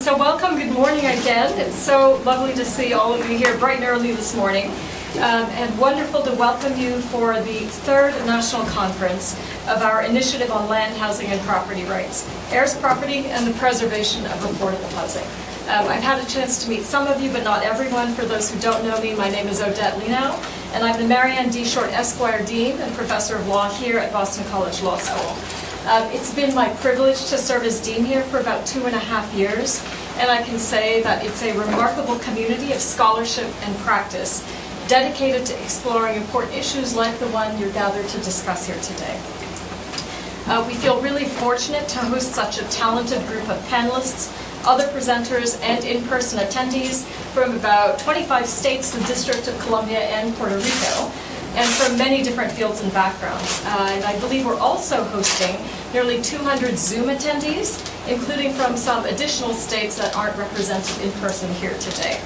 So welcome, good morning again. It's so lovely to see all of you here bright and early this morning. And wonderful to welcome you for the third national conference of our initiative on land, housing, and property rights, heirs property, and the preservation of affordable housing. I've had a chance to meet some of you, but not everyone. For those who don't know me, my name is Odette Lienau, and I'm the Marianne D. Short Esquire Dean and Professor of Law here at Boston College Law School. It's been my privilege to serve as Dean here for about 2.5 years, and I can say that it's a remarkable community of scholarship and practice dedicated to exploring important issues like the one you're gathered to discuss here today. We feel really fortunate to host such a talented group of panelists, other presenters, and in-person attendees from about 25 states, the District of Columbia, and Puerto Rico, and from many different fields and backgrounds. And I believe we're also hosting nearly 200 Zoom attendees, including from some additional states that aren't represented in person here today.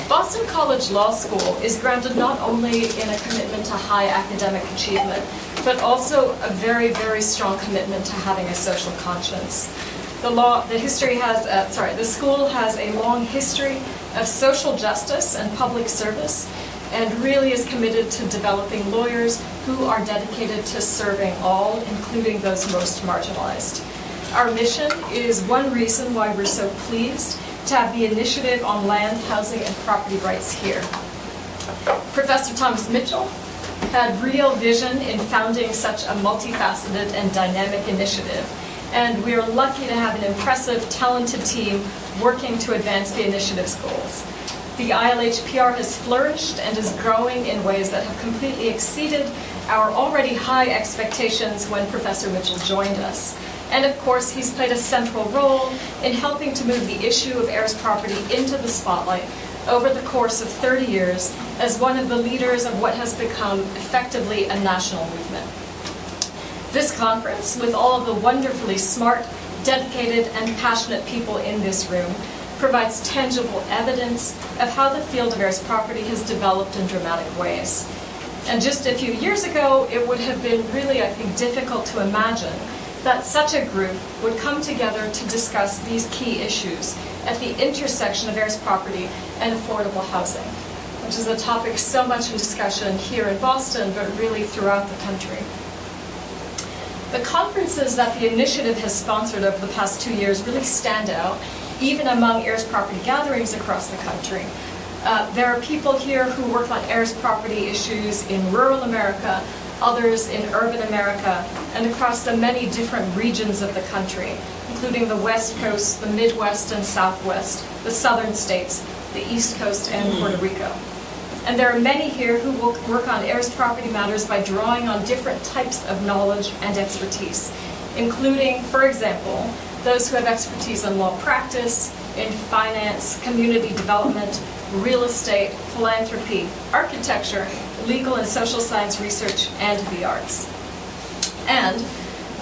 Boston College Law School is grounded not only in a commitment to high academic achievement, but also a very, very strong commitment to having a social conscience. The school has a long history of social justice and public service, and really is committed to developing lawyers who are dedicated to serving all, including those most marginalized. Our mission is one reason why we're so pleased to have the initiative on land, housing, and property rights here. Professor Thomas Mitchell had real vision in founding such a multifaceted and dynamic initiative, and we are lucky to have an impressive, talented team working to advance the initiative's goals. The ILHPR has flourished and is growing in ways that have completely exceeded our already high expectations when Professor Mitchell joined us. And of course, he's played a central role in helping to move the issue of heirs property into the spotlight over the course of 30 years as one of the leaders of what has become effectively a national movement. This conference, with all of the wonderfully smart, dedicated, and passionate people in this room, provides tangible evidence of how the field of heirs property has developed in dramatic ways. And just a few years ago, it would have been really, I think, difficult to imagine that such a group would come together to discuss these key issues at the intersection of heirs property and affordable housing, which is a topic so much in discussion here in Boston, but really throughout the country. The conferences that the initiative has sponsored over the past 2 years really stand out, even among heirs property gatherings across the country. There are people here who work on heirs property issues in rural America, others in urban America, and across the many different regions of the country, including the West Coast, the Midwest and Southwest, the Southern states, the East Coast, and Puerto Rico. And there are many here who will work on heirs property matters by drawing on different types of knowledge and expertise, including, for example, those who have expertise in law practice, in finance, community development, real estate, philanthropy, architecture, legal and social science research, and the arts. And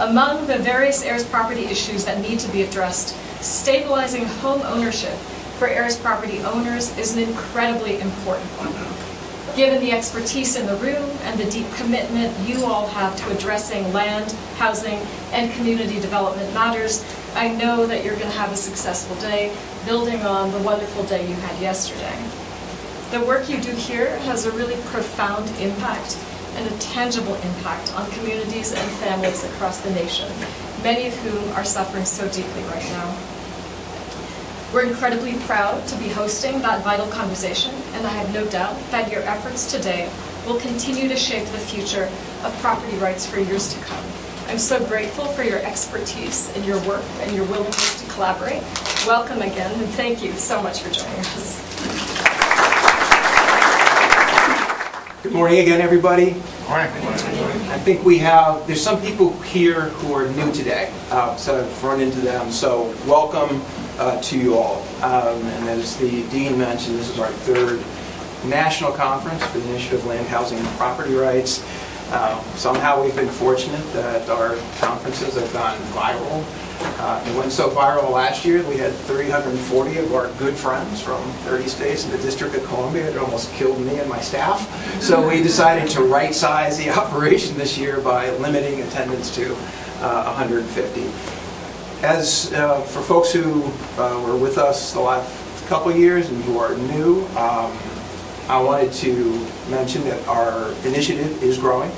among the various heirs property issues that need to be addressed, stabilizing home ownership for heirs property owners is an incredibly important one. Given the expertise in the room and the deep commitment you all have to addressing land, housing, and community development matters, I know that you're going to have a successful day, building on the wonderful day you had yesterday. The work you do here has a really profound impact and a tangible impact on communities and families across the nation, many of whom are suffering so deeply right now. We're incredibly proud to be hosting that vital conversation, and I have no doubt that your efforts today will continue to shape the future of property rights for years to come. I'm so grateful for your expertise and your work and your willingness to collaborate. Welcome again, and thank you so much for joining us. Good morning again, everybody. Morning. I think there's some people here who are new today, so I've run into them, so welcome to you all. And as the Dean mentioned, this is our third national conference for the Initiative of Land, Housing, and Property Rights. Somehow we've been fortunate that our conferences have gone viral. It went so viral last year we had 340 of our good friends from 30 states in the District of Columbia. It almost killed me and my staff. So we decided to right-size the operation this year by limiting attendance to 150. For folks who were with us the last couple of years and who are new, I wanted to mention that our initiative is growing.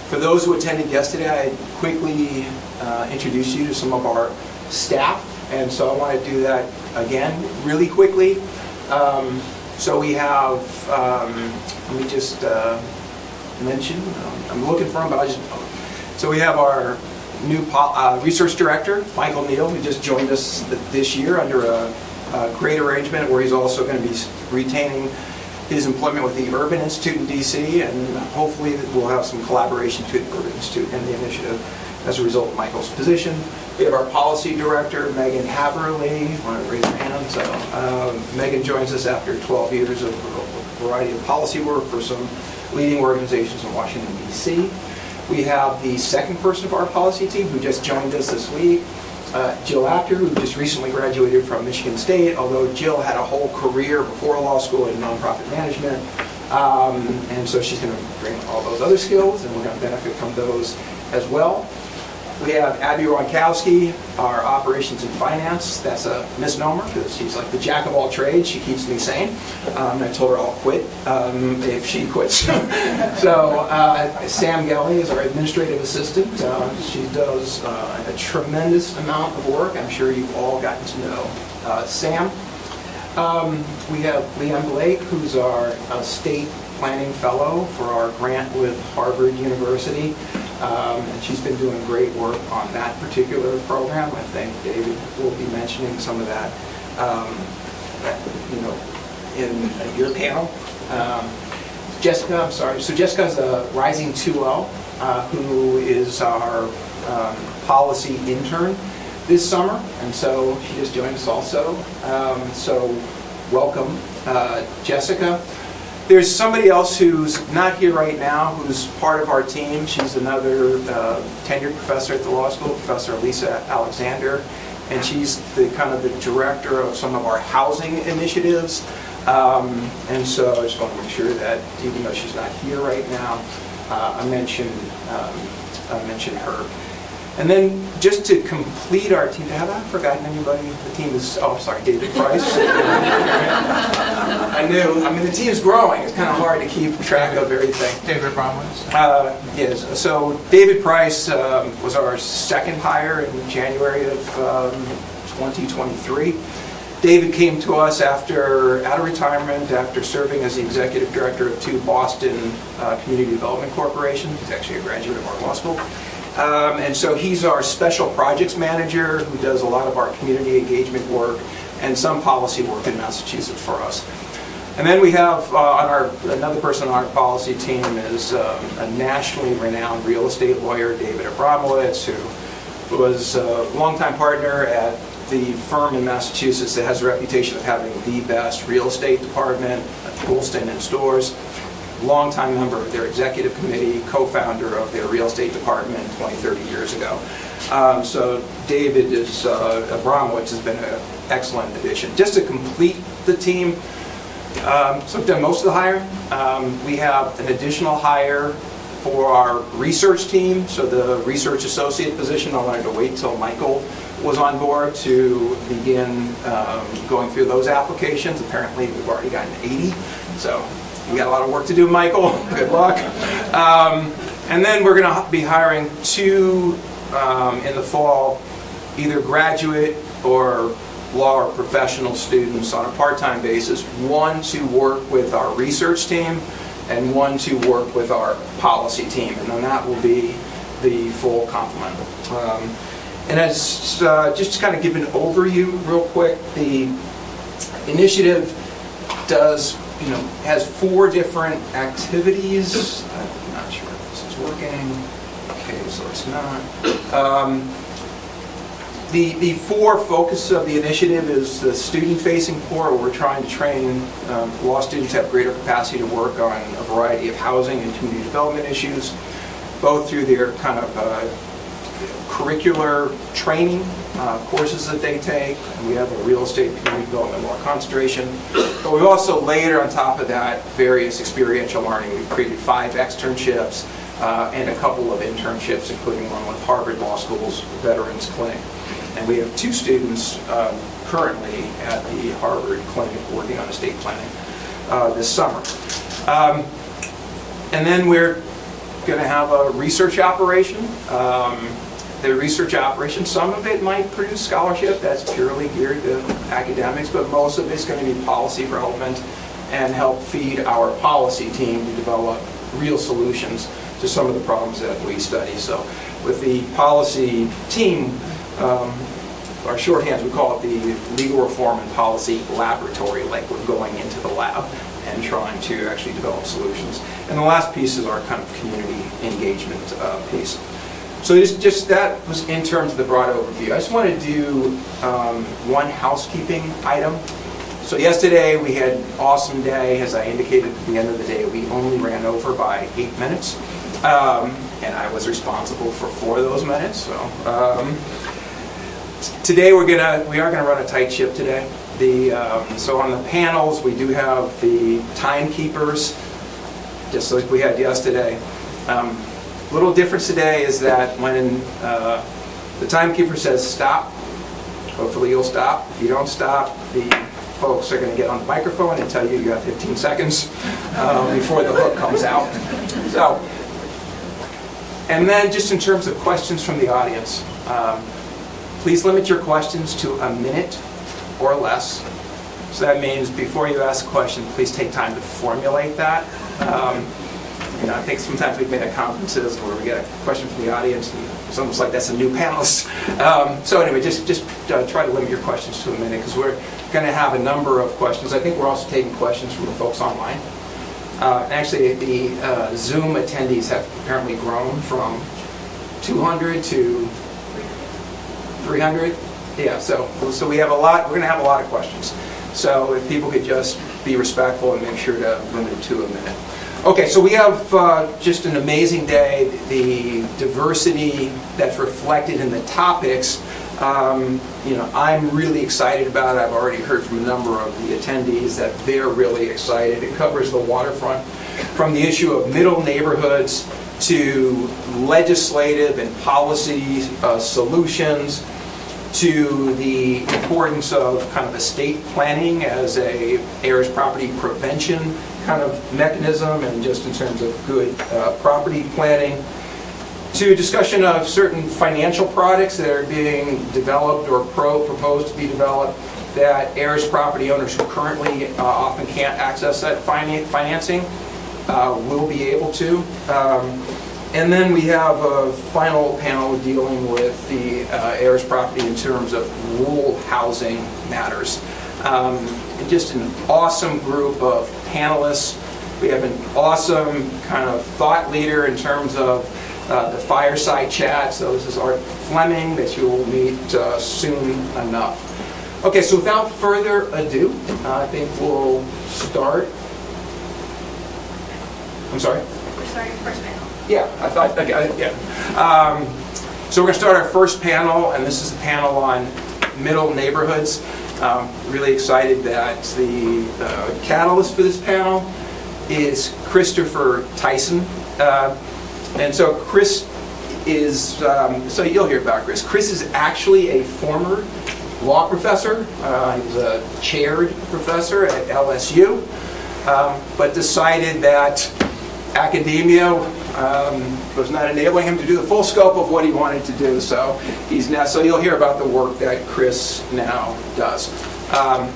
For those who attended yesterday, I'd quickly introduce you to some of our staff, and so I want to do that again really quickly. So we have, let me just mention, I'm looking for him, but so we have our new research director, Michael Neal, who just joined us this year under a great arrangement where he's also going to be retaining his employment with the Urban Institute in DC, and hopefully we'll have some collaboration between the Urban Institute and the initiative as a result of Michael's position. We have our policy director, Megan Haverly. Want to raise your hand? So, Megan joins us after 12 years of a variety of policy work for some leading organizations in Washington, DC. We have the second person of our policy team who just joined us this week, Jill Apter, who just recently graduated from Michigan State, although Jill had a whole career before law school in nonprofit management. And so she's going to bring all those other skills, and we're going to benefit from those as well. We have Abby Ronkowski, our operations and finance. That's a misnomer because she's like the jack of all trades. She keeps me sane. And I told her I'll quit if she quits. So Sam Gelly is our administrative assistant. She does a tremendous amount of work. I'm sure you've all gotten to know Sam. We have Leanne Blake, who's our state planning fellow for our grant with Harvard University. And she's been doing great work on that particular program. I think David will be mentioning some of that, in your panel. Jessica, I'm sorry. So Jessica's a rising 2L, who is our policy intern this summer, and so she just joined us also. So welcome, Jessica. There's somebody else who's not here right now who's part of our team. She's another tenured professor at the law school, Professor Lisa Alexander, and she's the kind of the director of some of our housing initiatives. And so I just want to make sure that even though she's not here right now, I mentioned her. And then just to complete our team, have I forgotten anybody? The team is, David Price. I knew, the team's growing. It's kind of hard to keep track of everything. David Bromwitz. Yes, so David Price was our second hire in January of 2023. David came to us out of retirement, after serving as the executive director of two Boston Community Development Corporations. He's actually a graduate of our law school. And so he's our special projects manager who does a lot of our community engagement work and some policy work in Massachusetts for us. And then we have another person on our policy team is a nationally renowned real estate lawyer, David Abramowitz, who was a longtime partner at the firm in Massachusetts that has a reputation of having the best real estate department, Goulston and Storrs. Longtime member of their executive committee, co-founder of their real estate department 20, 30 years ago. So David Abramowitz has been an excellent addition. Just to complete the team, so I've done most of the hiring. We have an additional hire for our research team. So the research associate position, I wanted to wait till Michael was on board to begin going through those applications. Apparently we've already gotten 80. So we got a lot of work to do, Michael. Good luck. And then we're going to be hiring two in the fall, either graduate or law or professional students on a part-time basis, one to work with our research team and one to work with our policy team. And then that will be the full complement. And as just to kind of give an overview real quick, the initiative has 4 different activities. I'm not sure if this is working. Okay, so it's not. The 4 focus of the initiative is the student-facing core, where we're trying to train law students to have greater capacity to work on a variety of housing and community development issues, both through their kind of curricular training courses that they take. And we have a real estate community development law concentration. But we've also layered on top of that various experiential learning. We've created 5 externships and a couple of internships, including one with Harvard Law School's Veterans Clinic. And we have 2 students currently at the Harvard Clinic working on estate planning this summer. And then we're going to have a research operation. The research operation, some of it might produce scholarship, that's purely geared to academics, but most of it's going to be policy relevant and help feed our policy team to develop real solutions to some of the problems that we study. So with the policy team, our shorthands, we call it the Legal Reform and Policy Laboratory, like we're going into the lab and trying to actually develop solutions. And the last piece is our kind of community engagement piece. So just that was in terms of the broad overview. I just want to do one housekeeping item. So yesterday we had an awesome day. As I indicated at the end of the day, we only ran over by 8 minutes. And I was responsible for 4 of those minutes. So today we are gonna run a tight ship today. So on the panels we do have the timekeepers, just like we had yesterday. Little difference today is that when the timekeeper says stop, hopefully you'll stop. If you don't stop, the folks are going to get on the microphone and tell you you have 15 seconds before the hook comes out. So, and then just in terms of questions from the audience, please limit your questions to a minute or less. So that means before you ask a question, please take time to formulate that. I think sometimes we've been at conferences where we get a question from the audience and it's almost like that's a new panelist. So anyway, just try to limit your questions to a minute because we're going to have a number of questions. I think we're also taking questions from the folks online. Actually, the Zoom attendees have apparently grown from 200 to 300. Yeah, so we have a lot. We're going to have a lot of questions. So if people could just be respectful and make sure to limit it to a minute. Okay, so we have just an amazing day. The diversity that's reflected in the topics, I'm really excited about it. I've already heard from a number of the attendees that they're really excited. It covers the waterfront, from the issue of middle neighborhoods to legislative and policy solutions, to the importance of kind of estate planning as a heirs property prevention kind of mechanism, and just in terms of good property planning, to discussion of certain financial products that are being developed or proposed to be developed that heirs property owners who currently often can't access that financing will be able to. And then we have a final panel dealing with the heirs property in terms of rural housing matters. Just an awesome group of panelists. We have an awesome kind of thought leader in terms of the Fireside chat. So this is Art Fleming that you will meet soon enough. Okay, so without further ado, I think we'll start. I'm sorry? We're starting the first panel. Yeah, I thought, okay, yeah. So we're going to start our first panel, and this is a panel on middle neighborhoods. Really excited that the catalyst for this panel is Christopher Tyson. And so Chris is, so you'll hear about Chris. Chris is actually a former law professor. He was a chaired professor at LSU, but decided that academia was not enabling him to do the full scope of what he wanted to do. So he's now, so you'll hear about the work that Chris now does.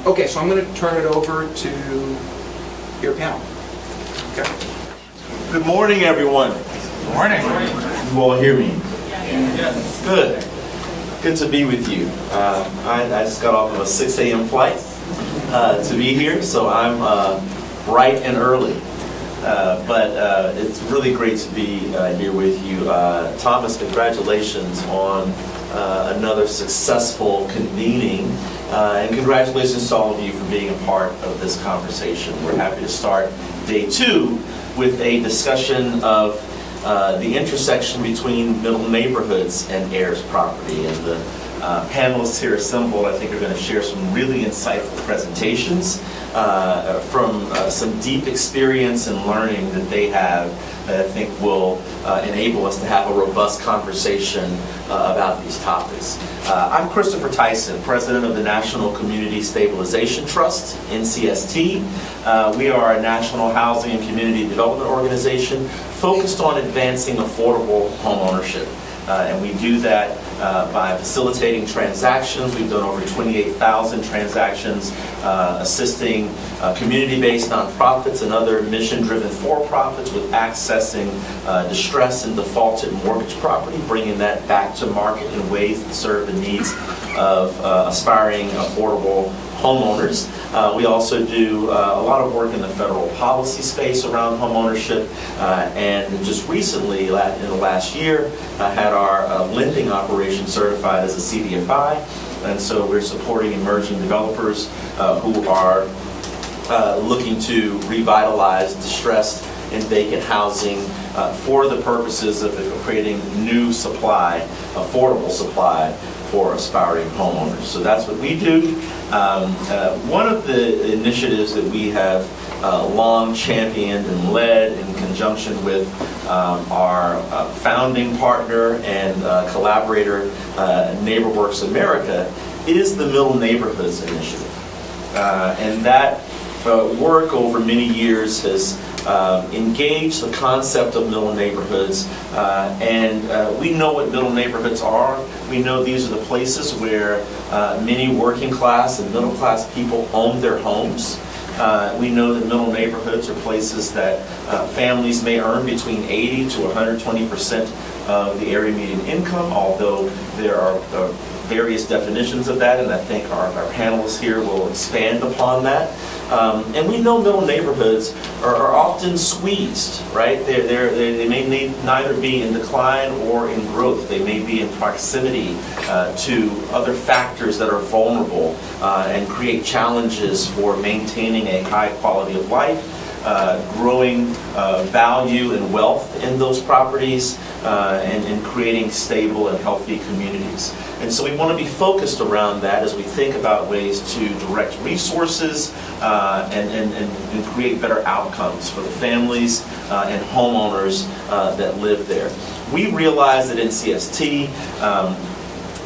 Okay, so I'm going to turn it over to your panel. Okay. Good morning, everyone. Good morning. You all hear me? Yes. Good. Good to be with you. I just got off of a 6 a.m. flight to be here, so I'm bright and early. But it's really great to be here with you. Thomas, congratulations on another successful convening. And congratulations to all of you for being a part of this conversation. We're happy to start day 2 with a discussion of the intersection between middle neighborhoods and heirs property. And the panelists here assembled, I think, are going to share some really insightful presentations from some deep experience and learning that they have that I think will enable us to have a robust conversation about these topics. I'm Christopher Tyson, President of the National Community Stabilization Trust, NCST. We are a national housing and community development organization focused on advancing affordable homeownership. And we do that by facilitating transactions. We've done over 28,000 transactions, assisting community-based nonprofits and other mission-driven for-profits with accessing distressed and defaulted mortgage property, bringing that back to market in ways that serve the needs of aspiring affordable homeowners. We also do a lot of work in the federal policy space around homeownership, and just recently, in the last year, had our lending operation certified as a CDFI, and so we're supporting emerging developers who are looking to revitalize distressed and vacant housing for the purposes of creating new supply, affordable supply for aspiring homeowners. So that's what we do. One of the initiatives that we have long championed and led in conjunction with our founding partner and collaborator, NeighborWorks America, is the Middle Neighborhoods Initiative. And that work over many years has engaged the concept of middle neighborhoods, and we know what middle neighborhoods are. We know these are the places where many working class and middle class people own their homes. We know that middle neighborhoods are places that families may earn between 80 to 120% of the area median income, although there are various definitions of that, and I think our panelists here will expand upon that. And we know middle neighborhoods are often squeezed, right? They may neither be in decline or in growth. They may be in proximity to other factors that are vulnerable and create challenges for maintaining a high quality of life, growing value and wealth in those properties, and creating stable and healthy communities. And so we want to be focused around that as we think about ways to direct resources and create better outcomes for the families and homeowners that live there. We realize that NCST,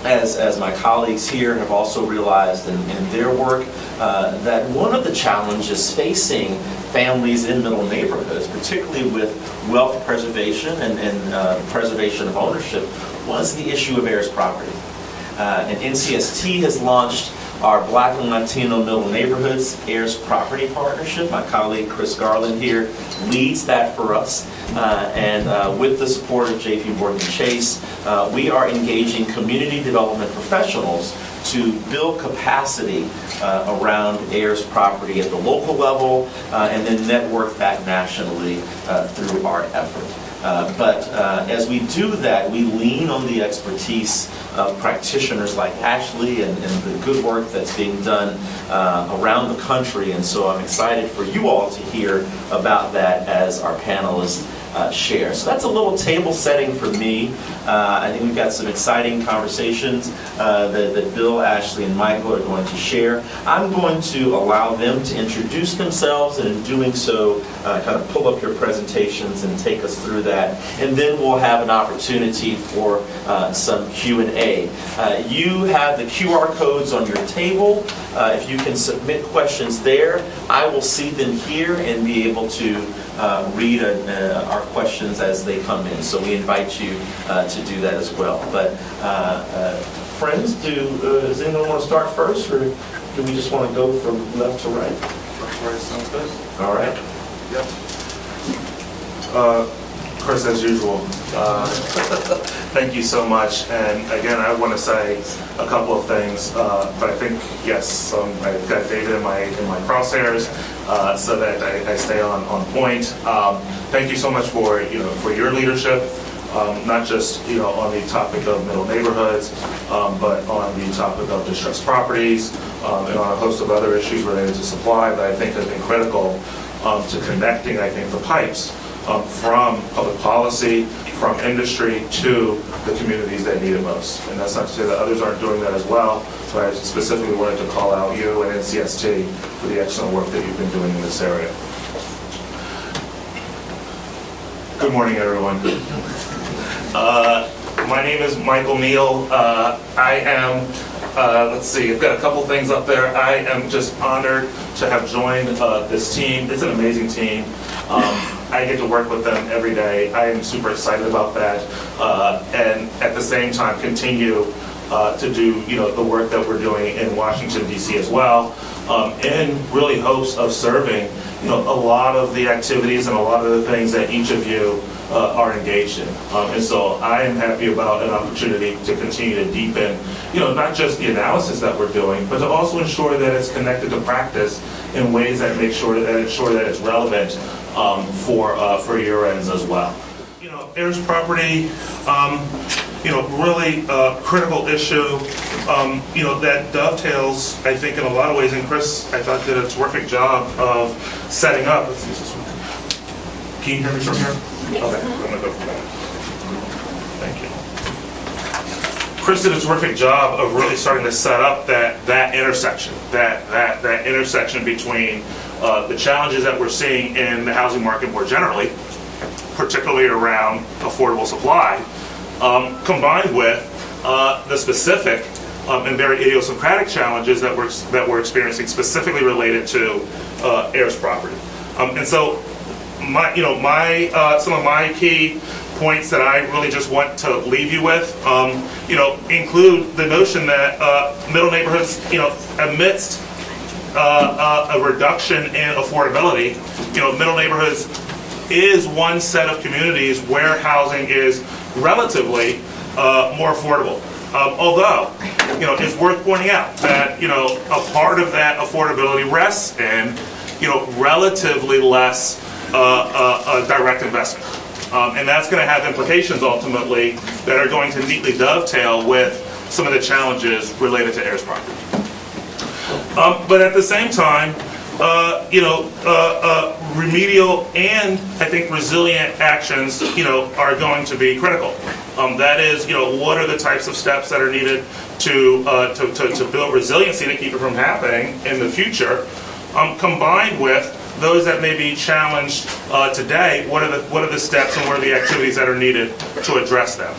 as my colleagues here have also realized in their work, that one of the challenges facing families in middle neighborhoods, particularly with wealth preservation and preservation of ownership, was the issue of heirs property. And NCST has launched our Black and Latino Middle Neighborhoods Heirs Property Partnership. My colleague Chris Garland here leads that for us. And with the support of J.P. Morgan Chase, we are engaging community development professionals to build capacity around heirs property at the local level and then network that nationally through our effort. But as we do that, we lean on the expertise of practitioners like Ashley and the good work that's being done around the country. And so I'm excited for you all to hear about that as our panelists share. So that's a little table setting for me. I think we've got some exciting conversations that Bill, Ashley, and Michael are going to share. I'm going to allow them to introduce themselves, and in doing so, kind of pull up your presentations and take us through that. And then we'll have an opportunity for some Q&A. You have the QR codes on your table. If you can submit questions there, I will see them here and be able to read our questions as they come in. So we invite you to do that as well. But friends, does anyone want to start first, or do we just want to go from left to right? Right, sounds good. All right. Yep. Chris, as usual, thank you so much. And again, I want to say a couple of things, but I think, yes, I've got David in my crosshairs so that I stay on point. Thank you so much for your leadership, not just on the topic of middle neighborhoods, but on the topic of distressed properties and on a host of other issues related to supply that I think have been critical to connecting, I think, the pipes from public policy, from industry to the communities that need it most. And that's not to say that others aren't doing that as well, but I specifically wanted to call out you and NCST for the excellent work that you've been doing in this area. Good morning, everyone. My name is Michael Neal. I am, let's see, I've got a couple things up there. I am just honored to have joined this team. It's an amazing team. I get to work with them every day. I am super excited about that. And at the same time, continue to do, the work that we're doing in Washington, D.C. as well, in really hopes of serving, a lot of the activities and a lot of the things that each of you are engaged in. And so I am happy about an opportunity to continue to deepen, not just the analysis that we're doing, but to also ensure that it's connected to practice in ways that ensure that it's relevant for your ends as well. Heirs property, really critical issue, that dovetails, I think, in a lot of ways, and Chris, I thought, did a terrific job of setting up. Let's see this one. Can you hear me from here? Okay, I'm going to go from there. Thank you. Chris did a terrific job of really starting to set up that intersection, that intersection between the challenges that we're seeing in the housing market more generally, particularly around affordable supply, combined with the specific and very idiosyncratic challenges that we're experiencing, specifically related to heirs property. And so, some of my key points that I really just want to leave you with, include the notion that middle neighborhoods, amidst a reduction in affordability, middle neighborhoods is one set of communities where housing is relatively more affordable. Although, it's worth pointing out that, a part of that affordability rests in, relatively less direct investment. And that's going to have implications ultimately that are going to neatly dovetail with some of the challenges related to heirs property. But at the same time, remedial and, I think, resilient actions, are going to be critical. That is, what are the types of steps that are needed to build resiliency to keep it from happening in the future, combined with those that may be challenged today. What are the steps and what are the activities that are needed to address them?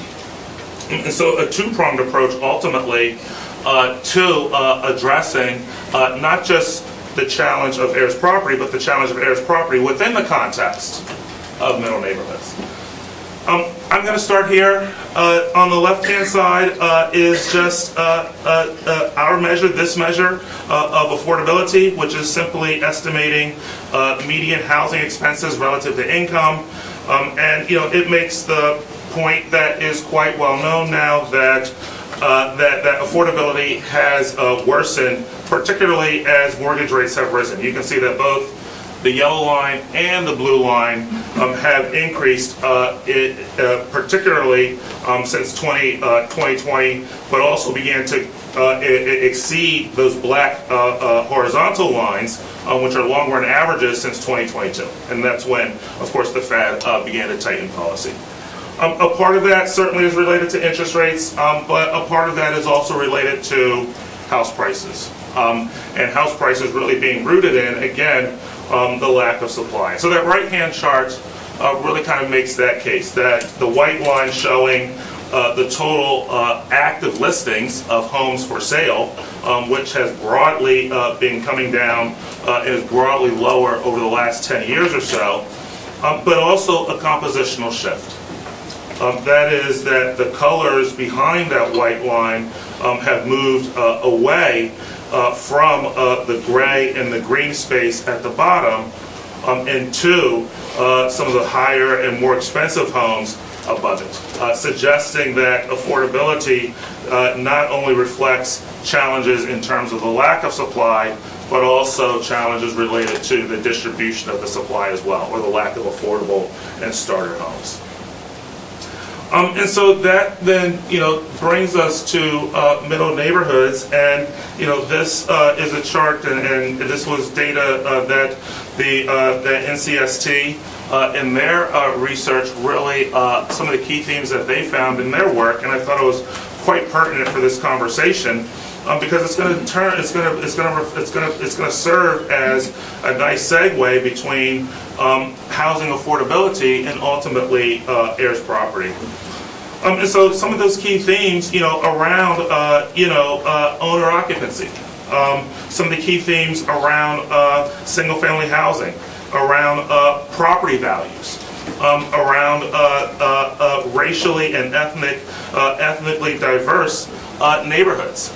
And so, a two-pronged approach ultimately to addressing not just the challenge of heirs property, but the challenge of heirs property within the context of middle neighborhoods. I'm going to start here. On the left-hand side is just our measure, this measure of affordability, which is simply estimating median housing expenses relative to income. And it makes the point that is quite well known now that that affordability has worsened, particularly as mortgage rates have risen. You can see that both the yellow line and the blue line have increased, particularly since 2020, but also began to exceed those black horizontal lines, which are long-run averages, since 2022. And that's when, of course, the Fed began to tighten policy. A part of that certainly is related to interest rates, but a part of that is also related to house prices. And house prices really being rooted in, again, the lack of supply. So that right-hand chart really kind of makes that case, that the white line showing the total active listings of homes for sale, which has broadly been coming down and is broadly lower over the last 10 years or so, but also a compositional shift. That is that the colors behind that white line have moved away from the gray and the green space at the bottom into some of the higher and more expensive homes above it, suggesting that affordability not only reflects challenges in terms of the lack of supply, but also challenges related to the distribution of the supply as well, or the lack of affordable and starter homes. And so that then, brings us to middle neighborhoods, and this is a chart, and this was data that the NCST in their research really some of the key themes that they found in their work, and I thought it was quite pertinent for this conversation. because it's going to serve as a nice segue between housing affordability and ultimately heirs property. And so some of those key themes, around, owner occupancy. Some of the key themes around single-family housing, around property values, around racially and ethnically diverse neighborhoods,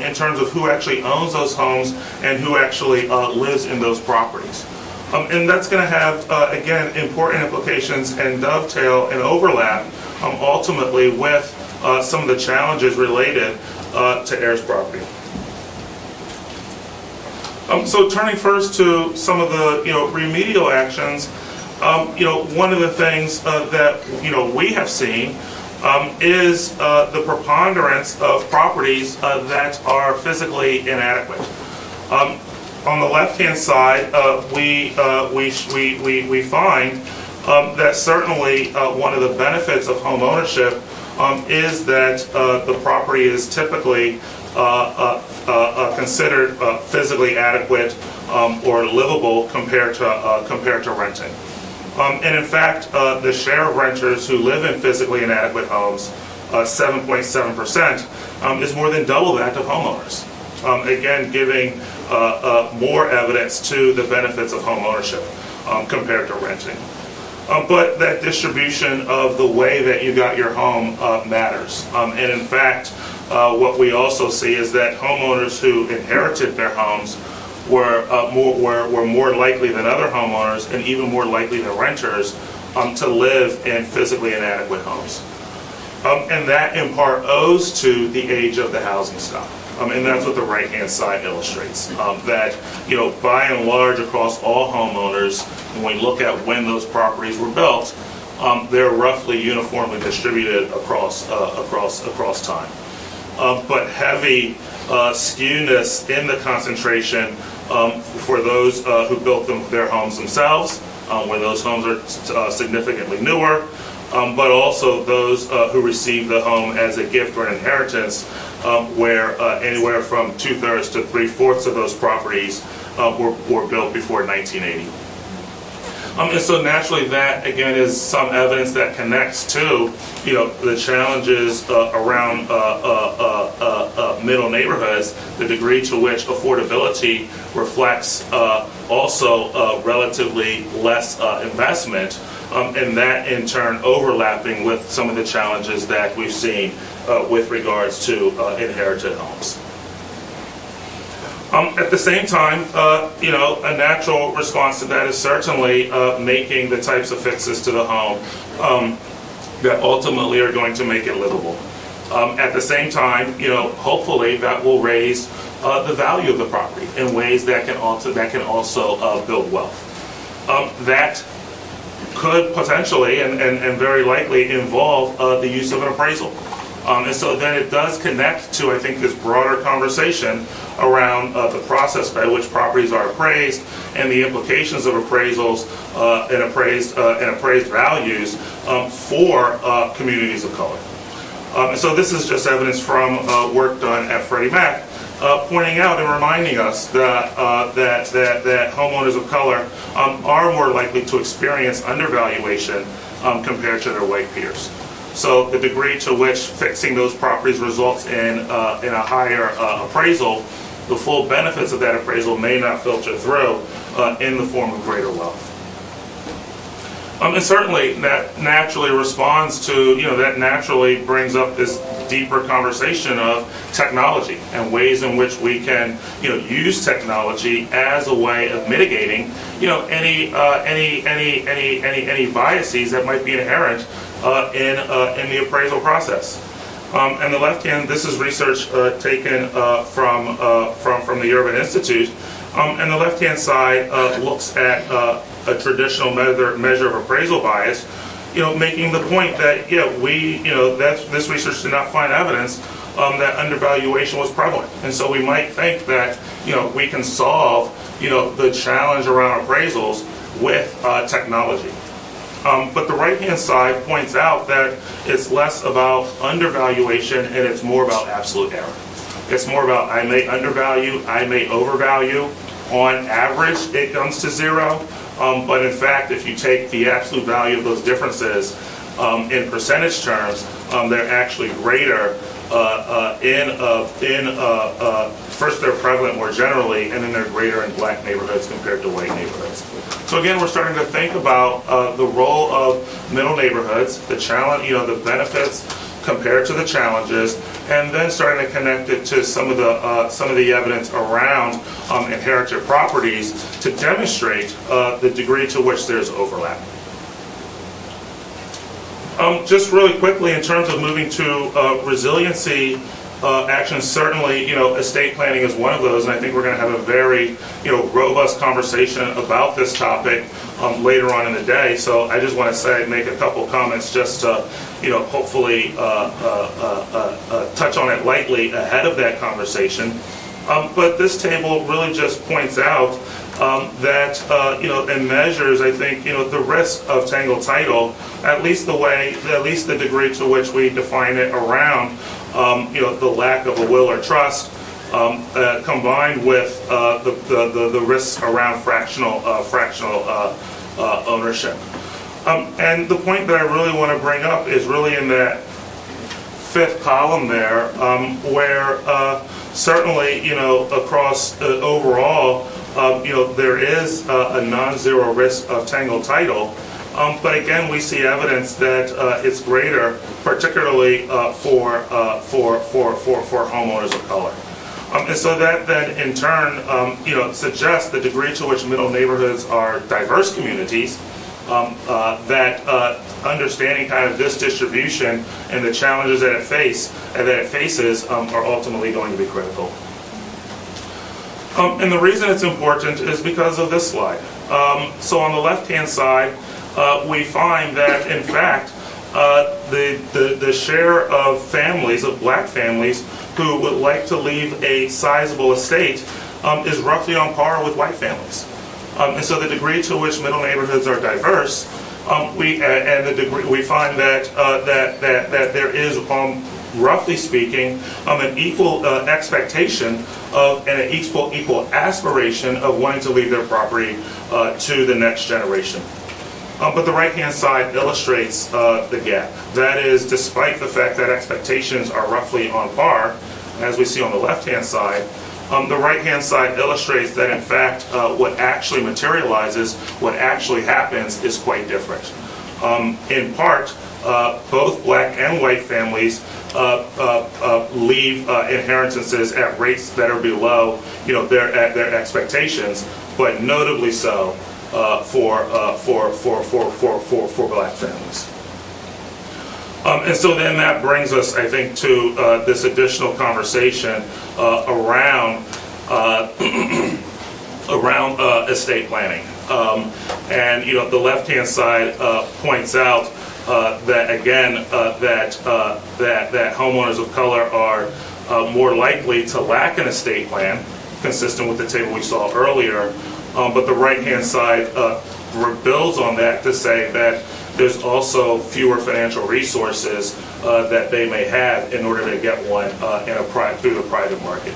in terms of who actually owns those homes and who actually lives in those properties. And that's going to have, again, important implications and dovetail and overlap ultimately with some of the challenges related to heirs property. So turning first to some of the remedial actions, one of the things that we have seen is the preponderance of properties that are physically inadequate. On the left-hand side, we find that certainly one of the benefits of home ownership is that the property is typically considered physically adequate or livable compared to renting. And in fact, the share of renters who live in physically inadequate homes, 7.7%, is more than double that of homeowners. Again, giving more evidence to the benefits of home ownership compared to renting. But that distribution of the way that you got your home matters. And in fact, what we also see is that homeowners who inherited their homes were more likely than other homeowners, and even more likely than renters, to live in physically inadequate homes. And that in part owes to the age of the housing stock. And that's what the right-hand side illustrates. That, by and large, across all homeowners, when we look at when those properties were built, they're roughly uniformly distributed across time. But heavy skewness in the concentration for those who built their homes themselves, where those homes are significantly newer, but also those who received the home as a gift or an inheritance, where anywhere from 2/3 to 3/4 of those properties were built before 1980. And so naturally that, again, is some evidence that connects to, the challenges around middle neighborhoods, the degree to which affordability reflects also relatively less investment, and that in turn overlapping with some of the challenges that we've seen with regards to inherited homes. At the same time, a natural response to that is certainly making the types of fixes to the home that ultimately are going to make it livable. At the same time, hopefully that will raise the value of the property in ways that can also build wealth. That could potentially and very likely involve the use of an appraisal. And so then it does connect to, I think, this broader conversation around the process by which properties are appraised and the implications of appraisals and appraised values for communities of color. So this is just evidence from work done at Freddie Mac, pointing out and reminding us that homeowners of color are more likely to experience undervaluation compared to their white peers. So the degree to which fixing those properties results in a higher appraisal, the full benefits of that appraisal may not filter through in the form of greater wealth. And certainly that naturally responds to, that naturally brings up this deeper conversation of technology and ways in which we can, use technology as a way of mitigating, any biases that might be inherent in the appraisal process. And the left hand, this is research taken from the Urban Institute, and the left hand side looks at a traditional measure of appraisal bias, making the point that this research did not find evidence that undervaluation was prevalent, and so we might think that we can solve the challenge around appraisals with technology. But the right-hand side points out that it's less about undervaluation and it's more about absolute error. It's more about I may undervalue, I may overvalue. On average, it comes to zero. But in fact, if you take the absolute value of those differences in percentage terms, they're actually greater first they're prevalent more generally, and then they're greater in black neighborhoods compared to white neighborhoods. So again, we're starting to think about the role of middle neighborhoods, the challenge, the benefits compared to the challenges, and then starting to connect it to some of the evidence around inherited properties to demonstrate the degree to which there's overlap. Just really quickly, in terms of moving to resiliency actions, certainly, estate planning is one of those, and I think we're going to have a very, robust conversation about this topic later on in the day. So I just want to make a couple comments just to, hopefully touch on it lightly ahead of that conversation. But this table really just points out that, and measures, I think, the risk of tangled title, at least the degree to which we define it around, the lack of a will or trust, combined with the risks around fractional ownership. And the point that I really want to bring up is really in that fifth column there, where certainly, across overall, there is a non-zero risk of tangled title. But again, we see evidence that it's greater, particularly for homeowners of color. And so that then, in turn, suggests the degree to which middle neighborhoods are diverse communities. That understanding kind of this distribution and the challenges that it faces are ultimately going to be critical. And the reason it's important is because of this slide. So on the left-hand side, we find that, in fact, the share of families, of black families, who would like to leave a sizable estate is roughly on par with white families. And so the degree to which middle neighborhoods are diverse, we find that there is, roughly speaking, an equal expectation of and an equal aspiration of wanting to leave their property to the next generation. But the right-hand side illustrates the gap. That is, despite the fact that expectations are roughly on par, as we see on the left-hand side, the right-hand side illustrates that, in fact, what actually materializes, what actually happens, is quite different. In part, both black and white families leave inheritances at rates that are below, their expectations, but notably so for black families. And so then that brings us, I think, to this additional conversation around estate planning. And the left-hand side points out that again that homeowners of color are more likely to lack an estate plan, consistent with the table we saw earlier. But the right-hand side builds on that to say that there's also fewer financial resources that they may have in order to get one through the private market.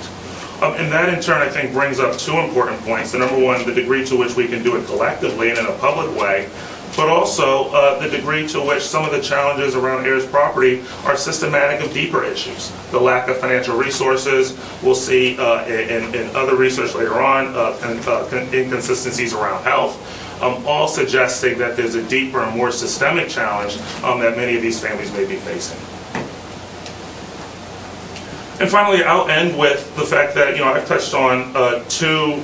And that, in turn, I think, brings up two important points. The number one, the degree to which we can do it collectively and in a public way, but also the degree to which some of the challenges around heirs property are systematic of deeper issues. The lack of financial resources, we'll see in other research later on, inconsistencies around health, all suggesting that there's a deeper and more systemic challenge that many of these families may be facing. And finally, I'll end with the fact that, I've touched on two,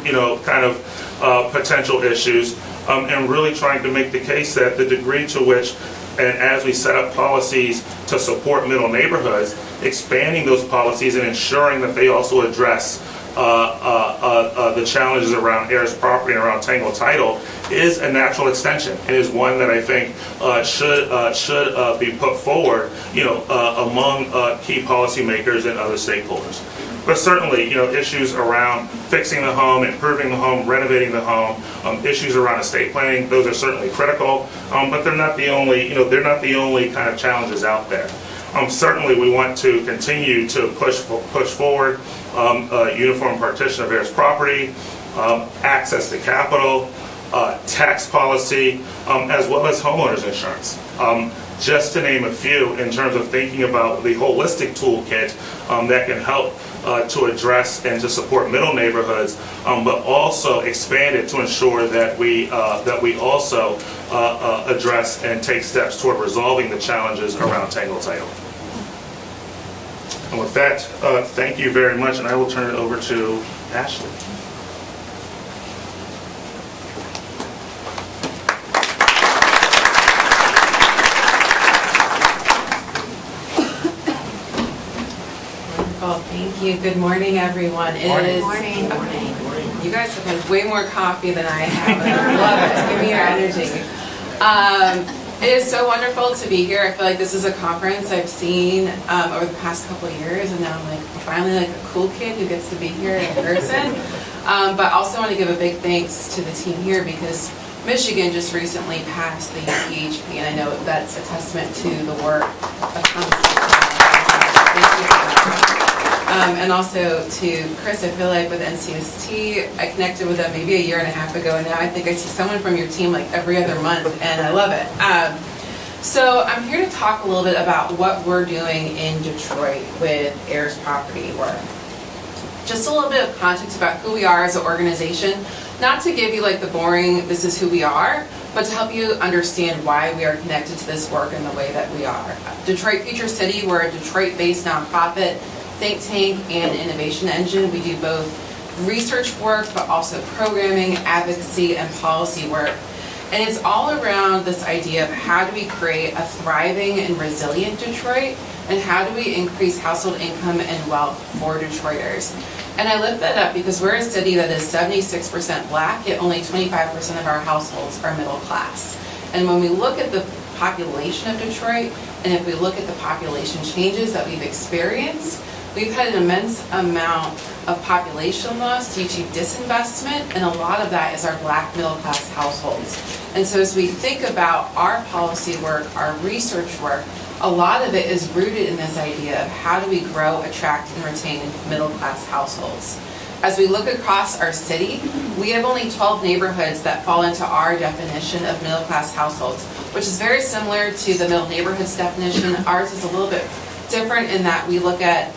potential issues, and really trying to make the case that the degree to which, and as we set up policies to support middle neighborhoods, expanding those policies and ensuring that they also address the challenges around heirs property and around tangled title is a natural extension. It is one that I think should be put forward, among key policymakers and other stakeholders. But certainly, issues around fixing the home, improving the home, renovating the home, issues around estate planning, those are certainly critical. But they're not the only, kind of challenges out there. Certainly, we want to continue to push forward uniform partition of heirs property, access to capital, tax policy, as well as homeowners insurance. Just to name a few, in terms of thinking about the holistic toolkit that can help to address and to support middle neighborhoods, but also expand it to ensure that we also address and take steps toward resolving the challenges around tangle title. And with that, thank you very much, and I will turn it over to Ashley. Thank you. Good morning, everyone. Morning. Good morning. You guys have had way more coffee than I have, and I love it. Give me your energy. It is so wonderful to be here. I feel like this is a conference I've seen over the past couple of years, and now I'm like finally like a cool kid who gets to be here in person. But I also want to give a big thanks to the team here because Michigan just recently passed the UPHPA, and I know that's a testament to the work of Congress. Thank you for that. And also to Chris, I feel like with NCST, I connected with them maybe a year and a half ago, and now I think I see someone from your team like every other month, and I love it. So I'm here to talk a little bit about what we're doing in Detroit with Heirs property work. Just a little bit of context about who we are as an organization, not to give you like the boring, this is who we are, but to help you understand why we are connected to this work in the way that we are. Detroit Future City, we're a Detroit-based nonprofit think tank and innovation engine. We do both research work, but also programming, advocacy, and policy work. And it's all around this idea of how do we create a thriving and resilient Detroit, and how do we increase household income and wealth for Detroiters. And I lift that up because we're a city that is 76% black, yet only 25% of our households are middle class. And when we look at the population of Detroit, and if we look at the population changes that we've experienced, we've had an immense amount of population loss due to disinvestment, and a lot of that is our black middle class households. And so as we think about our policy work, our research work, a lot of it is rooted in this idea of how do we grow, attract, and retain middle class households. As we look across our city, we have only 12 neighborhoods that fall into our definition of middle class households, which is very similar to the middle neighborhoods definition. Ours is a little bit different in that we look at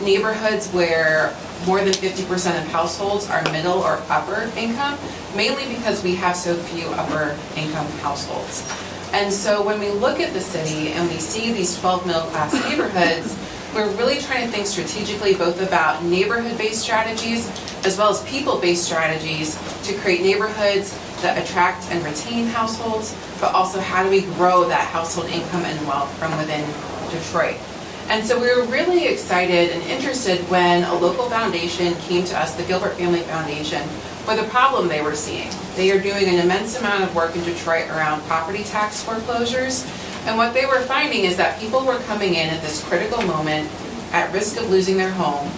neighborhoods where more than 50% of households are middle or upper income, mainly because we have so few upper income households. And so when we look at the city and we see these 12 middle class neighborhoods, we're really trying to think strategically both about neighborhood-based strategies as well as people-based strategies to create neighborhoods that attract and retain households, but also how do we grow that household income and wealth from within Detroit. And so we were really excited and interested when a local foundation came to us, the Gilbert Family Foundation, with a problem they were seeing. They are doing an immense amount of work in Detroit around property tax foreclosures. And what they were finding is that people were coming in at this critical moment at risk of losing their home,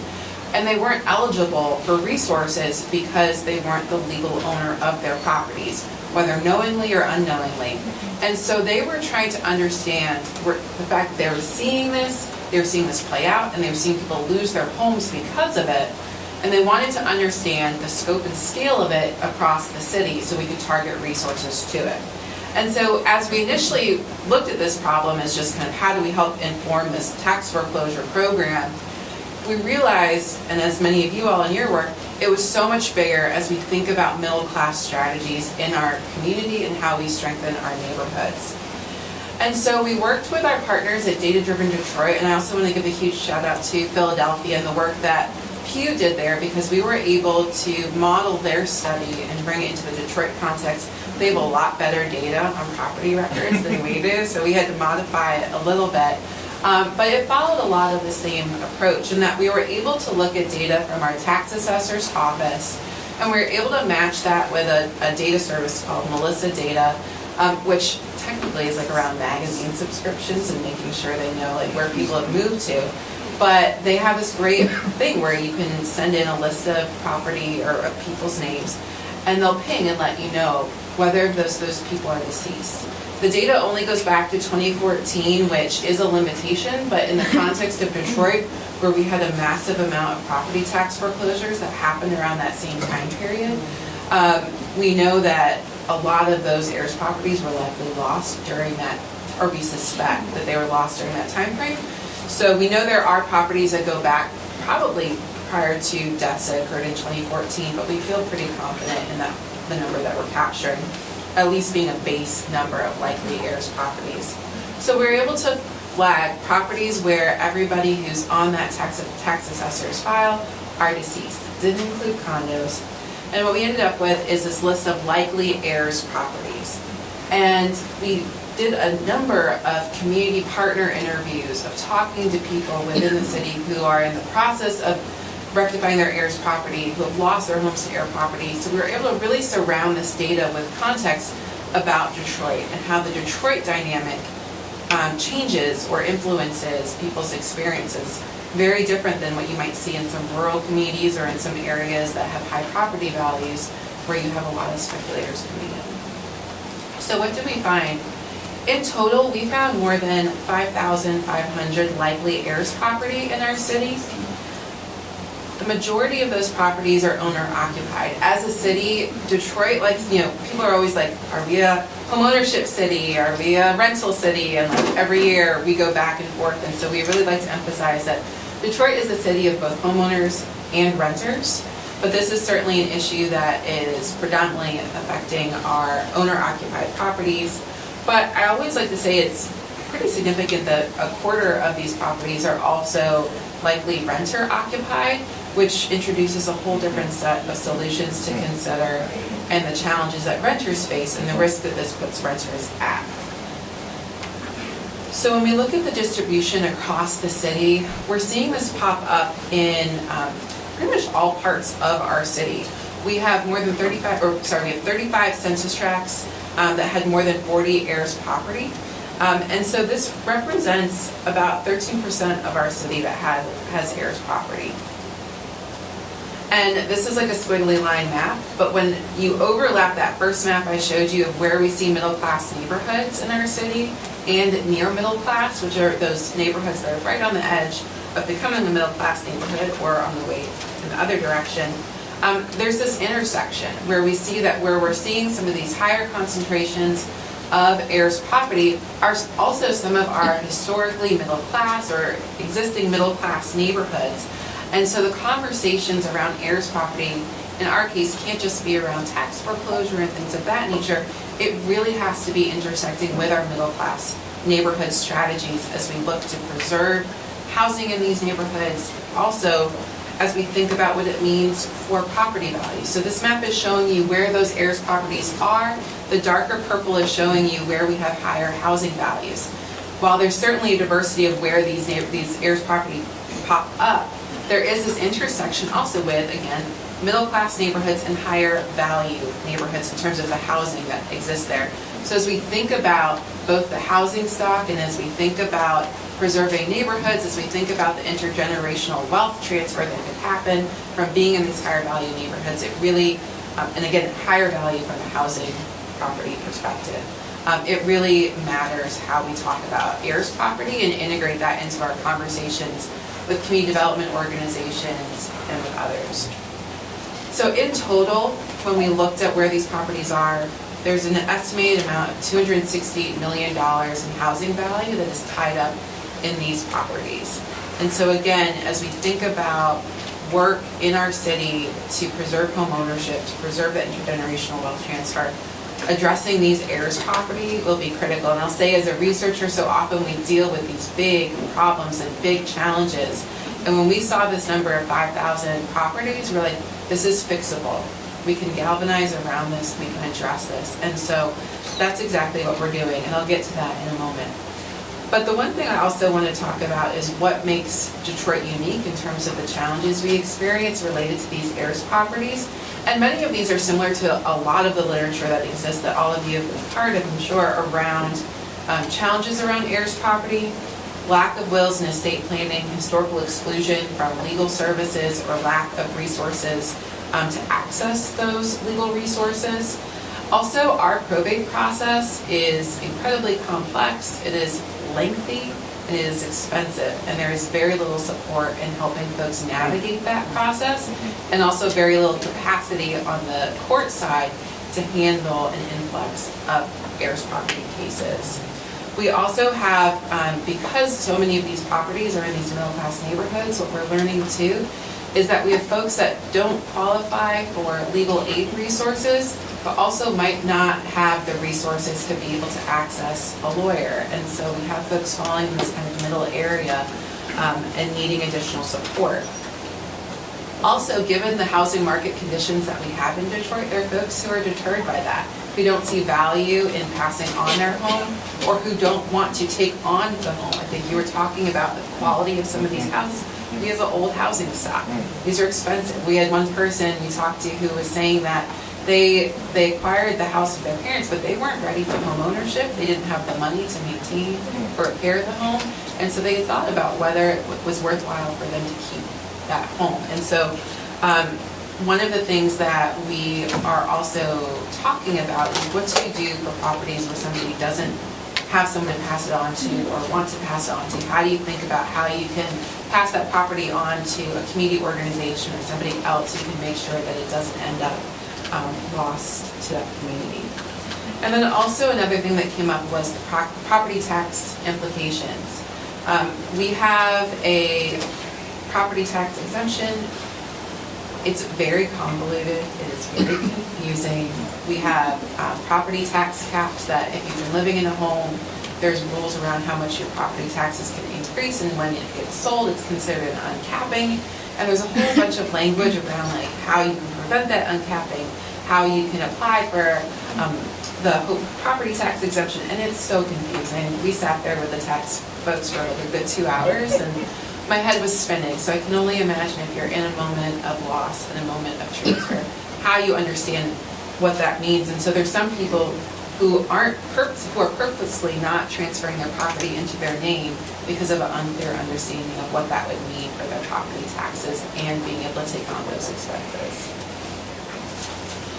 and they weren't eligible for resources because they weren't the legal owner of their properties, whether knowingly or unknowingly. And so they were trying to understand the fact that they were seeing this play out, and they were seeing people lose their homes because of it, and they wanted to understand the scope and scale of it across the city so we could target resources to it. And so as we initially looked at this problem as just kind of how do we help inform this tax foreclosure program, we realized, and as many of you all in your work, it was so much bigger as we think about middle class strategies in our community and how we strengthen our neighborhoods. And so we worked with our partners at Data Driven Detroit, and I also want to give a huge shout out to Philadelphia and the work that Pew did there, because we were able to model their study and bring it into the Detroit context. They have a lot better data on property records than we do, so we had to modify it a little bit. But it followed a lot of the same approach in that we were able to look at data from our tax assessor's office, and we were able to match that with a data service called Melissa Data, which technically is like around magazine subscriptions and making sure they know like where people have moved to. But they have this great thing where you can send in a list of property or of people's names, and they'll ping and let you know whether those people are deceased. The data only goes back to 2014, which is a limitation, but in the context of Detroit, where we had a massive amount of property tax foreclosures that happened around that same time period, we know that a lot of those heirs properties were likely lost during that, or we suspect that they were lost during that time frame. So we know there are properties that go back probably prior to deaths that occurred in 2014, but we feel pretty confident in that the number that we're capturing, at least being a base number of likely heirs properties. So we're able to flag properties where everybody who's on that tax assessor's file are deceased. Didn't include condos. And what we ended up with is this list of likely heirs properties. And we did a number of community partner interviews of talking to people within the city who are in the process of rectifying their heirs property, who have lost their homes to heir property. So we were able to really surround this data with context about Detroit and how the Detroit dynamic changes or influences people's experiences. Very different than what you might see in some rural communities or in some areas that have high property values where you have a lot of speculators coming in. So what did we find? In total, we found more than 5,500 likely heirs property in our city. The majority of those properties are owner occupied. As a city, Detroit likes, people are always like, are we a homeownership city? Are we a rental city? And like every year we go back and forth. And so we really like to emphasize that Detroit is a city of both homeowners and renters. But this is certainly an issue that is predominantly affecting our owner occupied properties. But I always like to say it's pretty significant that a quarter of these properties are also likely renter occupied, which introduces a whole different set of solutions to consider and the challenges that renters face and the risk that this puts renters at. So when we look at the distribution across the city, we're seeing this pop up in pretty much all parts of our city. We have more than 35 census tracts that had more than 40 heirs property. And so this represents about 13% of our city that has heirs property. And this is like a squiggly line map, but when you overlap that first map I showed you of where we see middle class neighborhoods in our city and near middle class, which are those neighborhoods that are right on the edge of becoming a middle class neighborhood or on the way in the other direction, there's this intersection where we see that where we're seeing some of these higher concentrations of heirs property are also some of our historically middle class or existing middle class neighborhoods. And so the conversations around heirs property, in our case, can't just be around tax foreclosure and things of that nature. It really has to be intersecting with our middle class neighborhood strategies as we look to preserve housing in these neighborhoods. Also, as we think about what it means for property values. So this map is showing you where those heirs properties are. The darker purple is showing you where we have higher housing values. While there's certainly a diversity of where these heirs property pop up, there is this intersection also with, again, middle class neighborhoods and higher value neighborhoods in terms of the housing that exists there. So as we think about both the housing stock and as we think about preserving neighborhoods, as we think about the intergenerational wealth transfer that could happen from being in these higher value neighborhoods, it really, and again, higher value from a housing property perspective, it really matters how we talk about heirs property and integrate that into our conversations with community development organizations and with others. So in total, when we looked at where these properties are, there's an estimated amount of $268 million in housing value that is tied up in these properties. And so again, as we think about work in our city to preserve home ownership, to preserve the intergenerational wealth transfer, addressing these heirs property will be critical. And I'll say as a researcher, so often we deal with these big problems and big challenges. And when we saw this number of 5,000 properties, we're like, this is fixable. We can galvanize around this, we can address this. And so that's exactly what we're doing, and I'll get to that in a moment. But the one thing I also want to talk about is what makes Detroit unique in terms of the challenges we experience related to these heirs properties. And many of these are similar to a lot of the literature that exists that all of you have been part of, I'm sure, around challenges around heirs property, lack of wills and estate planning, historical exclusion from legal services, or lack of resources to access those legal resources. Also, our probate process is incredibly complex, it is lengthy, and it is expensive, and there is very little support in helping folks navigate that process, and also very little capacity on the court side to handle an influx of heirs property cases. We also have, because so many of these properties are in these middle-class neighborhoods, what we're learning too is that we have folks that don't qualify for legal aid resources, but also might not have the resources to be able to access a lawyer. And so we have folks falling in this kind of middle area and needing additional support. Also, given the housing market conditions that we have in Detroit, there are folks who are deterred by that, who don't see value in passing on their home, or who don't want to take on the home. I think you were talking about the quality of some of these houses. We have an old housing stock. These are expensive. We had one person we talked to who was saying that they acquired the house of their parents, but they weren't ready for home ownership. They didn't have the money to maintain or repair the home. And so they thought about whether it was worthwhile for them to keep that home. And so one of the things that we are also talking about is what do you do for properties where somebody doesn't have someone to pass it on to or want to pass it on to? How do you think about how you can pass that property on to a community organization or somebody else who can make sure that it doesn't end up lost to that community? And then also another thing that came up was the property tax implications. We have a property tax exemption. It's very convoluted, it is very confusing. We have property tax caps that if you've been living in a home, there's rules around how much your property taxes can increase, and when it gets sold, it's considered an uncapping. And there's a whole bunch of language around like how you can prevent that uncapping, how you can apply for the property tax exemption, and it's so confusing. We sat there with the tax folks for like a good 2 hours, and my head was spinning. So I can only imagine if you're in a moment of loss and a moment of transfer, how you understand what that means. And so there's some people who are purposely not transferring their property into their name because of an unclear understanding of what that would mean for their property taxes and being able to take on those expenses.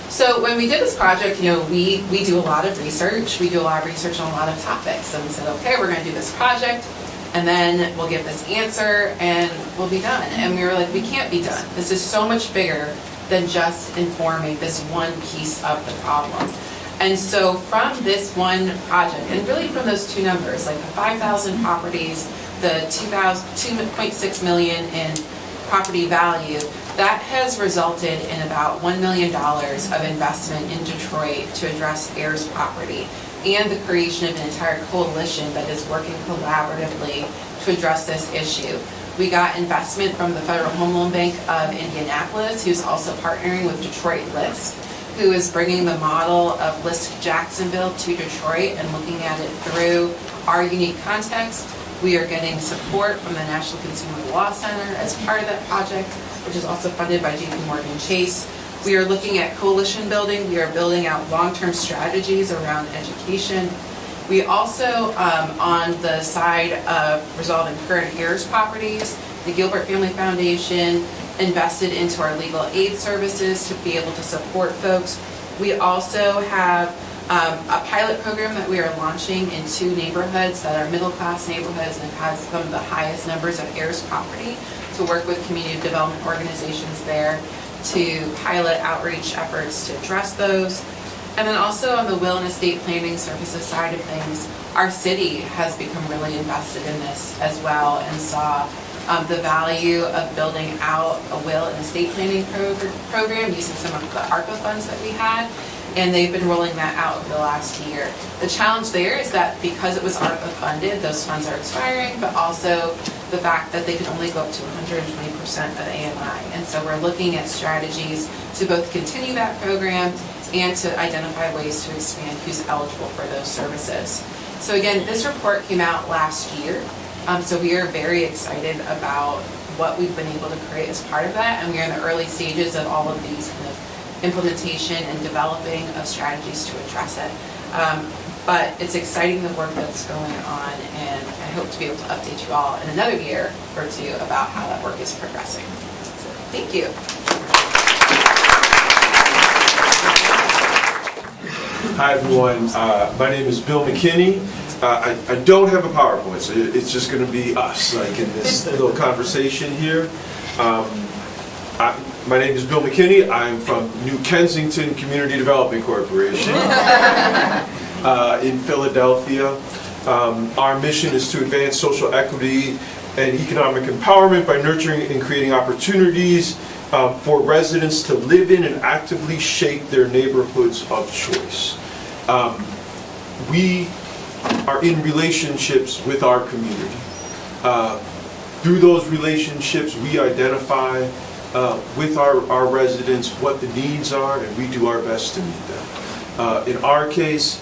So when we did this project, we do a lot of research. We do a lot of research on a lot of topics. And we said, okay, we're going to do this project, and then we'll get this answer, and we'll be done. And we were like, we can't be done. This is so much bigger than just informing this one piece of the problem. And so from this one project, and really from those two numbers, like the 5,000 properties, the 2.6 million in property value, that has resulted in about $1 million of investment in Detroit to address heirs property, and the creation of an entire coalition that is working collaboratively to address this issue. We got investment from the Federal Home Loan Bank of Indianapolis, who's also partnering with Detroit LISC, who is bringing the model of LISC Jacksonville to Detroit and looking at it through our unique context. We are getting support from the National Consumer Law Center as part of that project, which is also funded by JPMorgan Chase. We are looking at coalition building. We are building out long-term strategies around education. We also, on the side of resolving current heirs properties, the Gilbert Family Foundation invested into our legal aid services to be able to support folks. We also have a pilot program that we are launching in 2 neighborhoods that are middle-class neighborhoods and have some of the highest numbers of heirs property, to work with community development organizations there to pilot outreach efforts to address those. And then also on the will and estate planning services side of things, our city has become really invested in this as well, and saw the value of building out a will and estate planning program using some of the ARPA funds that we had, and they've been rolling that out over the last year. The challenge there is that because it was ARPA funded, those funds are expiring, but also the fact that they can only go up to 120% of AMI. And so we're looking at strategies to both continue that program and to identify ways to expand who's eligible for those services. So again, this report came out last year. So we are very excited about what we've been able to create as part of that, and we are in the early stages of all of these kind of implementation and developing of strategies to address it. But it's exciting the work that's going on, and I hope to be able to update you all in another year or two about how that work is progressing. So, thank you. Hi, everyone. My name is Bill McKinney. I don't have a PowerPoint, so it's just going to be us, like in this little conversation here. My name is Bill McKinney. I'm from New Kensington Community Development Corporation in Philadelphia. Our mission is to advance social equity and economic empowerment by nurturing and creating opportunities for residents to live in and actively shape their neighborhoods of choice. We are in relationships with our community. Through those relationships, we identify with our residents what the needs are, and we do our best to meet them. In our case,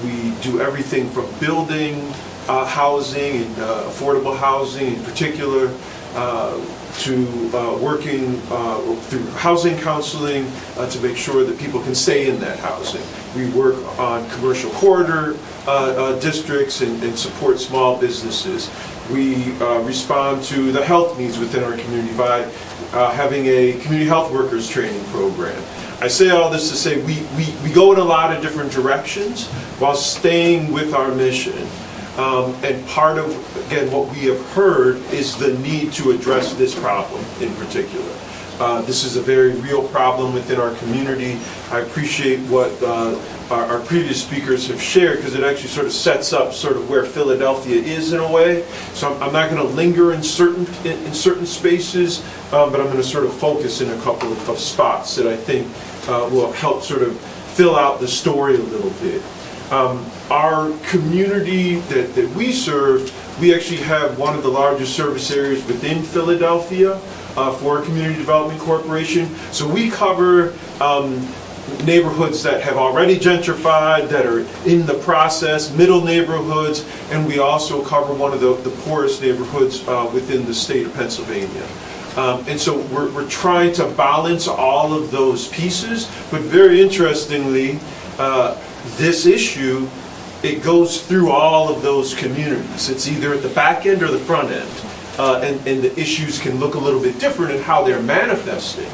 we do everything from building housing and affordable housing in particular, to working through housing counseling to make sure that people can stay in that housing. We work on commercial corridor districts and support small businesses. We respond to the health needs within our community by having a community health workers training program. I say all this to say we go in a lot of different directions while staying with our mission. And part of, again, what we have heard is the need to address this problem in particular. This is a very real problem within our community. I appreciate what our previous speakers have shared, because it actually sort of sets up sort of where Philadelphia is in a way. So I'm not going to linger in certain spaces, but I'm going to sort of focus in a couple of spots that I think will help sort of fill out the story a little bit. Our community that we serve, we actually have one of the largest service areas within Philadelphia for a community development corporation. So we cover neighborhoods that have already gentrified, that are in the process, middle neighborhoods, and we also cover one of the poorest neighborhoods within the state of Pennsylvania. And so we're trying to balance all of those pieces, but very interestingly, this issue, it goes through all of those communities. It's either at the back end or the front end. And the issues can look a little bit different in how they're manifesting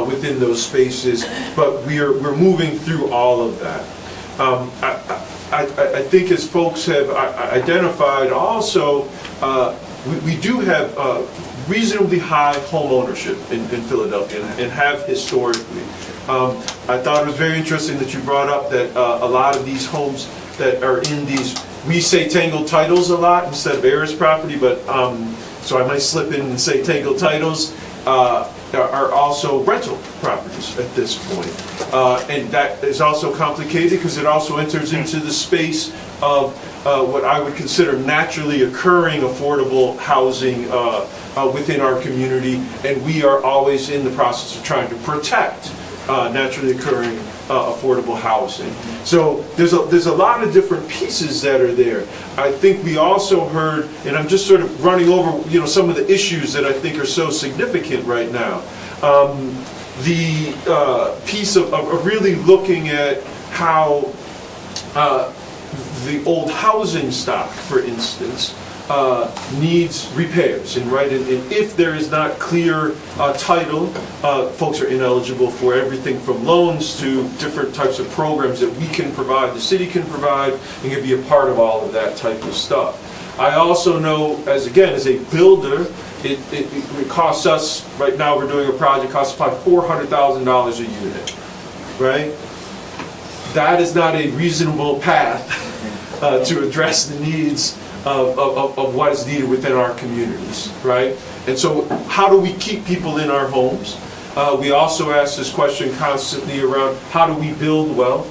within those spaces, but we're moving through all of that. I think as folks have identified also, we do have reasonably high home ownership in Philadelphia and have historically. I thought it was very interesting that you brought up that a lot of these homes that are in these, we say tangled titles a lot instead of heirs property, but so I might slip in and say tangled titles, are also rental properties at this point. And that is also complicated because it also enters into the space of what I would consider naturally occurring affordable housing within our community, and we are always in the process of trying to protect naturally occurring affordable housing. So there's a lot of different pieces that are there. I think we also heard, and I'm just sort of running over some of the issues that I think are so significant right now. The piece of really looking at how the old housing stock, for instance, needs repairs, and if there is not clear title, folks are ineligible for everything from loans to different types of programs that we can provide, the city can provide, and can be a part of all of that type of stuff. I also know, as a builder, it costs us, right now we're doing a project, costs about $400,000 a unit, right? That is not a reasonable path to address the needs of what is needed within our communities, right? And so how do we keep people in our homes? We also ask this question constantly around how do we build wealth,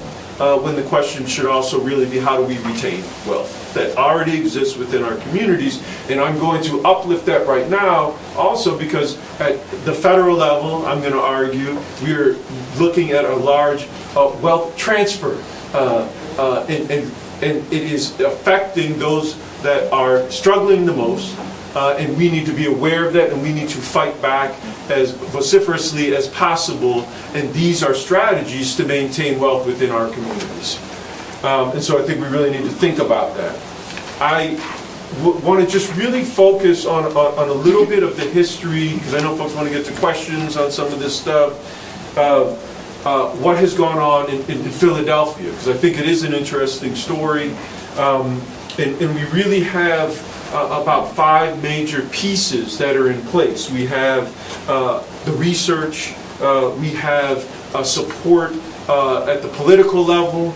when the question should also really be how do we retain wealth that already exists within our communities. And I'm going to uplift that right now also because at the federal level, I'm going to argue, we're looking at a large wealth transfer, and it is affecting those that are struggling the most, and we need to be aware of that, and we need to fight back as vociferously as possible, and these are strategies to maintain wealth within our communities. And so I think we really need to think about that. I want to just really focus on a little bit of the history, because I know folks want to get to questions on some of this stuff. what has gone on in Philadelphia, because I think it is an interesting story. And we really have about 5 major pieces that are in place. We have the research, we have support at the political level,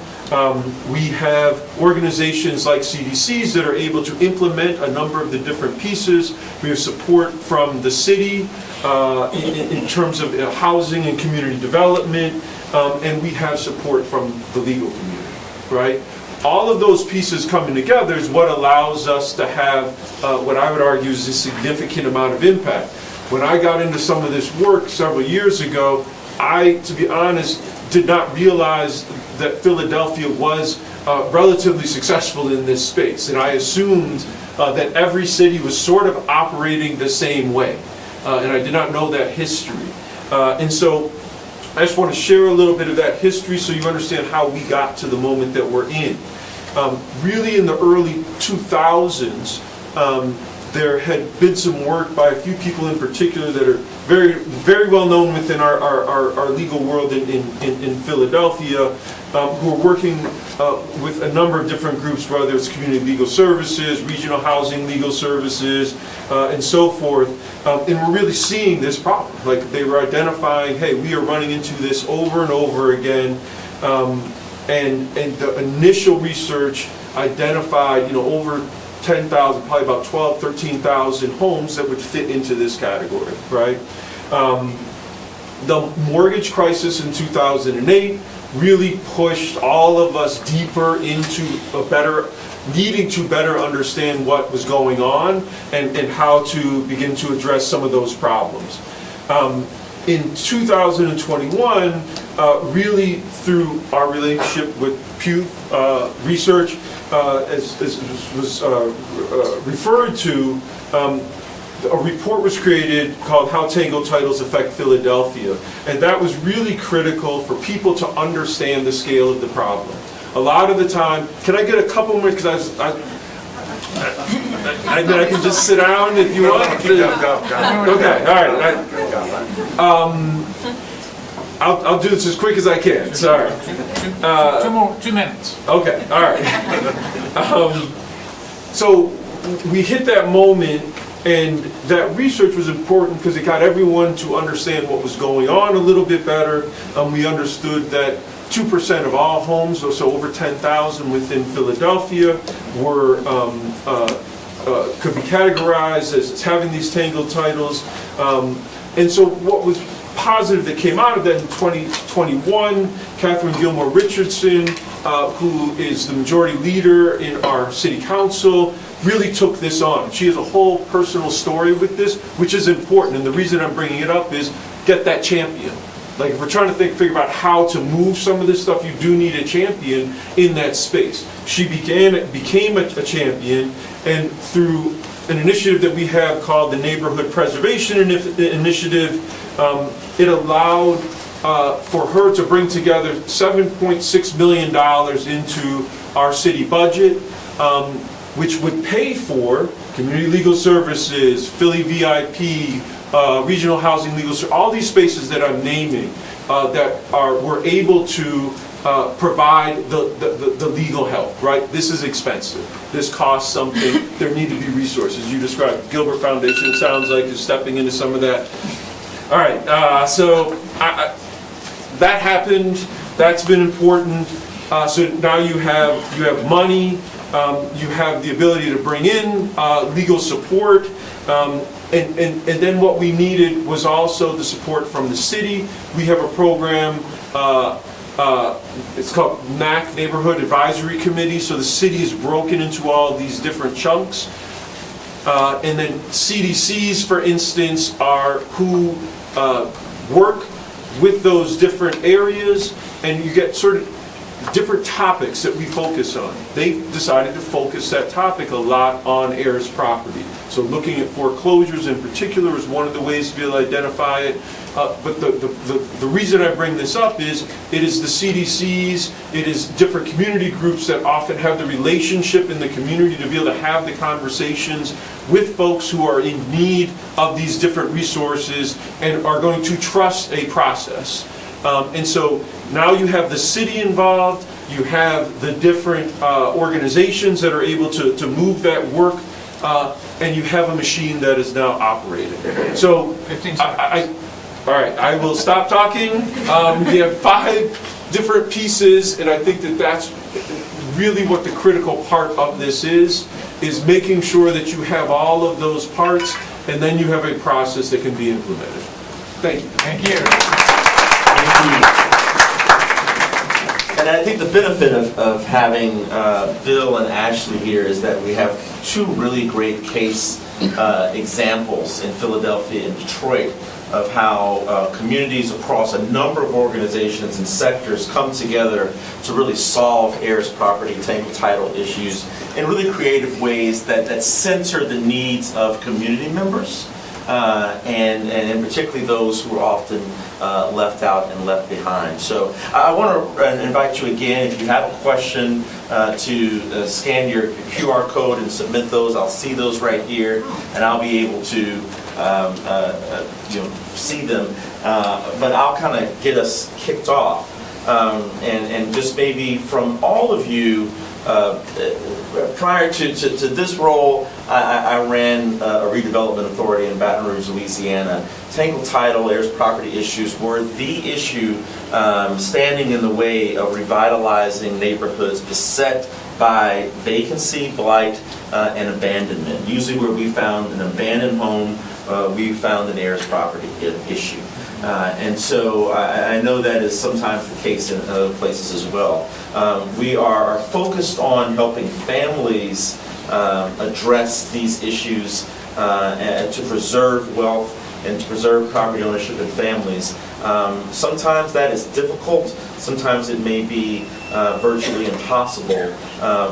we have organizations like CDCs that are able to implement a number of the different pieces. We have support from the city in terms of housing and community development, and we have support from the legal community, right? All of those pieces coming together is what allows us to have what I would argue is a significant amount of impact. When I got into some of this work several years ago, I, to be honest, did not realize that Philadelphia was relatively successful in this space. And I assumed that every city was sort of operating the same way. And I did not know that history. And so I just want to share a little bit of that history so you understand how we got to the moment that we're in. Really in the early 2000s, there had been some work by a few people in particular that are very, very well known within our legal world in Philadelphia, who are working with a number of different groups, whether it's community legal services, regional housing legal services, and so forth. And we're really seeing this problem. Like they were identifying, hey, we are running into this over and over again. And the initial research identified, over 10,000, probably about 12, 13,000 homes that would fit into this category, right? The mortgage crisis in 2008 really pushed all of us deeper into needing to better understand what was going on and how to begin to address some of those problems. In 2021, really through our relationship with Pew Research, as was referred to, a report was created called How Tangled Titles Affect Philadelphia. And that was really critical for people to understand the scale of the problem. A lot of the time, can I get a couple more, because I can just sit down if you want. Go. Okay, all right. I'll do this as quick as I can, sorry. 2 minutes. Okay, all right. So we hit that moment, and that research was important because it got everyone to understand what was going on a little bit better. We understood that 2% of all homes, so over 10,000 within Philadelphia, were could be categorized as having these tangled titles. And so what was positive that came out of that in 2021, Catherine Gilmore Richardson, who is the majority leader in our city council, really took this on. She has a whole personal story with this, which is important. And the reason I'm bringing it up is get that champion. Like if we're trying to figure out how to move some of this stuff, you do need a champion in that space. She became a champion, and through an initiative that we have called the Neighborhood Preservation Initiative, it allowed for her to bring together $7.6 million into our city budget, which would pay for community legal services, Philly VIP, regional housing legal services, all these spaces that I'm naming we're able to provide the legal help, right? This is expensive. This costs something. There need to be resources. You described Gilbert Foundation, it sounds like, is stepping into some of that. All right, so that happened. That's been important. So now you have money. You have the ability to bring in legal support. And then what we needed was also the support from the city. We have a program, it's called NAC, Neighborhood Advisory Committee. So the city is broken into all these different chunks. And then CDCs, for instance, are who work with those different areas, and you get sort of different topics that we focus on. They decided to focus that topic a lot on heirs property. So looking at foreclosures in particular is one of the ways to be able to identify it. But the reason I bring this up is it is the CDCs, it is different community groups that often have the relationship in the community to be able to have the conversations with folks who are in need of these different resources and are going to trust a process. And so now you have the city involved, you have the different organizations that are able to move that work, and you have a machine that is now operating. So, 15 seconds. all right, I will stop talking. We have 5 different pieces, and I think that that's really what the critical part of this is making sure that you have all of those parts, and then you have a process that can be implemented. Thank you. Thank you. And I think the benefit of having Bill and Ashley here is that we have 2 really great case examples in Philadelphia and Detroit of how communities across a number of organizations and sectors come together to really solve heirs property, tangle title issues in really creative ways that center the needs of community members and particularly those who are often left out and left behind. So I want to invite you again, if you have a question, to scan your QR code and submit those. I'll see those right here, and I'll be able to see them. But I'll kind of get us kicked off, and just maybe from all of you. Prior to this role, I ran a redevelopment authority in Baton Rouge, Louisiana. Tangle title, heirs property issues were the issue standing in the way of revitalizing neighborhoods beset by vacancy, blight, and abandonment. Usually where we found an abandoned home, we found an heirs property issue. And so I know that is sometimes the case in other places as well. We are focused on helping families address these issues and to preserve wealth and to preserve property ownership in families. Sometimes that is difficult. Sometimes it may be virtually impossible.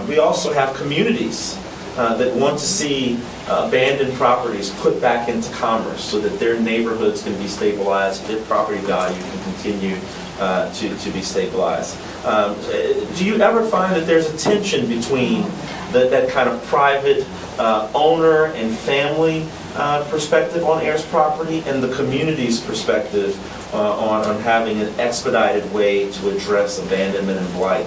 We also have communities that want to see abandoned properties put back into commerce so that their neighborhoods can be stabilized, their property value can continue to be stabilized. Do you ever find that there's a tension between that kind of private owner and family perspective on heirs property and the community's perspective on having an expedited way to address abandonment and blight,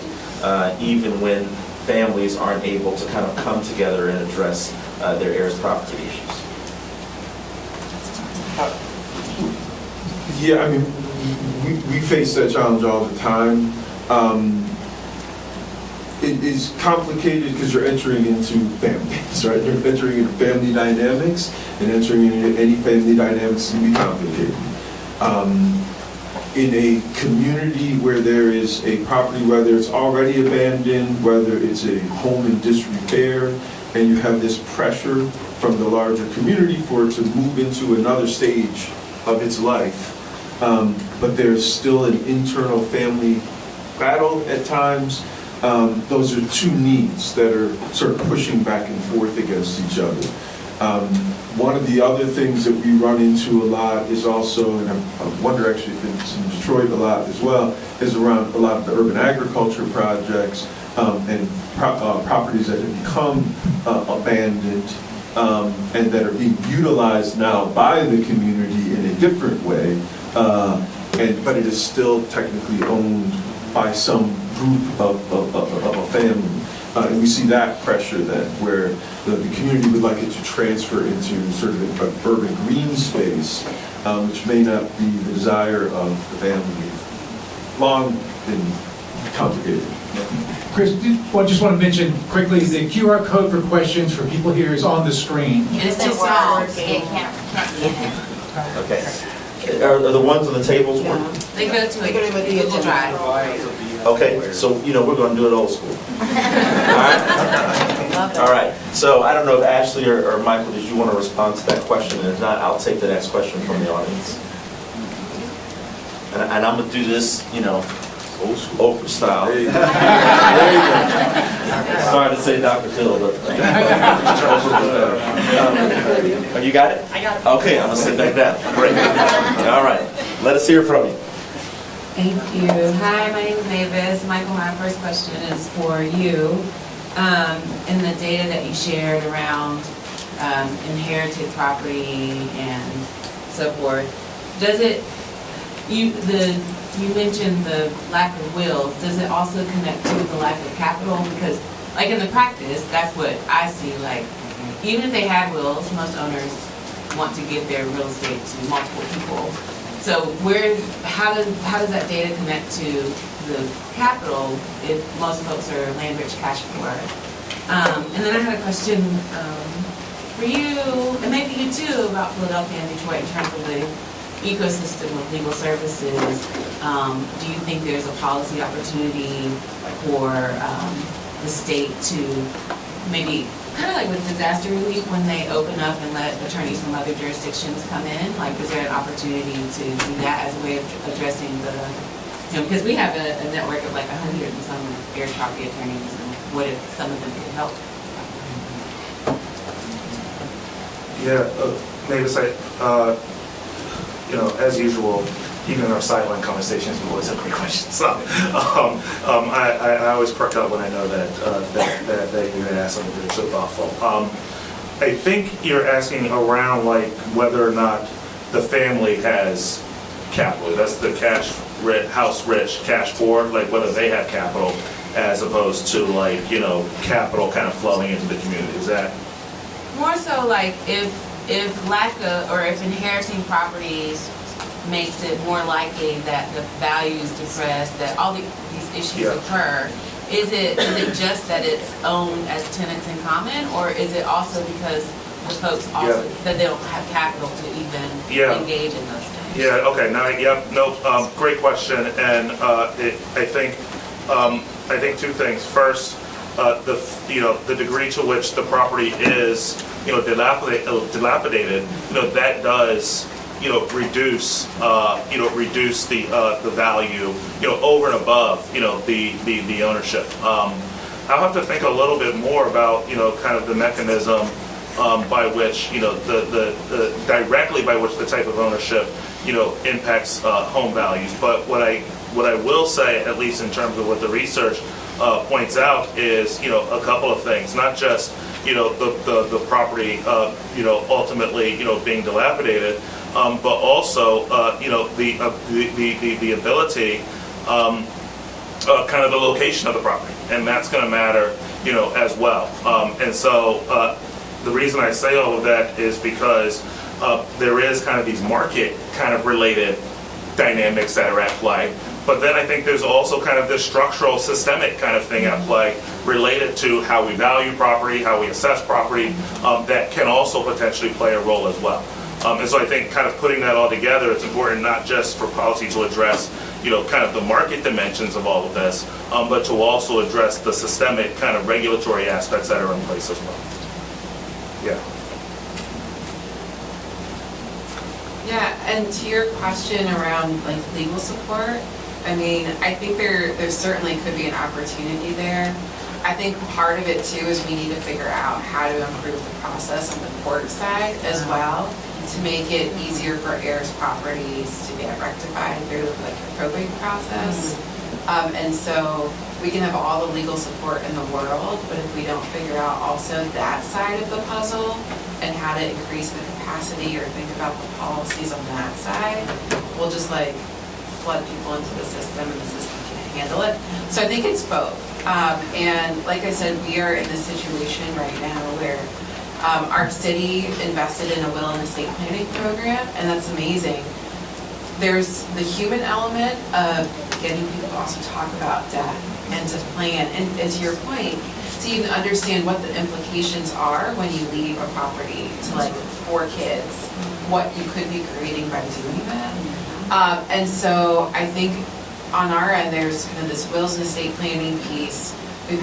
even when families aren't able to kind of come together and address their heirs property issues? Yeah, I mean, we face that challenge all the time. It is complicated because you're entering into families, right? You're entering into family dynamics, and entering into any family dynamics can be complicated. In a community where there is a property, whether it's already abandoned, whether it's a home in disrepair, and you have this pressure from the larger community for it to move into another stage of its life, but there's still an internal family battle at times. Those are 2 needs that are sort of pushing back and forth against each other. One of the other things that we run into a lot is also, and I wonder actually if it's in Detroit a lot as well, is around a lot of the urban agriculture projects and properties that have become abandoned and that are being utilized now by the community in a different way, but it is still technically owned by some group of a family. And we see that pressure then, where the community would like it to transfer into sort of an urban green space, which may not be the desire of the family. Long and complicated. Chris, I just want to mention quickly, the QR code for questions for people here is on the screen. It's too small. It can't be in it. Okay. Are the ones on the tables working? They go to a Google Drive. Okay, so we're going to do it old school. All right? All right. So I don't know if Ashley or Michael, did you want to respond to that question? And if not, I'll take the next question from the audience. And I'm going to do this, Oprah style. There you go. Sorry to say Dr. Phil, but you got it? I got it. Okay, I'm going to sit back down. Great. All right. Let us hear from you. Thank you. Hi, my name is Mavis. Michael, my first question is for you. In the data that you shared around inherited property and so forth, does it, the you mentioned the lack of wills. Does it also connect to the lack of capital? Because, like in the practice, that's what I see. Like, even if they had wills, most owners want to give their real estate to multiple people. So how does that data connect to the capital if most folks are land rich, cash poor? And then I had a question for you, and maybe you too, about Philadelphia and Detroit in terms of the ecosystem of legal services. Do you think there's a policy opportunity for the state to maybe, kind of like with disaster relief, when they open up and let attorneys from other jurisdictions come in, like is there an opportunity to do that as a way of addressing the, because we have a network of like 100 and some Heirs property attorneys, and what if some of them could help? Yeah, maybe say, as usual, even in our sideline conversations, we always have great questions. So, I always perk up when I know that you're going to ask something that's so thoughtful. I think you're asking around like whether or not the family has capital. That's the house rich, cash poor, like whether they have capital as opposed to like, capital kind of flowing into the community. Is that? More so like if lack of, or if inheriting properties makes it more likely that the value is depressed, that all these issues occur, is it just that it's owned as tenants in common, or is it also because the folks also, that they don't have capital to even engage in those things? Yeah, okay, great question, and I think two things. First, the degree to which the property is, dilapidated, that does, reduce the value, over and above, the ownership. I'll have to think a little bit more about, kind of the mechanism by which, the directly by which the type of ownership, impacts home values. But what I will say, at least in terms of what the research points out, is a couple of things. Not just the property ultimately being dilapidated, but also the ability, kind of the location of the property, and that's going to matter as well. And so the reason I say all of that is because there is kind of these market kind of related dynamics that are at play. But then I think there's also kind of this structural, systemic kind of thing at play related to how we value property, how we assess property, that can also potentially play a role as well. And so I think kind of putting that all together, it's important not just for policy to address, kind of the market dimensions of all of this, but to also address the systemic kind of regulatory aspects that are in place as well. Yeah. Yeah, and to your question around like legal support, I mean, I think there certainly could be an opportunity there. I think part of it too is we need to figure out how to improve the process on the court side as well, to make it easier for heirs properties to get rectified through like the probate process. And so we can have all the legal support in the world, but if we don't figure out also that side of the puzzle and how to increase the capacity or think about the policies on that side, we'll just like flood people into the system and the system can't handle it. So I think it's both. And like I said, we are in this situation right now where our city invested in a will and estate planning program, and that's amazing. There's the human element of getting people to also talk about death and to plan, and to your point, to even understand what the implications are when you leave a property to like 4 kids, what you could be creating by doing that. And so I think on our end, there's kind of this wills and estate planning piece. We've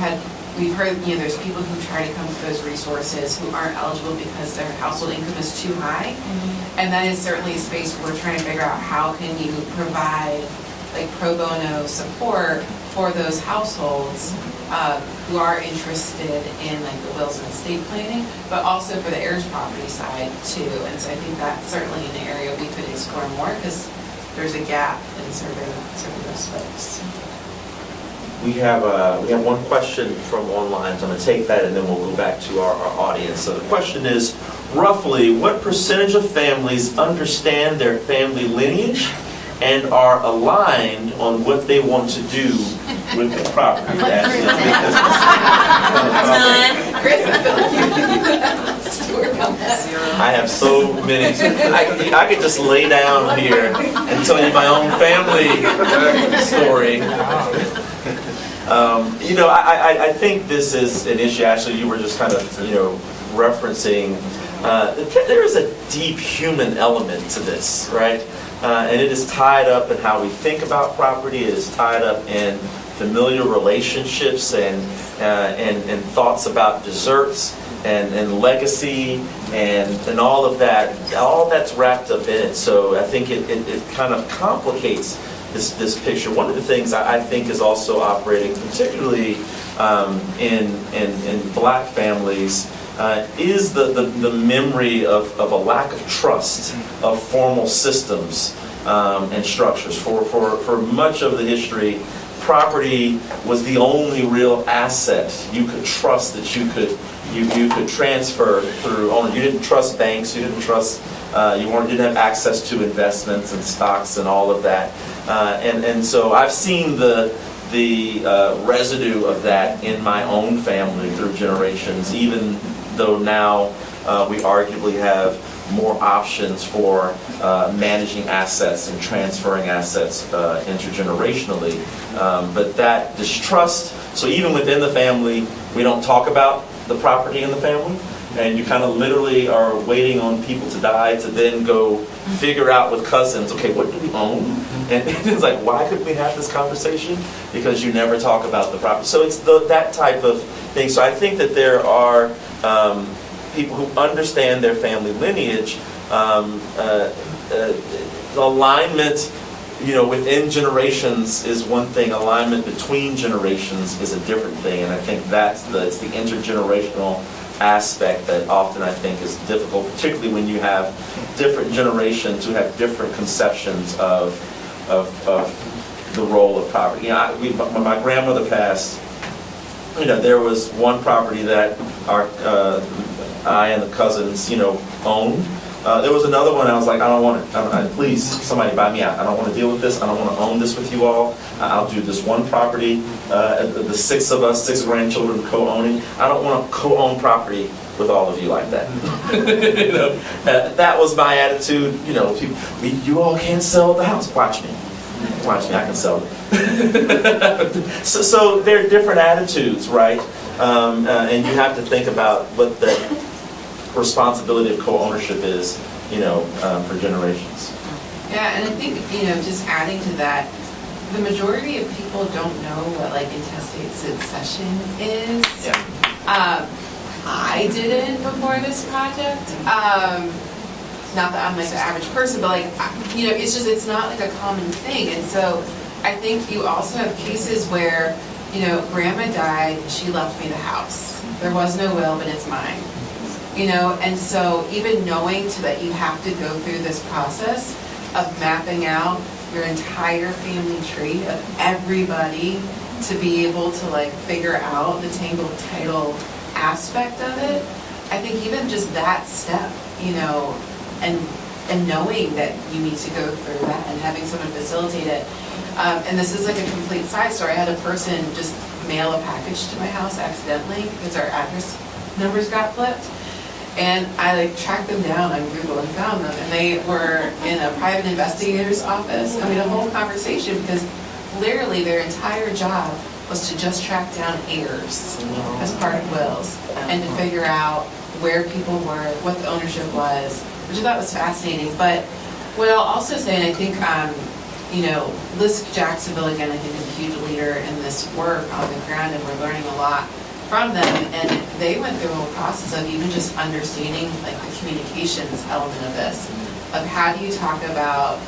heard, there's people who try to come to those resources who aren't eligible because their household income is too high. And that is certainly a space where we're trying to figure out how can you provide like pro bono support for those households who are interested in like the wills and estate planning, but also for the heirs property side too. And so I think that's certainly an area we could explore more because there's a gap in serving those folks. We have one question from online, so I'm going to take that and then we'll go back to our audience. So the question is, roughly, what percentage of families understand their family lineage and are aligned on what they want to do with the property. I have so many. I could just lay down here and tell you my own family story. I think this is an issue. Actually, you were just kind of referencing. There is a deep human element to this, right? And it is tied up in how we think about property. It is tied up in familiar relationships and thoughts about desserts and legacy and all of that. All that's wrapped up in it. So I think it kind of complicates this picture. One of the things I think is also operating, particularly in Black families, is the memory of a lack of trust of formal systems and structures. For much of the history, property was the only real asset you could trust that you could transfer through owner. You didn't trust banks. You didn't trust. You didn't have access to investments and stocks and all of that. And so I've seen the residue of that in my own family through generations, even though now we arguably have more options for managing assets and transferring assets intergenerationally. But that distrust, so even within the family, we don't talk about the property in the family, and you kind of literally are waiting on people to die to then go figure out with cousins, okay, what do we own? And it's like, why couldn't we have this conversation? Because you never talk about the property. So it's that type of thing. So I think that there are people who understand their family lineage. Alignment, within generations is one thing. Alignment between generations is a different thing. And I think it's the intergenerational aspect that often I think is difficult, particularly when you have different generations who have different conceptions of the role of property. When my grandmother passed, there was one property that I and the cousins, owned. There was another one. I was like, I don't want it. Please, somebody buy me out. I don't want to deal with this. I don't want to own this with you all. I'll do this one property. The six of us, 6 grandchildren co-owning. I don't want to co-own property with all of you like that. That was my attitude. You all can't sell the house. Watch me. I can sell it. So there are different attitudes, right? And you have to think about what the responsibility of co-ownership is, for generations. Yeah, and I think, just adding to that, the majority of people don't know what intestate succession is. Yeah. I didn't before this project. Not that I'm the average person, but it's not a common thing. And so I think you also have cases where, grandma died, she left me the house. There was no will, but it's mine. And so even knowing that you have to go through this process of mapping out your entire family tree of everybody to be able to figure out the tangled title aspect of it, I think even just that step, and knowing that you need to go through that and having someone facilitate it. And this is a complete side story. I had a person just mail a package to my house accidentally because our address numbers got flipped. And I tracked them down on Google and found them. And they were in a private investigator's office. I mean, a whole conversation, because literally their entire job was to just track down heirs as part of wills and to figure out where people were, what the ownership was, which I thought was fascinating. But what I'll also say, and I think, Liz Jacksonville, again, I think is a huge leader in this work on the ground, and we're learning a lot from them, and they went through a whole process of even just understanding the communications element of this, of how do you talk about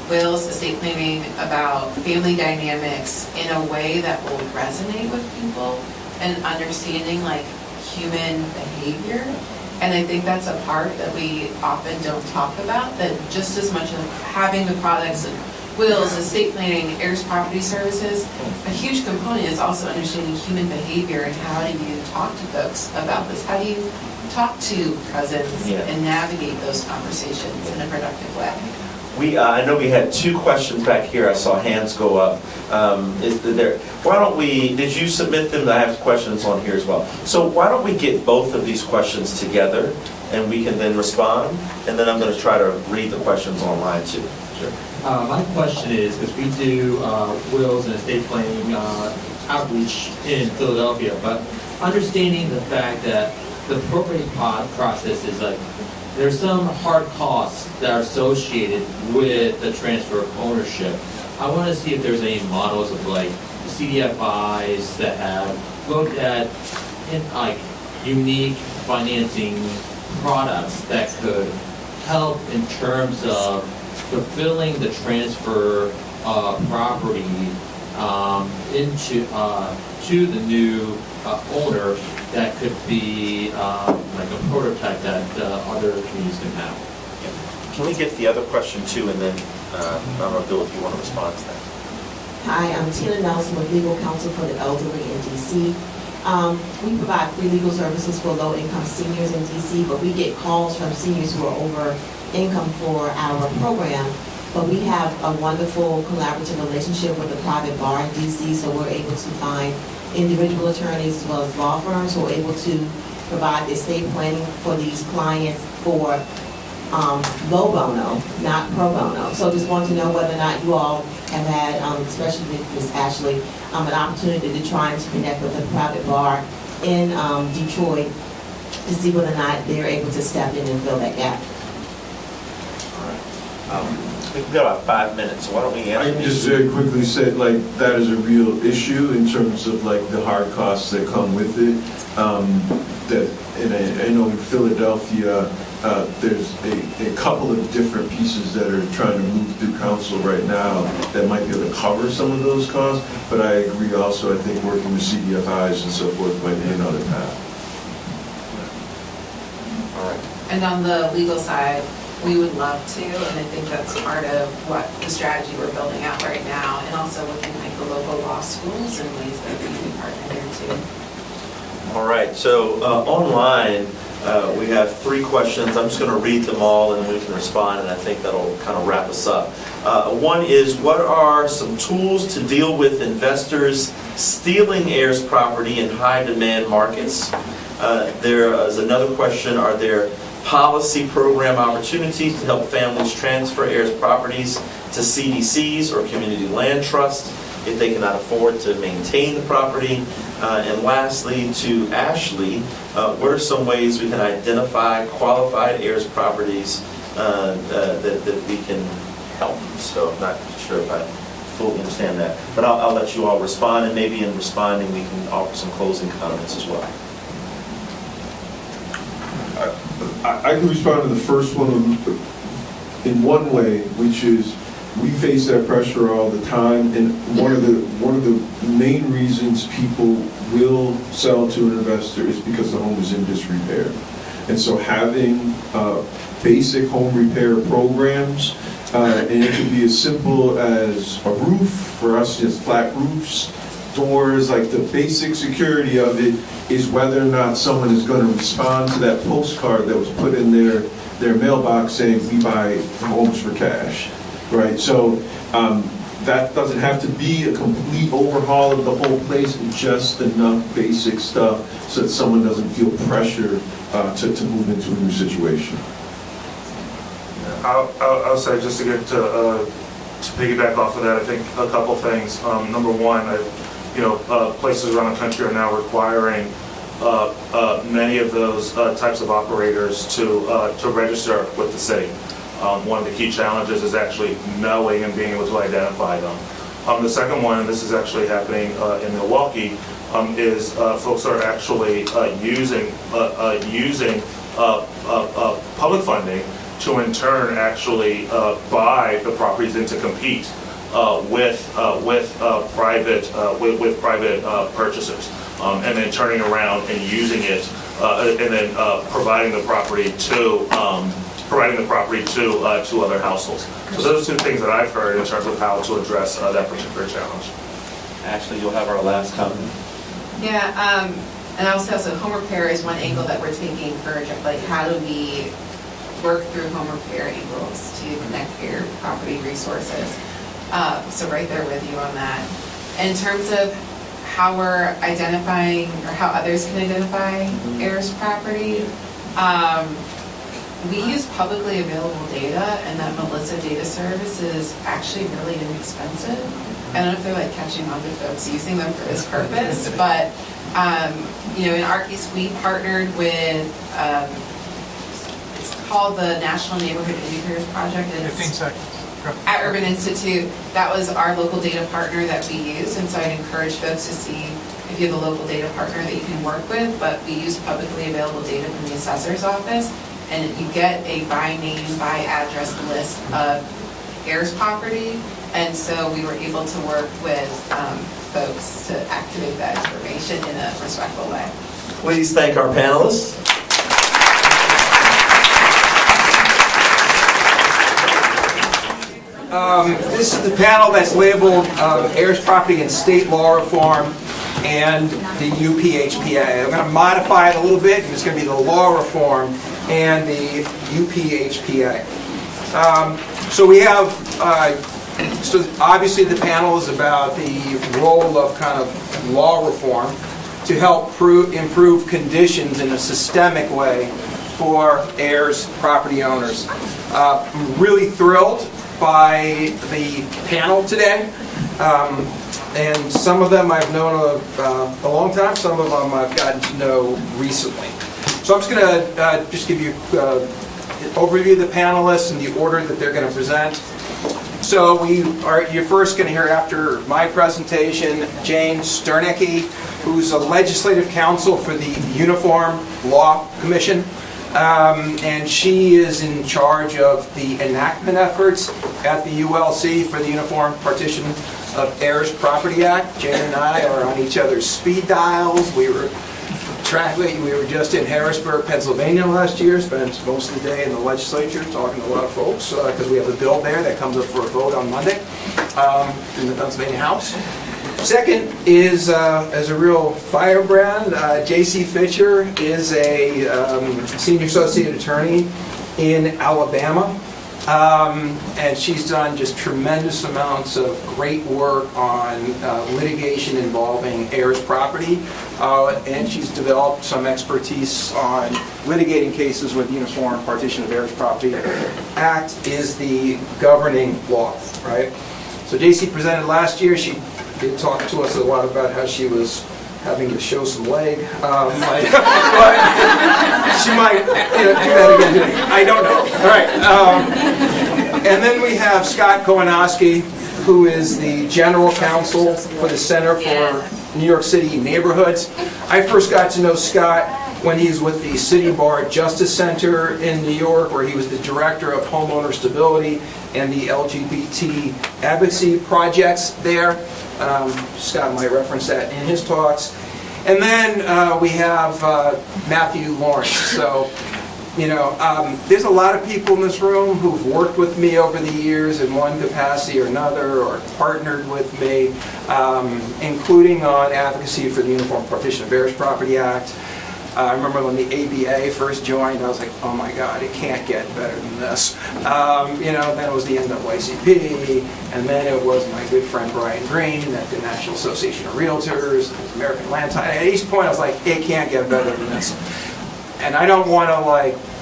wills, estate planning, about family dynamics in a way that will resonate with people, and understanding human behavior. And I think that's a part that we often don't talk about, that just as much of having the products of wills, estate planning, heirs property services, a huge component is also understanding human behavior and how do you talk to folks about this? How do you talk to cousins and navigate those conversations in a productive way? I know we had 2 questions back here. I saw hands go up. Why don't we, did you submit them? I have questions on here as well. So why don't we get both of these questions together and we can then respond? And then I'm going to try to read the questions online too. Sure. My question is, because we do wills and estate planning outreach in Philadelphia, but understanding the fact that the probate process is like, there's some hard costs that are associated with the transfer of ownership. I want to see if there's any models of like CDFIs that have looked at unique financing products that could help in terms of fulfilling the transfer of property to the new owner that could be like a prototype that other communities can have. Can we get the other question too, and then I don't know, Bill, if you want to respond to that. Hi, I'm Tina Nelson with Legal Counsel for the Elderly in DC. We provide free legal services for low-income seniors in DC, but we get calls from seniors who are over income for our program. But we have a wonderful collaborative relationship with the private bar in DC, so we're able to find individual attorneys as well as law firms who are able to provide estate planning for these clients for low bono, not pro bono. So just wanted to know whether or not you all have had, especially Ms. Ashley, an opportunity to try and connect with the private bar in Detroit to see whether or not they're able to step in and fill that gap. We've got about 5 minutes, so why don't we answer I these? just very quickly said, like, that is a real issue in terms of, like, the hard costs that come with it. I know in Philadelphia, there's a couple of different pieces that are trying to move through council right now that might be able to cover some of those costs, but I agree also, I think working with CDFIs and so forth might be another path. All right. And on the legal side, we would love to, and I think that's part of what the strategy we're building out right now, and also looking at the local law schools and ways that we can partner there too. All right, so online, we have 3 questions. I'm just going to read them all and then we can respond, and I think that'll kind of wrap us up. One is, what are some tools to deal with investors stealing heirs property in high demand markets? There is another question, are there policy program opportunities to help families transfer heirs properties to CDCs or community land trusts if they cannot afford to maintain the property? And lastly, to Ashley, what are some ways we can identify qualified heirs properties that we can help? So I'm not sure if I fully understand that, but I'll let you all respond, and maybe in responding we can offer some closing comments as well. I can respond to the first one in one way, which is we face that pressure all the time, and one of the main reasons people will sell to an investor is because the home is in disrepair. And so having basic home repair programs, and it could be as simple as a roof, for us it's flat roofs, doors, like the basic security of it is whether or not someone is going to respond to that postcard that was put in their mailbox saying we buy homes for cash, right? So that doesn't have to be a complete overhaul of the whole place, just enough basic stuff so that someone doesn't feel pressure to move into a new situation. I'll say, just to get to piggyback off of that, I think a couple things. Number one, places around the country are now requiring many of those types of operators to register with the city. One of the key challenges is actually knowing and being able to identify them. The second one, and this is actually happening in Milwaukee, is folks are actually using public funding to in turn actually buy the properties and to compete with private purchasers, and then turning around and using it, and then providing the property to other households. So those are 2 things that I've heard in terms of how to address that particular challenge. Ashley, you'll have our last comment. Yeah, and also home repair is one angle that we're taking for, like, how do we work through home repair angles to connect your property property resources. So right there with you on that. In terms of how we're identifying, or how others can identify heirs property, we use publicly available data, and that Melissa data service is actually really inexpensive. I don't know if they're like catching on to folks using them for this purpose, but you know, in our case, we partnered with, it's called the National Neighborhood Indicators Project. 15 seconds. At Urban Institute. That was our local data partner that we used, and so I'd encourage folks to see if you have a local data partner that you can work with, but we use publicly available data from the assessor's office, and you get a by name, by address list of heirs property, and so we were able to work with folks to activate that information in a respectful way. Please thank our panelists. This is the panel that's labeled Heirs Property and State Law Reform and the UPHPA. I'm going to modify it a little bit, and it's going to be the law reform and the UPHPA. So we have, so obviously the panel is about the role of kind of law reform to help improve conditions in a systemic way for heirs, property owners. I'm really thrilled by the panel today, and some of them I've known a long time, some of them I've gotten to know recently. So I'm just going to just give you an overview of the panelists and the order that they're going to present. So you're first going to hear, after my presentation, Jane Sternecke, who's a legislative counsel for the Uniform Law Commission. And she is in charge of the enactment efforts at the ULC for the Uniform Partition of Heirs Property Act. Jane and I are on each other's speed dials. We were just in Harrisburg, Pennsylvania last year, spent most of the day in the legislature talking to a lot of folks, because we have a bill there that comes up for a vote on Monday in the Pennsylvania House. Second is, as a real firebrand, J.C. Fisher is a senior associate attorney in Alabama, and she's done just tremendous amounts of great work on litigation involving heirs property, and she's developed some expertise on litigating cases with the Uniform Partition of Heirs Property Act is the governing law, right? So J.C. presented last year. She did talk to us a lot about how she was having to show some leg. But she might do that again today. I don't know. All right. And then we have Scott Kowanowski, who is the general counsel for the Center for New York City Neighborhoods. I first got to know Scott when he was with the City Bar Justice Center in New York, where he was the director of homeowner stability and the LGBT advocacy projects there. Scott might reference that in his talks. And then we have Matthew Lawrence. So, there's a lot of people in this room who've worked with me over the years in one capacity or another, or partnered with me, including on advocacy for the Uniform Partition of Heirs Property Act. I remember when the ABA first joined, I was like, oh my God, it can't get better than this. Then it was the NAACP, and then it was my good friend Brian Green at the National Association of Realtors, American Land Title. At each point I was like, it can't get better than this. And I don't want to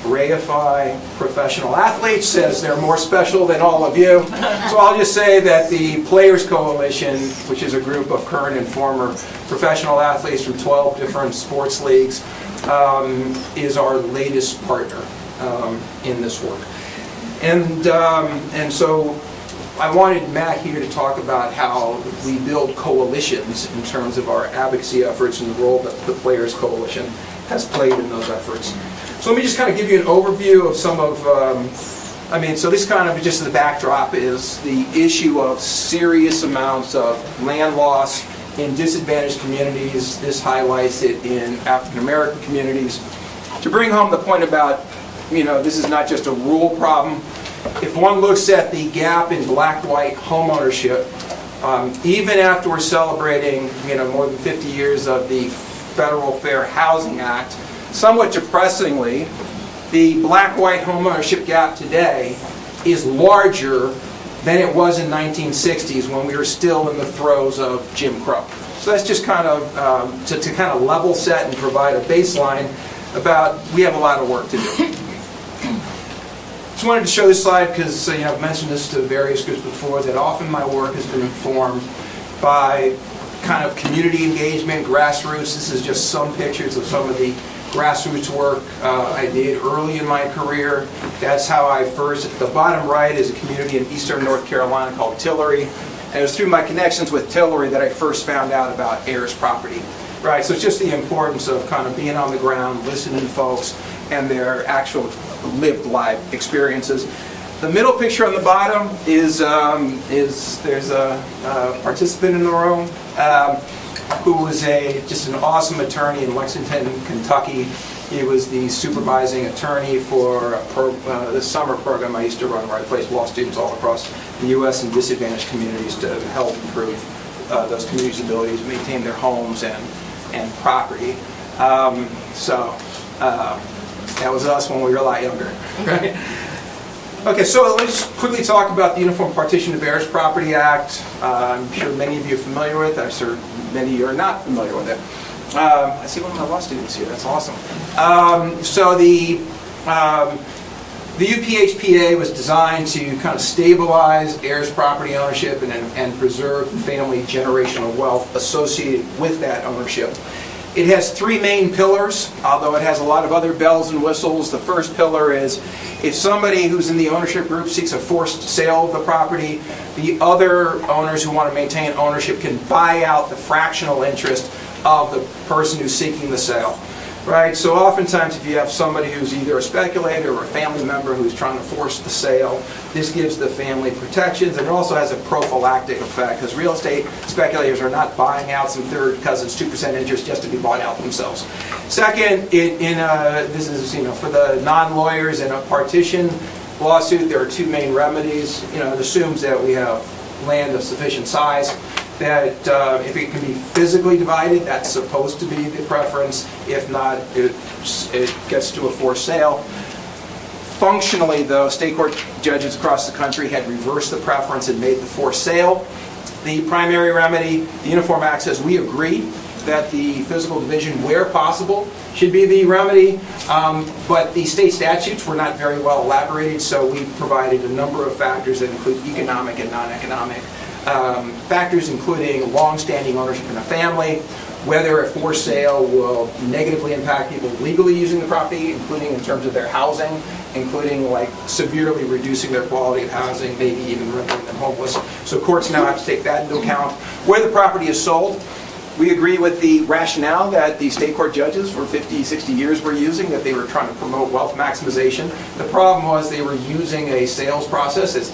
reify professional athletes as they're more special than all of you. So I'll just say that the Players Coalition, which is a group of current and former professional athletes from 12 different sports leagues, is our latest partner in this work. And so I wanted Matt here to talk about how we build coalitions in terms of our advocacy efforts and the role that the Players Coalition has played in those efforts. So let me just kind of give you an overview of some of, so this kind of just the backdrop is the issue of serious amounts of land loss in disadvantaged communities. This highlights it in African American communities. To bring home the point about, this is not just a rural problem. If one looks at the gap in black-white homeownership, even after we're celebrating, more than 50 years of the Federal Fair Housing Act, somewhat depressingly, the black-white homeownership gap today is larger than it was in 1960s when we were still in the throes of Jim Crow. So that's just kind of to kind of level set and provide a baseline about we have a lot of work to do. Just wanted to show this slide because I've mentioned this to various groups before, that often my work has been informed by kind of community engagement, grassroots. This is just some pictures of some of the grassroots work I did early in my career. That's how I first, at the bottom right is a community in eastern North Carolina called Tillery. And it was through my connections with Tillery that I first found out about Heirs property. Right, so it's just the importance of kind of being on the ground, listening to folks and their actual lived life experiences. The middle picture on the bottom is there's a participant in the room who was just an awesome attorney in Lexington, Kentucky. He was the supervising attorney for the summer program I used to run, where I placed law students all across the U.S. in disadvantaged communities to help improve those communities' abilities to maintain their homes and property. That was us when we were a lot younger, right? Okay, so let's just quickly talk about the Uniform Partition of Heirs Property Act. I'm sure many of you are familiar with it. I'm sure many of you are not familiar with it. I see one of my law students here. That's awesome. So the UPHPA was designed to kind of stabilize heirs property ownership and preserve the family generational wealth associated with that ownership. It has three main pillars, although it has a lot of other bells and whistles. The first pillar is if somebody who's in the ownership group seeks a forced sale of the property, the other owners who want to maintain ownership can buy out the fractional interest of the person who's seeking the sale. Right, so oftentimes if you have somebody who's either a speculator or a family member who's trying to force the sale, this gives the family protections, and it also has a prophylactic effect, because real estate speculators are not buying out some third cousin's 2% interest just to be bought out themselves. Second, this is for the non-lawyers in a partition lawsuit, there are two main remedies. It assumes that we have land of sufficient size, that if it can be physically divided, that's supposed to be the preference. If not, it gets to a forced sale. Functionally, though, state court judges across the country had reversed the preference and made the forced sale the primary remedy. The Uniform Act says we agree that the physical division, where possible, should be the remedy, but the state statutes were not very well elaborated, so we provided a number of factors that include economic and non-economic factors, including long-standing ownership in a family, whether a forced sale will negatively impact people legally using the property, including in terms of their housing, including like severely reducing their quality of housing, maybe even rendering them homeless. So courts now have to take that into account. Where the property is sold, we agree with the rationale that the state court judges for 50, 60 years were using, that they were trying to promote wealth maximization. The problem was they were using a sales process that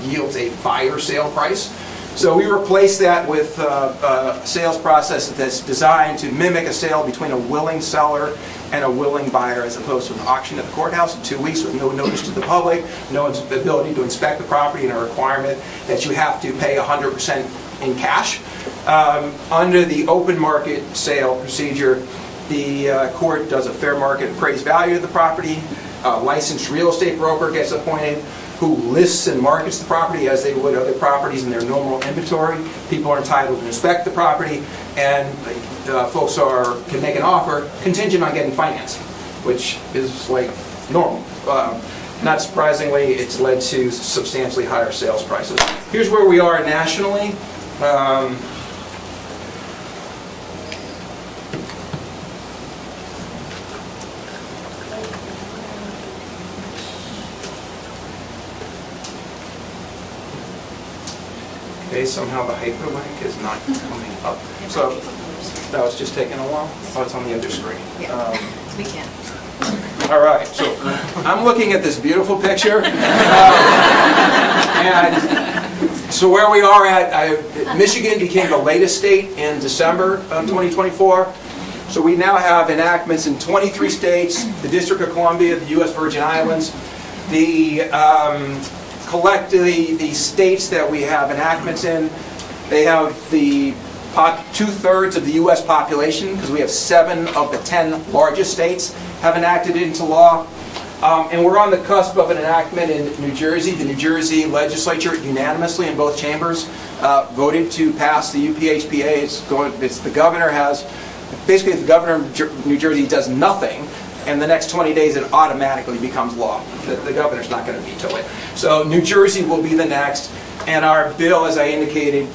yields a fire sale price. So we replaced that with a sales process that's designed to mimic a sale between a willing seller and a willing buyer, as opposed to an auction at the courthouse in 2 weeks with no notice to the public, no ability to inspect the property, and a requirement that you have to pay 100% in cash. Under the open market sale procedure, the court does a fair market appraised value of the property. A licensed real estate broker gets appointed who lists and markets the property as they would other properties in their normal inventory. People are entitled to inspect the property, and folks can make an offer contingent on getting financing, which is like normal. Not surprisingly, it's led to substantially higher sales prices. Here's where we are nationally. Okay, somehow the hyperlink is not coming up. So that was just taking a while. Oh, it's on the other screen. We can. All right, so I'm looking at this beautiful picture. And so where we are at, Michigan became the latest state in December of 2024. So we now have enactments in 23 states, the District of Columbia, the U.S. Virgin Islands. Collectively, the states that we have enactments in, they have the 2/3 of the U.S. population, because we have 7 of the 10 largest states have enacted it into law. And we're on the cusp of an enactment in New Jersey. The New Jersey legislature unanimously in both chambers voted to pass the UPHPA. It's the governor has, basically if the governor of New Jersey does nothing, in the next 20 days it automatically becomes law. The governor's not going to veto it. So New Jersey will be the next. And our bill, as I indicated,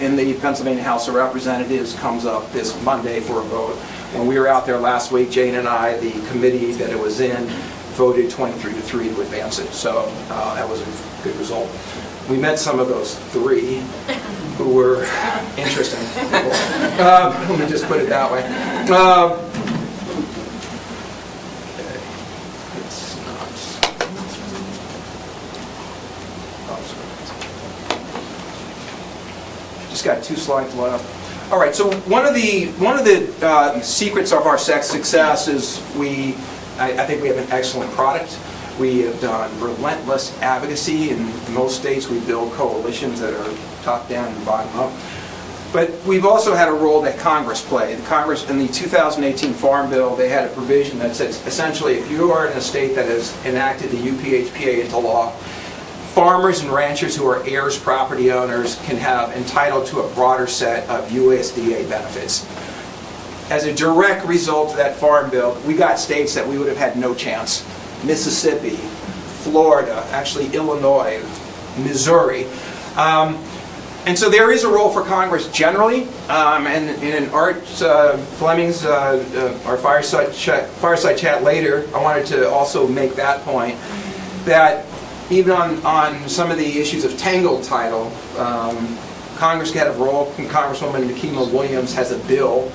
in the Pennsylvania House of Representatives comes up this Monday for a vote. When we were out there last week, Jane and I, the committee that it was in, voted 23-3 to advance it. So that was a good result. We met some of those three who were interesting. Let me just put it that way. Just got 2 slides left. All right, so one of the secrets of our success is I think we have an excellent product. We have done relentless advocacy. In most states, we build coalitions that are top down and bottom up. But we've also had a role that Congress played. Congress, in the 2018 Farm Bill, they had a provision that says, essentially, if you are in a state that has enacted the UPHPA into law, farmers and ranchers who are heirs property owners can have entitled to a broader set of USDA benefits. As a direct result of that Farm Bill, we got states that we would have had no chance. Mississippi, Florida, actually Illinois, Missouri. And so there is a role for Congress generally. And in Art Fleming's, our Fireside chat later, I wanted to also make that point, that even on some of the issues of tangled title, Congress had a role. Congresswoman Nikema Williams has a bill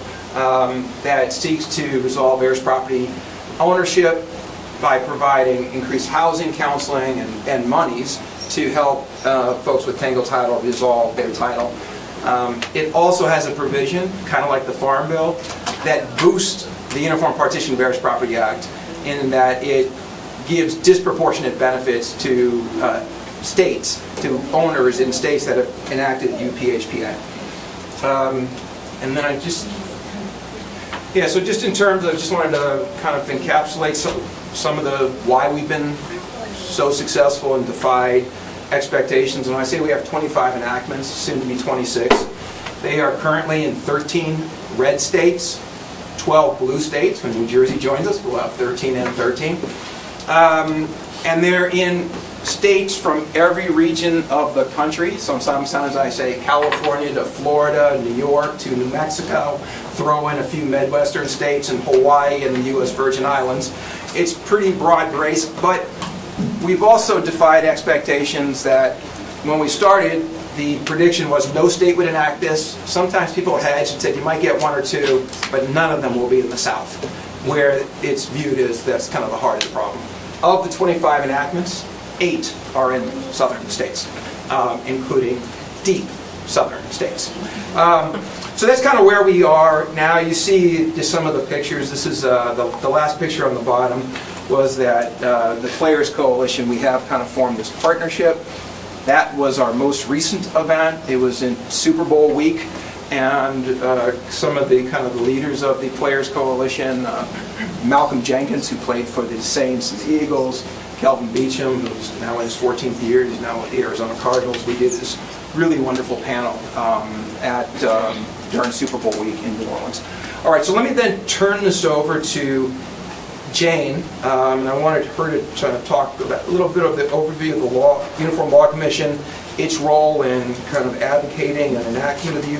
that seeks to resolve heirs property ownership by providing increased housing, counseling, and monies to help folks with tangled title resolve their title. It also has a provision, kind of like the Farm Bill, that boosts the Uniform Partition of Heirs Property Act in that it gives disproportionate benefits to states, to owners in states that have enacted UPHPA. And then so just in terms of, just wanted to kind of encapsulate some of the why we've been so successful and defied expectations. And when I say we have 25 enactments, soon to be 26, they are currently in 13 red states, 12 blue states. When New Jersey joins us, we'll have 13 and 13. And they're in states from every region of the country. Sometimes I say California to Florida, New York to New Mexico, throw in a few Midwestern states and Hawaii and the U.S. Virgin Islands. It's pretty broad-based, but we've also defied expectations that when we started, the prediction was no state would enact this. Sometimes people hedged and said you might get 1 or 2, but none of them will be in the South, where it's viewed as that's kind of the heart of the problem. Of the 25 enactments, 8 are in southern states, including deep southern states. So that's kind of where we are now. You see just some of the pictures. This is the last picture on the bottom was that the Players Coalition, we have kind of formed this partnership. That was our most recent event. It was in Super Bowl week, and some of the kind of the leaders of the Players Coalition, Malcolm Jenkins, who played for the Saints and the Eagles, Kelvin Beacham, who's now in his 14th year, he's now with the Arizona Cardinals. We did this really wonderful panel during Super Bowl week in New Orleans. All right, so let me then turn this over to Jane, and I wanted her to talk about a little bit of the overview of the Uniform Law Commission, its role in kind of advocating and enacting of the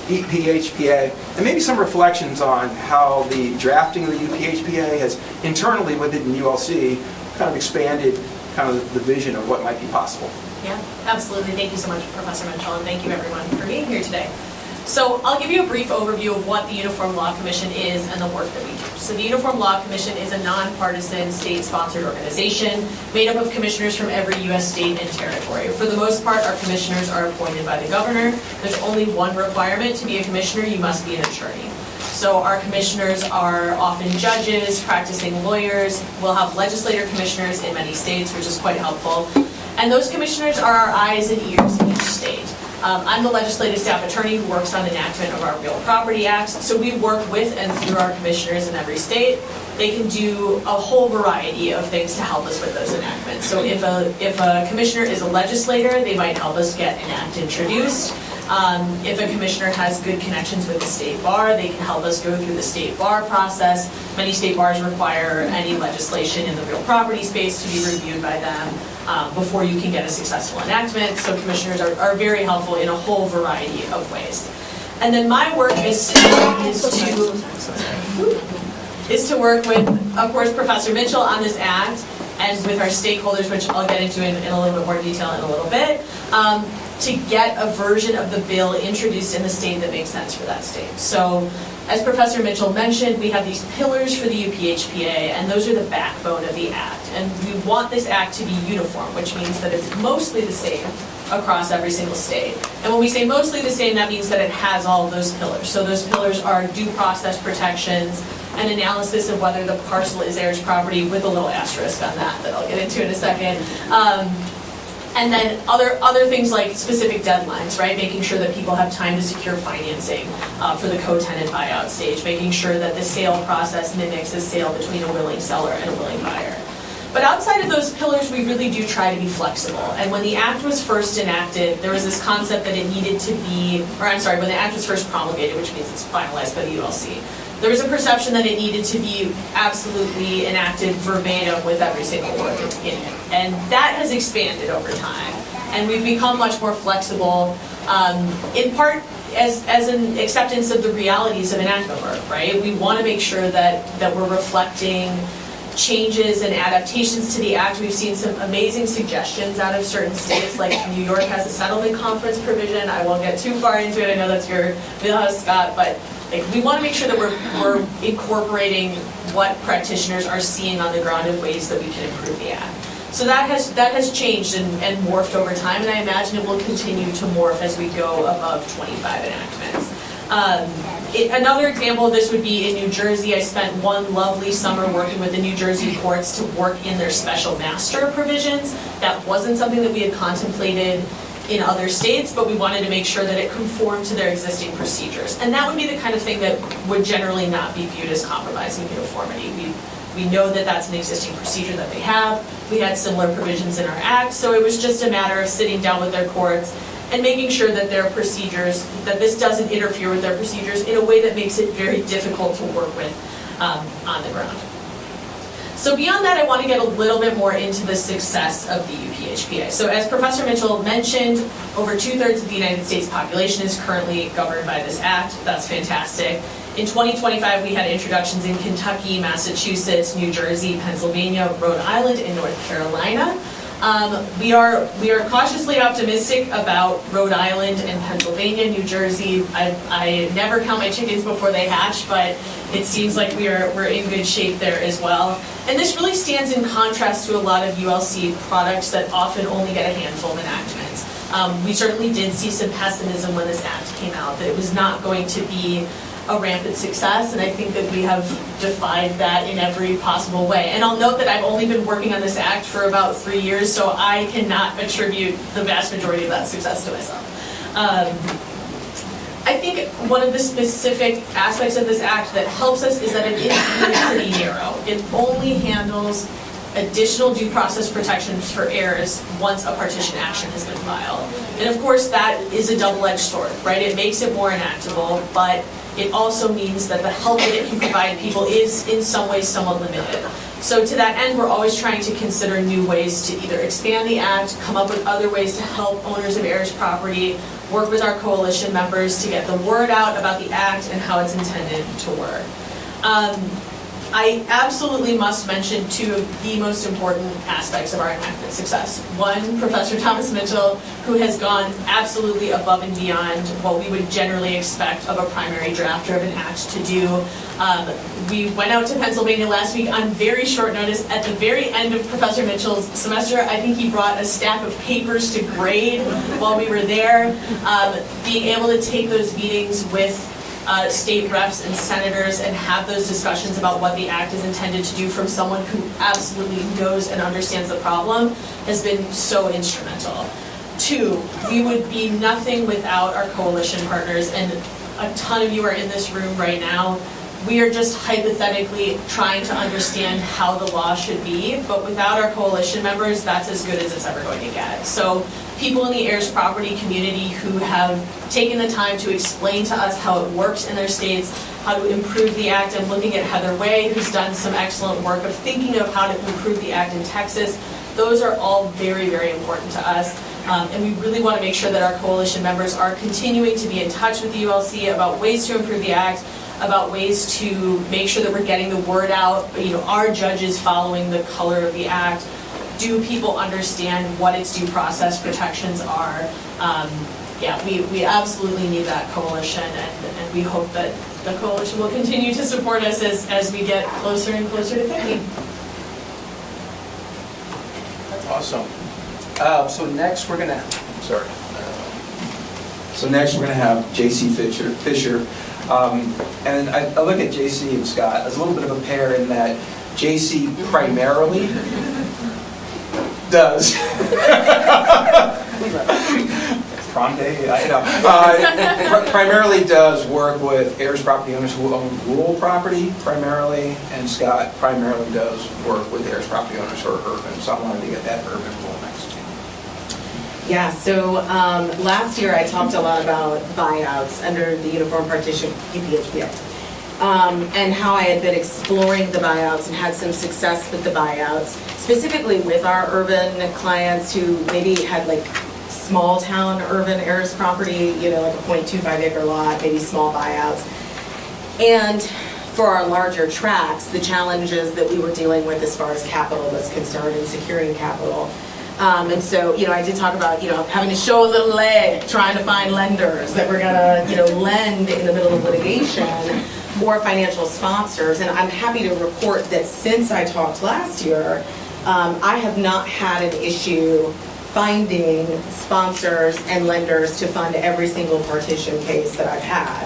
UPHPA, and maybe some reflections on how the drafting of the UPHPA has internally within ULC kind of expanded kind of the vision of what might be possible. Yeah, absolutely. Thank you so much, Professor Menchel, and thank you everyone for being here today. So I'll give you a brief overview of what the Uniform Law Commission is and the work that we do. So the Uniform Law Commission is a nonpartisan state-sponsored organization made up of commissioners from every U.S. state and territory. For the most part, our commissioners are appointed by the governor. There's only one requirement to be a commissioner: you must be an attorney. So our commissioners are often judges, practicing lawyers. We'll have legislator commissioners in many states, which is quite helpful. And those commissioners are our eyes and ears in each state. I'm the legislative staff attorney who works on enactment of our real property acts. So we work with and through our commissioners in every state. They can do a whole variety of things to help us with those enactments. So if a commissioner is a legislator, they might help us get an act introduced. If a commissioner has good connections with the state bar, they can help us go through the state bar process. Many state bars require any legislation in the real property space to be reviewed by them before you can get a successful enactment. So commissioners are very helpful in a whole variety of ways. And then my work is to work with, of course, Professor Mitchell on this act and with our stakeholders, which I'll get into in a little bit more detail in a little bit, to get a version of the bill introduced in the state that makes sense for that state. So, as Professor Mitchell mentioned, we have these pillars for the UPHPA, and those are the backbone of the act. And we want this act to be uniform, which means that it's mostly the same across every single state. And when we say mostly the same, that means that it has all of those pillars. So those pillars are due process protections, an analysis of whether the parcel is heirs property, with a little asterisk on that I'll get into in a second. And then other things like specific deadlines, right? Making sure that people have time to secure financing for the co-tenant buyout stage, making sure that the sale process mimics a sale between a willing seller and a willing buyer. But outside of those pillars, we really do try to be flexible. And when the act was first enacted, there was this concept that it needed to be, when the act was first promulgated, which means it's finalized by the ULC, there was a perception that it needed to be absolutely enacted verbatim with every single word in it. And that has expanded over time. And we've become much more flexible, in part as an acceptance of the realities of enactment work, right? We want to make sure that we're reflecting changes and adaptations to the act. We've seen some amazing suggestions out of certain states, like New York has a settlement conference provision. I won't get too far into it. I know that's your wheelhouse, Scott, but we want to make sure that we're incorporating what practitioners are seeing on the ground in ways that we can improve the act. So that has changed and morphed over time, and I imagine it will continue to morph as we go above 25 enactments. Another example of this would be in New Jersey. I spent one lovely summer working with the New Jersey courts to work in their special master provisions. That wasn't something that we had contemplated in other states, but we wanted to make sure that it conformed to their existing procedures. And that would be the kind of thing that would generally not be viewed as compromising uniformity. We know that that's an existing procedure that they have. We had similar provisions in our act, so it was just a matter of sitting down with their courts and making sure that their procedures, that this doesn't interfere with their procedures in a way that makes it very difficult to work with on the ground. So beyond that, I want to get a little bit more into the success of the UPHPA. So as Professor Mitchell mentioned, over 2/3 of the United States population is currently governed by this act. That's fantastic. In 2025, we had introductions in Kentucky, Massachusetts, New Jersey, Pennsylvania, Rhode Island, and North Carolina. We are cautiously optimistic about Rhode Island and Pennsylvania, New Jersey. I never count my chickens before they hatch, but it seems like we're in good shape there as well. And this really stands in contrast to a lot of ULC products that often only get a handful of enactments. We certainly did see some pessimism when this act came out, that it was not going to be a rampant success, and I think that we have defied that in every possible way. And I'll note that I've only been working on this act for about 3 years, so I cannot attribute the vast majority of that success to myself. I think one of the specific aspects of this act that helps us is that it is really pretty narrow. It only handles additional due process protections for heirs once a partition action has been filed. And of course, that is a double-edged sword, right? It makes it more enactable, but it also means that the help that it can provide people is in some ways somewhat limited. So to that end, we're always trying to consider new ways to either expand the act, come up with other ways to help owners of heirs property, work with our coalition members to get the word out about the act and how it's intended to work. I absolutely must mention two of the most important aspects of our enactment success. One, Professor Thomas Mitchell, who has gone absolutely above and beyond what we would generally expect of a primary drafter of an act to do. We went out to Pennsylvania last week on very short notice. At the very end of Professor Mitchell's semester, I think he brought a stack of papers to grade while we were there. Being able to take those meetings with state reps and senators and have those discussions about what the act is intended to do from someone who absolutely knows and understands the problem has been so instrumental. Two, we would be nothing without our coalition partners, and a ton of you are in this room right now. We are just hypothetically trying to understand how the law should be, but without our coalition members, that's as good as it's ever going to get. So people in the heirs property community who have taken the time to explain to us how it works in their states, how to improve the act. I'm looking at Heather Way, who's done some excellent work of thinking of how to improve the act in Texas. Those are all very, very important to us. And we really want to make sure that our coalition members are continuing to be in touch with the ULC about ways to improve the act, about ways to make sure that we're getting the word out. You know, are judges following the color of the act? Do people understand what its due process protections are? Yeah, we absolutely need that coalition, and we hope that the coalition will continue to support us as we get closer and closer to 50. That's awesome. So next we're gonna, next we're gonna have J.C. Fisher. And I look at J.C. and Scott as a little bit of a pair in that J.C. primarily does prom day, primarily does work with heirs property owners who own rural property primarily, and Scott primarily does work with heirs property owners who are urban. So I wanted to get that urban role next. Yeah, so last year I talked a lot about buyouts under the Uniform Partition UPHPA, and how I had been exploring the buyouts and had some success with the buyouts, specifically with our urban clients who maybe had like small town urban heirs property, you know, like a 0.25 acre lot, maybe small buyouts. And for our larger tracts, the challenges that we were dealing with as far as capital was concerned and securing capital. And so, you know, I did talk about, you know, having to show a little leg, trying to find lenders that were gonna, you know, lend in the middle of litigation, or financial sponsors. And I'm happy to report that since I talked last year, I have not had an issue finding sponsors and lenders to fund every single partition case that I've had,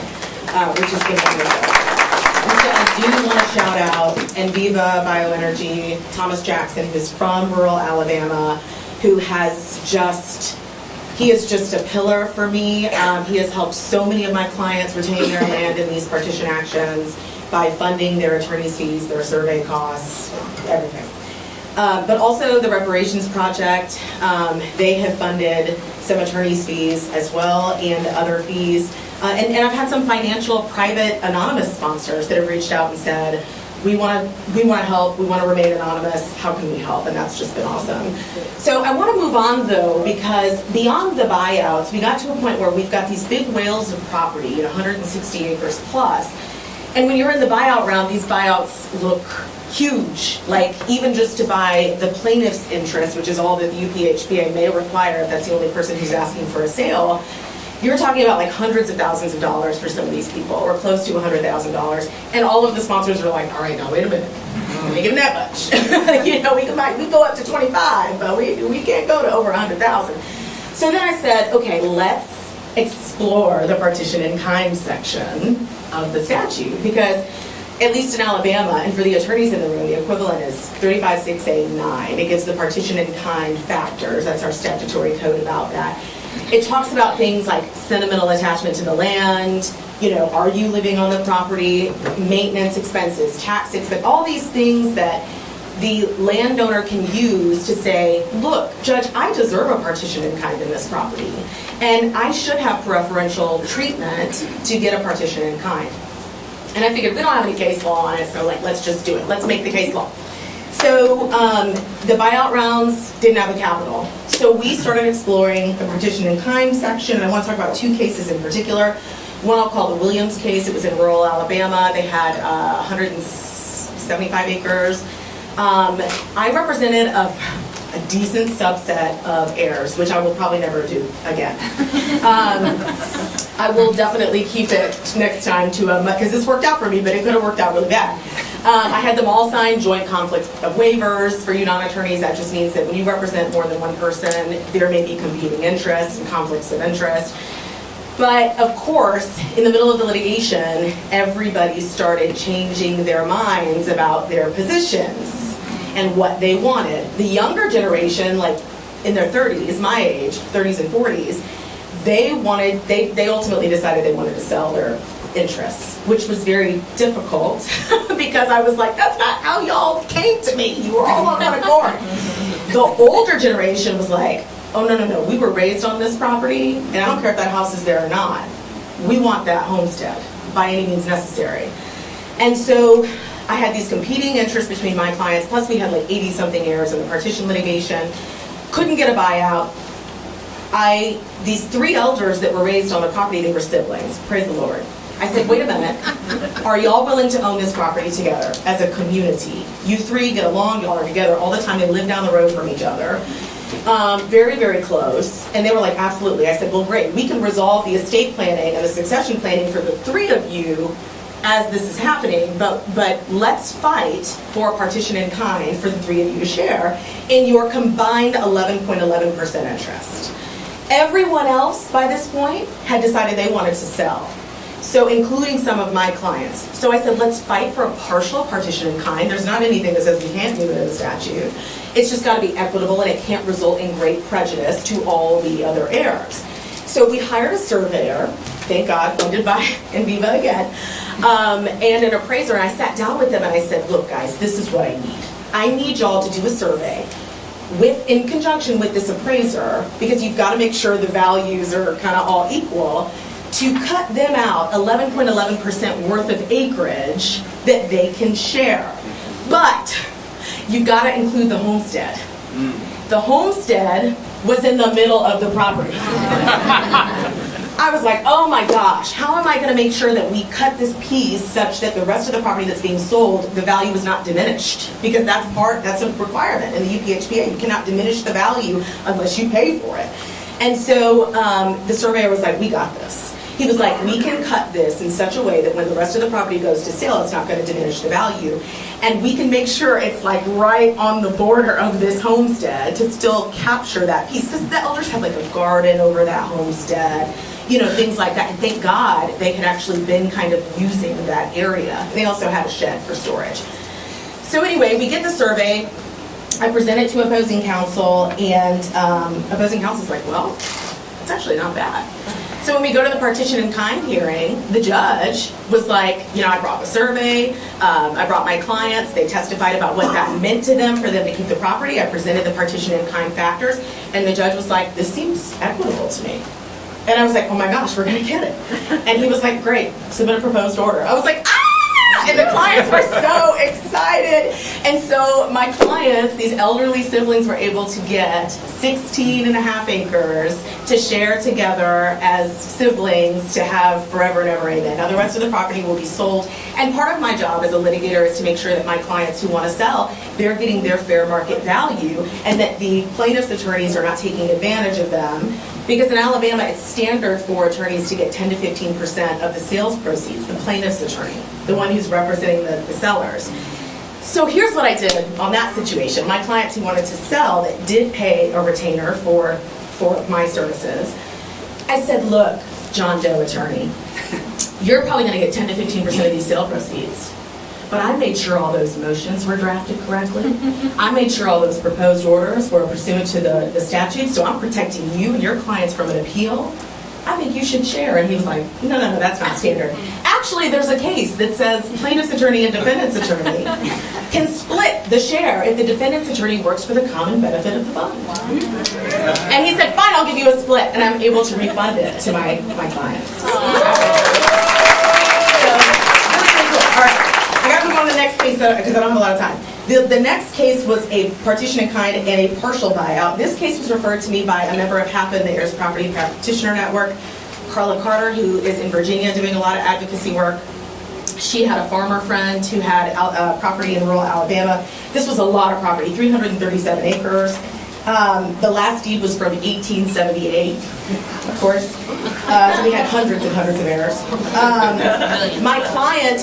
which has been wonderful. And so I do want to shout out Enviva Bioenergy, Thomas Jackson, who's from rural Alabama, who has just, he is just a pillar for me. He has helped so many of my clients retain their land in these partition actions by funding their attorney's fees, their survey costs, everything. But also the Reparations Project, they have funded some attorney's fees as well and other fees. And I've had some financial, private, anonymous sponsors that have reached out and said, we want to help, we want to remain anonymous, how can we help? And that's just been awesome. So I want to move on though, because beyond the buyouts, we got to a point where we've got these big whales of property, you know, 160 acres plus. And when you're in the buyout round, these buyouts look huge. Like even just to buy the plaintiff's interest, which is all that the UPHPA may require if that's the only person who's asking for a sale, you're talking about like hundreds of thousands of dollars for some of these people, or close to $100,000. And all of the sponsors are like, all right, now wait a minute, we give them that much. You know, we go up to 25, but we can't go to over 100,000. So then I said, okay, let's explore the partition in kind section of the statute, because at least in Alabama, and for the attorneys in the room, the equivalent is 356A9. It gives the partition in kind factors. That's our statutory code about that. It talks about things like sentimental attachment to the land, you know, are you living on the property, maintenance expenses, tax expense, all these things that the landowner can use to say, look, Judge, I deserve a partition in kind in this property, and I should have preferential treatment to get a partition in kind. And I figured we don't have any case law on it, so like, let's just do it. Let's make the case law. So the buyout rounds didn't have the capital. So we started exploring the partition in kind section, and I want to talk about two cases in particular. One I'll call the Williams case. It was in rural Alabama. They had 175 acres. I represented a decent subset of heirs, which I will probably never do again. I will definitely keep it next time to because this worked out for me, but it could have worked out really bad. I had them all sign joint conflict of waivers. For you non-attorneys, that just means that when you represent more than one person, there may be competing interests and conflicts of interest. But of course, in the middle of the litigation, everybody started changing their minds about their positions and what they wanted. The younger generation, like in their 30s, my age, 30s and 40s, they ultimately decided they wanted to sell their interests, which was very difficult because I was like, that's not how y'all came to me. You were all on one accord. The older generation was like, oh, no, we were raised on this property, and I don't care if that house is there or not. We want that homestead by any means necessary. And so I had these competing interests between my clients, plus we had like 80-something heirs in the partition litigation. Couldn't get a buyout. These 3 elders that were raised on the property, they were siblings, praise the Lord. I said, wait a minute, are y'all willing to own this property together as a community? You 3 get along, y'all are together all the time, they live down the road from each other. Very, very close. And they were like, absolutely. I said, well, great, we can resolve the estate planning and the succession planning for the 3 of you as this is happening, but let's fight for a partition in kind for the 3 of you to share in your combined 11.11% interest. Everyone else by this point had decided they wanted to sell. So including some of my clients. So I said, let's fight for a partial partition in kind. There's not anything that says we can't do it in the statute. It's just got to be equitable and it can't result in great prejudice to all the other heirs. So we hired a surveyor, thank God, funded by Enviva again, and an appraiser. And I sat down with them and I said, look guys, this is what I need. I need y'all to do a survey in conjunction with this appraiser, because you've got to make sure the values are kind of all equal, to cut them out 11.11% worth of acreage that they can share. But you've got to include the homestead. The homestead was in the middle of the property. I was like, oh my gosh, how am I going to make sure that we cut this piece such that the rest of the property that's being sold, the value is not diminished? Because that's a requirement in the UPHPA. You cannot diminish the value unless you pay for it. And so the surveyor was like, we got this. He was like, we can cut this in such a way that when the rest of the property goes to sale, it's not going to diminish the value. And we can make sure it's like right on the border of this homestead to still capture that piece. Because the elders had like a garden over that homestead, you know, things like that. And thank God they had actually been kind of using that area. And they also had a shed for storage. So anyway, we get the survey. I present it to opposing counsel, and opposing counsel's like, well, it's actually not bad. So when we go to the partition in kind hearing, the judge was like, you know, I brought the survey, I brought my clients, they testified about what that meant to them for them to keep the property. I presented the partition in kind factors, and the judge was like, this seems equitable to me. And I was like, oh my gosh, we're gonna get it. And he was like, great, submit a proposed order. I was like, ah! And the clients were so excited. And so my clients, these elderly siblings, were able to get 16.5 acres to share together as siblings to have forever and ever amen. Now the rest of the property will be sold. And part of my job as a litigator is to make sure that my clients who want to sell, they're getting their fair market value, and that the plaintiff's attorneys are not taking advantage of them. Because in Alabama, it's standard for attorneys to get 10 to 15% of the sales proceeds, the plaintiff's attorney, the one who's representing the sellers. So here's what I did on that situation. My clients who wanted to sell that did pay a retainer for my services, I said, look, John Doe attorney, you're probably going to get 10 to 15% of these sale proceeds. But I made sure all those motions were drafted correctly. I made sure all those proposed orders were pursuant to the statute, so I'm protecting you and your clients from an appeal. I think you should share. And he was like, no, that's not standard. Actually, there's a case that says plaintiff's attorney and defendant's attorney can split the share if the defendant's attorney works for the common benefit of the fund. And he said, fine, I'll give you a split, and I'm able to refund it to my clients. So, really cool. All right. I got to move on to the next case because I don't have a lot of time. The next case was a partition in kind and a partial buyout. This case was referred to me by a member of HAPA in the Heirs Property Practitioner Network, Carla Carter, who is in Virginia doing a lot of advocacy work. She had a farmer friend who had property in rural Alabama. This was a lot of property, 337 acres. The last deed was from 1878, of course. So we had hundreds and hundreds of heirs. My client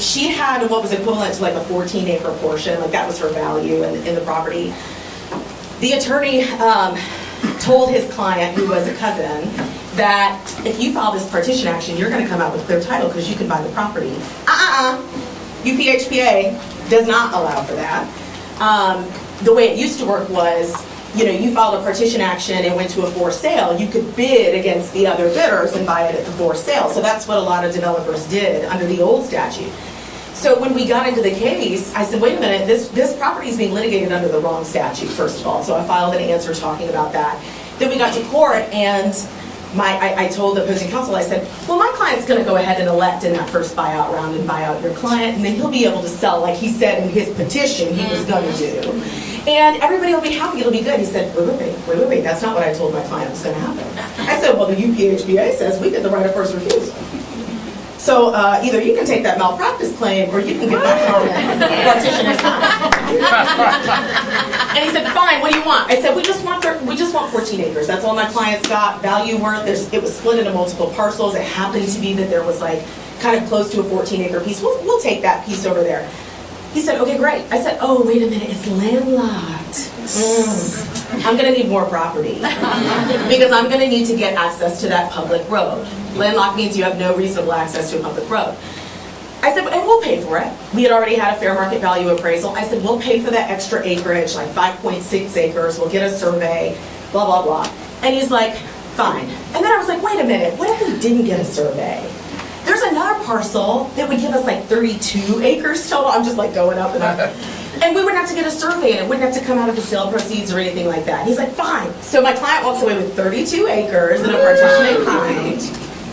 she had what was equivalent to like a 14-acre portion, like that was her value in the property. The attorney told his client, who was a cousin, that if you file this partition action, you're going to come out with clear title because you can buy the property. UPHPA does not allow for that. The way it used to work was you filed a partition action and went to a forced sale, you could bid against the other bidders and buy it at the forced sale. So that's what a lot of developers did under the old statute. So when we got into the case, I said, wait a minute, this property is being litigated under the wrong statute, first of all. So I filed an answer talking about that. Then we got to court, and I told the opposing counsel, I said, well, my client's going to go ahead and elect in that first buyout round and buy out your client, and then he'll be able to sell like he said in his petition he was going to do. And everybody will be happy, it'll be good. He said, wait, that's not what I told my client was going to happen. I said, well, the UPHPA says we get the right of first refusal. So either you can take that malpractice claim or you can get that partition in time. And he said, fine, what do you want? I said, we just want 14 acres. That's all my clients got, value worth. It was split into multiple parcels. It happened to be that there was like kind of close to a 14-acre piece. We'll take that piece over there. He said, okay, great. I said, oh, wait a minute, it's landlocked. I'm going to need more property because I'm going to need to get access to that public road. Landlocked means you have no reasonable access to a public road. I said, and we'll pay for it. We had already had a fair market value appraisal. I said, we'll pay for that extra acreage, like 5.6 acres. We'll get a survey, blah, blah, blah. And he's like, fine. And then I was like, wait a minute, what if we didn't get a survey? There's another parcel that would give us like 32 acres total. I'm just like going up and up. And we wouldn't have to get a survey, and it wouldn't have to come out of the sale proceeds or anything like that. And he's like, fine. So my client walks away with 32 acres in a partition in kind,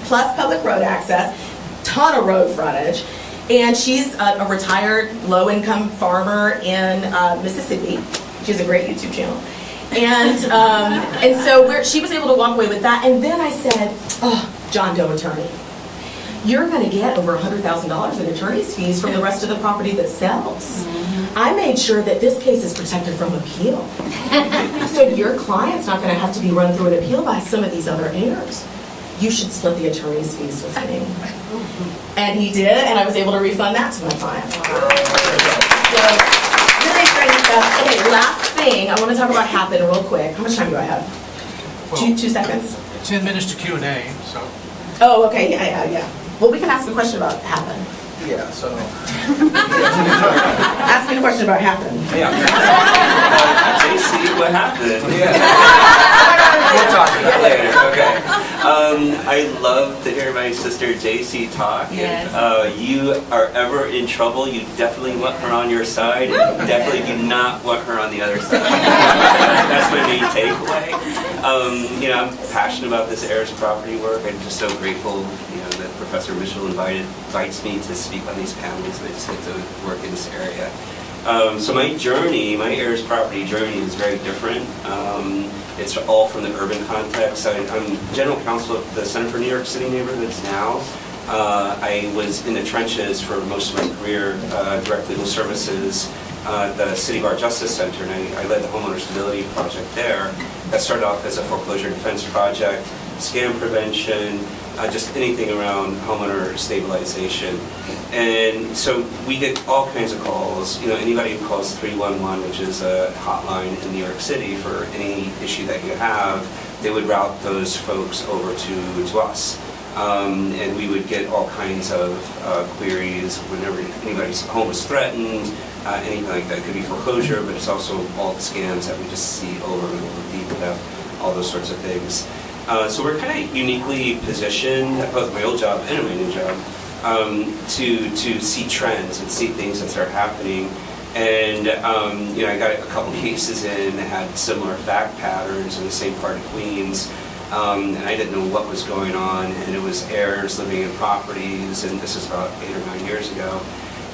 plus public road access, ton of road frontage. And she's a retired low-income farmer in Mississippi. She has a great YouTube channel. And so she was able to walk away with that. And then I said, oh, John Doe attorney, you're going to get over $100,000 in attorney's fees from the rest of the property that sells. I made sure that this case is protected from appeal. So your client's not going to have to be run through an appeal by some of these other heirs. You should split the attorney's fees with me. And he did, and I was able to refund that to my client. So, really exciting stuff. Okay, last thing, I want to talk about Happen real quick. How much time do I have? Well, 2 seconds? 10 minutes to Q&A, so. Oh, okay, yeah. Well, we can ask a question about Happen. Yeah, so. Ask me a question about Happen. Yeah. JC, what happened? Yeah. We'll talk about that later. Okay. I love to hear my sister JC talk. Yes. If you are ever in trouble, you definitely want her on your side, and you definitely do not want her on the other side. That's my main takeaway. I'm passionate about this Heirs property work. I'm just so grateful, that Professor Mitchell invites me to speak on these panels, and I just get to work in this area. So my Heirs property journey is very different. It's all from the urban context. I'm general counsel of the Center for New York City Neighborhoods now. I was in the trenches for most of my career, direct legal services, the City Bar Justice Center, and I led the homeowner stability project there. That started off as a foreclosure defense project, scam prevention, just anything around homeowner stabilization. And so we get all kinds of calls. Anybody who calls 311, which is a hotline in New York City for any issue that you have, they would route those folks over to us. And we would get all kinds of queries whenever anybody's home is threatened, anything like that. It could be foreclosure, but it's also all the scams that we just see over and over, deep, all those sorts of things. So we're kind of uniquely positioned, both my old job and my new job, to see trends and see things that start happening. And I got a couple cases in that had similar fact patterns in the same part of Queens, and I didn't know what was going on. And it was heirs living in properties, and this is about 8 or 9 years ago.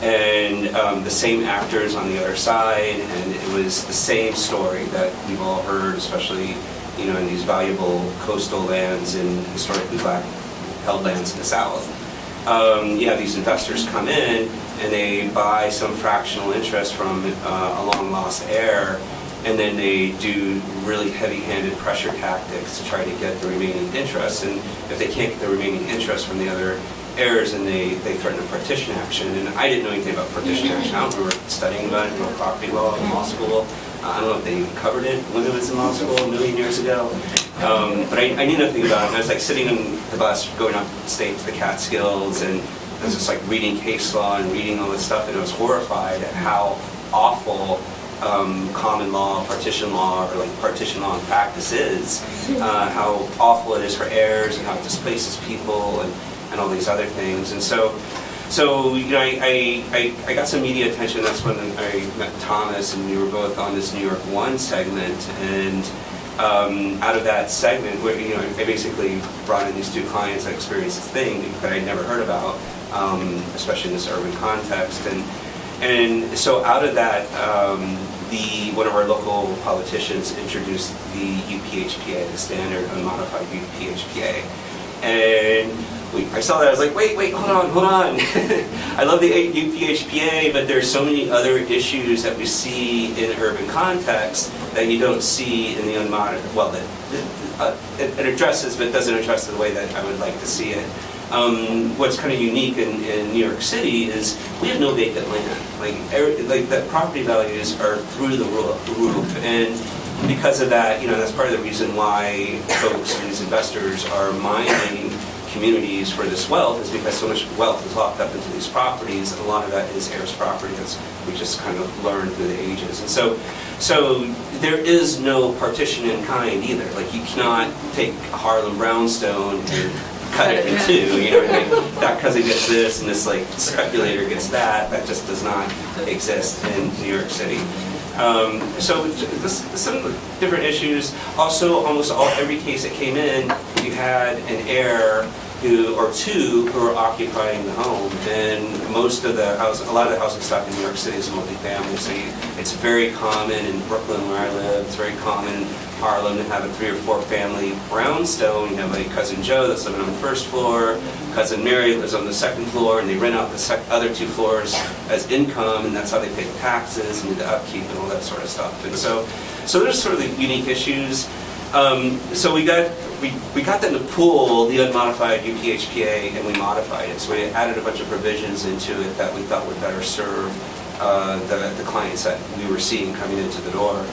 And the same actors on the other side, and it was the same story that we've all heard, especially in these valuable coastal lands and historically black-held lands in the South. These investors come in and they buy some fractional interest from a long-lost heir, and then they do really heavy-handed pressure tactics to try to get the remaining interest. And if they can't get the remaining interest from the other heirs, and they threaten a partition action. And I didn't know anything about partition action. I don't remember studying about it in property law in law school. I don't know if they even covered it when it was in law school a million years ago. But I knew nothing about it. And I was like sitting on the bus going up state to the Catskills, and I was just like reading case law and reading all this stuff, and I was horrified at how awful common law, partition law, or like partition law in practice is, how awful it is for heirs and how it displaces people and all these other things. And so you know, I got some media attention. That's when I met Thomas, and we were both on this New York One segment. And out of that segment, where you know, I basically brought in these two clients that experienced this thing that I'd never heard about, especially in this urban context. And so out of that, one of our local politicians introduced the UPHPA, the standard unmodified UPHPA. And I saw that, I was like, wait, hold on. I love the UPHPA, but there's so many other issues that we see in urban context that you don't see in the unmodified, well, it addresses, but doesn't address it the way that I would like to see it. What's kind of unique in New York City is we have no vacant land. Like the property values are through the roof, and because of that, you know, that's part of the reason why folks and these investors are mining communities for this wealth, is because so much wealth is locked up into these properties, and a lot of that is heirs property, as we just kind of learned through the ages. And so there is no partition in kind either. Like, you cannot take a Harlem brownstone and cut it in two, you know, like that cousin gets this and this like speculator gets that. That just does not exist in New York City. So some of the different issues. Also, almost every case that came in, you had an heir or two who are occupying the home, and most of a lot of the housing stock in New York City is multifamily. So it's very common in Brooklyn, where I live. It's very common in Harlem to have a 3 or 4 family brownstone. You have like cousin Joe that's living on the first floor, cousin Mary lives on the second floor, and they rent out the other 2 floors as income, and that's how they pay the taxes and do the upkeep and all that sort of stuff. And so there's sort of the unique issues. So we got them to pull the unmodified UPHPA, and we modified it. So we added a bunch of provisions into it that we thought would better serve the clients that we were seeing coming into the door.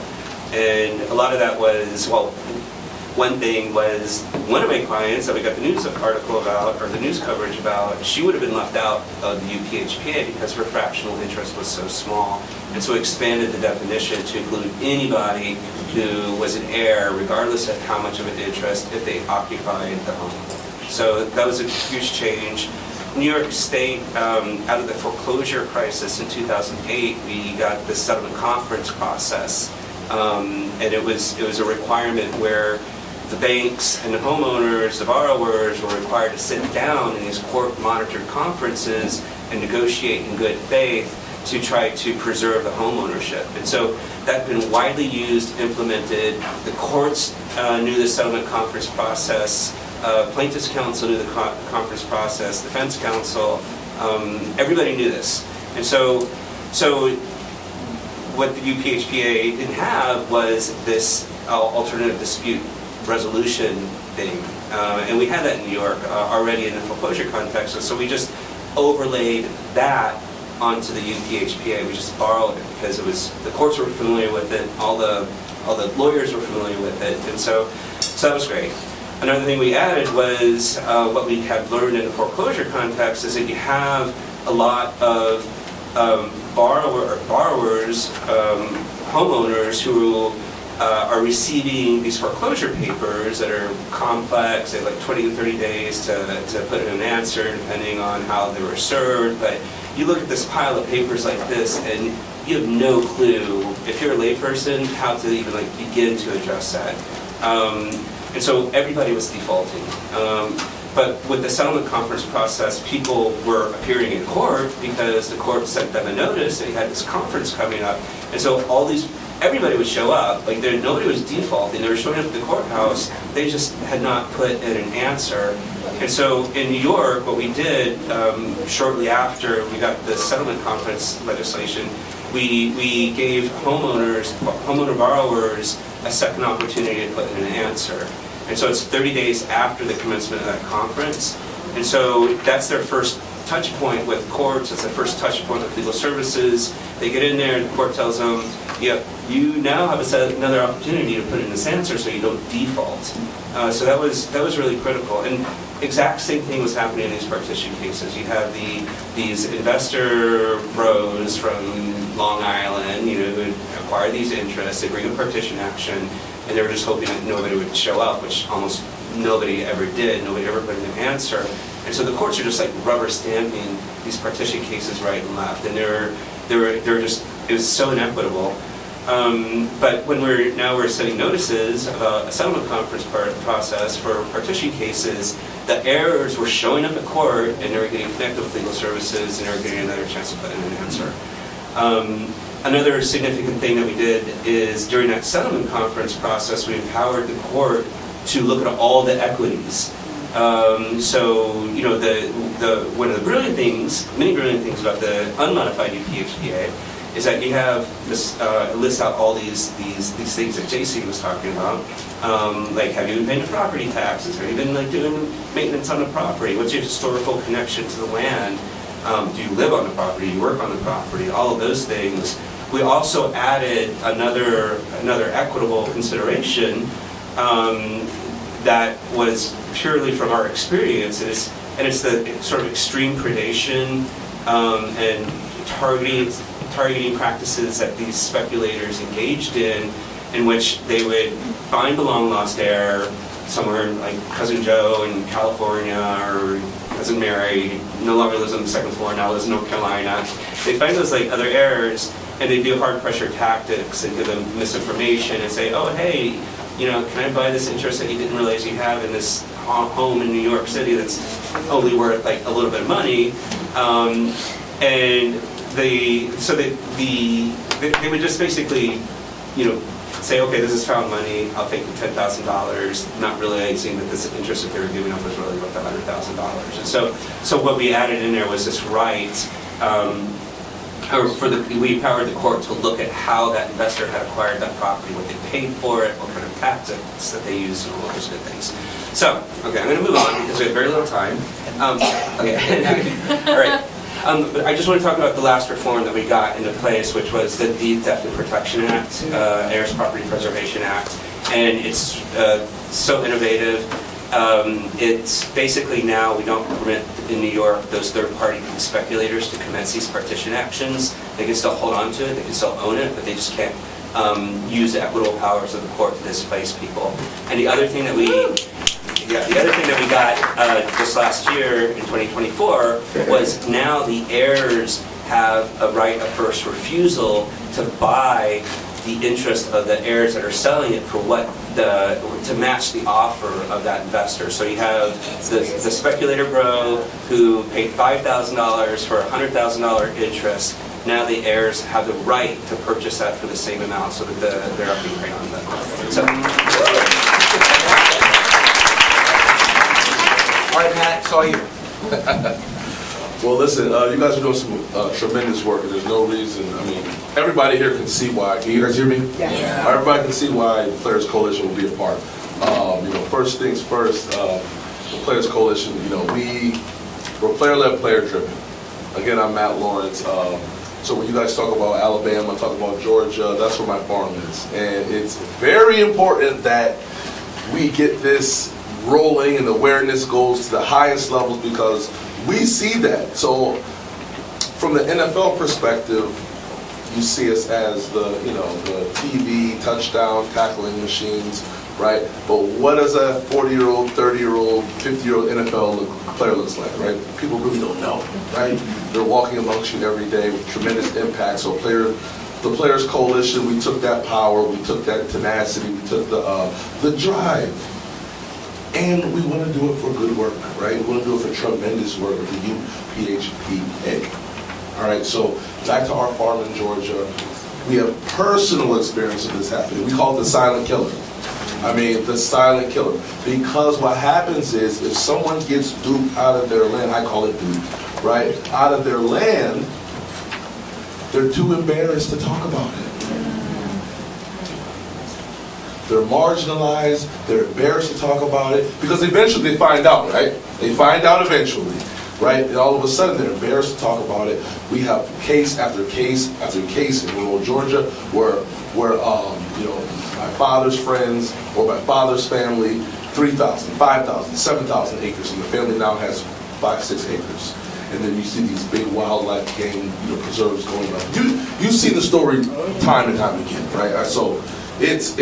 And a lot of that was, well, one thing was, one of my clients that we got the news article about, or the news coverage about, she would have been left out of the UPHPA because her fractional interest was so small. And so we expanded the definition to include anybody who was an heir, regardless of how much of an interest, if they occupied the home. So that was a huge change. New York State, out of the foreclosure crisis in 2008, we got the settlement conference process. And it was a requirement where the banks and the homeowners, the borrowers, were required to sit down in these court-monitored conferences and negotiate in good faith to try to preserve the home ownership. And so that's been widely used, implemented. The courts knew the settlement conference process. Plaintiffs' counsel knew the conference process. Defense counsel, everybody knew this. And so what the UPHPA didn't have was this alternative dispute resolution thing. And we had that in New York already in the foreclosure context. So we just overlaid that onto the UPHPA. We just borrowed it because the courts were familiar with it, all the lawyers were familiar with it, and so that was great. Another thing we added was what we had learned in the foreclosure context is that you have a lot of borrowers, homeowners who are receiving these foreclosure papers that are complex. They have like 20 to 30 days to put in an answer, depending on how they were served. But you look at this pile of papers like this, and you have no clue, if you're a layperson, how to even like begin to address that. And so everybody was defaulting. But with the settlement conference process, people were appearing in court because the court sent them a notice that you had this conference coming up. And so everybody would show up. Like nobody was defaulting. They were showing up at the courthouse. They just had not put in an answer. And so in New York, what we did shortly after we got the settlement conference legislation, we gave homeowner borrowers a second opportunity to put in an answer. And so it's 30 days after the commencement of that conference. And so that's their first touch point with courts. It's their first touch point with legal services. They get in there and the court tells them, you now have another opportunity to put in this answer so you don't default. So that was really critical. And exact same thing was happening in these partition cases. You have these investor bros from Long Island, who would acquire these interests, they bring a partition action, and they were just hoping that nobody would show up, which almost nobody ever did. Nobody ever put in an answer. And so the courts are just like rubber stamping these partition cases right and left, and it was so inequitable. But when we're sending notices about a settlement conference process for partition cases, the heirs were showing up at court and they were getting connected with legal services and they were getting another chance to put in an answer. Another significant thing that we did is during that settlement conference process, we empowered the court to look at all the equities. So, one of the brilliant things, many brilliant things about the unmodified UPHPA is that you have this, it lists out all these things that JC was talking about. Like, have you been paying the property taxes? Have you been doing maintenance on the property? What's your historical connection to the land? Do you live on the property? Do you work on the property? All of those things. We also added another equitable consideration that was purely from our experience, and it's the sort of extreme predation and targeting practices that these speculators engaged in which they would find a long-lost heir somewhere like Cousin Joe in California or Cousin Mary, no longer lives on the second floor, now lives in North Carolina. They find those other heirs, and they do hard pressure tactics and give them misinformation and say, oh, hey, can I buy this interest that you didn't realize you have in this home in New York City that's only worth a little bit of money? And they would just basically, say, okay, this is found money, I'll take the $10,000, not realizing that this interest that they were giving up was really worth $100,000. And so what we added in there was this right, we empowered the court to look at how that investor had acquired that property, what they paid for it, what kind of tactics that they used, and all those good things. So, okay, I'm going to move on because we have very little time. Okay, all right. I just want to talk about the last reform that we got into place, which was the Deed Theft and Protection Act, Heirs Property Preservation Act, and it's so innovative. It's basically now we don't permit in New York those third-party speculators to commence these partition actions. They can still hold on to it, they can still own it, but they just can't use the equitable powers of the court to displace people. And the other thing that we got just last year in 2024 was now the heirs have a right of first refusal to buy the interest of the heirs that are selling it for to match the offer of that investor. So you have the speculator bro who paid $5,000 for a $100,000 interest. Now the heirs have the right to purchase that for the same amount so that they're up being paid on that. So. All right, Matt, it's all you. Well, listen, you guys are doing some tremendous work, and there's no reason, everybody here can see why. Can you guys hear me? Yes. Everybody can see why the Players Coalition will be a part. First things first, the Players Coalition, we're player-led, player-driven. Again, I'm Matt Lawrence. So when you guys talk about Alabama, talk about Georgia, that's where my farm is. And it's very important that we get this rolling and awareness goes to the highest levels because we see that. So from the NFL perspective, you see us as the TV touchdown tackling machines, right? But what does a 40-year-old, 30-year-old, 50-year-old NFL player looks like, right? People really don't know, right? They're walking amongst you every day with tremendous impact. So the Players Coalition, we took that power, we took that tenacity, we took the drive. And we want to do it for good work, right? We want to do it for tremendous work with the UPHPA. All right, so back to our farm in Georgia. We have personal experience of this happening. We call it the silent killer. The silent killer. Because what happens is if someone gets duped out of their land, I call it duped, right? Out of their land, they're too embarrassed to talk about it. They're marginalized, they're embarrassed to talk about it, because eventually they find out, right? They find out eventually. right? And all of a sudden, they're embarrassed to talk about it. We have case after case after case in rural Georgia where my father's friends or my father's family, 3,000, 5,000, 7,000 acres, and the family now has 5-6 acres. And then you see these big wildlife game preserves going on. You see the story time and time again, right? So it's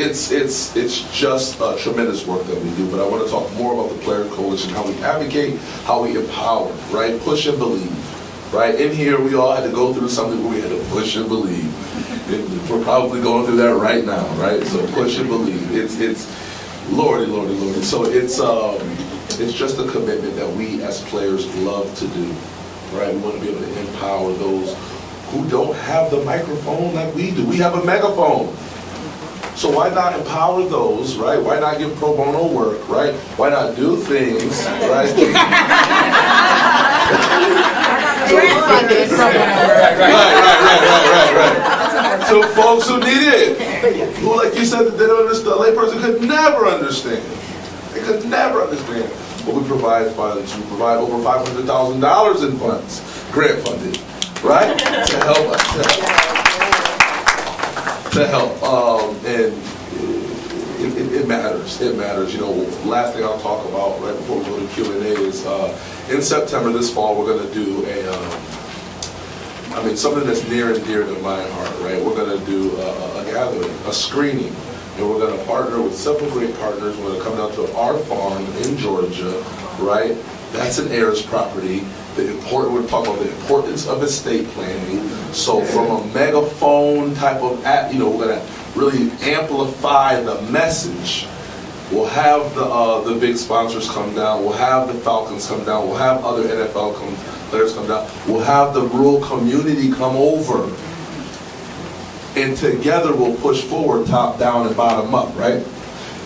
just tremendous work that we do. But I want to talk more about the Players Coalition, how we advocate, how we empower, right? Push and believe, right? In here, we all had to go through something where we had to push and believe. We're probably going through that right now, right? So push and believe. It's Lordy. So it's just a commitment that we as players love to do, right? We want to be able to empower those who don't have the microphone like we do. We have a megaphone. So why not empower those, right? Why not give pro bono work, right? Why not do things, right? Right. So folks who need it, who, like you said, they don't understand, a layperson could never understand. They could never understand. But we provide funds. We provide over $500,000 in funds, grant funded, right? To help us. To help. And it matters. It matters. Last thing I'll talk about right before we go to Q&A is in September this fall we're going to do something that's near and dear to my heart, right? We're going to do a gathering, a screening, and we're going to partner with several great partners. We're going to come down to our farm in Georgia, right? That's an heirs property. We're talking about the importance of estate planning. So from a megaphone type of, we're going to really amplify the message. We'll have the big sponsors come down. We'll have the Falcons come down. We'll have other NFL players come down. We'll have the rural community come over. And together we'll push forward, top down and bottom up, right?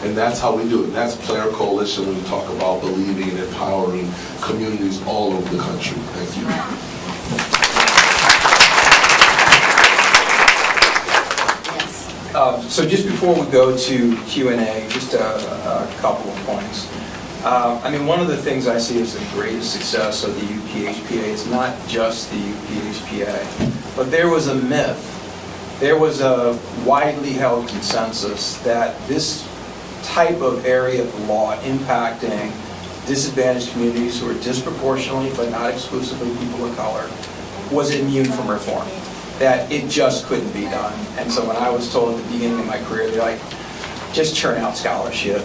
And that's how we do it. That's Player Coalition when we talk about believing and empowering communities all over the country. Thank you. So just before we go to Q&A, just a couple of points. One of the things I see as the greatest success of the UPHPA is not just the UPHPA, but there was a myth. There was a widely held consensus that this type of area of law impacting disadvantaged communities who are disproportionately, but not exclusively, people of color, was immune from reform. That it just couldn't be done. And so when I was told at the beginning of my career, they're like, just churn out scholarship.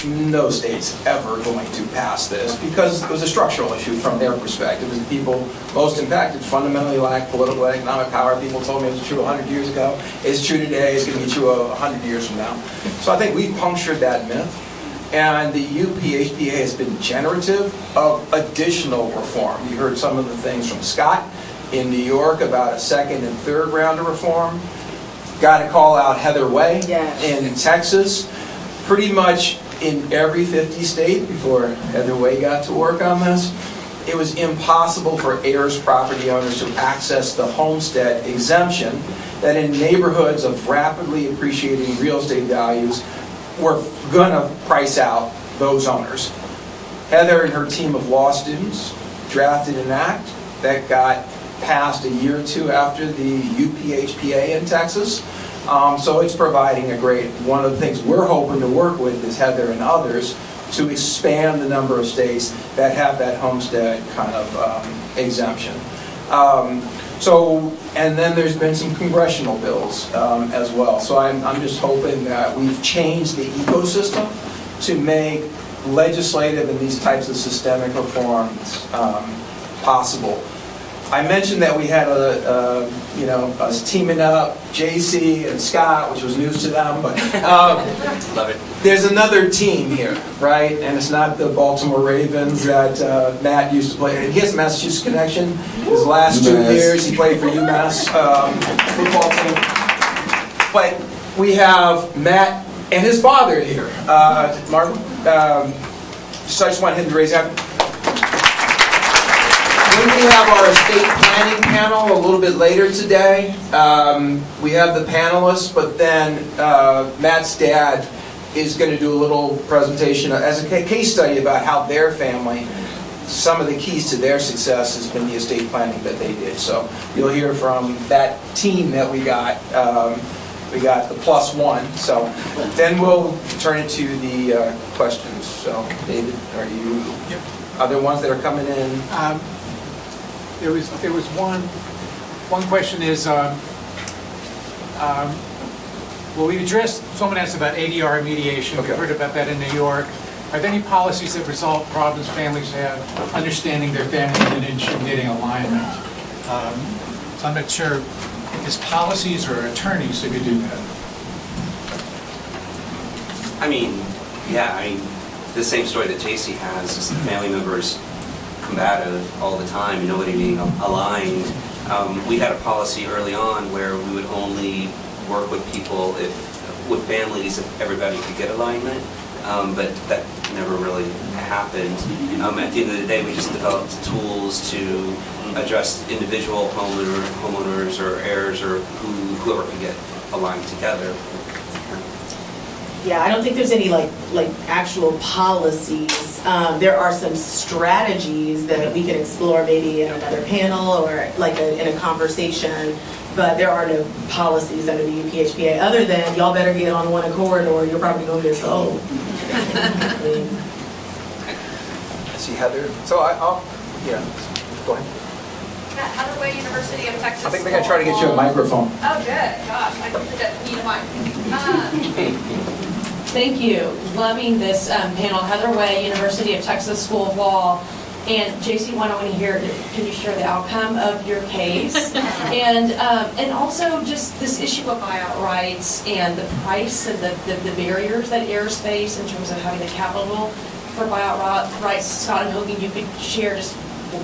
No state's ever going to pass this because it was a structural issue from their perspective. The people most impacted fundamentally lack political and economic power. People told me it was true 100 years ago. It's true today. It's going to be true 100 years from now. So I think we've punctured that myth. And the UPHPA has been generative of additional reform. You heard some of the things from Scott in New York about a second and third round of reform. Got to call out Heather Way in Texas. Pretty much in every 50 state before Heather Way got to work on this, it was impossible for heirs property owners to access the homestead exemption that in neighborhoods of rapidly appreciating real estate values were going to price out those owners. Heather and her team of law students drafted an act that got passed a year or two after the UPHPA in Texas. So it's providing one of the things we're hoping to work with is Heather and others to expand the number of states that have that homestead kind of exemption. And then there's been some congressional bills as well. So I'm just hoping that we've changed the ecosystem to make legislative and these types of systemic reforms possible. I mentioned that we had us teaming up, JC and Scott, which was news to them, but Love it. There's another team here, right? And it's not the Baltimore Ravens that Matt used to play. He has a Massachusetts connection. His last 2 years, he played for UMass football team. But we have Matt and his father here. Martin, so I just want him to raise his hand. We have our estate planning panel a little bit later today. We have the panelists, but then Matt's dad is going to do a little presentation as a case study about how their family some of the keys to their success has been the estate planning that they did. So you'll hear from that team that we got. We got the +1. So then we'll turn it to the questions. So David, are you? Yep. Other ones that are coming in? There was one question is, well, we addressed, someone asked about ADR mediation. Okay. We've heard about that in New York. Are there any policies that resolve problems families have understanding their family lineage and getting alignment? So I'm not sure if it's policies or attorneys that could do that. I mean, yeah, the same story that JC has is family members combative all the time, nobody being aligned. We had a policy early on where we would only work with people with families if everybody could get alignment, but that never really happened. At the end of the day, we just developed tools to address individual homeowners or heirs or whoever could get aligned together. Yeah, I don't think there's any like actual policies. There are some strategies that we can explore maybe in another panel or like in a conversation, but there are no policies under the UPHPA other than y'all better get on one accord or you're probably going to get sold. I see Heather. So I'll yeah, go ahead. Heather Way, University of Texas. I think they're going to try to get you a microphone. Oh, good. Gosh, I need a mic. Thank you. Loving this panel. Heather Way, University of Texas School of Law. And JC, why don't we hear, can you share the outcome of your case? and also just this issue of buyout rights and the price and the barriers that heirs face in terms of having the capital for buyout rights. Scott, I'm hoping you could share just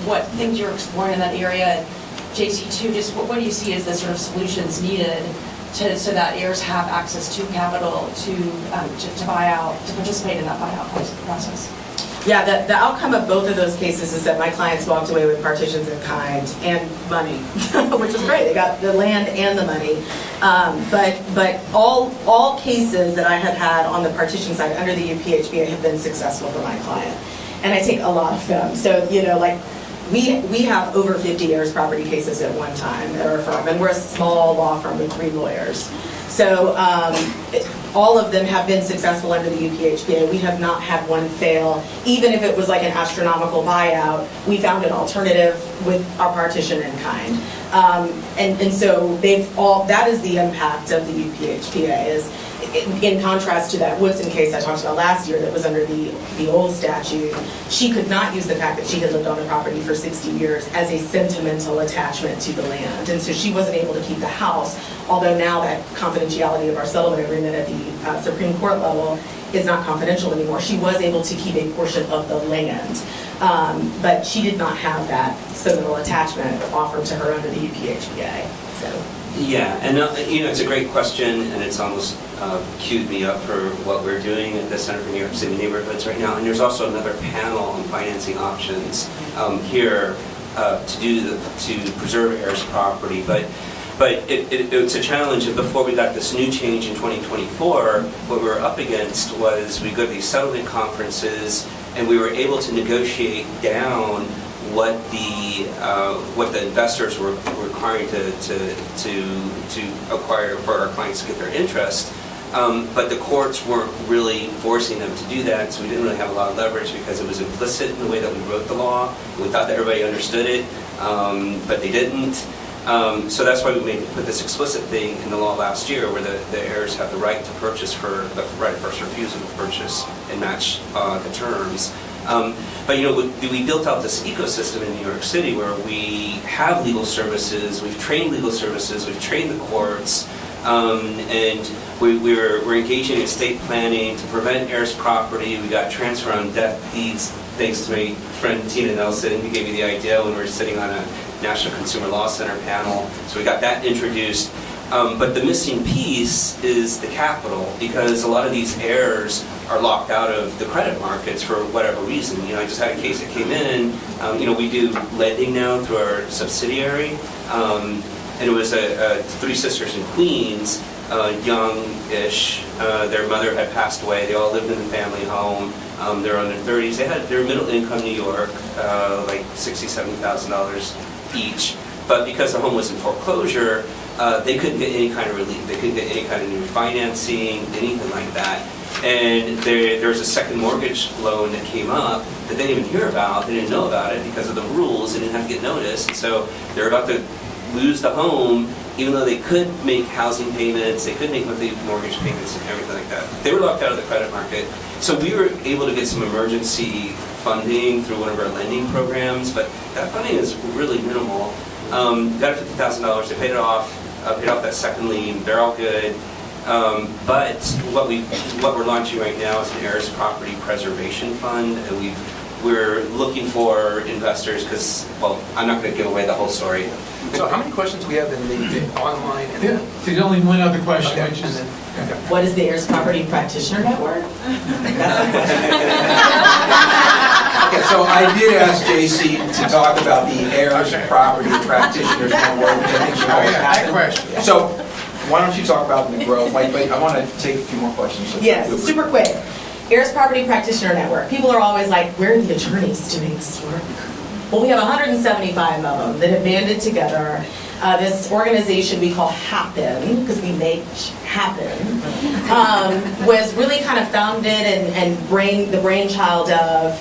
what things you're exploring in that area. And JC, too, just what do you see as the sort of solutions needed so that heirs have access to capital to buy out, to participate in that buyout process? Yeah, the outcome of both of those cases is that my clients walked away with partitions in kind and money, which was great. They got the land and the money. But all cases that I have had on the partition side under the UPHPA have been successful for my client. And I take a lot of them. So, like, we have over 50 heirs property cases at one time at our firm, and we're a small law firm with 3 lawyers. So all of them have been successful under the UPHPA. We have not had one fail. Even if it was like an astronomical buyout, we found an alternative with our partition in kind. And so that is the impact of the UPHPA is, in contrast to that Woodson case I talked about last year that was under the old statute, she could not use the fact that she had lived on the property for 60 years as a sentimental attachment to the land. And so she wasn't able to keep the house, although now that confidentiality of our settlement agreement at the Supreme Court level is not confidential anymore. She was able to keep a portion of the land, but she did not have that sentimental attachment offered to her under the UPHPA. So. Yeah, and it's a great question, and it's almost queued me up for what we're doing at the Center for New York City Neighborhoods right now. And there's also another panel on financing options here to preserve heirs property. But it's a challenge. And before we got this new change in 2024, what we were up against was we go to these settlement conferences, and we were able to negotiate down what the investors were requiring to acquire for our clients to get their interest, but the courts weren't really forcing them to do that, so we didn't really have a lot of leverage because it was implicit in the way that we wrote the law. We thought that everybody understood it, but they didn't. So that's why we put this explicit thing in the law last year, where the heirs have the right to purchase for the right of first refusal to purchase and match the terms. But we built out this ecosystem in New York City where we have legal services, we've trained legal services, we've trained the courts, and we're engaging in estate planning to prevent heirs property. We got transfer on death deeds thanks to my friend Tina Nelson, who gave me the idea when we were sitting on a National Consumer Law Center panel. So we got that introduced. But the missing piece is the capital, because a lot of these heirs are locked out of the credit markets for whatever reason. I just had a case that came in. We do lending now through our subsidiary, and it was 3 sisters in Queens, young-ish. Their mother had passed away. They all lived in the family home. They're under 30s. They're middle income New York, like $60,000, $70,000 each. But because the home was in foreclosure, they couldn't get any kind of relief. They couldn't get any kind of new financing, anything like that. And there was a second mortgage loan that came up that they didn't even hear about. They didn't know about it because of the rules. They didn't have to get notice. And so they're about to lose the home, even though they could make housing payments, they could make monthly mortgage payments and everything like that. They were locked out of the credit market. So we were able to get some emergency funding through one of our lending programs, but that funding is really minimal. Got $50,000, they paid it off, paid off that second lien, they're all good. But what we're launching right now is an Heirs Property Preservation Fund, and we're looking for investors because, well, I'm not going to give away the whole story. So how many questions we have in the online? And Yeah, there's only one other question, Okay, which is, What is the Heirs Property Practitioner Network? Okay, so I did ask JC to talk about the Heirs Property Practitioners Network, which I think she always that happened. question. So why don't you talk about the growth? Like, I want to take a few more questions. So Yes, super quick. Heirs Property Practitioner Network. People are always like, where are the attorneys doing this work? Well, we have 175 of them that have banded together. This organization we call Happen, because we make happen, was really kind of founded and the brainchild of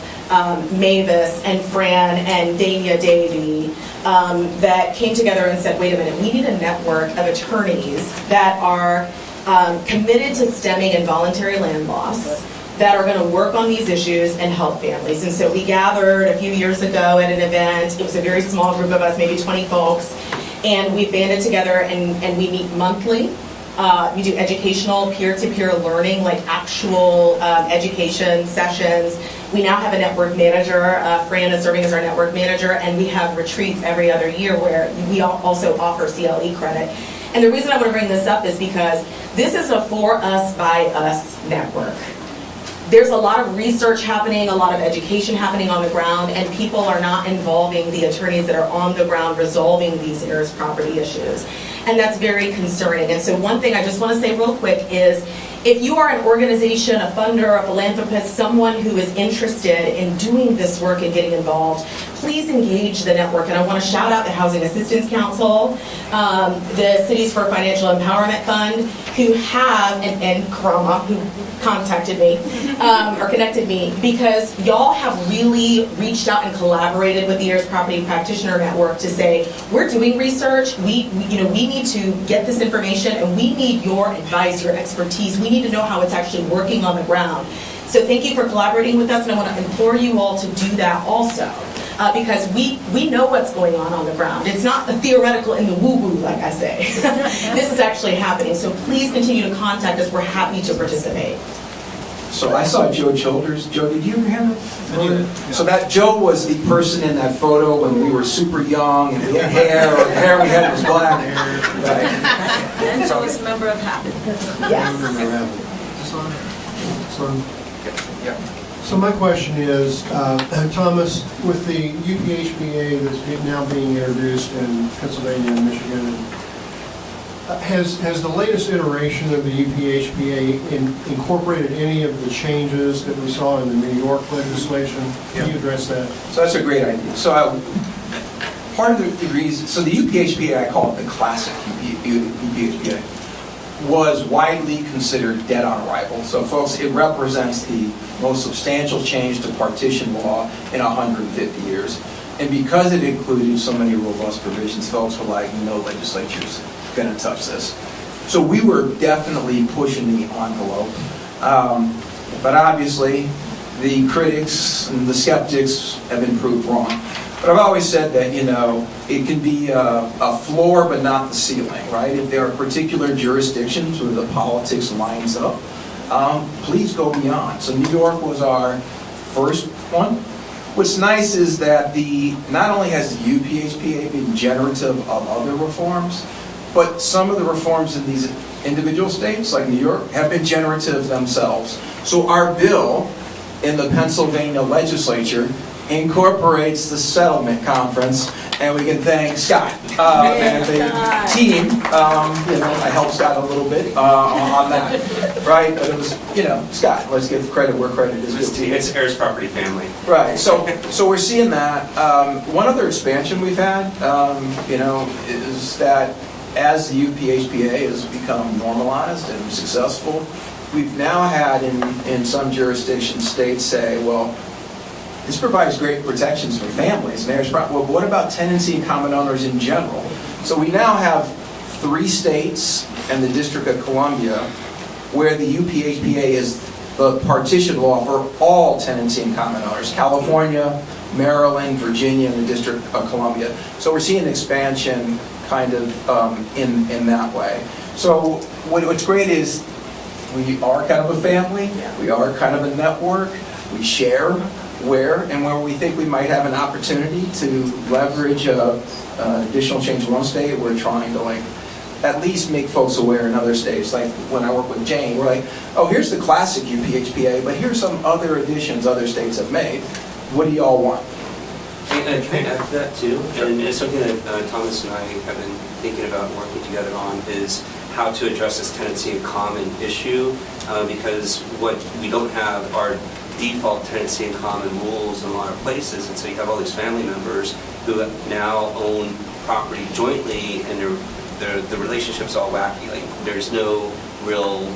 Mavis and Fran and Dania Davey that came together and said, wait a minute, we need a network of attorneys that are committed to stemming involuntary land loss, that are going to work on these issues and help families. And so we gathered a few years ago at an event. It was a very small group of us, maybe 20 folks, and we banded together and we meet monthly. We do educational peer-to-peer learning, like actual education sessions. We now have a network manager. Fran is serving as our network manager, and we have retreats every other year where we also offer CLE credit. And the reason I want to bring this up is because this is a for us, by us network. There's a lot of research happening, a lot of education happening on the ground, and people are not involving the attorneys that are on the ground resolving these heirs property issues. And that's very concerning. And so one thing I just want to say real quick is, if you are an organization, a funder, a philanthropist, someone who is interested in doing this work and getting involved, please engage the network. And I want to shout out the Housing Assistance Council, the Cities for Financial Empowerment Fund, who have, and Karama, who contacted me, or connected me, because y'all have really reached out and collaborated with the Heirs Property Practitioner Network to say, we're doing research, we need to get this information, and we need your advice, your expertise. We need to know how it's actually working on the ground. So thank you for collaborating with us, and I want to implore you all to do that also. Because we know what's going on the ground. It's not the theoretical and the woo-woo, like I say. This is actually happening. So please continue to contact us. We're happy to participate. So I saw Joe Childers. Joe, did you have it? So that Joe was the person in that photo when we were super young and we had hair, or the hair we had was black. Right. And so was a member of Happen. Yes. So my question is, Thomas, with the UPHPA that's now being introduced in Pennsylvania and Michigan, has the latest iteration of the UPHPA incorporated any of the changes that we saw in the New York legislation? Can you address that? So that's a great idea. So part of the reason, so the UPHPA, I call it the classic UPHPA, was widely considered dead on arrival. So folks, it represents the most substantial change to partition law in 150 years. And because it included so many robust provisions, folks were like, no legislature's going to touch this. So we were definitely pushing the envelope. But obviously, the critics and the skeptics have been proved wrong. But I've always said that, it can be a floor but not the ceiling, right? If there are particular jurisdictions where the politics lines up, please go beyond. So New York was our first one. What's nice is that not only has the UPHPA been generative of other reforms, but some of the reforms in these individual states, like New York, have been generative themselves. So our bill in the Pennsylvania legislature incorporates the settlement conference, and we can thank Scott and the team. I helped Scott a little bit on that, right? It was Scott, let's give credit where credit is due. It's Heirs property family. Right, so we're seeing that. One other expansion we've had, is that as the UPHPA has become normalized and successful, we've now had in some jurisdictions, states say, well, this provides great protections for families. And there's, well, what about tenancy and common owners in general? So we now have 3 states and the District of Columbia where the UPHPA is the partition law for all tenancy and common owners. California, Maryland, Virginia, and the District of Columbia. So we're seeing expansion kind of in that way. So what's great is we are kind of a family, we are kind of a network, we share where we think we might have an opportunity to leverage additional change in one state. We're trying to at least make folks aware in other states. Like when I work with Jane, we're like, oh, here's the classic UPHPA, but here's some other additions other states have made. What do y'all want? Can I add to that too? Sure. And it's something that Thomas and I have been thinking about and working together on is how to address this tenancy in common issue, because what we don't have are default tenancy in common rules in a lot of places, and so you have all these family members who now own property jointly, and the relationship's all wacky. Like there's no real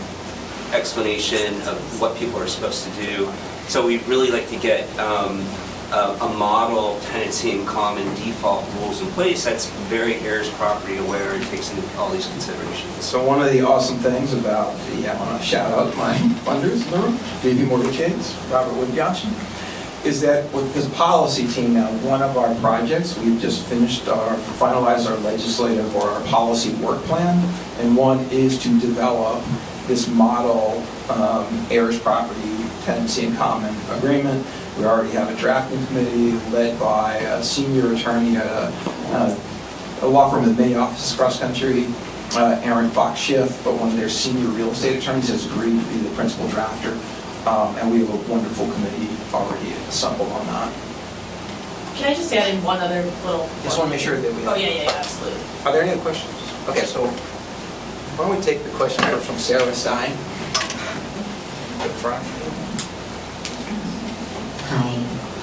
explanation of what people are supposed to do. So we'd really like to get a model tenancy in common default rules in place that's very Heirs property aware and takes into all these considerations. So one of the awesome things about I want to shout out my funders in the room, JP Morgan Chase, Robert Wood-Johnson, is that with this policy team now, one of our projects, we've just finalized our legislative or our policy work plan, and one is to develop this model Heirs property tenancy in common agreement. We already have a drafting committee led by a senior attorney at a law firm with many offices across the country, Aaron Fox Schiff, but one of their senior real estate attorneys has agreed to be the principal drafter, and we have a wonderful committee already assembled on that. Can I just add in one other little... Just want to make sure that we have... Oh, yeah, absolutely. Are there any other questions? Okay, so why don't we take the question first from Sarah Stein to the front. Hi,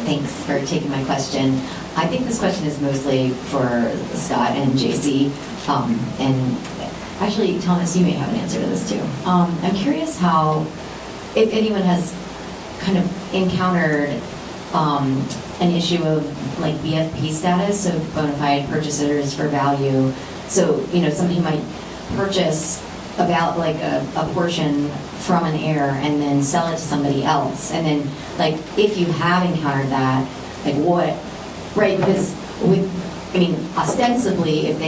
thanks for taking my question. I think this question is mostly for Scott and JC, and actually, Thomas, you may have an answer to this too. I'm curious how, if anyone has kind of encountered an issue of like BFP status, so bona fide purchasers for value. So, somebody might purchase about like a portion from an heir and then sell it to somebody else. And then if you have encountered that, what, right? Because ostensibly if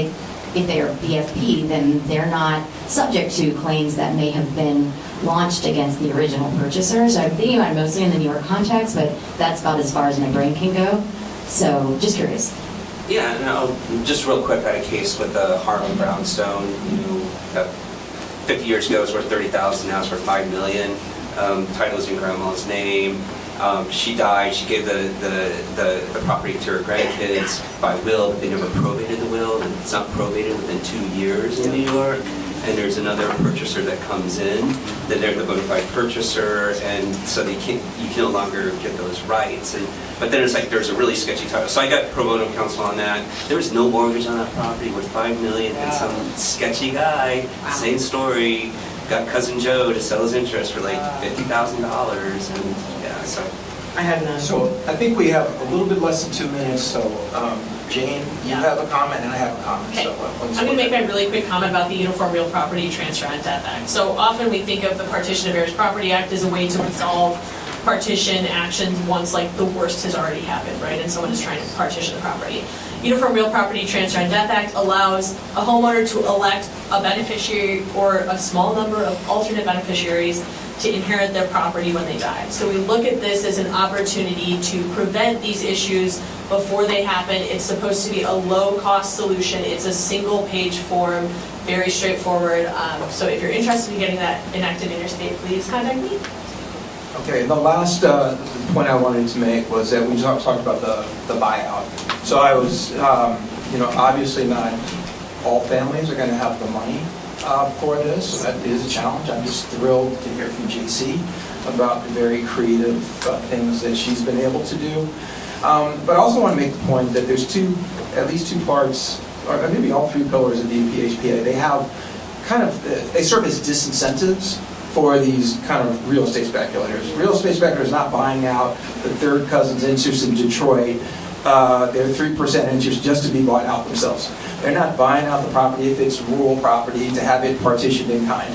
they are BFP, then they're not subject to claims that may have been launched against the original purchaser. So I'm thinking about it mostly in the New York context, but that's about as far as my brain can go. So just curious. Yeah, no, just real quick, I had a case with the Harlem Brownstone, that 50 years ago it was worth $30,000, now it's worth $5 million. Title is in grandma's name. She died, she gave the property to her grandkids by will, but they never probated the will, and it's not probated within 2 years in New York. And there's another purchaser that comes in, then they're the bona fide purchaser, and so you can no longer get those rights. But then it's there's a really sketchy title. So I got pro bono counsel on that. There was no mortgage on that property worth $5 million, and some sketchy guy, same story, got cousin Joe to sell his interest for $50,000, and yeah, so. I had none. So I think we have a little bit less than 2 minutes, so Jane, you have a comment and I have a comment. Okay. So I'm going to make my really quick comment about the Uniform Real Property Transfer and Death Act. So often we think of the Partition of Heirs Property Act as a way to resolve partition actions once the worst has already happened, right? And someone is trying to partition the property. Uniform Real Property Transfer and Death Act allows a homeowner to elect a beneficiary or a small number of alternate beneficiaries to inherit their property when they die. So we look at this as an opportunity to prevent these issues before they happen. It's supposed to be a low-cost solution. It's a single-page form, very straightforward. So if you're interested in getting that enacted in your state, please contact me. Okay, the last point I wanted to make was that we talked about the buyout. So I was, obviously not all families are going to have the money for this, so that is a challenge. I'm just thrilled to hear from JC about the very creative things that she's been able to do. But I also want to make the point that there's at least two parts, or maybe all three pillars of the UPHPA. They have they serve as disincentives for these kind of real estate speculators. Real estate speculators not buying out the third cousin's interest in Detroit, their 3% interest just to be bought out themselves. They're not buying out the property if it's rural property to have it partitioned in kind.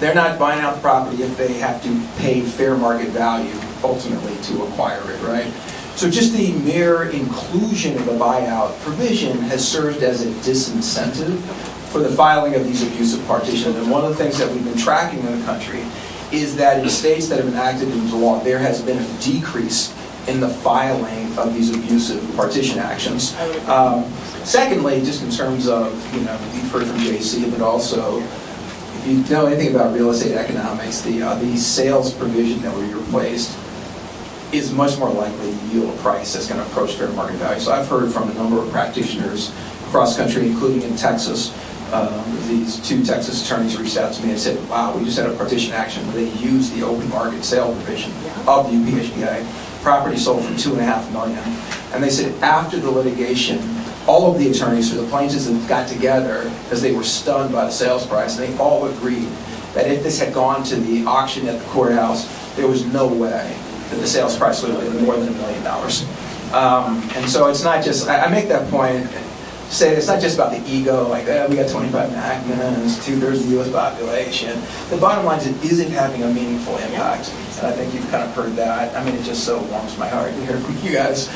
They're not buying out the property if they have to pay fair market value ultimately to acquire it, right? So just the mere inclusion of a buyout provision has served as a disincentive for the filing of these abusive partitions. And one of the things that we've been tracking in the country is that in states that have enacted into law, there has been a decrease in the filing of these abusive partition actions. Secondly, just in terms of, we've heard from JC, but also, if you know anything about real estate economics, the sales provision that we replaced is much more likely to yield a price that's going to approach fair market value. So I've heard from a number of practitioners across the country, including in Texas. These two Texas attorneys reached out to me and said, wow, we just had a partition action where they used the open market sale provision of the UPHPA. Property sold for $2.5 million. And they said after the litigation, all of the attorneys for the plaintiffs got together as they were stunned by the sales price, and they all agreed that if this had gone to the auction at the courthouse, there was no way that the sales price would have been more than $1 million. And so it's not just, I make that point, say it's not just about the ego, like, we got 25 enactments, 2/3 of the U.S. population. The bottom line is it isn't having a meaningful impact. And I think you've kind of heard that. I mean, it just so warms my heart to hear from you guys.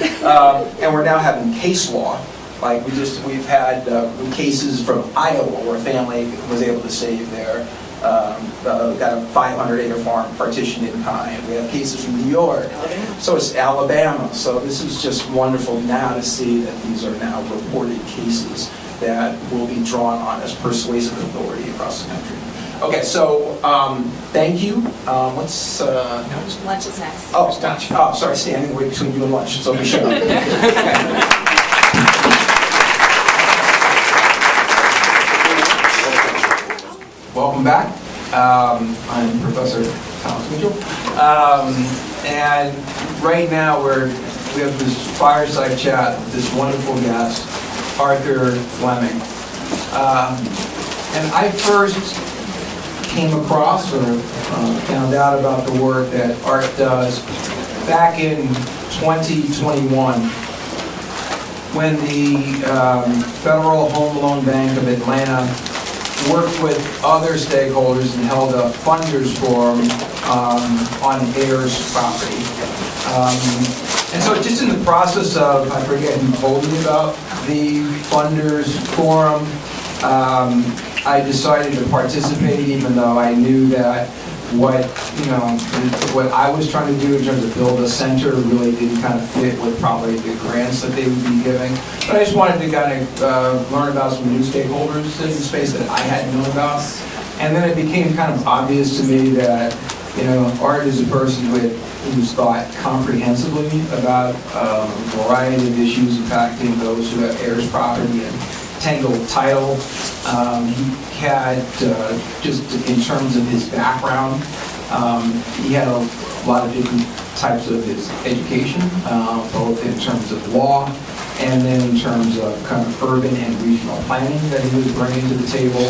And we're now having case law. Like we've had cases from Iowa where a family was able to save their got a 500-acre farm partitioned in kind. We have cases from New York. So it's Alabama. So this is just wonderful now to see that these are now reported cases that will be drawn on as persuasive authority across the country. Okay, so thank you. Let's. Lunch is next. Oh, lunch. Oh, sorry, standing way between you and lunch. So be sure. Welcome back. I'm Professor Thomas Mitchell, and right now we have this fireside chat with this wonderful guest, Arthur Fleming. And I first came across or found out about the work that Art does back in 2021 when the Federal Home Loan Bank of Atlanta worked with other stakeholders and held a funders forum on Heirs property. And so just in the process of, I forget who told me about the funders forum, I decided to participate even though I knew that what I was trying to do in terms of build a center really didn't kind of fit with probably the grants that they would be giving. But I just wanted to kind of learn about some new stakeholders in the space that I hadn't known about. And then it became kind of obvious to me that, Art is a person who's thought comprehensively about a variety of issues impacting those who have heirs property and tangled title. He had, just in terms of his background, he had a lot of different types of his education, both in terms of law and then in terms of kind of urban and regional planning that he was bringing to the table.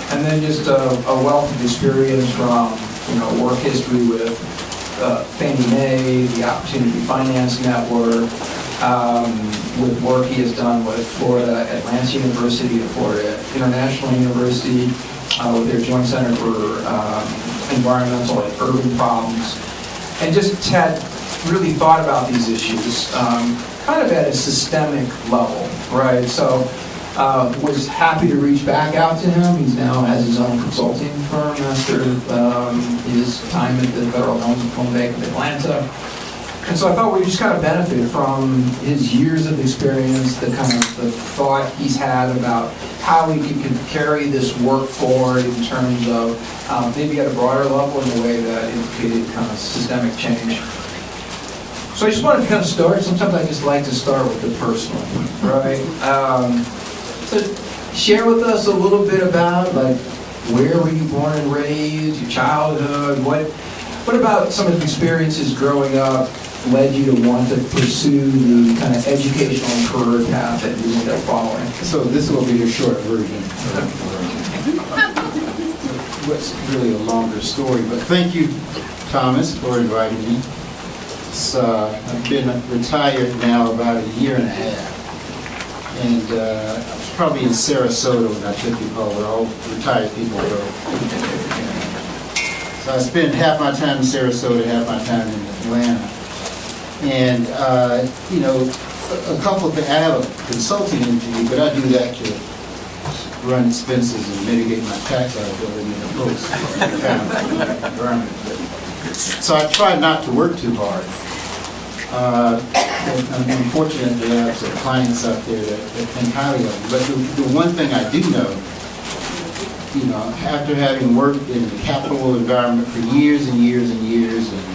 And then just a wealth of experience from, work history with Fannie Mae, the Opportunity Finance Network, with work he has done with Florida Atlantic University and Florida International University, with their Joint Center for Environmental and Urban Problems, and just had really thought about these issues kind of at a systemic level, right? So was happy to reach back out to him. He's now has his own consulting firm after his time at the Federal Home Bank of Atlanta. And so I thought we just kind of benefit from his years of experience, the thought he's had about how we could carry this work forward in terms of maybe at a broader level in a way that indicated kind of systemic change. So I just wanted to kind of start. Sometimes I just like to start with the personal, right? So share with us a little bit about where were you born and raised, your childhood, what about some of the experiences growing up led you to want to pursue the kind of educational and career path that you ended up following? So this will be the short version. What's really a longer story, but thank you, Thomas, for inviting me. I've been retired now about a year and a half, and I was probably in Sarasota when I took the call, where all retired people go. So I spend half my time in Sarasota, half my time in Atlanta. And, you know, a couple of things. I have a consulting entity, but I do that to run expenses and mitigate my tax liability in a post-environment. So I try not to work too hard. Unfortunately, I have some clients out there that think highly of me. But the one thing I do know, you know, after having worked in the capital environment for years and years and years, and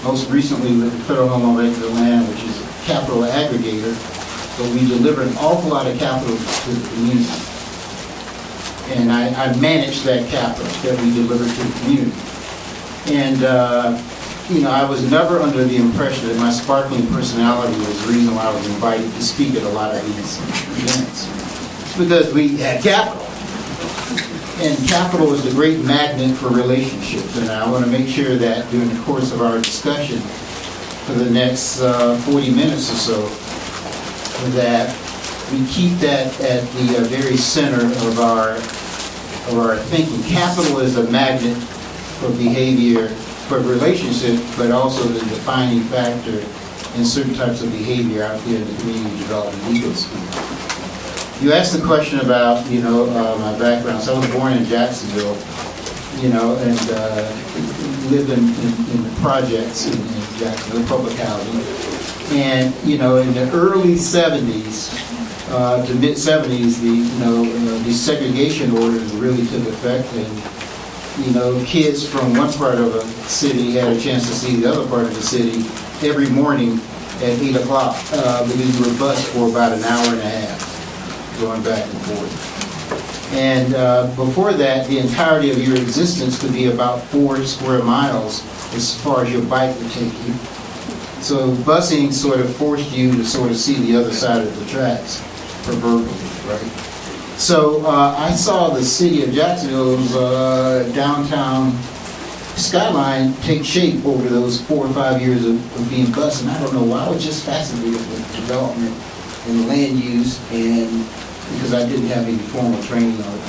most recently with the Federal Home Loan Bank of Atlanta, which is a capital aggregator, but we deliver an awful lot of capital to the community. And I manage that capital that we deliver to the community. And, you know, I was never under the impression that my sparkling personality was the reason why I was invited to speak at a lot of these events. Because we had capital. And capital is the great magnet for relationships. And I want to make sure that during the course of our discussion for the next 40 minutes or so, that we keep that at the very center of our thinking. Capital is a magnet for behavior, for relationships, but also the defining factor in certain types of behavior out there in the community development ecosystem. You asked the question about, you know, my background. So I was born in Jacksonville, you know, and lived in the projects in Jacksonville, public housing. And, you know, in the early 70s to mid-70s, the desegregation orders really took effect, and, you know, kids from one part of a city had a chance to see the other part of the city every morning at 8 o'clock because you were bused for about an hour and a half, going back and forth. And before that, the entirety of your existence could be about 4 square miles as far as your bike would take you. So busing sort of forced you to sort of see the other side of the tracks, proverbially, right? So I saw the city of Jacksonville's downtown skyline take shape over those 4 or 5 years of being bused, and I don't know why. I was just fascinated with development and land use, and because I didn't have any formal training or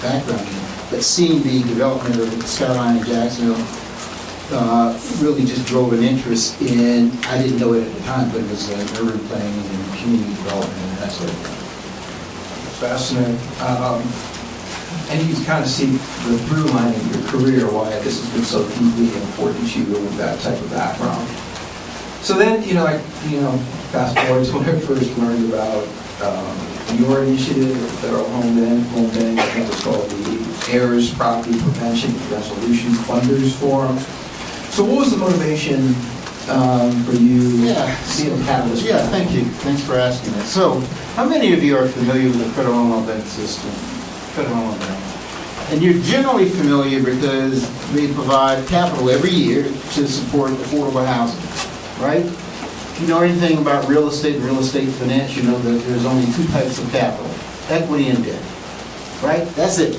background, but seeing the development of the skyline in Jacksonville really just drove an interest in, I didn't know it at the time, but it was urban planning and community development and that sort of thing. Fascinating. And you can kind of see the through line of your career, why this has been so deeply important to you with that type of background. So then, fast forward to when I first learned about your initiative at the Federal Home Bank, I think it was called the Heirs Property Prevention and Resolution Funders Forum. So what was the motivation for you to be a catalyst? Yeah, thank you. Thanks for asking that. So, how many of you are familiar with the Federal Home Loan Bank system? Federal Home Loan Bank. And you're generally familiar because they provide capital every year to support affordable housing, right? If you know anything about real estate and real estate finance, you know that there's only 2 types of capital, equity and debt, right? That's it.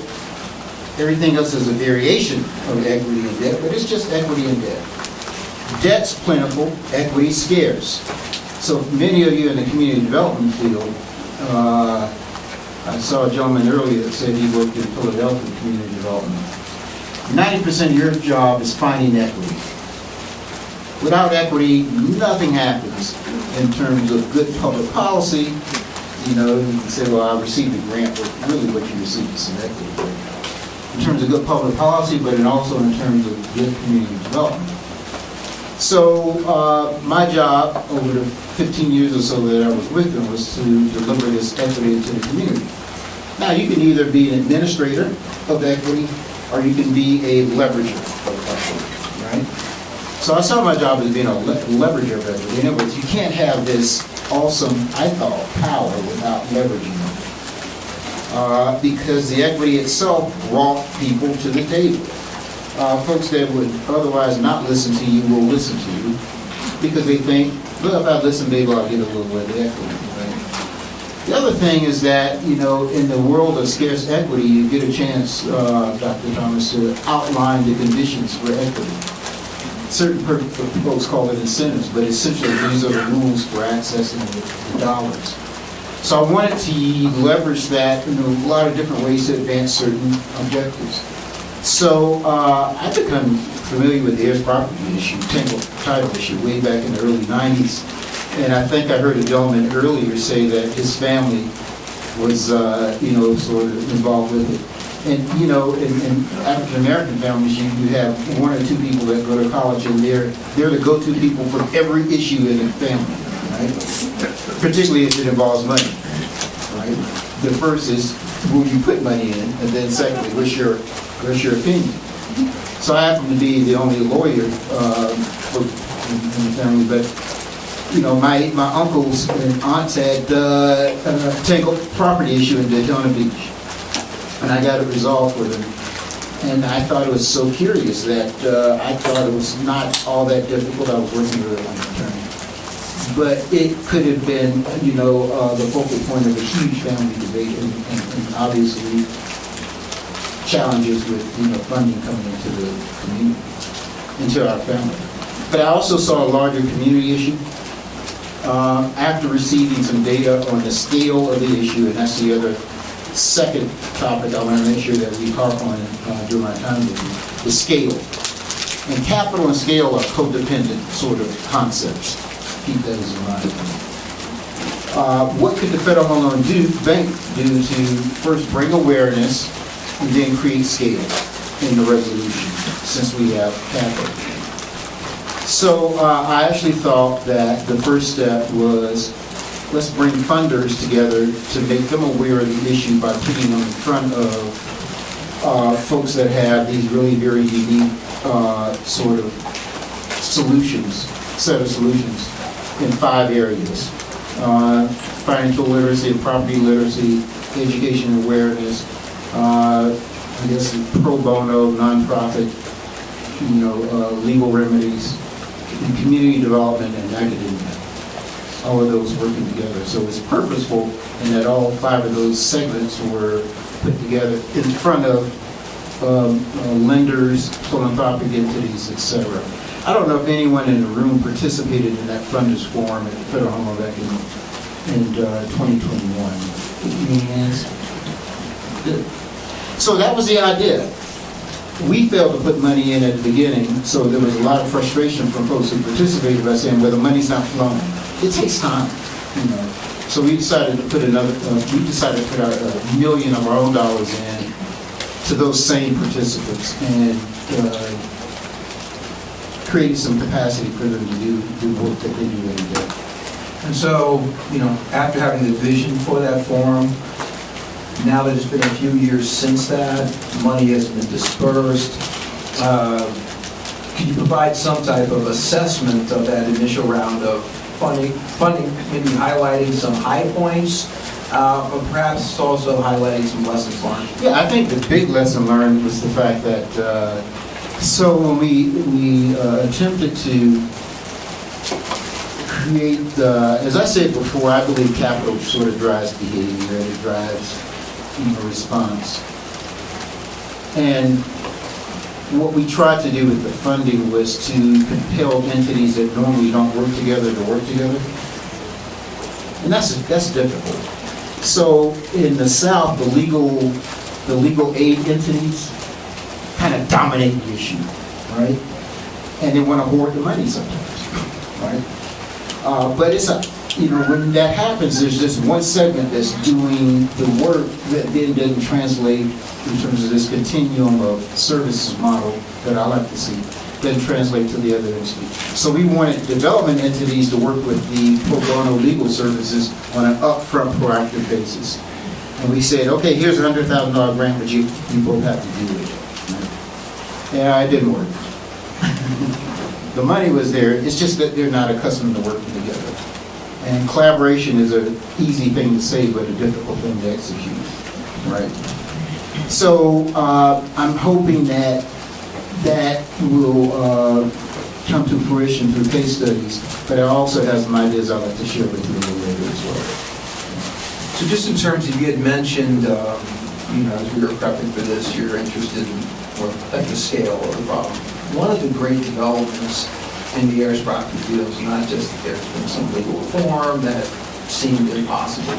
Everything else is a variation of equity and debt, but it's just equity and debt. Debt's plentiful, equity scarce. So many of you in the community development field, I saw a gentleman earlier that said he worked in Philadelphia community development. 90% of your job is finding equity. Without equity, nothing happens in terms of good public policy. You can say, well, I received a grant, but really what you received is some equity. In terms of good public policy, but also in terms of good community development. So my job over the 15 years or so that I was with them was to deliver this equity into the community. Now you can either be an administrator of equity or you can be a leverager of equity, right? So I saw my job as being a leverager of equity. In other words, you can't have this awesome, I thought, power without leveraging it. because the equity itself brought people to the table. Folks that would otherwise not listen to you will listen to you because they think, well, if I listen, maybe I'll get a little bit of equity. Right? The other thing is that, you know, in the world of scarce equity, you get a chance, Dr. Thomas, to outline the conditions for equity. Certain folks call it incentives, but essentially these are the rules for accessing the dollars. So I wanted to leverage that in a lot of different ways to advance certain objectives. So I've become familiar with the Heirs property issue, title issue, way back in the early 90s. And I think I heard a gentleman earlier say that his family was, you know, sort of involved with it. And, you know, in African-American families, you have one or two people that go to college, and they're the go-to people for every issue in the family, right? Particularly if it involves money, right? The first is, will you put money in? And then secondly, what's your opinion? So I happen to be the only lawyer in the family, but, you know, my uncles and aunts had a tangled property issue in Daytona Beach. And I got it resolved for them. And I thought it was so curious that I thought it was not all that difficult. I was working with an attorney. But it could have been, you know, the focal point of a huge family debate and obviously challenges with, you know, funding coming into the community, into our family. But I also saw a larger community issue. After receiving some data on the scale of the issue, and that's the other second topic I want to make sure that we harp on during my time with you, the scale. And capital and scale are codependent sort of concepts. Keep those in mind. What could the Federal Home Loan Bank do to first bring awareness and then create scale in the resolution, since we have capital? So I actually thought that the first step was, let's bring funders together to make them aware of the issue by putting them in front of folks that have these really very unique sort of set of solutions in 5 areas. Financial literacy and property literacy, education awareness, I guess pro bono, nonprofit, you know, legal remedies, community development, and academia. All of those working together. So it's purposeful in that all 5 of those segments were put together in front of lenders, philanthropic entities, etc. I don't know if anyone in the room participated in that funders forum at the Federal Home Loan Bank in 2021. Any hands? Good. So that was the idea. We failed to put money in at the beginning, so there was a lot of frustration from folks who participated by saying, well, the money's not flowing. It takes time, you know. So we decided to put out $1 million of our own dollars in to those same participants and created some capacity for them to do the work that they do every day. And so, you know, after having the vision for that forum, now that it's been a few years since that, money has been dispersed, can you provide some type of assessment of that initial round of funding, maybe highlighting some high points, but perhaps also highlighting some lessons learned? Yeah, I think the big lesson learned was the fact that, so when we attempted to create, as I said before, I believe capital sort of drives behavior, it drives, you know, response. And what we tried to do with the funding was to compel entities that normally don't work together to work together. And that's difficult. So in the South, the legal aid entities kind of dominate the issue, right? And they want to hoard the money sometimes, right? But it's you know, when that happens, there's just one segment that's doing the work that then doesn't translate in terms of this continuum of services model that I like to see, doesn't translate to the other entities. So we wanted development entities to work with the pro bono legal services on an upfront proactive basis. And we said, okay, here's a $100,000 grant, but you both have to do it. Yeah, it didn't work. The money was there, it's just that they're not accustomed to working together. And collaboration is an easy thing to say, but a difficult thing to execute. right? So I'm hoping that that will come to fruition through case studies, but I also have some ideas I'd like to share with you a little later as well. So just in terms of, you had mentioned, as we were prepping for this, you're interested in the scale of the problem. One of the great developments in the Heirs property field is not just that there's been some legal reform that seemed impossible,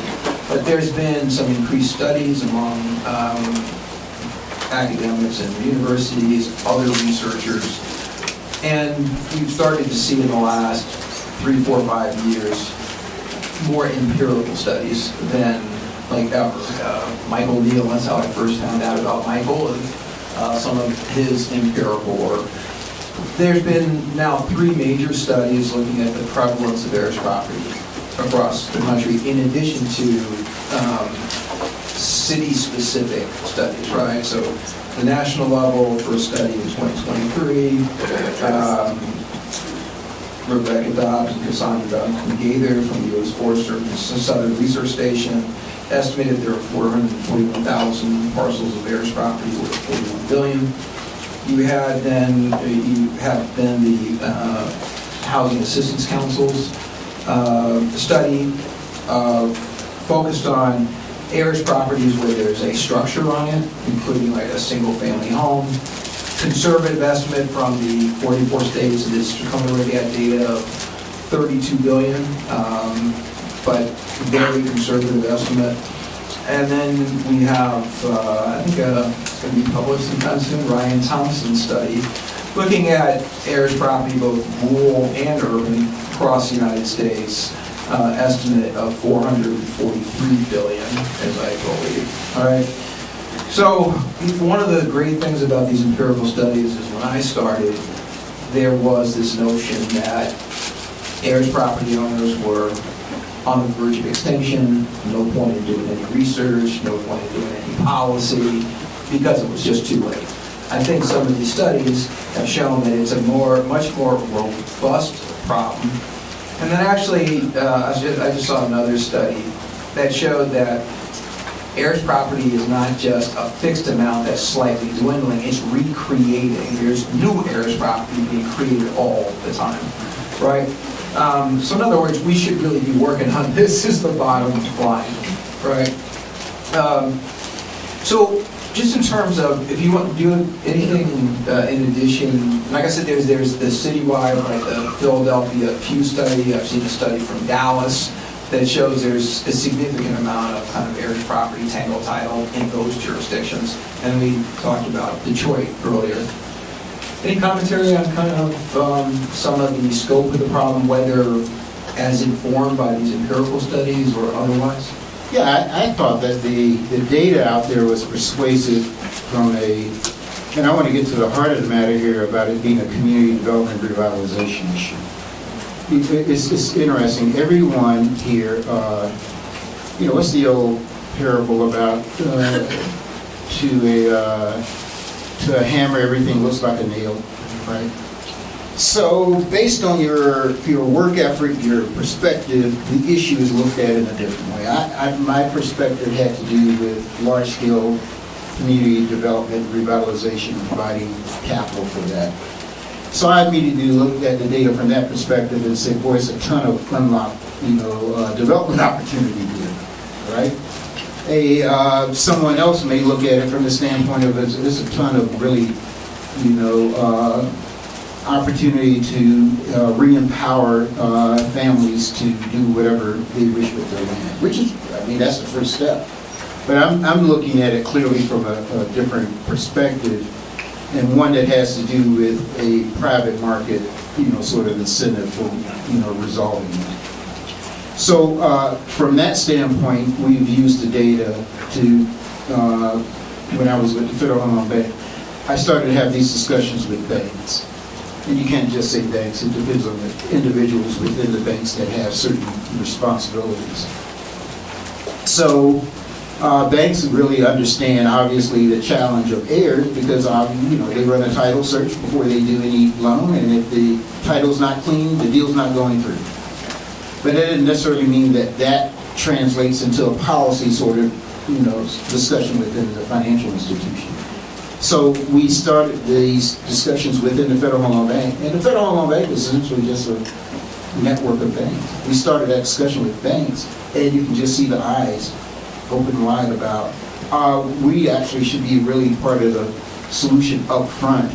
but there's been some increased studies among academics and universities, other researchers, and we've started to see in the last 3, 4, 5 years more empirical studies than like ever. Michael Neal, that's how I first found out about Michael and some of his empirical work. There's been now 3 major studies looking at the prevalence of heirs property across the country, in addition to city-specific studies, right? So the national level for a study in 2023, Rebecca Dobbs and Cassandra Gaither from the U.S. Forest Service Southern Research Station estimated there are 441,000 parcels of heirs property worth $41 billion. You have then the Housing Assistance Council's study focused on heirs properties where there's a structure on it, including like a single-family home. Conservative estimate from the 44 states of this coming with that data of $32 billion, but very conservative estimate. And then we have, I think it's going to be published sometime soon, Ryan Thompson's study, looking at heirs property, both rural and urban, across the United States, estimate of $443 billion, as I believe. All right. So one of the great things about these empirical studies is when I started, there was this notion that heirs property owners were on the verge of extinction, no point in doing any research, no point in doing any policy, because it was just too late. I think some of these studies have shown that it's a much more robust problem. And then actually, I just saw another study that showed that heirs property is not just a fixed amount that's slightly dwindling, it's recreating. There's new heirs property being created all the time, right? So in other words, we should really be working on this is the bottom line, right? So just in terms of, if you want to do anything in addition, like I said, there's the citywide, like the Philadelphia Pew study. I've seen a study from Dallas that shows there's a significant amount of kind of heirs property tangle title in those jurisdictions. And we talked about Detroit earlier. Any commentary on kind of some of the scope of the problem, whether as informed by these empirical studies or otherwise? Yeah, I thought that the data out there was persuasive from and I want to get to the heart of the matter here about it being a community development revitalization issue. It's interesting. Everyone here, what's the old parable about to a hammer, everything looks like a nail, right? So based on your work effort, your perspective, the issue is looked at in a different way. My perspective had to do with large-scale community development, revitalization, and providing capital for that. So I immediately looked at the data from that perspective and said, boy, it's a ton of unlocked, development opportunity here, right? Someone else may look at it from the standpoint of there's a ton of really, opportunity to re-empower families to do whatever they wish with their land, which is, that's the first step. But I'm looking at it clearly from a different perspective, and one that has to do with a private market, sort of incentive for, resolving it. So from that standpoint, we've used the data to, when I was with the Federal Home Loan Bank, I started to have these discussions with banks. And you can't just say banks, it depends on the individuals within the banks that have certain responsibilities. So banks really understand, obviously, the challenge of heirs because, they run a title search before they do any loan, and if the title's not clean, the deal's not going through. But that doesn't necessarily mean that translates into a policy sort of discussion within the financial institution. So we started these discussions within the Federal Home Loan Bank, and the Federal Home Loan Bank is essentially just a network of banks. We started that discussion with banks, and you can just see the eyes open wide about, we actually should be really part of the solution up front,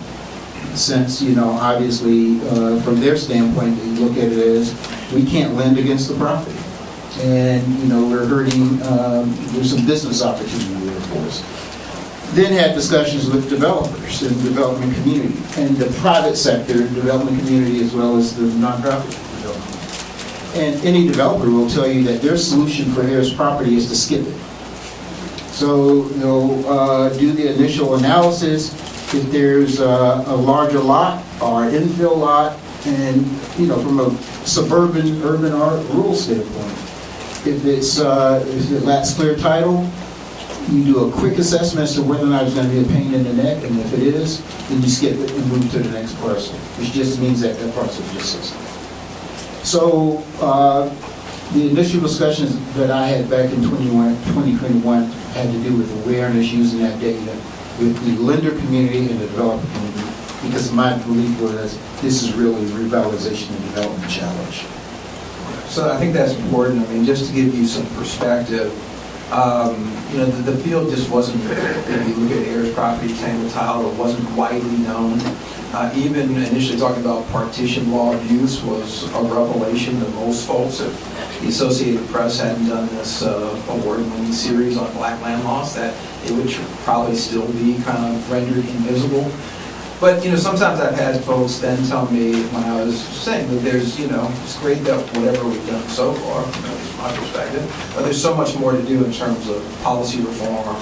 since, obviously, from their standpoint, they look at it as, we can't lend against the property. And, we're hurting, there's some business opportunity there for us. Then had discussions with developers and development community, and the private sector, development community, as well as the nonprofit development. And any developer will tell you that their solution for Heirs property is to skip it. So they'll do the initial analysis. If there's a larger lot or infill lot, and from a suburban, urban, or rural standpoint, if it lacks clear title, you do a quick assessment as to whether or not it's going to be a pain in the neck, and if it is, then you skip it and move to the next parcel, which just means that that parcel just sits there. So the initial discussions that I had back in 2021 had to do with awareness using that data with the lender community and the developer community, because my belief was this is really a revitalization and development challenge. So I think that's important. I mean, just to give you some perspective, the field just wasn't, if you look at Heirs property, tangle tile, it wasn't widely known. Even initially talking about partition wall abuse was a revelation to most folks. If the Associated Press hadn't done this award-winning series on black land loss, that it would probably still be kind of rendered invisible. But, sometimes I've had folks then tell me when I was saying that there's, it's great that whatever we've done so far, at least from my perspective, but there's so much more to do in terms of policy reform,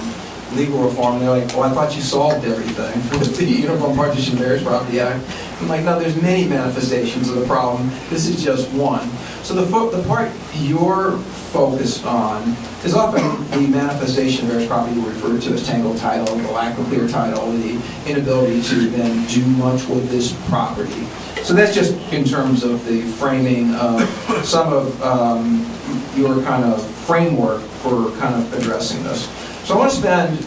legal reform. And they're like, well, I thought you solved everything with the Uniform Partition of Heirs Property Act. I'm like, no, there's many manifestations of the problem. This is just one. So the part you're focused on is often the manifestation of Heirs property referred to as tangled title, the lack of clear title, the inability to then do much with this property. So that's just in terms of the framing of some of your kind of framework for kind of addressing this. So I want to spend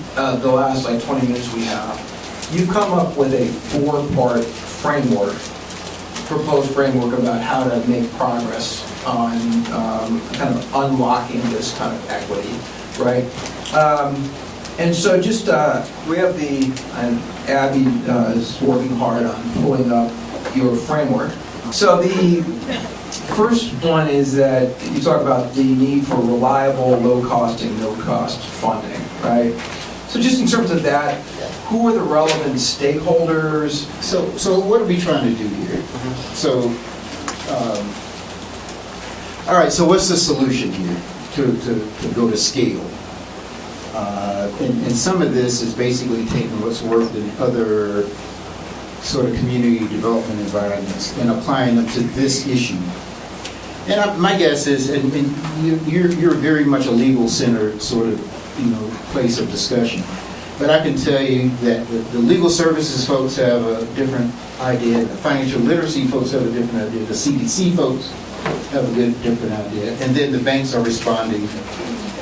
the last 20 minutes we have. You've come up with a 4-part framework, proposed framework about how to make progress on kind of unlocking this kind of equity, right? And so just, we have and Abby is working hard on pulling up your framework. So the first one is that you talk about the need for reliable, low-cost and no-cost funding, right? So just in terms of that, who are the relevant stakeholders? So what are we trying to do here? So, all right, so what's the solution here to go to scale? And some of this is basically taking what's worked in other sort of community development environments and applying them to this issue. And my guess is, and you're very much a legal-centered sort of place of discussion. But I can tell you that the legal services folks have a different idea, the financial literacy folks have a different idea, the CDC folks have a different idea, and then the banks are responding,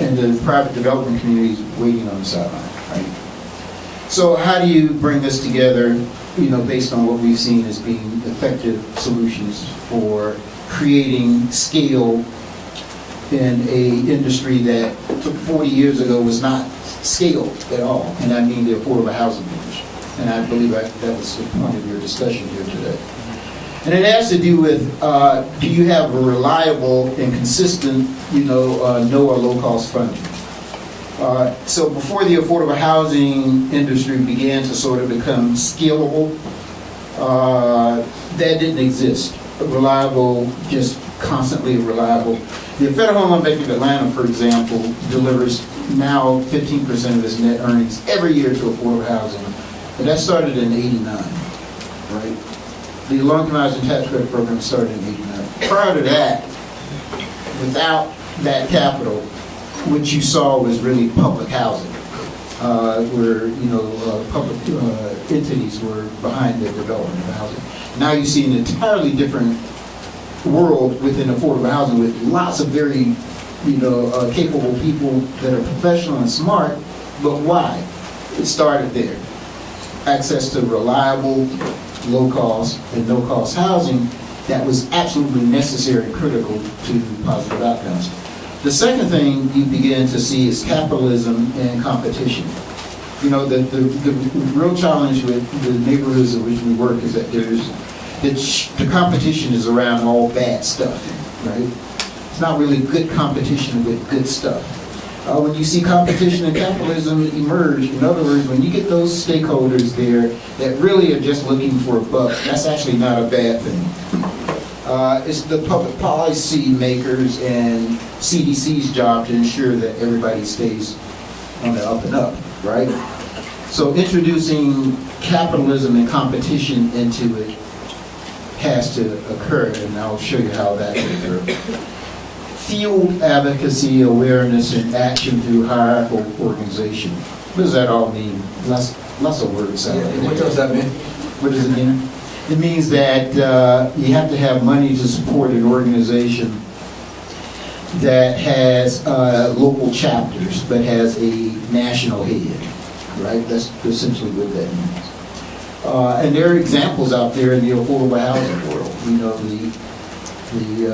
and the private development community is waiting on the sideline, right? So how do you bring this together, based on what we've seen as being effective solutions for creating scale in a industry that 40 years ago was not scaled at all, and I mean the affordable housing industry. And I believe that was the point of your discussion here today. And it has to do with, do you have a reliable and consistent, no or low-cost funding? So before the affordable housing industry began to sort of become scalable, that didn't exist. Reliable, just constantly reliable. The Federal Home Loan Bank of Atlanta, for example, delivers now 15% of its net earnings every year to affordable housing. But that started in '89, right? The Long-Term Housing Tax Credit Program started in '89. Prior to that, without that capital, what you saw was really public housing, where public entities were behind the development of housing. Now you see an entirely different world within affordable housing with lots of very capable people that are professional and smart, but why? It started there. Access to reliable, low-cost, and no-cost housing that was absolutely necessary and critical to positive outcomes. The second thing you begin to see is capitalism and competition. The real challenge with the neighborhoods in which we work is that the competition is around all bad stuff, right? It's not really good competition with good stuff. When you see competition and capitalism emerge, in other words, when you get those stakeholders there that really are just looking for a buck, that's actually not a bad thing. It's the public policy makers and CDC's job to ensure that everybody stays on the up and up, right? So introducing capitalism and competition into it has to occur, and I'll show you how that can occur. Fueled advocacy, awareness, and action through hierarchical organization. What does that all mean? Lots of words. What does that mean? What does it mean? It means that you have to have money to support an organization that has local chapters, but has a national head, right? That's essentially what that means. And there are examples out there in the affordable housing world. The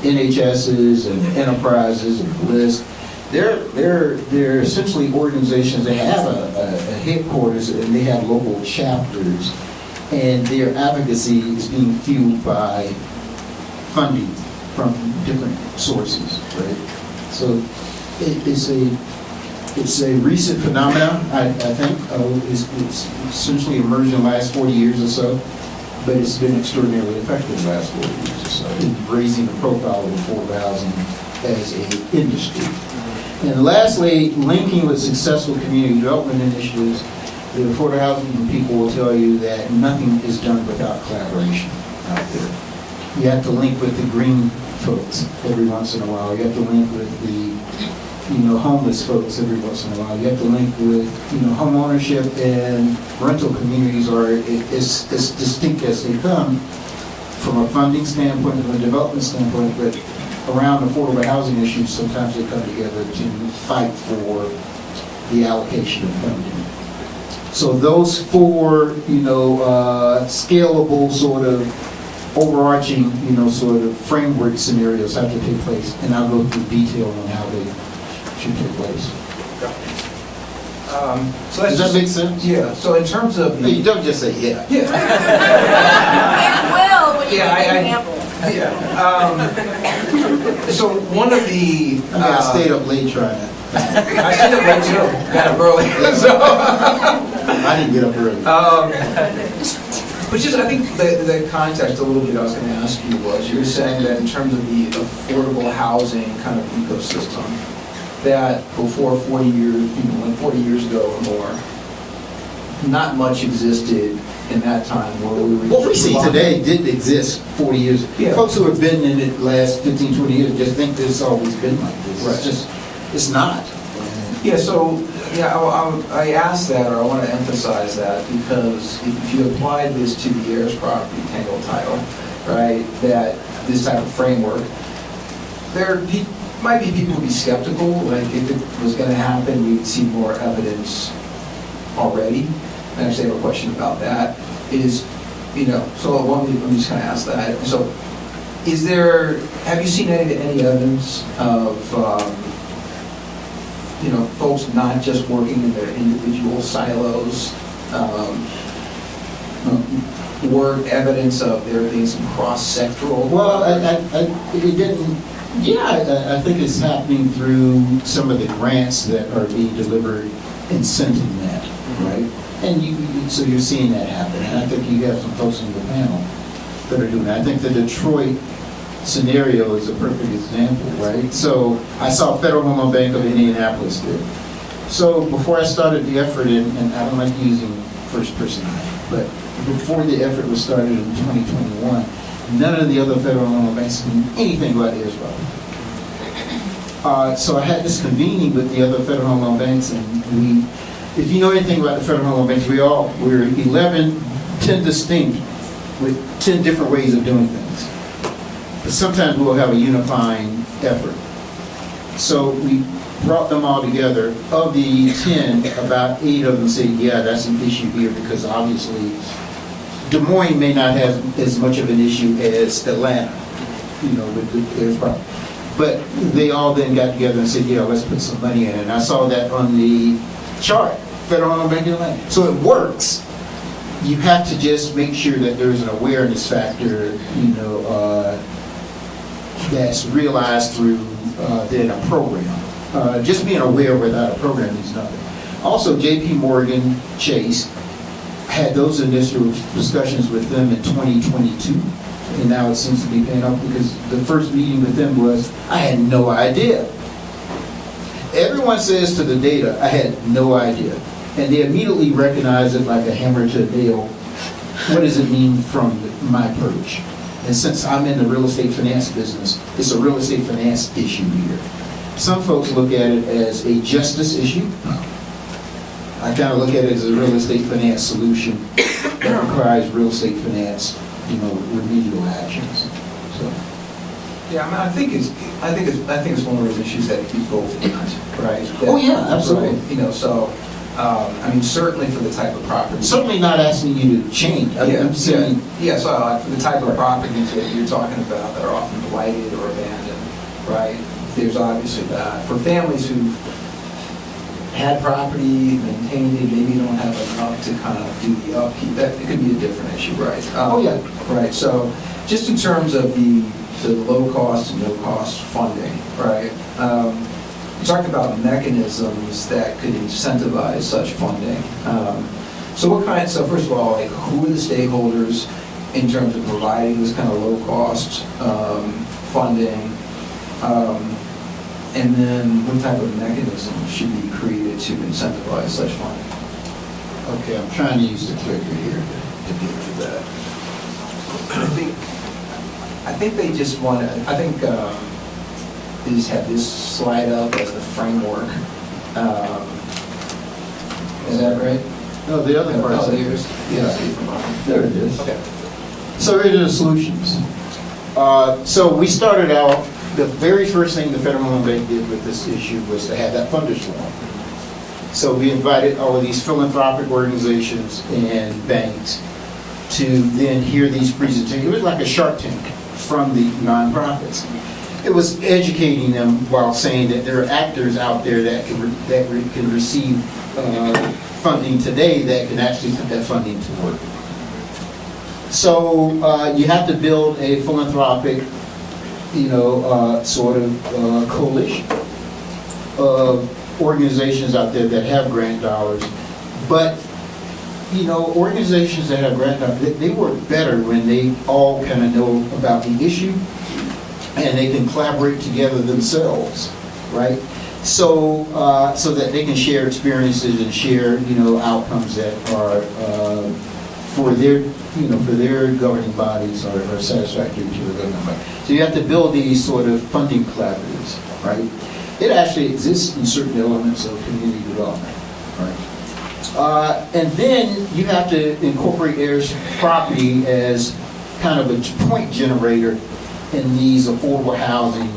NHSs and enterprises and Bliss, they're essentially organizations that have a headquarters and they have local chapters, and their advocacy is being fueled by funding from different sources, right? So it's a recent phenomenon, I think. It's essentially emerged in the last 40 years or so. But it's been extraordinarily effective in the last 40 years or so in raising the profile of affordable housing as an industry. And lastly, linking with successful community development initiatives, the affordable housing people will tell you that nothing is done without collaboration out there. You have to link with the green folks every once in a while. You have to link with the homeless folks every once in a while. You have to link with, home ownership and rental communities are as distinct as they come from a funding standpoint, from a development standpoint, but around affordable housing issues, sometimes they come together to fight for the allocation of funding. So those four, scalable sort of overarching, sort of framework scenarios have to take place, and I'll go through detail on how they should take place. So does that make sense? Yeah. So in terms of the, you don't just say yeah. It will when you give examples. So one of the I stayed up late trying that. I stayed up late too. Got up early. So I didn't get up early. But just, I think the context a little bit I was going to ask you was, you were saying that in terms of the affordable housing kind of ecosystem, that before 40 years, like 40 years ago or more, not much existed in that time where we were... What we see today didn't exist 40 years ago. Yeah. Folks who have been in it the last 15, 20 years just think that it's always been like this. Right. It's not. Yeah, so I asked that, or I want to emphasize that, because if you applied this to the Heirs property tangle title, right, that this type of framework, there might be people who would be skeptical, like if it was going to happen, you'd see more evidence already. I actually have a question about that. So let me just kind of ask that. So have you seen any evidence of, folks not just working in their individual silos, were evidence of there being some cross-sectoral? Well, it didn't. Yeah, I think it's happening through some of the grants that are being delivered incenting that, right? And so you're seeing that happen. And I think you have some folks on the panel that are doing that. I think the Detroit scenario is a perfect example, right? So I saw Federal Home Loan Bank of Indianapolis there. So before I started the effort, and I don't like using first person I, but before the effort was started in 2021, none of the other federal loan banks knew anything about Heirs property. So I had this convening with the other federal home loan banks, and if you know anything about the federal home loan banks, we're 10 distinct with 10 different ways of doing things. But sometimes we'll have a unifying effort. So we brought them all together. Of the 10, about 8 of them said, yeah, that's an issue here, because obviously Des Moines may not have as much of an issue as Atlanta, with the Heirs property. But they all then got together and said, yeah, let's put some money in it. And I saw that on the chart, Federal Home Bank Land. So it works. You have to just make sure that there's an awareness factor, that's realized through then a program. Just being aware without a program means nothing. Also, J.P. Morgan Chase had those initial discussions with them in 2022, and now it seems to be paying off, because the first meeting with them was, I had no idea. Everyone says to the data, I had no idea. And they immediately recognize it like a hammer to a nail. What does it mean from my perch? And since I'm in the real estate finance business, it's a real estate finance issue here. Some folks look at it as a justice issue. I kind of look at it as a real estate finance solution that requires real estate finance, remedial actions. So. Yeah, I think it's one of those issues that people want, right? Oh yeah, absolutely. Right, certainly for the type of property. Certainly not asking you to change. I'm saying. Yeah, so for the type of properties that you're talking about that are often blighted or abandoned, right? There's obviously that. For families who had property, maintained it, maybe don't have enough to kind of do the upkeep, that it could be a different issue, right? Right, so just in terms of the low cost and no cost funding, right? You talked about mechanisms that could incentivize such funding. So first of all, who are the stakeholders in terms of providing this kind of low cost funding? And then what type of mechanism should be created to incentivize such funding? Okay, I'm trying to use the clicker here to get to that. I think they just want to, they just have this slide up as the framework. Is that right? No, the other part. There it is. Okay. So here are the solutions. So we started out, the very first thing the Federal Home Bank did with this issue was to have that funders forum. So we invited all of these philanthropic organizations and banks to then hear these presentations. It was like a Shark Tank from the nonprofits. It was educating them while saying that there are actors out there that can receive funding today that can actually put that funding to work. So you have to build a philanthropic, coalition of organizations out there that have grant dollars. But, organizations that have grant dollars, they work better when they all kind of know about the issue and they can collaborate together themselves, right? So that they can share experiences and share, outcomes that are for their governing bodies are satisfactory to the governing body. So you have to build these sort of funding collaboratives, right? It actually exists in certain elements of community development, right? And then you have to incorporate Heirs property as kind of a point generator in these affordable housing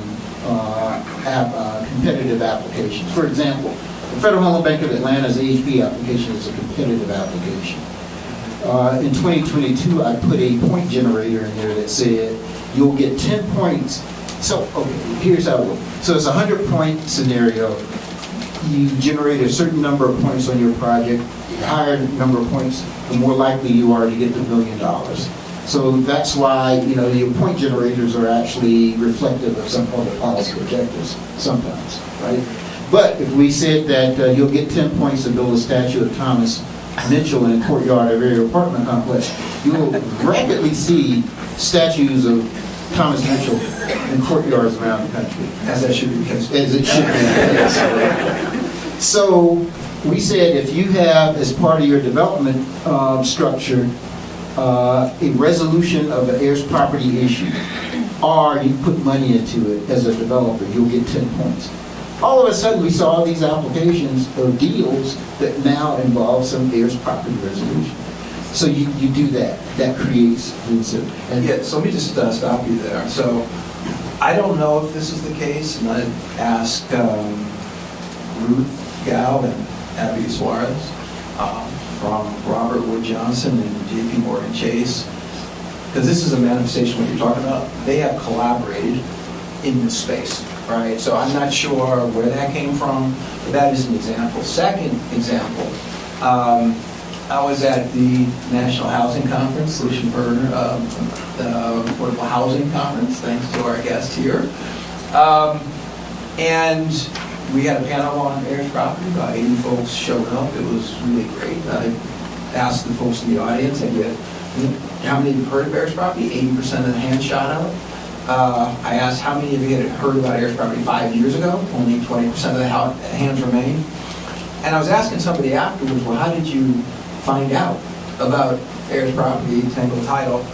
competitive applications. For example, the Federal Home Bank of Atlanta's AHP application is a competitive application. In 2022, I put a point generator in there that said you'll get 10 points. So, okay, here's how it works. So it's a 100-point scenario. You generate a certain number of points on your project. The higher number of points, the more likely you are to get the $1 million. So that's why, your point generators are actually reflective of some other policy objectives sometimes, right? But if we said that you'll get 10 points to build a statue of Thomas Mitchell in a courtyard of every apartment complex, you will rapidly see statues of Thomas Mitchell in courtyards around the country. As that should be the case. As it should be the case. So we said if you have, as part of your development structure, a resolution of an heirs property issue, or you put money into it as a developer, you'll get 10 points. All of a sudden, we saw these applications or deals that now involve some heirs property resolution. So you do that. That creates incentive. So let me just stop you there. So I don't know if this is the case, and I'd ask Ruth Gow and Abby Suarez from Robert Wood Johnson and JP Morgan Chase, because this is a manifestation of what you're talking about. They have collaborated in this space, right? So I'm not sure where that came from, but that is an example. Second example, I was at the National Housing Conference, Solution for Affordable Housing Conference, thanks to our guest here. And we had a panel on Heirs property. About 80 folks showed up. It was really great. I asked the folks in the audience, how many of you heard of Heirs property? 80% of the hands shot out. I asked how many of you had heard about Heirs property 5 years ago. Only 20% of the hands remained. And I was asking somebody afterwards, well, how did you find out about Heirs property, tangled title?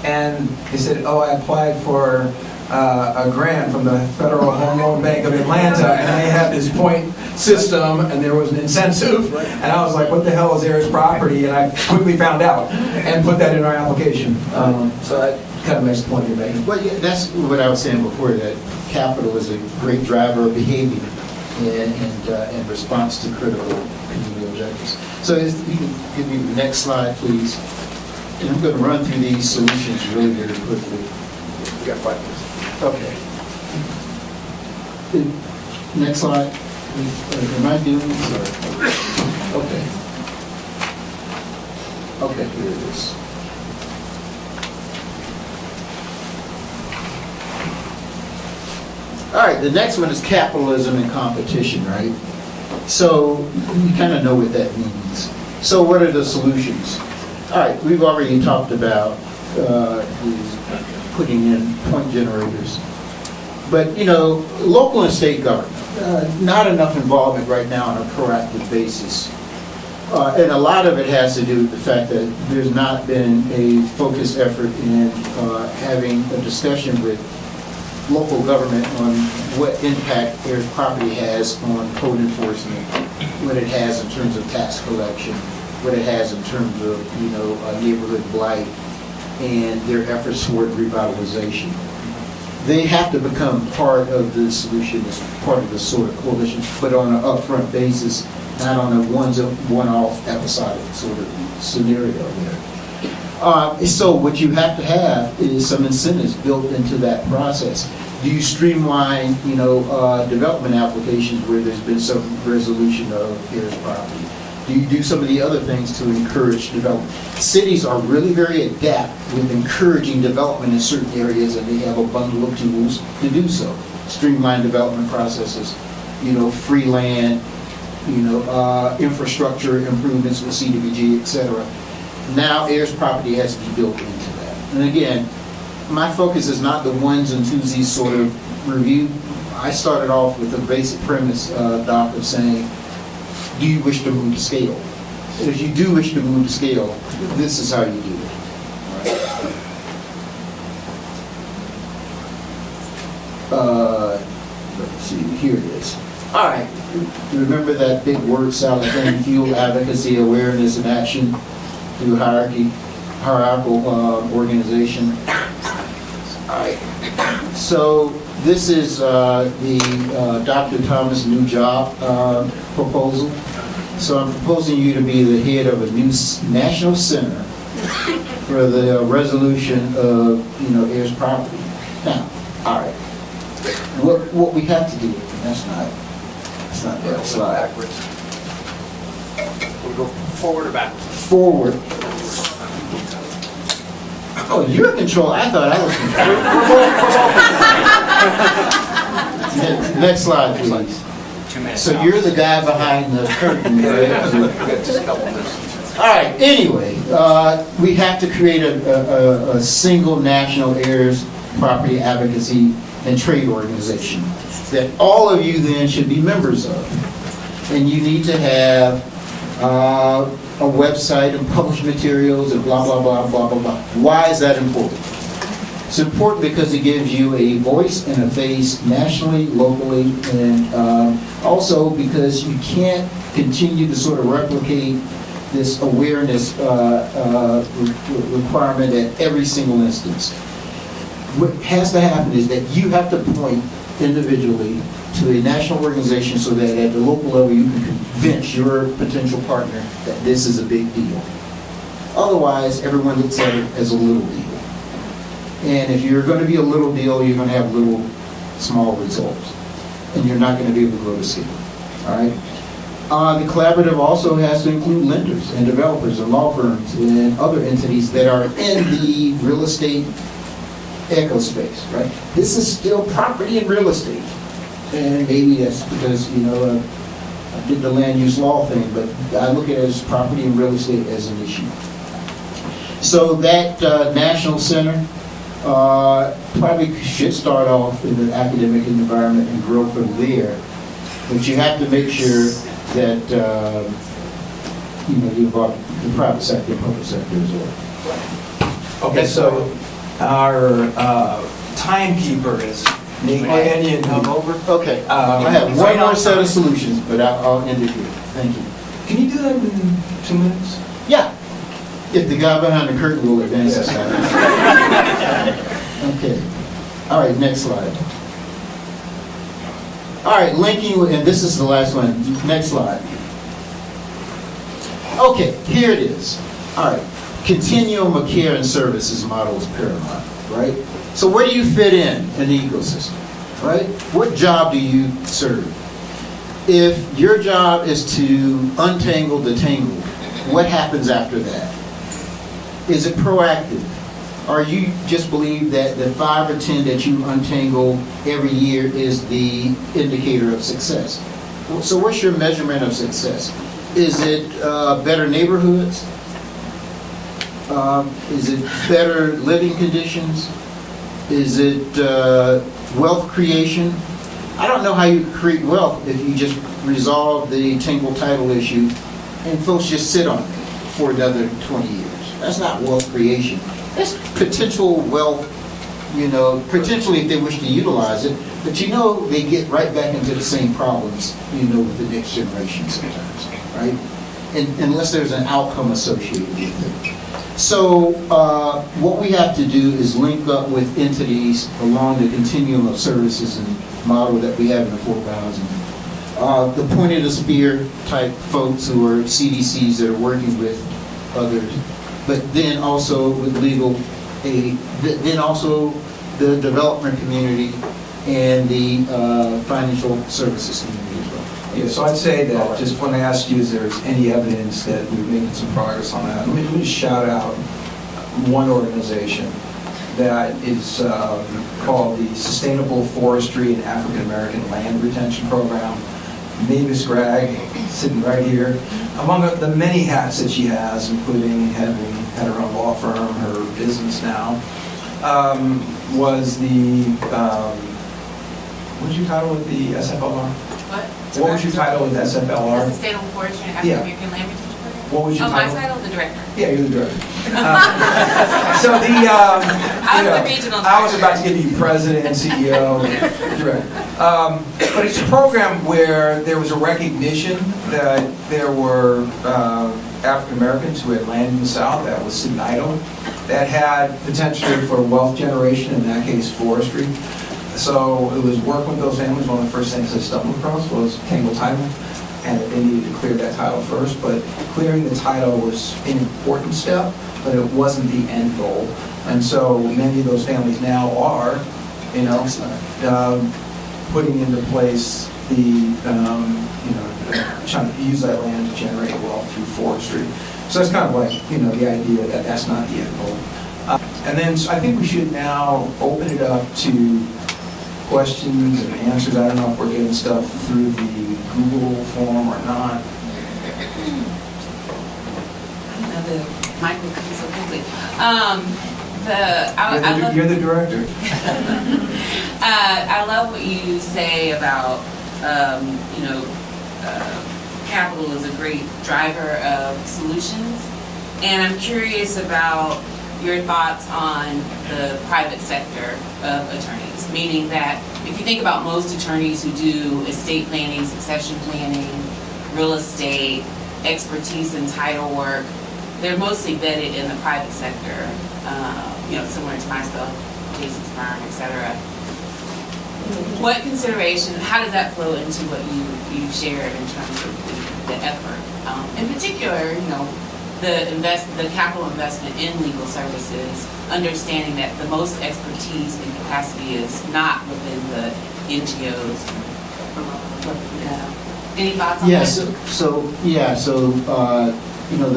And they said, oh, I applied for a grant from the Federal Home Loan Bank of Atlanta, and they had this point system, and there was an incentive, and I was like, what the hell is Heirs property? And I quickly found out and put that in our application. So that kind of makes the point you're making. Well, yeah, that's what I was saying before, that capital is a great driver of behavior and response to critical community objectives. So if you can give me the next slide, please. And I'm going to run through these solutions really very quickly. We got 5 minutes. Okay. Next slide. Am I doing this? Okay. Okay, here it is. All right, the next one is capitalism and competition, right? So you kind of know what that means. So what are the solutions? All right, we've already talked about putting in point generators. But, you know, local and state government, not enough involvement right now on a proactive basis. And a lot of it has to do with the fact that there's not been a focused effort in having a discussion with local government on what impact Heirs property has on code enforcement, what it has in terms of tax collection, what it has in terms of, you know, neighborhood blight, and their efforts toward revitalization. They have to become part of the solution, as part of the sort of coalition, but on an upfront basis, not on a one-off episodic sort of scenario there. So what you have to have is some incentives built into that process. Do you streamline, you know, development applications where there's been some resolution of Heirs property? Do you do some of the other things to encourage development? Cities are really very adept with encouraging development in certain areas, and they have a bundle of tools to do so. Streamline development processes, you know, free land, you know, infrastructure improvements with CDBG, etc. Now Heirs property has to be built into that. And again, my focus is not the ones and twosies sort of review. I started off with the basic premise, Doc, of saying, do you wish to move to scale? And if you do wish to move to scale, this is how you do it. Let's see, here it is. All right, remember that big word salad thing, fuel advocacy, awareness, and action through hierarchical organization. All right, so this is the Dr. Thomas' new job proposal. So I'm proposing you to be the head of a new national center for the resolution of, you know, Heirs property. Now, all right, what we have to do, that's not the slide. Backwards. We'll go forward or backwards? Forward. Oh, you're in control. I thought I was control. Next slide, please. So you're the guy behind the curtain, right? All right, anyway, we have to create a single national heirs property advocacy and trade organization that all of you then should be members of. And you need to have a website and publish materials and blah, blah, blah, blah, blah, blah. Why is that important? It's important because it gives you a voice and a face nationally, locally, and also because you can't continue to sort of replicate this awareness requirement at every single instance. what has to happen is that you have to point individually to a national organization so that at the local level you can convince your potential partner that this is a big deal. Otherwise, everyone looks at it as a little deal. And if you're going to be a little deal, you're going to have little, small results. And you're not going to be able to grow the city. All right? The collaborative also has to include lenders and developers and law firms and other entities that are in the real estate ecospace, right? This is still property and real estate. And maybe that's because, I did the land use law thing, but I look at it as property and real estate as an issue. So that national center probably should start off in an academic environment and grow from there. But you have to make sure that you involve the private sector and public sector as well. Okay, so our timekeeper is Marianne, come over. Okay, I have one more set of solutions, but I'll end it here. Thank you. Can you do that in 2 minutes? Yeah, if the guy behind the curtain will advance us. Okay, all right, next slide. All right, linking, and this is the last one. Next slide. Okay, here it is. All right, continuum of care and services model is paramount, right? So where do you fit in the ecosystem, right? What job do you serve? If your job is to untangle the tangle, what happens after that? Is it proactive? Or you just believe that the 5 or 10 that you untangle every year is the indicator of success? So what's your measurement of success? Is it better neighborhoods? Is it better living conditions? Is it wealth creation? I don't know how you create wealth if you just resolve the tangle title issue and folks just sit on it for another 20 years. That's not wealth creation. That's potential wealth, potentially if they wish to utilize it, but they get right back into the same problems, with the next generation sometimes, right? And unless there's an outcome associated with it. So what we have to do is link up with entities along the continuum of services and model that we have in affordable housing. The point of the spear type folks who are CDCs that are working with others, but then also with legal aid, then also the development community and the financial services community as well. Yeah, so I'd say that, just want to ask you, is there any evidence that we're making some progress on that? Let me just shout out one organization that is called the Sustainable Forestry and African American Land Retention Program. Mavis Gregg, sitting right here, among the many hats that she has, including having had her own law firm, her business now, was the, what was your title with the SFLR? What was your title with SFLR? The Sustainable Forestry and African American Land Retention Program? What was your title? My title, the director. Yeah, you're the director. So the, I was the regional director. I was about to give you president, CEO, director. But it's a program where there was a recognition that there were African Americans who had land in the South that was sitting idle, that had potential for wealth generation, in that case forestry. So it was working with those families. One of the first things I stumbled across was tangle title, and they needed to clear that title first. But clearing the title was an important step, but it wasn't the end goal. And so many of those families now are, putting into place the, trying to use that land to generate wealth through forestry. So that's kind of like, the idea that that's not the end goal. And then I think we should now open it up to questions and answers. I don't know if we're getting stuff through the Google form or not. I don't know, the mic will come so quickly. You're the director. I love what you say about, capital is a great driver of solutions. And I'm curious about your thoughts on the private sector of attorneys, meaning that if you think about most attorneys who do estate planning, succession planning, real estate, expertise in title work, they're mostly vetted in the private sector, similar to myself. Jason's firm, et cetera. What consideration, how does that flow into what you shared in terms of the effort? In particular, the capital investment in legal services, understanding that the most expertise and capacity is not within the NGOs. Any thoughts on that?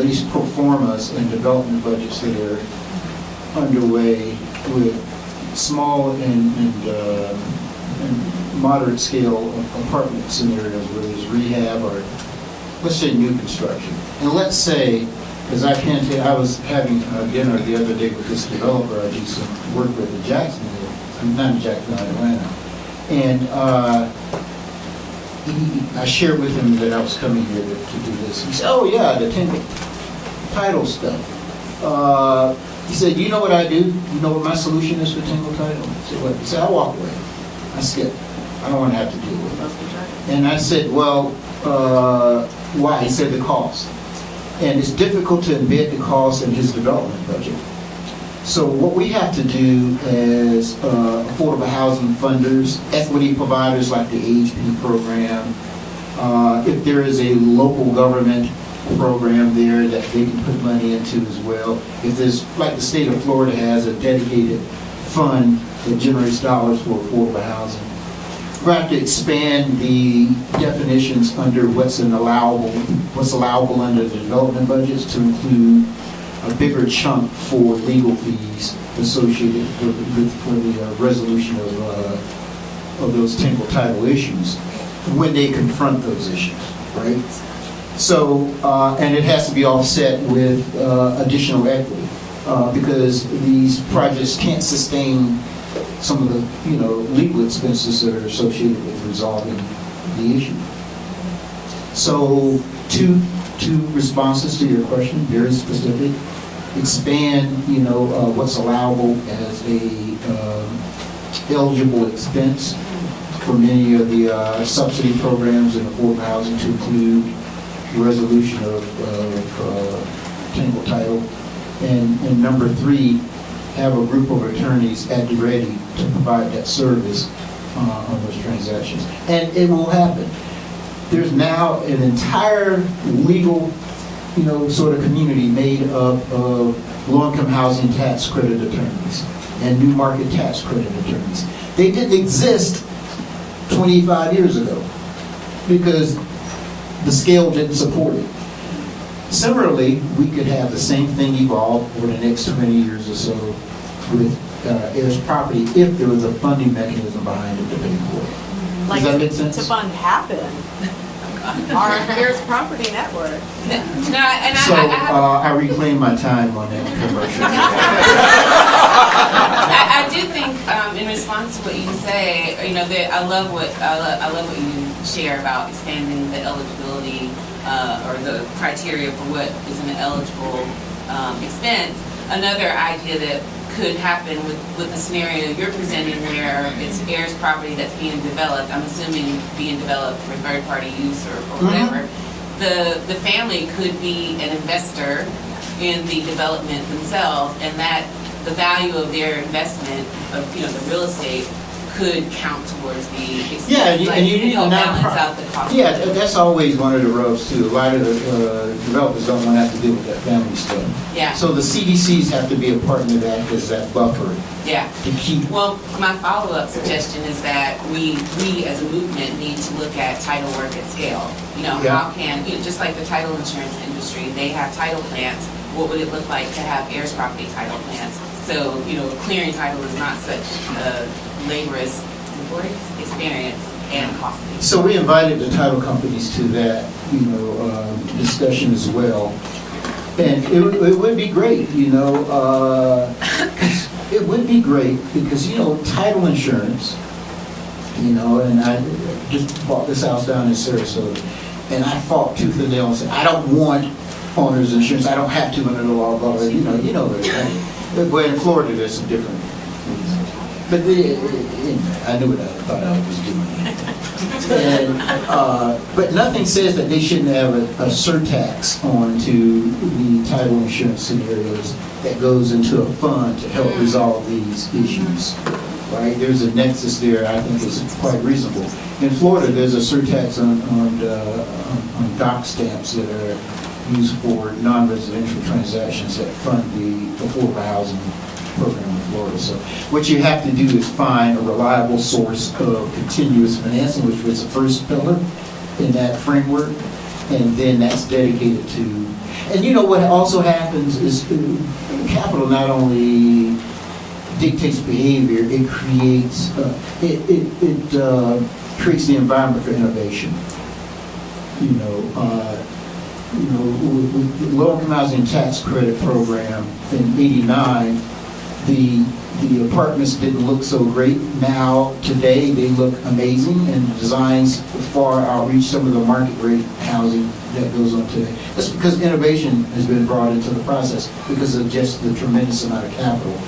These pro formas and development budgets that are underway with small and moderate scale apartment scenarios, whether it's rehab or, let's say, new construction. And let's say, because I can tell you, I was having dinner the other day with this developer I do some work with in Jacksonville, not in Jacksonville, Atlanta. And I shared with him that I was coming here to do this. He said, oh yeah, the title stuff. He said, you know what I do? You know what my solution is for Tingle Title? I said, what? He said, I walk away. I skip. I don't want to have to deal with it. And I said, well, why? He said, the cost. And it's difficult to embed the cost in his development budget. So what we have to do as affordable housing funders, equity providers like the AHP program, if there is a local government program there that they can put money into as well, if there's, like the state of Florida has a dedicated fund that generates dollars for affordable housing, we have to expand the definitions under what's allowable under the development budgets to include a bigger chunk for legal fees associated with the resolution of those Tingle Title issues when they confront those issues, right? So, and it has to be offset with additional equity because these projects can't sustain some of the legal expenses that are associated with resolving the issue. So, two responses to your question, very specific. Expand, what's allowable as a eligible expense for many of the subsidy programs in affordable housing to include resolution of Tingle Title. And number 3, have a group of attorneys at the ready to provide that service on those transactions. And it will happen. There's now an entire legal sort of community made up of low-income housing tax credit attorneys and new market tax credit attorneys. They didn't exist 25 years ago because the scale didn't support it. Similarly, we could have the same thing evolve over the next 20 years or so with Heirs property if there was a funding mechanism behind it to pay for it. Does that make sense? To fund happen. Our Heirs Property Network. I reclaim my time on that commercial. I do think, in response to what you say, I love what you share about expanding the eligibility or the criteria for what is an eligible expense. Another idea that could happen with the scenario you're presenting where it's Heirs property that's being developed, I'm assuming being developed for third-party use or whatever, the family could be an investor in the development themselves, and that the value of their investment of the real estate could count towards the expense. Yeah, and you need to balance out the cost. Yeah, that's always one of the rubs too. A lot of the developers don't want to have to deal with that family stuff. Yeah. So the CDCs have to be a partner of that as that buffer. Yeah. To keep. Well, my follow-up suggestion is that we as a movement need to look at title work at scale. How can, just like the title insurance industry, they have title plants. What would it look like to have Heirs property title plants? So, clearing title is not such a laborious experience and costly. So we invited the title companies to that, discussion as well. And it would be great, it would be great because, title insurance, and I just bought this house down in Sarasota, and I fought tooth and nail and said, I don't want owner's insurance, I don't have to under the law, blah, blah, you know that, right? But in Florida, there's some different reasons. But I knew what I thought I was doing. But nothing says that they shouldn't have a surtax onto the title insurance scenarios that goes into a fund to help resolve these issues. Right? There's a nexus there. I think is quite reasonable. In Florida, there's a surtax on dock stamps that are used for non-residential transactions that fund the affordable housing program in Florida. So what you have to do is find a reliable source of continuous financing, which was the first pillar in that framework, and then that's dedicated to. And you know what also happens is capital not only dictates behavior, it creates creates the environment for innovation. With the low-income housing tax credit program in '89, the apartments didn't look so great. Now, today, they look amazing, and designs far outreach some of the market rate housing that goes on today. That's because innovation has been brought into the process because of just the tremendous amount of capital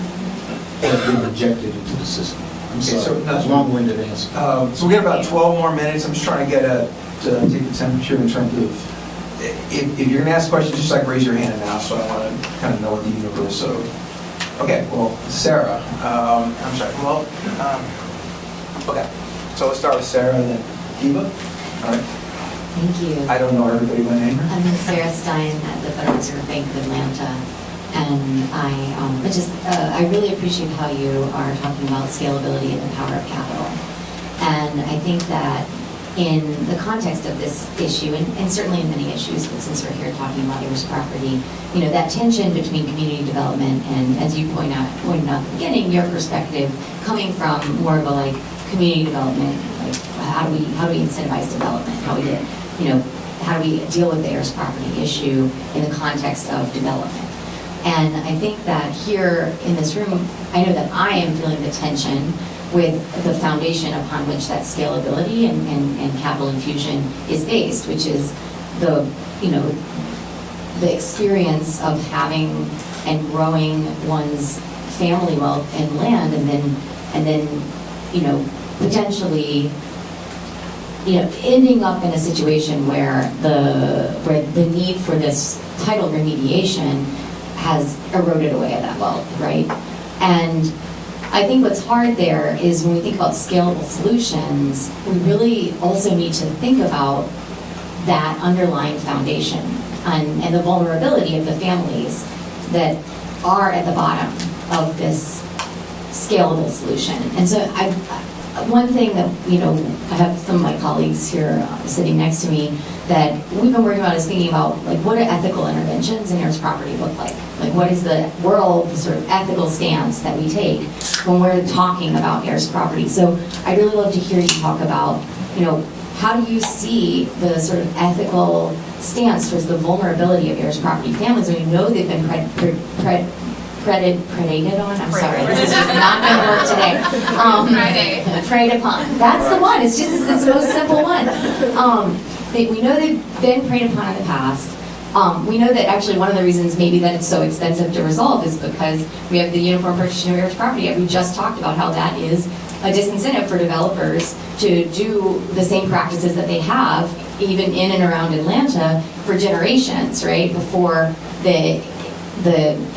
that's been injected into the system. I'm sorry, so that's a long-winded answer. So we got about 12 more minutes. I'm just trying to take the temperature in terms of, if you're going to ask questions, just like raise your hand now, so I want to kind of know what the universe. So, okay, well, Sarah, I'm sorry. Well, okay. So let's start with Sarah and then Eva. All right. Thank you. I don't know everybody by name. I'm Sarah Stein at the Federal Reserve Bank of Atlanta. And I really appreciate how you are talking about scalability and the power of capital. And I think that in the context of this issue, and certainly in many issues, but since we're here talking about Heirs property, that tension between community development and, as you pointed out at the beginning, your perspective coming from more of a community development, how do we incentivize development? How do we deal with the Heirs property issue in the context of development? And I think that here in this room, I know that I am feeling the tension with the foundation upon which that scalability and capital infusion is based, which is the experience of having and growing one's family wealth and land, and then potentially ending up in a situation where the need for this title remediation has eroded away at that wealth, right? And I think what's hard there is when we think about scalable solutions, we really also need to think about that underlying foundation and the vulnerability of the families that are at the bottom of this scalable solution. And so one thing that, I have some of my colleagues here sitting next to me that we've been working about is thinking about, what do ethical interventions in Heirs property look like? What is the world sort of ethical stance that we take when we're talking about Heirs property? So I'd really love to hear you talk about, how do you see the sort of ethical stance towards the vulnerability of Heirs property families? We know they've been predated on. I'm sorry, this is just not going to work today. Preyed upon. That's the one. It's the most simple one. We know they've been preyed upon in the past. We know that actually one of the reasons maybe that it's so expensive to resolve is because we have the Uniform Purchase of Heirs property. We just talked about how that is a disincentive for developers to do the same practices that they have even in and around Atlanta for generations, right, before the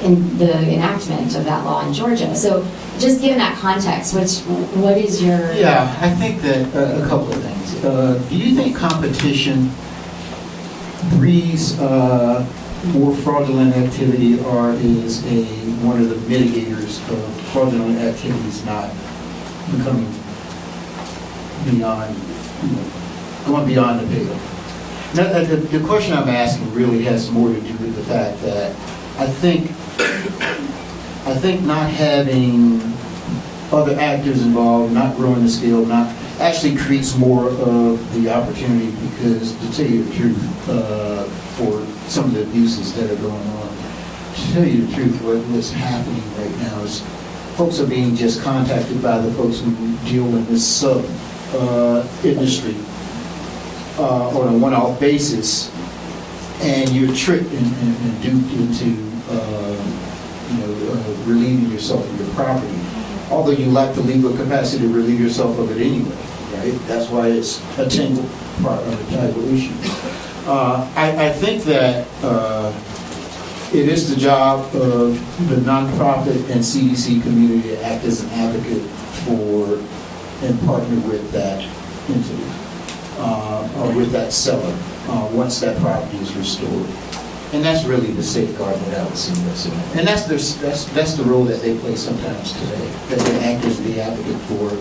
enactment of that law in Georgia. So just given that context, what is your... Yeah, I think that a couple of things. Do you think competition breeds more fraudulent activity, or is one of the mitigators of fraudulent activities not becoming beyond, going beyond the pale? Now, the question I'm asking really has more to do with the fact that I think not having other actors involved, not growing the scale, actually creates more of the opportunity, because to tell you the truth, for some of the abuses that are going on, to tell you the truth, what's happening right now is folks are being just contacted by the folks who deal in this sub industry on a one-off basis, and you're tricked and duped into relieving yourself of your property. although you lack the legal capacity to relieve yourself of it anyway, right? That's why it's a tangled part of a tangled issue. I think that it is the job of the nonprofit and CDC community to act as an advocate for and partner with that entity or with that seller once that property is restored. And that's really the safeguard that I would see this in. And that's the role that they play sometimes today, that they act as the advocate for,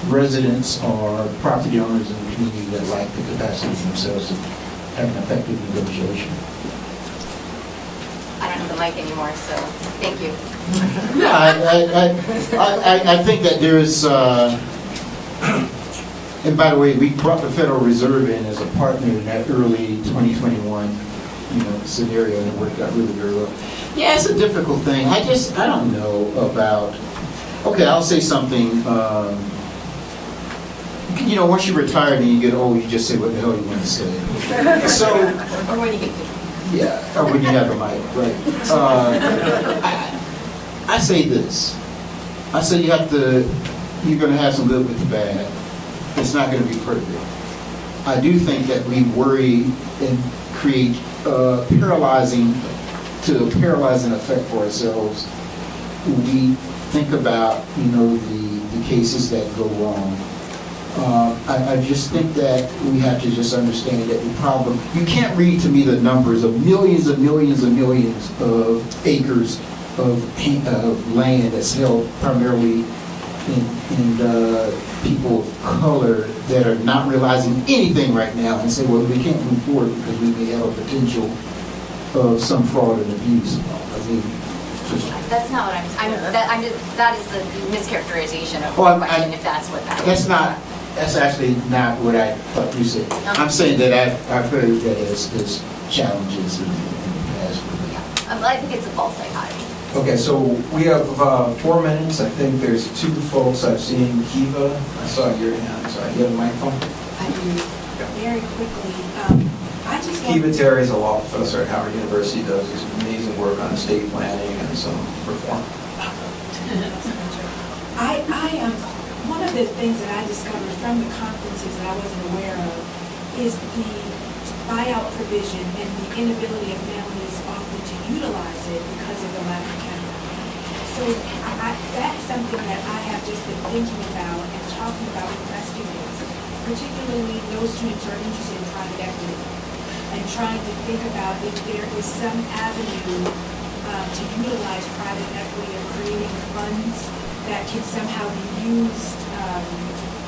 residents or property owners in the community that lack the capacity themselves to have an effective negotiation. I don't have the mic anymore, so thank you. Yeah, I think that there is, and by the way, we brought the Federal Reserve in as a partner in that early 2021, scenario, and it worked out really very well. Yeah, it's a difficult thing. I don't know about, okay, I'll say something, once you retire and you get old, you just say what the hell you want to say. So, or when you get yeah, or when you have a mic, right. I say this. I say you're going to have some good with the bad. It's not going to be perfect. I do think that we worry and create a paralyzing effect for ourselves when we think about, the cases that go wrong. I just think that we have to just understand that the problem, you can't read to me the numbers of millions and millions and millions of acres of land that's held primarily in people of color that are not realizing anything right now and say, well, we can't move forward because we may have a potential of some fraud and abuse. That's not what that is the mischaracterization of the question, if that's what that is. That's actually not what I thought you said. I'm saying that I've heard that as challenges in the past. Yeah. I think it's a false dichotomy. Okay, so we have 4 minutes. I think there's 2 folks I've seen. Kiva, I saw your hand. Sorry, you have a microphone? I do. Very quickly. I just Kiva Terry is a law professor at Howard University, does this amazing work on estate planning and some reform. One of the things that I discovered from the conferences that I wasn't aware of is the buyout provision and the inability of families often to utilize it because of the lack of capital. So that's something that I have just been thinking about and talking about with my students, particularly those students who are interested in private equity, and trying to think about if there is some avenue to utilize private equity or creating funds that can somehow be used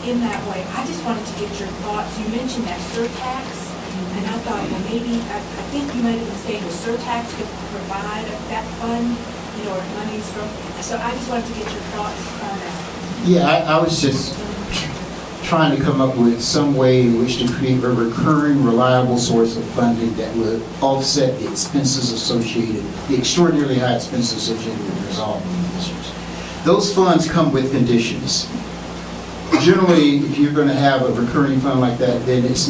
in that way. I just wanted to get your thoughts. You mentioned that surtax, and I thought, well, maybe, I think you might have been saying the surtax could provide that fund, or monies from, so I just wanted to get your thoughts on that. Yeah, I was just trying to come up with some way in which to create a recurring, reliable source of funding that would offset the expenses associated, the extraordinarily high expenses associated with resolving these issues. Those funds come with conditions. Generally, if you're going to have a recurring fund like that, then it's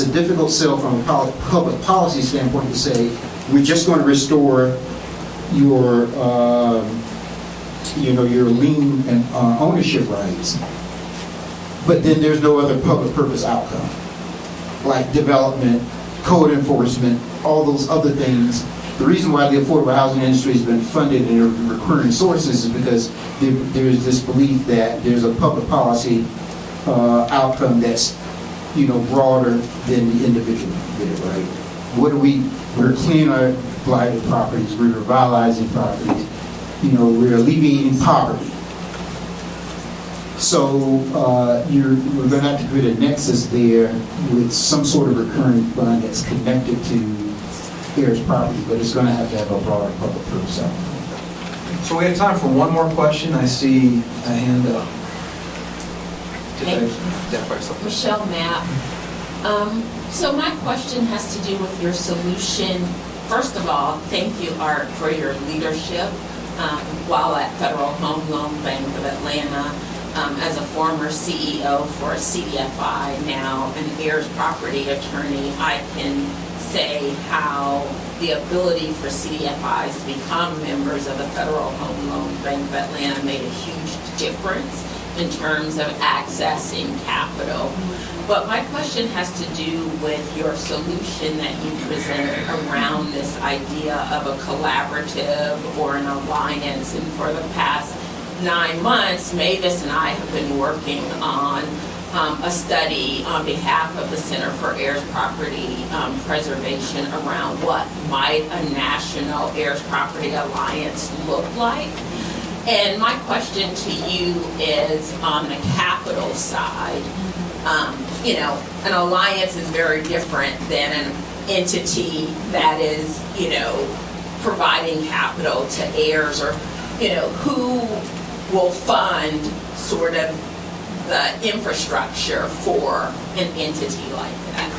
a difficult sell from a public policy standpoint to say, we're just going to restore your lien and ownership rights, but then there's no other public purpose outcome, like development, code enforcement, all those other things. The reason why the affordable housing industry has been funded in recurring sources is because there is this belief that there's a public policy outcome that's broader than the individual bit, right? We're cleaning our blighted properties, we're revitalizing properties, we're alleviating poverty. So we're going to have to create a nexus there with some sort of recurring fund that's connected to Heirs property, but it's going to have a broader public purpose outcome. So we have time for one more question. I see a hand up. Michelle Mapp. So my question has to do with your solution. First of all, thank you, Art, for your leadership while at Federal Home Loan Bank of Atlanta. As a former CEO for CDFI, now an heirs property attorney, I can say how the ability for CDFIs to become members of the Federal Home Loan Bank of Atlanta made a huge difference in terms of accessing capital. But my question has to do with your solution that you presented around this idea of a collaborative or an alliance. And for the past 9 months, Mavis and I have been working on a study on behalf of the Center for Heirs Property Preservation around what might a national heirs property alliance look like. And my question to you is on the capital side. You know, an alliance is very different than an entity that is, you know, providing capital to heirs, or, you know, who will fund sort of the infrastructure for an entity like that.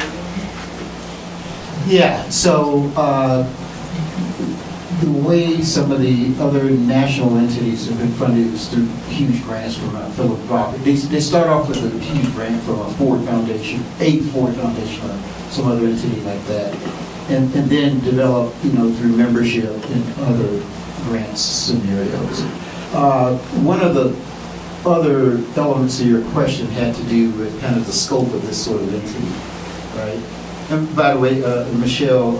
Yeah, so the way some of the other national entities have been funded is through huge grants from philanthropic. They start off with a huge grant from a Ford Foundation, or some other entity like that, and then develop, you know, through membership and other grants scenarios. One of the other elements of your question had to do with kind of the scope of this sort of entity, right? And by the way, Michelle,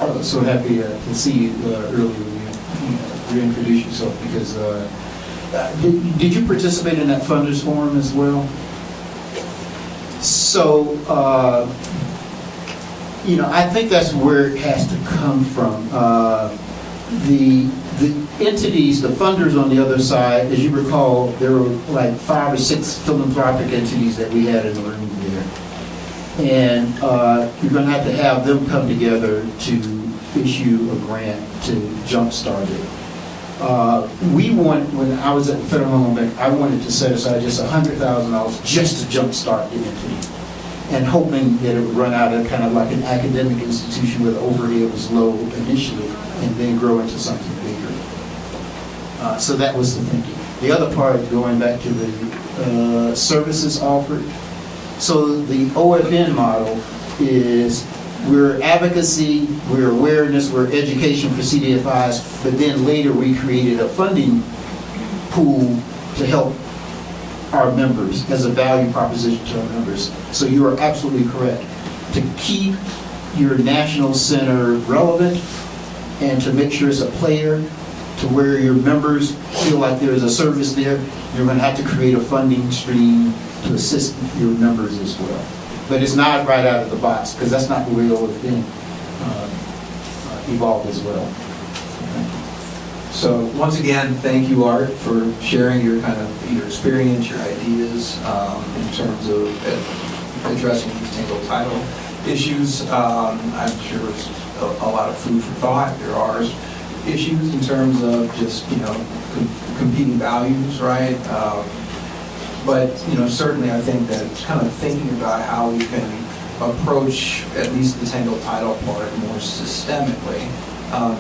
I was so happy to see you earlier when you reintroduced yourself, because did you participate in that funders forum as well? So, you know, I think that's where it has to come from. The entities, the funders on the other side, as you recall, there were like 5 or 6 philanthropic entities that we had in the room there. And you're going to have them come together to issue a grant to jumpstart it. When I was at the Federal Home Loan Bank, I wanted to set aside just $100,000 just to jumpstart the entity, and hoping that it would run out of kind of like an academic institution where the overhead was low initially, and then grow into something bigger. So that was the thinking. The other part, going back to the services offered. So the OFN model is we're advocacy, we're awareness, we're education for CDFIs, but then later we created a funding pool to help our members as a value proposition to our members. So you are absolutely correct. To keep your national center relevant and to make sure it's a player to where your members feel like there is a service there, you're going to have to create a funding stream to assist your members as well. But it's not right out of the box, because that's not the way OFN evolved as well. So once again, thank you, Art, for sharing your your experience, your ideas in terms of addressing these single title issues. I'm sure it's a lot of food for thought. There are issues in terms of just, you know, competing values, right? But, you know, certainly I think that kind of thinking about how we can approach at least the single title part more systemically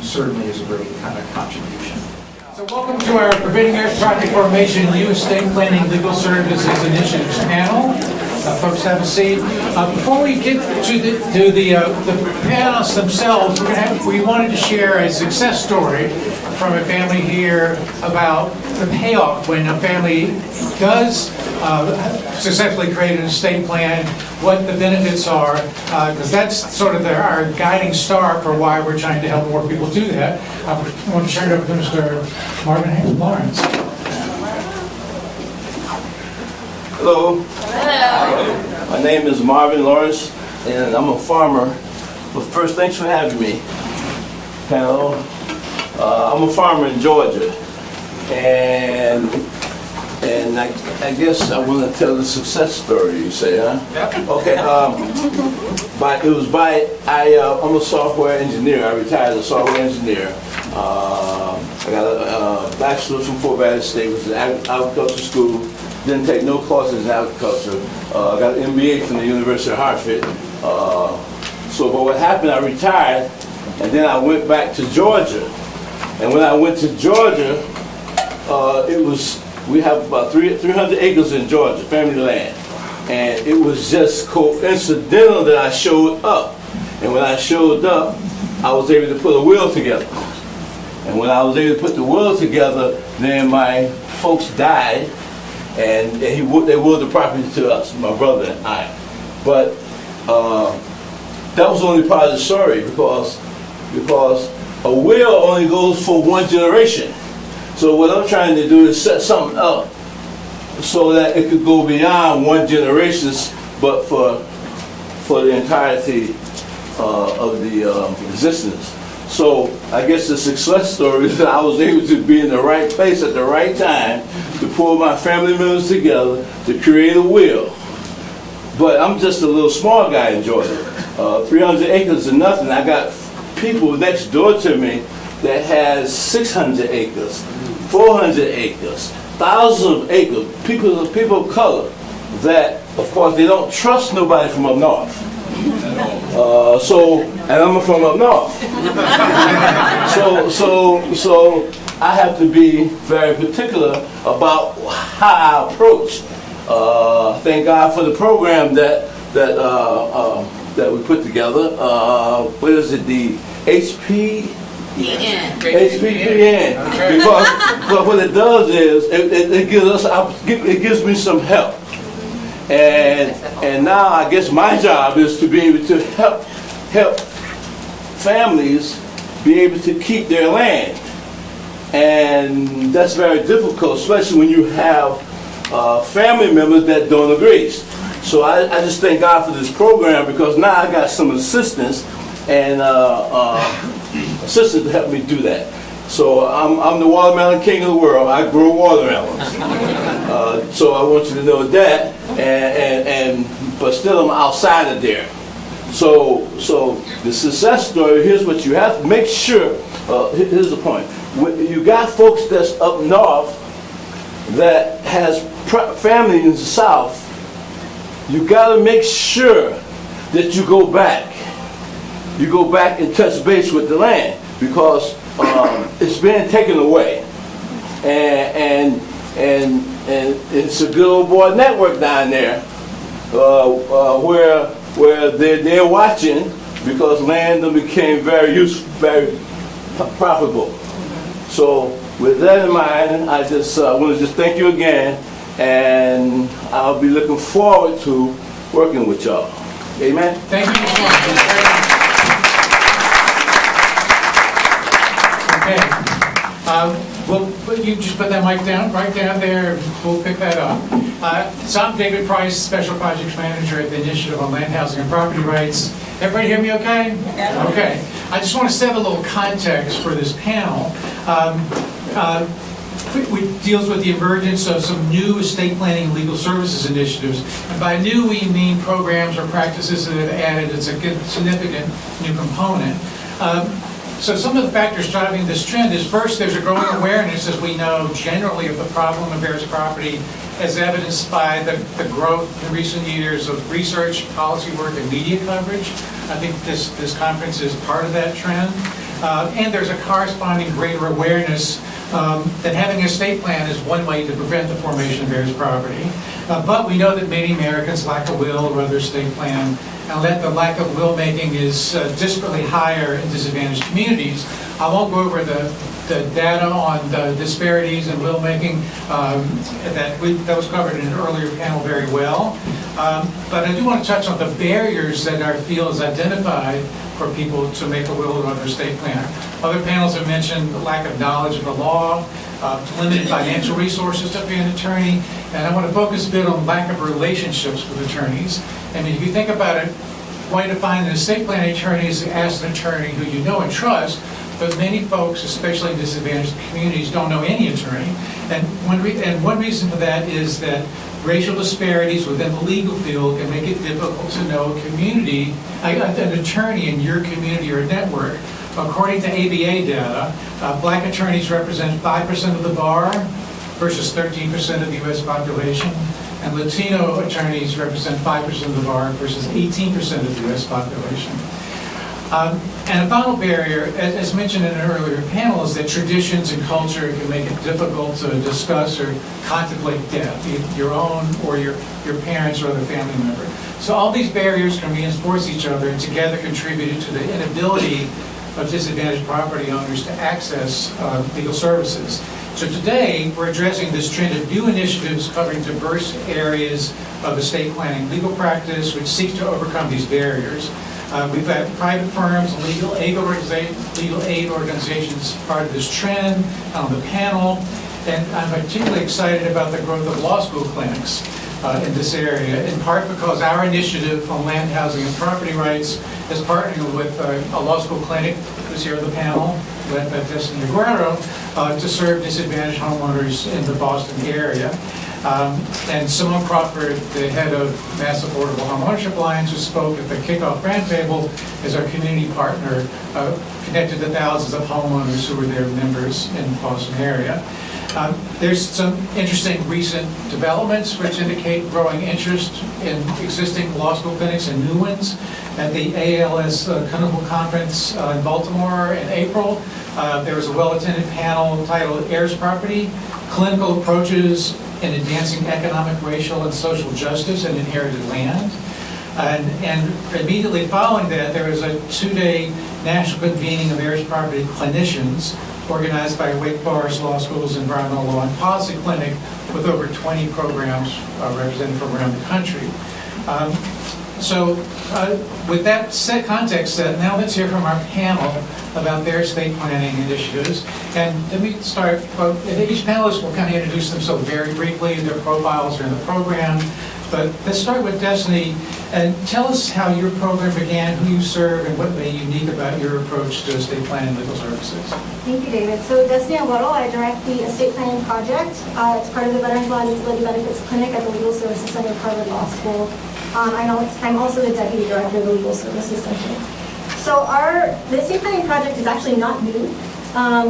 certainly is a great kind of contribution. So welcome to our Preventing Heirs Property Formation New Estate Planning Legal Services Initiatives panel. Folks, have a seat. Before we get to the panelists themselves, we wanted to share a success story from a family here about the payoff when a family does successfully create an estate plan, what the benefits are, because that's sort of our guiding star for why we're trying to help more people do that. I want to turn it over to Mr. Marvin Lawrence. Hello. Hello. My name is Marvin Lawrence, and I'm a farmer. But first, thanks for having me, panel. I'm a farmer in Georgia, and I guess I want to tell the success story. You say, huh? Yep. Okay. I'm a software engineer. I retired as a software engineer. I got a bachelor's from Fort Valley State, which is an agriculture school. Didn't take no courses in agriculture. I got an MBA from the University of Hartford. But what happened, I retired, and then I went back to Georgia. And when I went to Georgia, we have about 300 acres in Georgia, family land. And it was just coincidental that I showed up. And when I showed up, I was able to put a will together. And when I was able to put the will together, then my folks died, and they willed the property to us, my brother and I. But that was only part of the story because a will only goes for one generation. So what I'm trying to do is set something up so that it could go beyond one generation, but for the entirety of the existence. So I guess the success story is that I was able to be in the right place at the right time to pull my family members together to create a will. But I'm just a little small guy in Georgia. 300 acres is nothing. I got people next door to me that has 600 acres, 400 acres, thousands of acres, people of color that, of course, they don't trust nobody from up north. And I'm from up north. So I have to be very particular about how I approach. Thank God for the program that we put together. What is it? The HPPN. Because what it does is it gives me some help. And now I guess my job is to be able to help families be able to keep their land. And that's very difficult, especially when you have family members that don't agree. So I just thank God for this program because now I got some assistance and assistants to help me do that. So I'm the watermelon king of the world. I grow watermelons. So I want you to know that. But still I'm outside of there. So the success story, here's what you have to make sure. Here's the point. When you got folks that's up north that has family in the south, you got to make sure that you go back. You go back and touch base with the land because it's being taken away, and it's a good old boy network down there where they're watching because land became very useful, very profitable. So with that in mind, I just want to just thank you again, and I'll be looking forward to working with y'all. Amen. Thank you. Okay. Well, you just put that mic down, right down there. We'll pick that up. So I'm David Price, Special Projects Manager at the Initiative on Land, Housing, and Property Rights. Everybody hear me okay? Yeah. Okay. I just want to set a little context for this panel. It deals with the emergence of some new estate planning and legal services initiatives. And by new, we mean programs or practices that have added a significant new component. So some of the factors driving this trend is first, there's a growing awareness, as we know, generally of the problem of heirs property, as evidenced by the growth in recent years of research, policy work, and media coverage. I think this conference is part of that trend. And there's a corresponding greater awareness that having an estate plan is one way to prevent the formation of heirs property. But we know that many Americans lack a will or other estate plan, and that the lack of will making is disparately higher in disadvantaged communities. I won't go over the data on the disparities in will making that was covered in an earlier panel very well. But I do want to touch on the barriers that our field has identified for people to make a will or other estate plan. Other panels have mentioned the lack of knowledge of the law, limited financial resources to pay an attorney, and I want to focus a bit on lack of relationships with attorneys. I mean, if you think about it, way to find an estate planning attorney is to ask an attorney who you know and trust, but many folks, especially in disadvantaged communities, don't know any attorney. And one reason for that is that racial disparities within the legal field can make it difficult to know an attorney in your community or network. According to ABA data, black attorneys represent 5% of the bar versus 13% of the U.S. population, and Latino attorneys represent 5% of the bar versus 18% of the U.S. population. And a final barrier, as mentioned in an earlier panel, is that traditions and culture can make it difficult to discuss or contemplate death, either your own or your parents or other family member. So all these barriers can reinforce each other and together contributed to the inability of disadvantaged property owners to access legal services. So today, we're addressing this trend of new initiatives covering diverse areas of estate planning legal practice, which seeks to overcome these barriers. We've got private firms, legal aid organizations part of this trend on the panel, and I'm particularly excited about the growth of law school clinics in this area, in part because our initiative on land, housing, and property rights is partnering with a law school clinic, who's here on the panel, led by Destiny Aguero, to serve disadvantaged homeowners in the Boston area. And Simone Crawford, the head of Mass Affordable Homeownership Alliance, who spoke at the kickoff roundtable, is our community partner, connected to thousands of homeowners who were their members in the Boston area. There's some interesting recent developments which indicate growing interest in existing law school clinics and new ones. At the ALS Clinical Conference in Baltimore in April, there was a well-attended panel titled Heirs Property, Clinical Approaches in Advancing Economic, Racial, and Social Justice in Inherited Land. And immediately following that, there was a 2-day national convening of heirs property clinicians organized by Wake Forest Law School's Environmental Law and Policy Clinic with over 20 programs represented from around the country. With that context set, now let's hear from our panel about their estate planning initiatives. And let me start, each panelist will kind of introduce themselves very briefly, their profiles are in the program. But let's start with Destiny, and tell us how your program began, who you serve, and what made unique about your approach to estate planning legal services. Thank you, David. So Destiny Aguero, I direct the estate planning project. It's part of the Veterans Law and Disability Benefits Clinic at the Legal Services Center of Harvard Law School. I'm also the deputy director of the Legal Services Center. So the estate planning project is actually not new.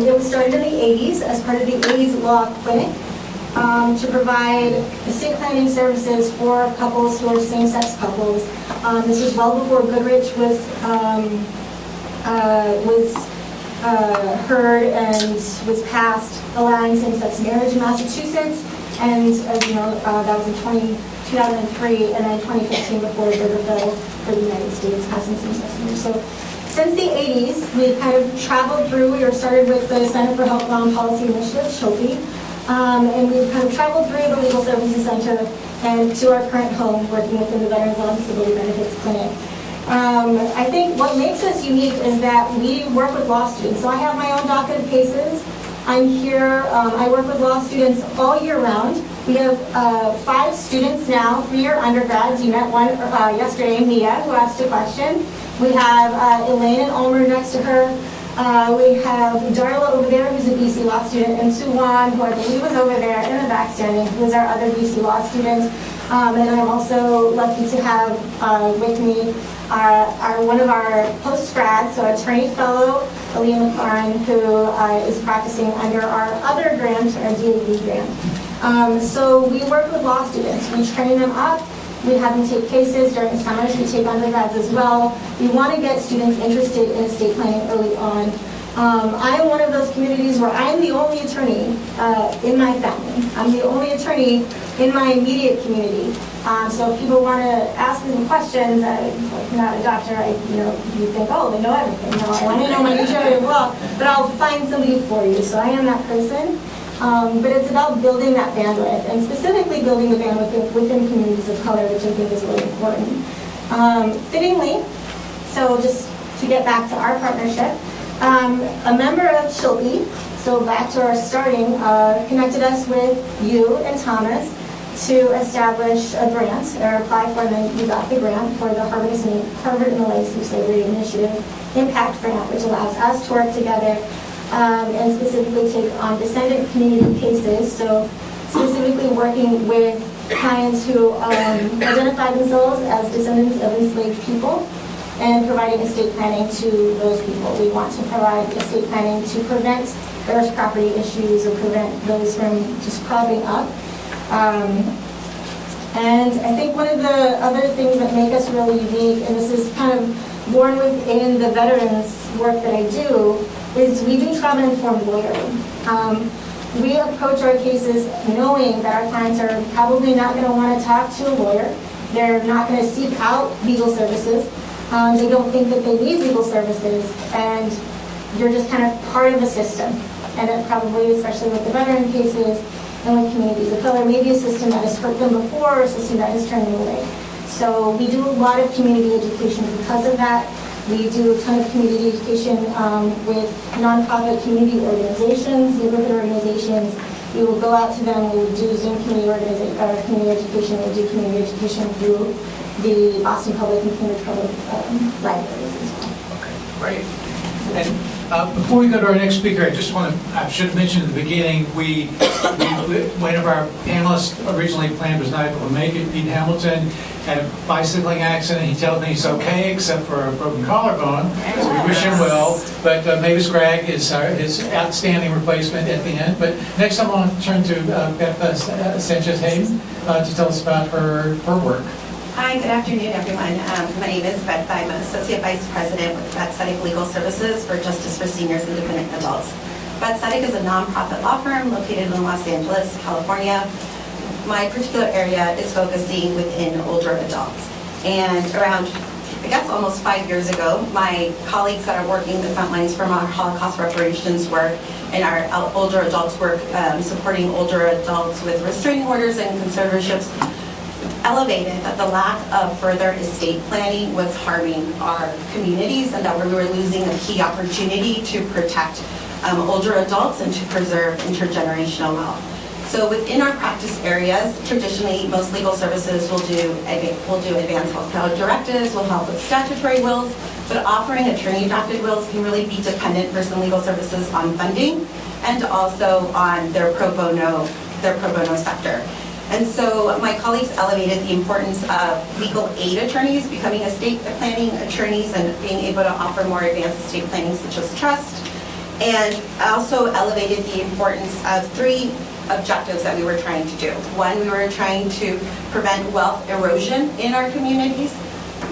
It was started in the 80s as part of the 80s Law Clinic to provide estate planning services for couples who are same-sex couples. This was well before Goodrich was heard and was passed, allowing same-sex marriage in Massachusetts. And as you know, that was in 2003, and then 2015 before the bill for the United States passing same-sex marriage. So since the 80s, we kind of traveled through. We started with the Center for Health Law and Policy Initiative, SHOPI, and we've kind of traveled through the Legal Services Center and to our current home, working within the Veterans Law and Disability Benefits Clinic. I think what makes us unique is that we work with law students. So I have my own docket of cases. I'm here, I work with law students all year round. We have 5 students now, 3-year undergrads. You met one yesterday, Mia, who asked a question. We have Elaine and Ulmer next to her. We have Darla over there, who's a BC Law student, and Suwan, who I believe was over there in the back standing, who's our other BC Law students. And I'm also lucky to have with me one of our post-grads, so attorney fellow, Aaliyah McLaren, who is practicing under our other grant, our DAV grant. So we work with law students. We train them up. We have them take cases during the summers. We take undergrads as well. We want to get students interested in estate planning early on. I am one of those communities where I am the only attorney in my family. I'm the only attorney in my immediate community. So if people want to ask me questions, I'm not a doctor, you think, oh, they know everything. No, I want to know my niche area of law, but I'll find somebody for you. So I am that person. But it's about building that bandwidth, and specifically building the bandwidth within communities of color, which I think is really important. Fittingly, so just to get back to our partnership, a member of SHOPI, so back to our starting, connected us with you and Thomas to establish a grant, or apply for, and then we got the grant for the Harvard and the Legacy Slavery Initiative Impact Grant, which allows us to work together and specifically take on descendant community cases, so specifically working with clients who identify themselves as descendants of enslaved people and providing estate planning to those people. We want to provide estate planning to prevent heirs property issues or prevent those from just cropping up. And I think one of the other things that make us really unique, and this is kind of born within the veterans work that I do is we do trauma-informed lawyering. We approach our cases knowing that our clients are probably not going to want to talk to a lawyer. They're not going to seek out legal services. They don't think that they need legal services, and you're just kind of part of the system. And it probably, especially with the veteran cases and with communities of color, maybe a system that has hurt them before or a system that has turned them away. So we do a lot of community education because of that. We do a ton of community education with nonprofit community organizations, neighborhood organizations. We will go out to them, we will do Zoom community education, we'll do community education through the Boston Public and Cambridge Public libraries as well. Okay, great. And before we go to our next speaker, I should have mentioned at the beginning, one of our panelists originally planned was not able to make it. Pete Hamilton had a bicycling accident. He tells me he's okay except for a broken collarbone, so we wish him well. But Mavis Gregg is his outstanding replacement at the end. But next I want to turn to Beth Sanchez-Hayden to tell us about her work. Hi, good afternoon, everyone. My name is Beth. I'm Associate Vice President with Beth Suddick Legal Services for Justice for Seniors and Dependent Adults. Beth Suddick is a nonprofit law firm located in Los Angeles, California. My particular area is focusing within older adults. And around, I guess almost 5 years ago, my colleagues that are working the front lines from our Holocaust reparations work and our older adults work supporting older adults with restraining orders and conservatorships elevated that the lack of further estate planning was harming our communities and that we were losing a key opportunity to protect older adults and to preserve intergenerational wealth. So within our practice areas, traditionally most legal services will do advanced health code directives, will help with statutory wills, but offering attorney-drafted wills can really be dependent for some legal services on funding and also on their pro bono sector. And so my colleagues elevated the importance of legal aid attorneys becoming estate planning attorneys and being able to offer more advanced estate planning such as trust, and also elevated the importance of 3 objectives that we were trying to do. One, we were trying to prevent wealth erosion in our communities.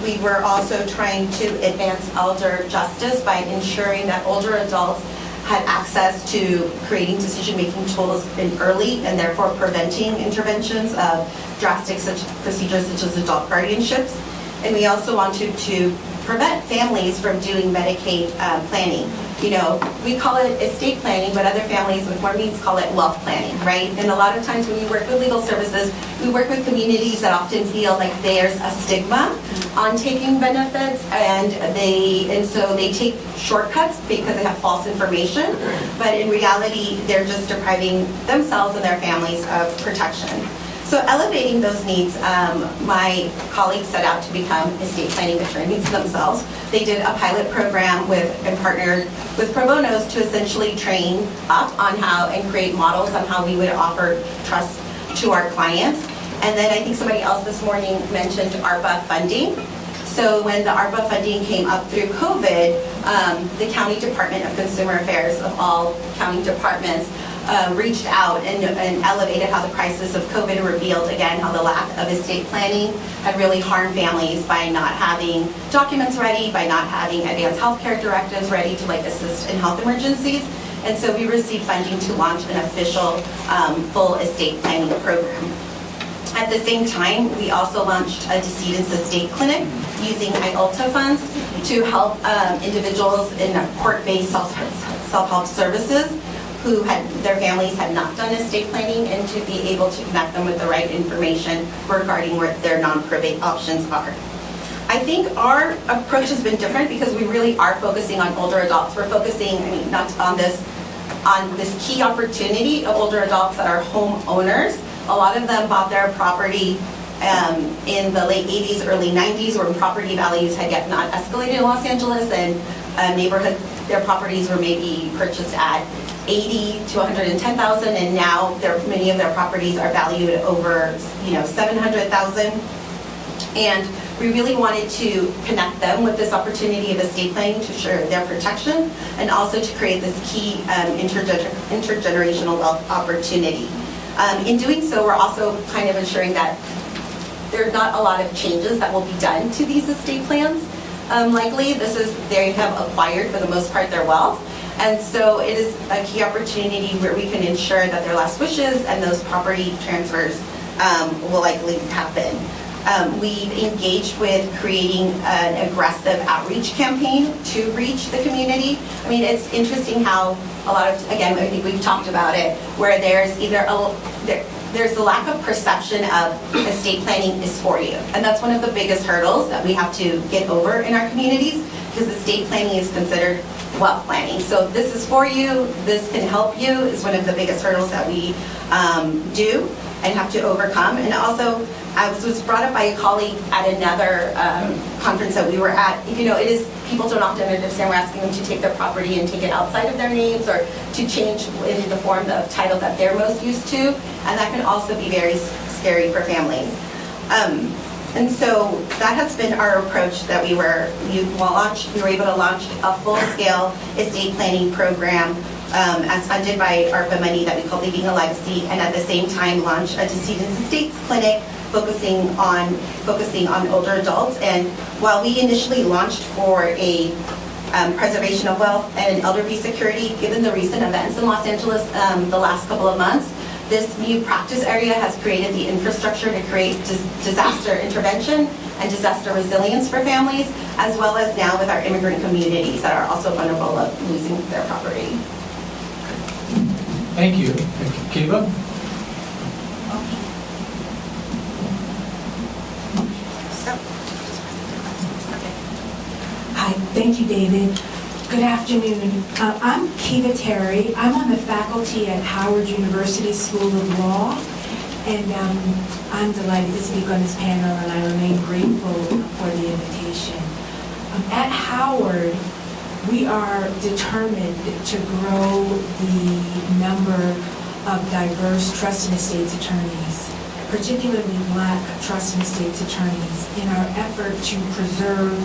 We were also trying to advance elder justice by ensuring that older adults had access to creating decision-making tools in early and therefore preventing interventions of drastic procedures such as adult guardianships. And we also wanted to prevent families from doing Medicaid planning. You know, we call it estate planning, but other families with more means call it wealth planning, right? And a lot of times when we work with legal services, we work with communities that often feel like there's a stigma on taking benefits, and so they take shortcuts because they have false information, but in reality, they're just depriving themselves and their families of protection. So elevating those needs, my colleagues set out to become estate planning attorneys themselves. They did a pilot program and partnered with pro bonos to essentially train up on how and create models on how we would offer trust to our clients. And then I think somebody else this morning mentioned ARPA funding. So when the ARPA funding came up through COVID, the County Department of Consumer Affairs of all county departments reached out and elevated how the crisis of COVID revealed, again, how the lack of estate planning had really harmed families by not having documents ready, by not having advanced healthcare directives ready to assist in health emergencies. And so we received funding to launch an official full estate planning program. At the same time, we also launched a decedent's estate clinic using IULTA funds to help individuals in court-based self-help services who their families had not done estate planning, and to be able to connect them with the right information regarding what their non-probate options are. I think our approach has been different because we really are focusing on older adults. We're focusing, not on this key opportunity of older adults that are homeowners. A lot of them bought their property in the late 80s, early 90s, when property values had yet not escalated in Los Angeles, and their properties were maybe purchased at $80,000 to $110,000, and now many of their properties are valued over $700,000. And we really wanted to connect them with this opportunity of estate planning to ensure their protection, and also to create this key intergenerational wealth opportunity. In doing so, we're also kind of ensuring that there are not a lot of changes that will be done to these estate plans. likely. They have acquired, for the most part, their wealth. And so it is a key opportunity where we can ensure that their last wishes and those property transfers will likely happen. We've engaged with creating an aggressive outreach campaign to reach the community. I mean, it's interesting how a lot of, again, I think we've talked about it, where there's either there's the lack of perception of estate planning is for you. And that's one of the biggest hurdles that we have to get over in our communities, because estate planning is considered wealth planning. So this is for you, this can help you, is one of the biggest hurdles that we do and have to overcome. And also, I was brought up by a colleague at another conference that we were at, you know, people don't often understand we're asking them to take their property and take it outside of their names, or to change in the form of title that they're most used to, and that can also be very scary for families. And so that has been our approach that we were able to launch a full-scale estate planning program as funded by ARPA money that we call Leaving a Legacy, and at the same time launch a Decedents Estates clinic focusing on older adults. And while we initially launched for a preservation of wealth and elder peace security, given the recent events in Los Angeles the last couple of months, this new practice area has created the infrastructure to create disaster intervention and disaster resilience for families, as well as now with our immigrant communities that are also vulnerable of losing their property. Thank you. Kiva? Hi, thank you, David. Good afternoon. I'm Kiva Terry. I'm on the faculty at Howard University School of Law, and I'm delighted to speak on this panel, and I remain grateful for the invitation. At Howard, we are determined to grow the number of diverse trust and estates attorneys, particularly Black trust and estates attorneys, in our effort to preserve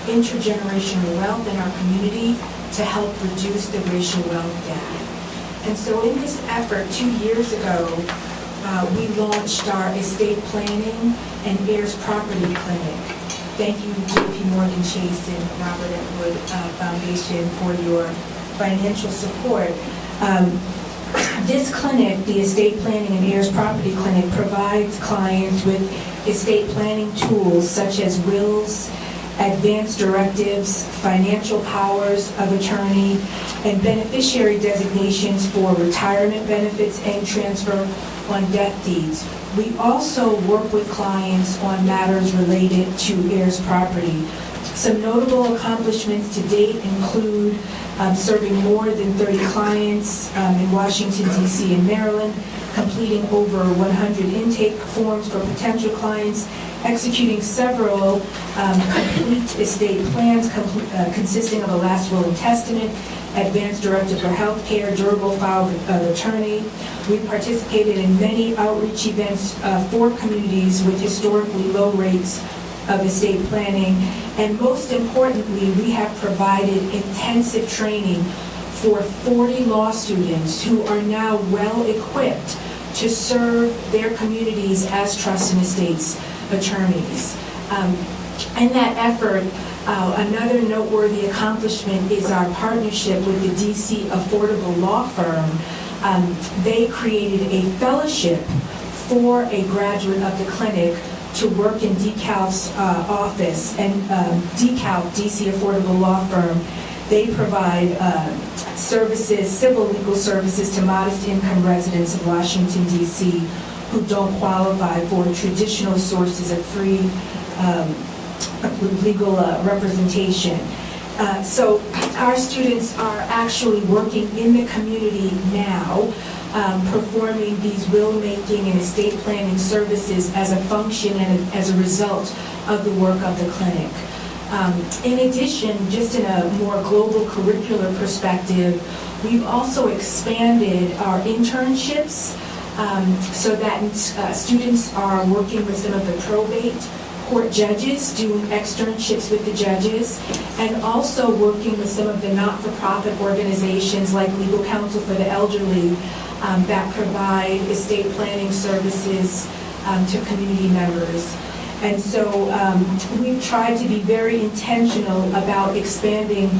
intergenerational wealth in our community to help reduce the racial wealth gap. And so in this effort, 2 years ago, we launched our estate planning and heirs property clinic. Thank you, JP Morgan Chase and Robert Atwood Foundation, for your financial support. This clinic, the Estate Planning and Heirs Property Clinic, provides clients with estate planning tools such as wills, advance directives, financial powers of attorney, and beneficiary designations for retirement benefits and transfer on death deeds. We also work with clients on matters related to heirs property. Some notable accomplishments to date include serving more than 30 clients in Washington, D.C. and Maryland, completing over 100 intake forms for potential clients, executing several complete estate plans consisting of a last will and testament, advance directive for health care, durable file of attorney. We participated in many outreach events for communities with historically low rates of estate planning. And most importantly, we have provided intensive training for 40 law students who are now well equipped to serve their communities as trust and estates attorneys. In that effort, another noteworthy accomplishment is our partnership with the DC Affordable Law Firm. They created a fellowship for a graduate of the clinic to work in DeKalb's office. And DeKalb, DC Affordable Law Firm, they provide services, civil legal services to modest income residents of Washington, D.C. who don't qualify for traditional sources of free legal representation. So our students are actually working in the community now, performing these will-making and estate planning services as a function and as a result of the work of the clinic. In addition, just in a more global curricular perspective, we've also expanded our internships so that students are working with some of the probate court judges, doing externships with the judges, and also working with some of the not-for-profit organizations like Legal Counsel for the Elderly that provide estate planning services to community members. And so we've tried to be very intentional about expanding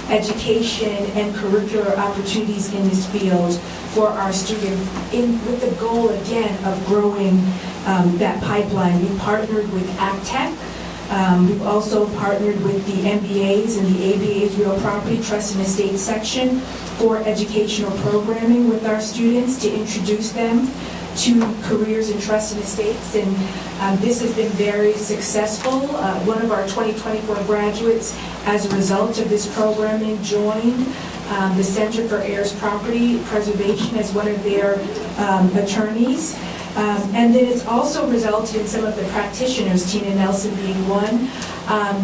education and curricular opportunities in this field for our students with the goal, again, of growing that pipeline. We partnered with ACTEC. We've also partnered with the MBAs and the ABA's Real Property Trust and Estate section for educational programming with our students to introduce them to careers in trust and estates, and this has been very successful. One of our 2024 graduates, as a result of this programming, joined the Center for Heirs Property Preservation as one of their attorneys. And then it's also resulted in some of the practitioners, Tina Nelson being one,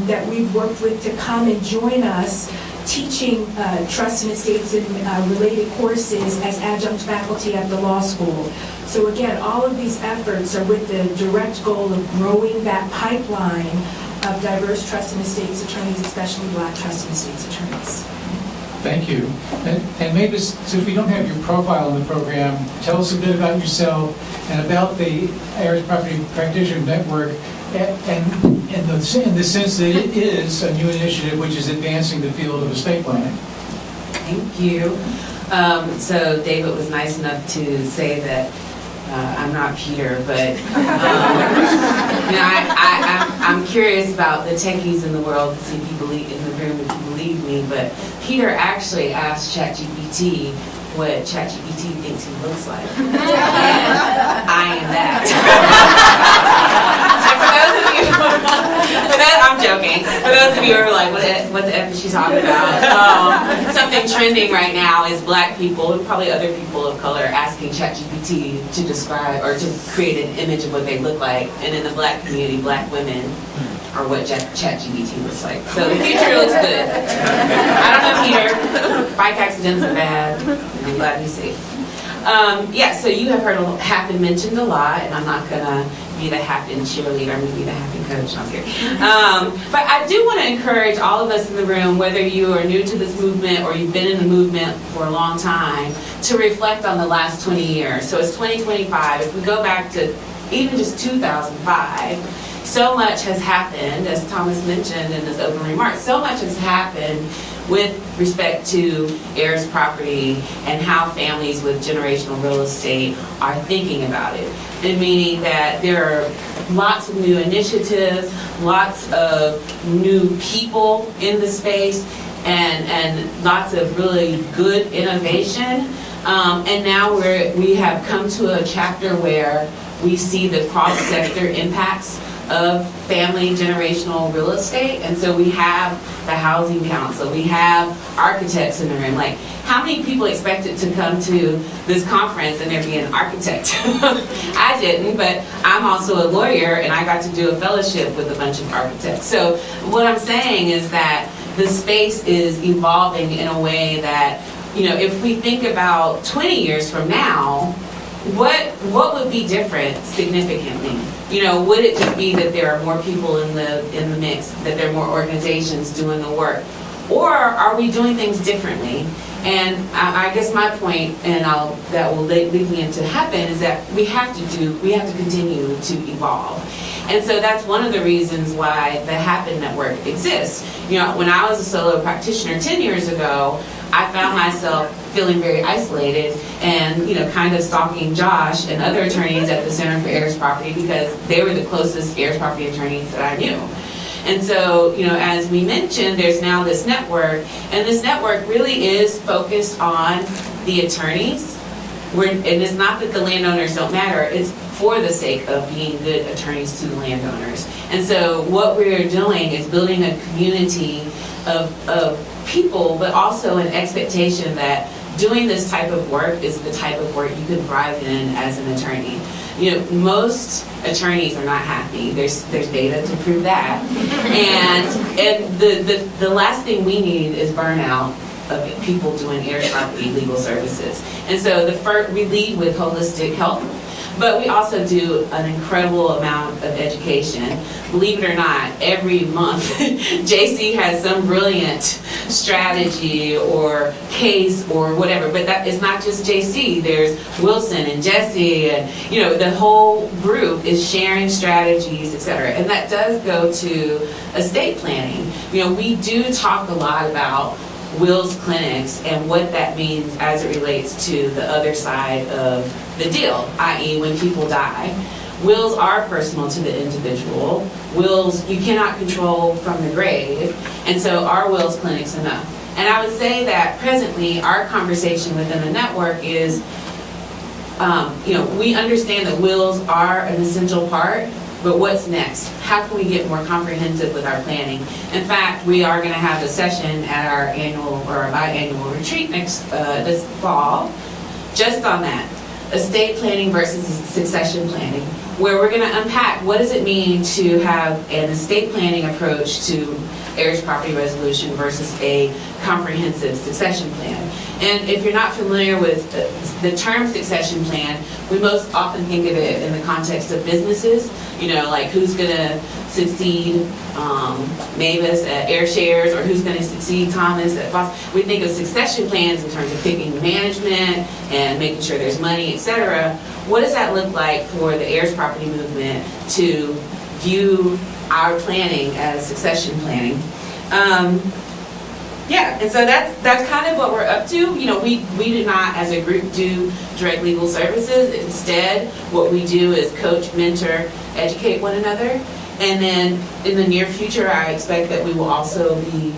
that we've worked with to come and join us teaching trust and estates and related courses as adjunct faculty at the law school. So again, all of these efforts are with the direct goal of growing that pipeline of diverse trust and estates attorneys, especially Black trust and estates attorneys. Thank you. And maybe, since we don't have your profile in the program, tell us a bit about yourself and about the Heirs Property Practitioner Network, and in the sense that it is a new initiative which is advancing the field of estate planning. Thank you. So David was nice enough to say that I'm not Peter, but I'm curious about the techies in the world to see if you believe in the room, if you believe me. But Peter actually asked ChatGPT what ChatGPT thinks he looks like, and I am that. I'm joking. For those of you who are like, what the F is she talking about? Something trending right now is Black people, and probably other people of color, asking ChatGPT to describe or to create an image of what they look like. And in the Black community, Black women are what ChatGPT looks like. So the future looks good. I don't know, Peter. Bike accidents are bad. I'm glad he's safe. So you have heard Happen mentioned a lot, and I'm not going to be the Happen cheerleader, I'm going to be the Happen coach. I'm here. But I do want to encourage all of us in the room, whether you are new to this movement or you've been in the movement for a long time, to reflect on the last 20 years. So it's 2025. If we go back to even just 2005, so much has happened, as Thomas mentioned in his opening remarks, so much has happened with respect to heirs property and how families with generational real estate are thinking about it. And meaning that there are lots of new initiatives, lots of new people in the space, and lots of really good innovation. And now we have come to a chapter where we see the cross-sector impacts of family generational real estate. And so we have the Housing Council, we have architects in the room. Like, how many people expected to come to this conference and there be an architect? I didn't, but I'm also a lawyer and I got to do a fellowship with a bunch of architects. So what I'm saying is that the space is evolving in a way that, if we think about 20 years from now, what would be different significantly? Would it just be that there are more people in the mix, that there are more organizations doing the work? Or are we doing things differently? And I guess my point, and that will lead me into Happen, is that we have to continue to evolve. And so that's one of the reasons why the Happen Network exists. When I was a solo practitioner 10 years ago, I found myself feeling very isolated and, kind of stalking Josh and other attorneys at the Center for Heirs Property because they were the closest heirs property attorneys that I knew. And so, as we mentioned, there's now this network, and this network really is focused on the attorneys. And it's not that the landowners don't matter, it's for the sake of being good attorneys to the landowners. And so what we're doing is building a community of people, but also an expectation that doing this type of work is the type of work you can thrive in as an attorney. Most attorneys are not happy. There's data to prove that. And the last thing we need is burnout of people doing heirs property legal services. And so we lead with holistic health, But we also do an incredible amount of education. Believe it or not, every month JC has some brilliant strategy or case or whatever. But that is not just JC. There's Wilson and Jesse, and the whole group is sharing strategies, etc. And that does go to estate planning. We do talk a lot about wills clinics and what that means as it relates to the other side of the deal, i.e. when people die. Wills are personal to the individual. Wills you cannot control from the grave, and so our wills clinic's enough. And I would say that presently our conversation within the network is, we understand that wills are an essential part, but what's next? How can we get more comprehensive with our planning? In fact, we are going to have a session at our annual or our biannual retreat this fall, just on that, estate planning versus succession planning, where we're going to unpack what does it mean to have an estate planning approach to heirs property resolution versus a comprehensive succession plan. And if you're not familiar with the term succession plan, we most often think of it in the context of businesses, like who's going to succeed Mavis at Air Shares, or who's going to succeed Thomas at Fox. We think of succession plans in terms of picking the management and making sure there's money, etc. What does that look like for the heirs property movement to view our planning as succession planning? And so that's kind of what we're up to. We do not, as a group, do direct legal services. Instead, what we do is coach, mentor, educate one another. And then in the near future, I expect that we will also be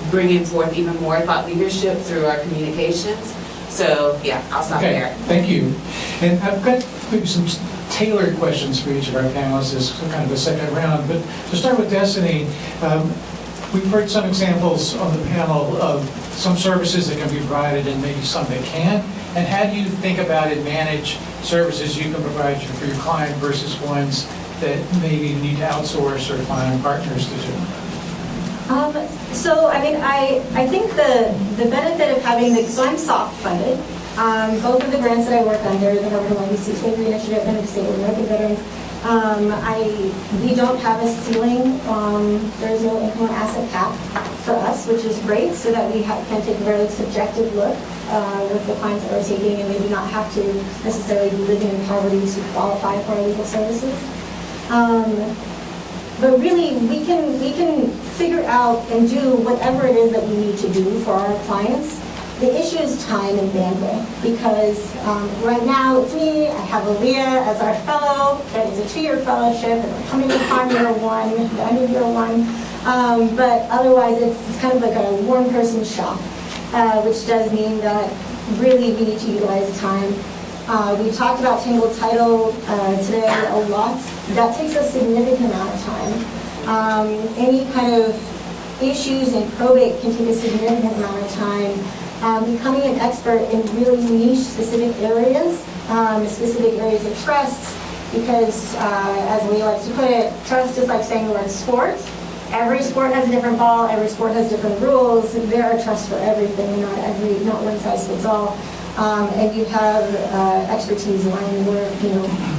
bringing forth even more thought leadership through our communications. So I'll stop there. Thank you. And I've got maybe some tailored questions for each of our panelists. This is kind of a second round. But to start with Destiny, we've heard some examples on the panel of some services that can be provided and maybe some that can't. And how do you think about and manage services you can provide for your client versus ones that maybe you need to outsource or find partners to do? I think the benefit of having so I'm soft funded. Both of the grants that I work under, the Harvard Legacy Slavery Initiative and the Disabled American Veterans, we don't have a ceiling. There's no income or asset cap for us, which is great, so that we can take a very subjective look with the clients that we're taking, and they do not have to necessarily be living in poverty to qualify for our legal services. But really, we can figure out and do whatever it is that we need to do for our clients. The issue is time and bandwidth, because right now it's me, I have Aaliyah as our fellow, that is a 2-year fellowship, and we're coming upon year 1, the end of year 1. But otherwise it's kind of like a one person shop, which does mean that really we need to utilize the time. We talked about tangled title today a lot. That takes a significant amount of time. Any kind of issues in probate can take a significant amount of time. Becoming an expert in really niche specific areas of trusts, because as we like to put it, trust is like saying the word sport. Every sport has a different ball, every sport has different rules. There are trusts for everything, not one size fits all. And you have expertise lying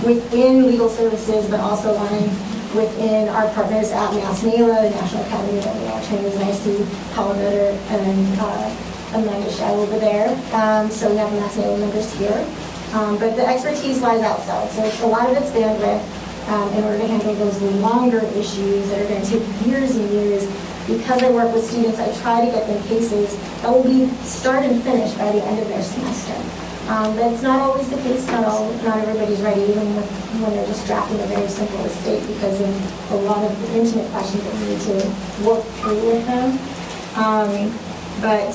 within legal services, but also lying within our partners at MassNALA, National Academy of Law Trainers, and I see Paula Nutter and Amanda Shell over there. So we have MassNALA members here. But the expertise lies outside. So a lot of it's bandwidth in order to handle those longer issues that are going to take years and years. Because I work with students, I try to get them cases that will be start and finished by the end of their semester. That's not always the case. Not everybody's ready, even when they're just drafting a very simple estate, because of a lot of intimate questions that we need to work through with them. But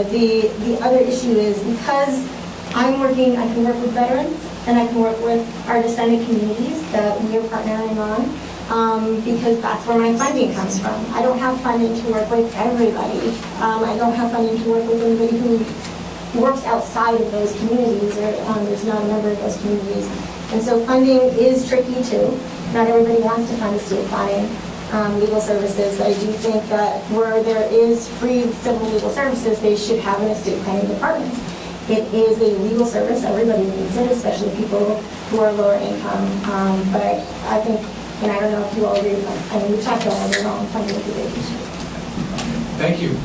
the other issue is, because I can work with veterans, and I can work with our descendant communities that we are partnering on, because that's where my funding comes from. I don't have funding to work with everybody. I don't have funding to work with anybody who works outside of those communities, or there's not a member of those communities. And so funding is tricky too. Not everybody wants to fund estate planning legal services, but I do think that where there is free civil legal services, they should have an estate planning department. It is a legal service, everybody needs it, especially people who are lower income. But I think, and I don't know if you all agree, I mean, we've talked about it on funding of the big issue. Thank you.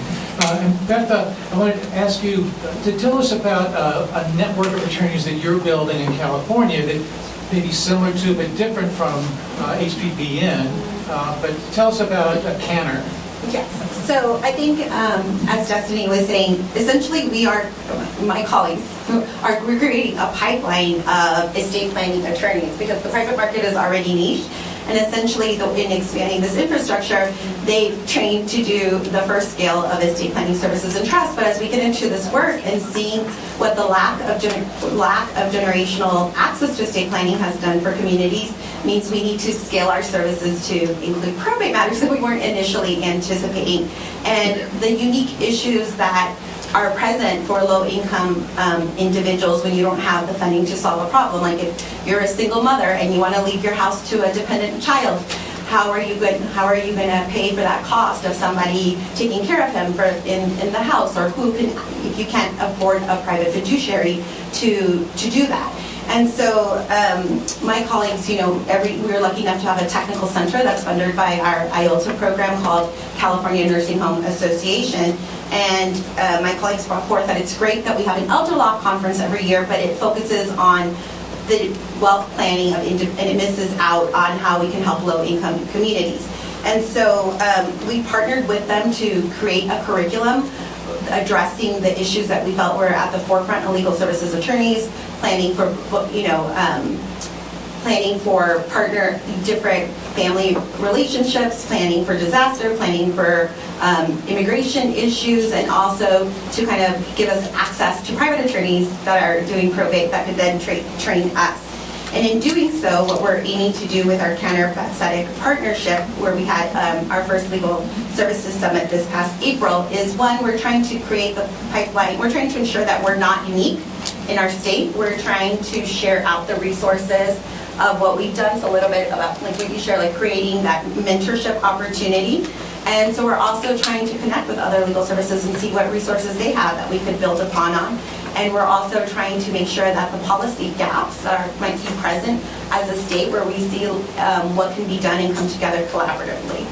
And Beth, I wanted to ask you to tell us about a network of attorneys that you're building in California that may be similar to but different from HPBN. But tell us about Canner. Yes. So I think, as Destiny was saying, essentially my colleagues are creating a pipeline of estate planning attorneys because the private market is already niche. And essentially, in expanding this infrastructure, they've trained to do the first scale of estate planning services and trust. But as we get into this work and seeing what the lack of generational access to estate planning has done for communities, means we need to scale our services to include probate matters that we weren't initially anticipating. And the unique issues that are present for low-income individuals when you don't have the funding to solve a problem. Like if you're a single mother and you want to leave your house to a dependent child, how are you going to pay for that cost of somebody taking care of him in the house, or who can, if you can't afford a private fiduciary to do that? And so my colleagues, we were lucky enough to have a technical center that's funded by our IOLTA program called California Nursing Home Association. And my colleagues brought forth that it's great that we have an elder law conference every year, but it focuses on the wealth planning and it misses out on how we can help low-income communities. And so we partnered with them to create a curriculum addressing the issues that we felt were at the forefront of legal services attorneys, planning for different family relationships, planning for disaster, planning for immigration issues, and also to kind of give us access to private attorneys that are doing probate that could then train us. And in doing so, what we're aiming to do with our counter-pathetic partnership, where we had our first legal services summit this past April, is one, we're trying to create the pipeline. We're trying to ensure that we're not unique in our state. We're trying to share out the resources of what we've done. So a little bit about, like we share, like creating that mentorship opportunity. And so we're also trying to connect with other legal services and see what resources they have that we could build upon on. And we're also trying to make sure that the policy gaps might be present as a state where we see what can be done and come together collaboratively.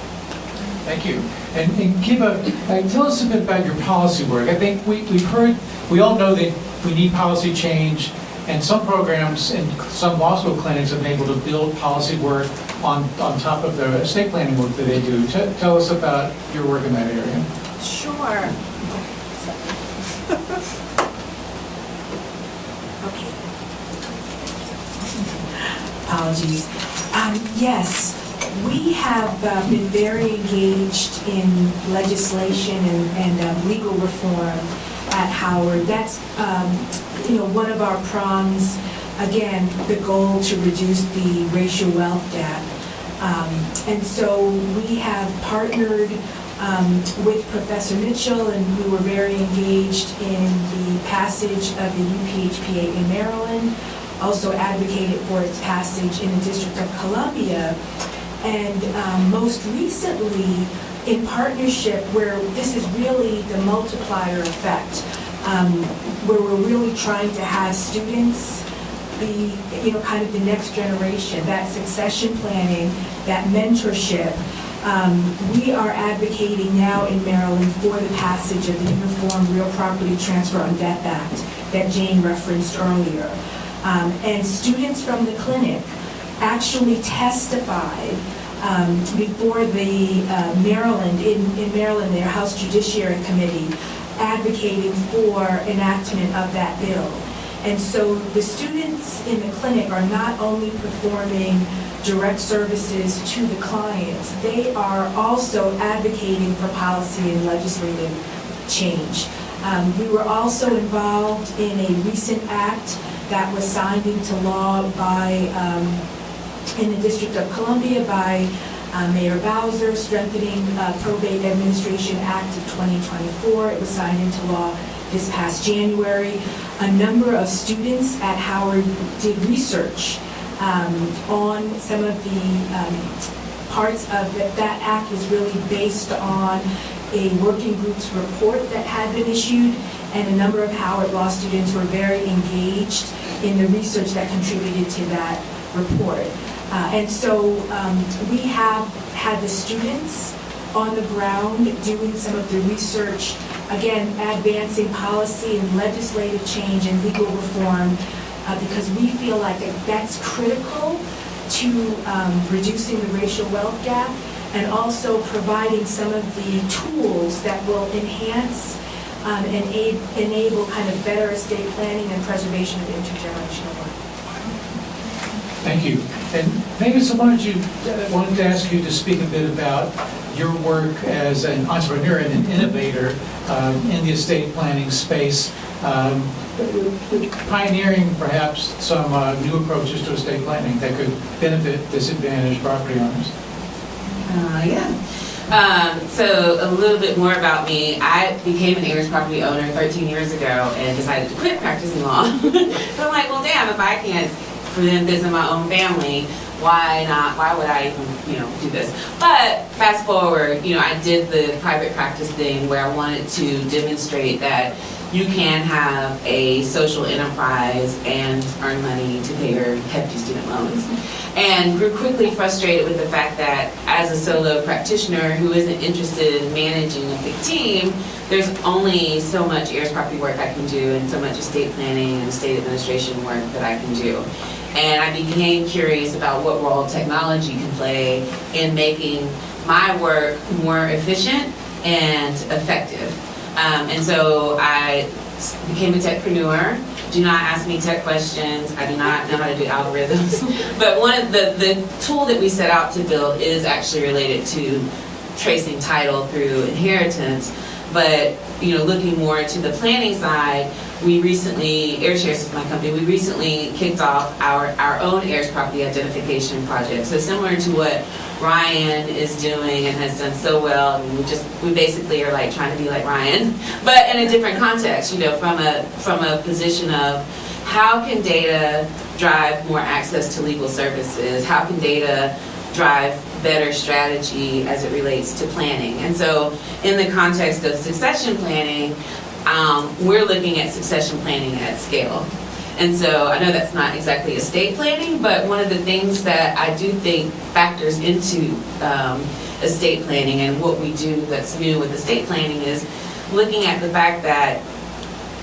Thank you. And Kiva, tell us a bit about your policy work. I think we all know that we need policy change, and some programs and some law school clinics have been able to build policy work on top of the estate planning work that they do. Tell us about your work in that area. Sure. Apologies. Yes, we have been very engaged in legislation and legal reform at Howard. That's one of our prongs. Again, the goal to reduce the racial wealth gap. And so we have partnered with Professor Mitchell, and we were very engaged in the passage of the UPHPA in Maryland, also advocated for its passage in the District of Columbia, and most recently in partnership where this is really the multiplier effect, where we're really trying to have students be, kind of the next generation, that succession planning, that mentorship. We are advocating now in Maryland for the passage of the Uniform Real Property Transfer on Death Act that Jane referenced earlier. And students from the clinic actually testified before the in Maryland, their House Judiciary Committee, advocating for enactment of that bill. And so the students in the clinic are not only performing direct services to the clients, they are also advocating for policy and legislative change. We were also involved in a recent act that was signed into law by, in the District of Columbia by Mayor Bowser, strengthening Probate Administration Act of 2024. It was signed into law this past January. A number of students at Howard did research on some of the parts of that act was really based on a working group's report that had been issued, and a number of Howard Law students were very engaged in the research that contributed to that report. And so we have had the students on the ground doing some of the research, again, advancing policy and legislative change and legal reform, because we feel like that's critical to reducing the racial wealth gap and also providing some of the tools that will enhance and enable kind of better estate planning and preservation of intergenerational wealth. Thank you. And maybe someone wanted to ask you to speak a bit about your work as an entrepreneur and an innovator in the estate planning space, pioneering perhaps some new approaches to estate planning that could benefit disadvantaged property owners. So a little bit more about me. I became an Heirs property owner 13 years ago and decided to quit practicing law. But I'm like, well, damn, if I can't prevent this in my own family, why not? Why would I even, do this? But fast forward, I did the private practice thing where I wanted to demonstrate that you can have a social enterprise and earn money to pay your hefty student loans. And grew quickly frustrated with the fact that as a solo practitioner who isn't interested in managing a big team, there's only so much heirs property work I can do and so much estate planning and estate administration work that I can do. And I became curious about what role technology can play in making my work more efficient and effective. And so I became a techpreneur. Do not ask me tech questions. I do not know how to do algorithms. But one of the tool that we set out to build is actually related to tracing title through inheritance. But looking more to the planning side, we recently, Heirs is my company, we recently kicked off our own heirs property identification project. So similar to what Ryan is doing and has done so well. I mean, we basically are like trying to be like Ryan, but in a different context, from a position of how can data drive more access to legal services? How can data drive better strategy as it relates to planning? And so in the context of succession planning, we're looking at succession planning at scale. And so I know that's not exactly estate planning, but one of the things that I do think factors into estate planning and what we do that's new with estate planning is looking at the fact that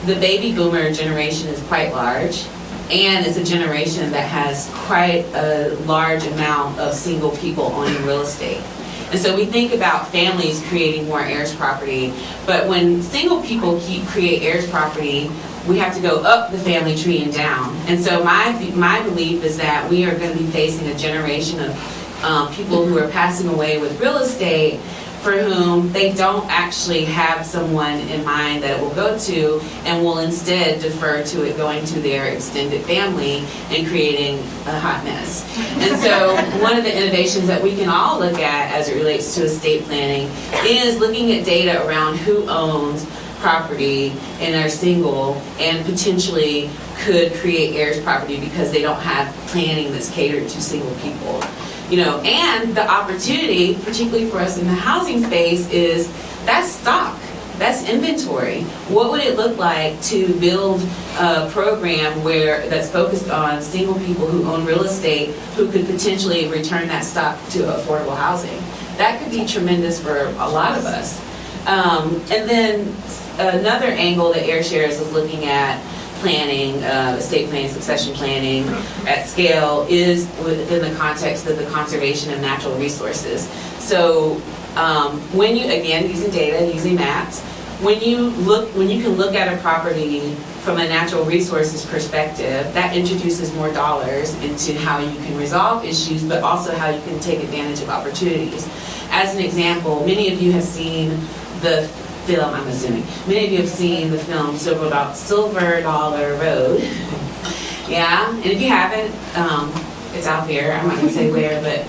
the baby boomer generation is quite large, and it's a generation that has quite a large amount of single people owning real estate. And so we think about families creating more heirs property, but when single people create heirs property, we have to go up the family tree and down. And so my belief is that we are going to be facing a generation of people who are passing away with real estate for whom they don't actually have someone in mind that it will go to, and will instead defer to it going to their extended family and creating a hot mess. And so one of the innovations that we can all look at as it relates to estate planning is looking at data around who owns property and are single and potentially could create heirs property because they don't have planning that's catered to single people. And the opportunity, particularly for us in the housing space, is that's stock, that's inventory. What would it look like to build a program that's focused on single people who own real estate who could potentially return that stock to affordable housing? That could be tremendous for a lot of us. And then another angle that Heirs is looking at planning, estate planning, succession planning at scale is within the context of the conservation of natural resources. So when you, again, using data, using maps, when you can look at a property from a natural resources perspective, that introduces more dollars into how you can resolve issues, but also how you can take advantage of opportunities. As an example, many of you have seen the film, I'm assuming. Many of you have seen the film Silver Dollar Road. Yeah, and if you haven't, it's out there. I'm not going to say where, but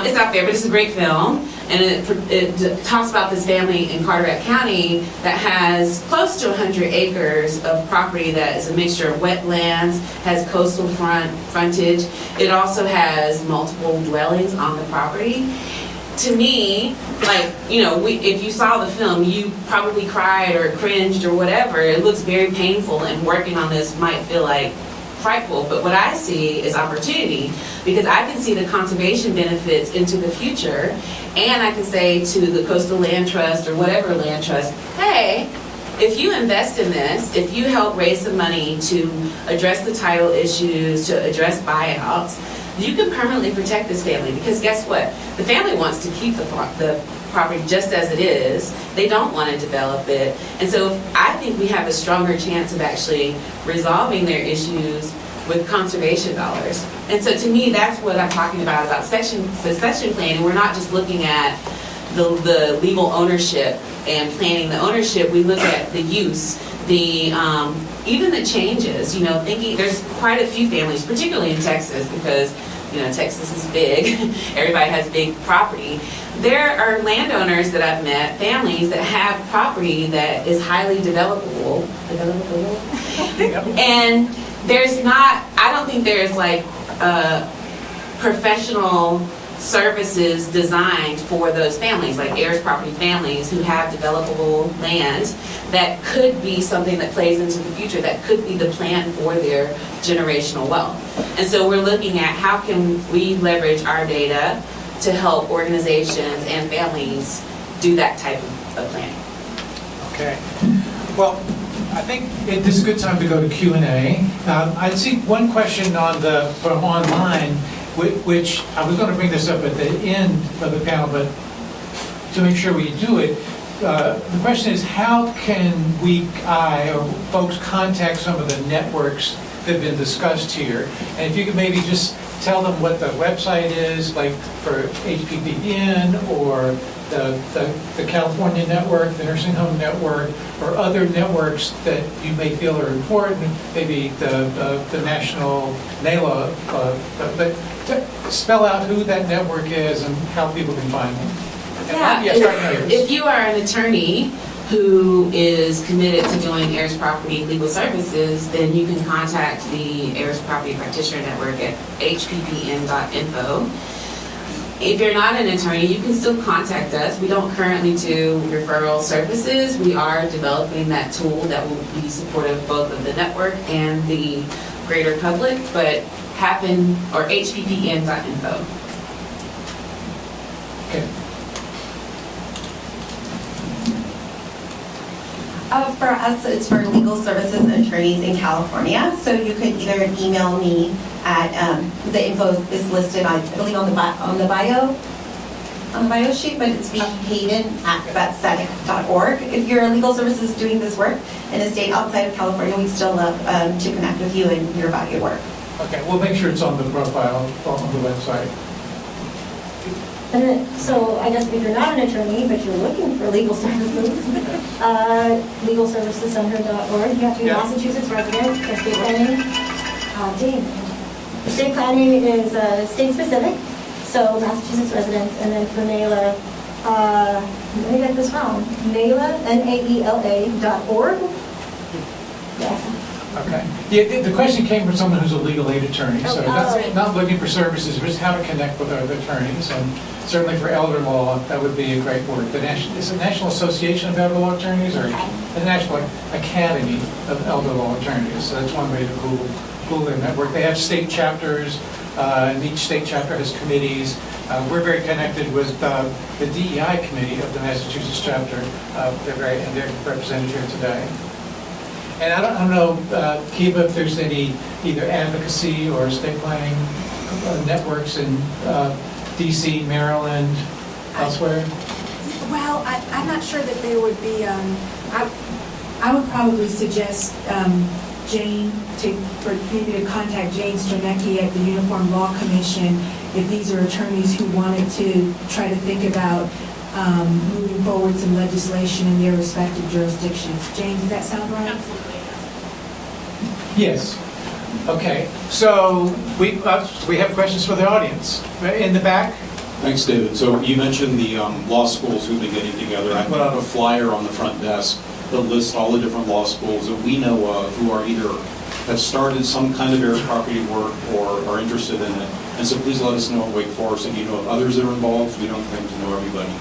it's out there. But it's a great film, and it talks about this family in Carteret County that has close to 100 acres of property that is a mixture of wetlands, has coastal frontage. It also has multiple dwellings on the property. to me, like, you know, if you saw the film, you probably cried or cringed or whatever. It looks very painful, and working on this might feel like frightful, but what I see is opportunity, because I can see the conservation benefits into the future, and I can say to the Coastal Land Trust or whatever land trust, hey, if you invest in this, if you help raise some money to address the title issues, to address buyouts, you can permanently protect this family, because guess what? The family wants to keep the property just as it is. They don't want to develop it. And so I think we have a stronger chance of actually resolving their issues with conservation dollars. And so to me, that's what I'm talking about succession planning. We're not just looking at the legal ownership and planning the ownership. We look at the use, even the changes, you know, thinking there's quite a few families, particularly in Texas, because, you know, Texas is big. Everybody has big property. There are landowners that I've met, families that have property that is highly developable. And I don't think there's like professional services designed for those families, like Heirs property families who have developable land that could be something that plays into the future, that could be the plan for their generational wealth. And so we're looking at how can we leverage our data to help organizations and families do that type of planning. Okay. Well, I think this is a good time to go to Q&A. I see one question from online, which I was going to bring this up at the end of the panel, but to make sure we do it, the question is, how can or folks contact some of the networks that have been discussed here? And if you could maybe just tell them what the website is, like for HPPN or the California network, the Nursing Home Network, or other networks that you may feel are important, maybe the National NALA, but spell out who that network is and how people can find them. If you are an attorney who is committed to doing Heirs Property Legal Services, then you can contact the Heirs Property Practitioner Network at hppn.info. If you're not an attorney, you can still contact us. We don't currently do referral services. We are developing that tool that will be supportive both of the network and the greater public, but hppn.info. Okay. For us, it's for legal services attorneys in California. So you could either email me at the info is listed, I believe, on the bio sheet, but it's vhayden@vetsedec.org. If your legal services doing this work in a state outside of California, we'd still love to connect with you and hear about your work. Okay, we'll make sure it's on the profile on the website. And then, so I guess if you're not an attorney, but you're looking for legal services, legalservicescenter.org. You have to be a Massachusetts resident, estate planning. Estate planning is state specific, so Massachusetts residents, and then for NALA, let me get this wrong, NAELA, NAELA.org. Yes. Okay. Yeah, the question came from someone who's a legal aid attorney, so not looking for services, but just how to connect with other attorneys. And certainly for elder law, that would be a great word. Is it National Association of Elder Law Attorneys or the National Academy of Elder Law Attorneys? So that's one way to Google their network. They have state chapters, and each state chapter has committees. We're very connected with the DEI committee of the Massachusetts chapter. They're represented here today. And I don't know, Kiva, if there's any either advocacy or estate planning networks in DC, Maryland, elsewhere? Well, I'm not sure that there would be, I would probably suggest Jane, for maybe to contact Jane Stronecki at the Uniform Law Commission if these are attorneys who wanted to try to think about moving forward some legislation in their respective jurisdictions. Jane, does that sound right? Absolutely. Yes. Okay. So we have questions for the audience. In the back? Thanks, David. So you mentioned the law schools who've been getting together. I put out a flyer on the front desk that lists all the different law schools that we know of who are either have started some kind of Heirs property work or are interested in it. And so please let us know at Wake Forest if you know of others that are involved. We don't claim to know everybody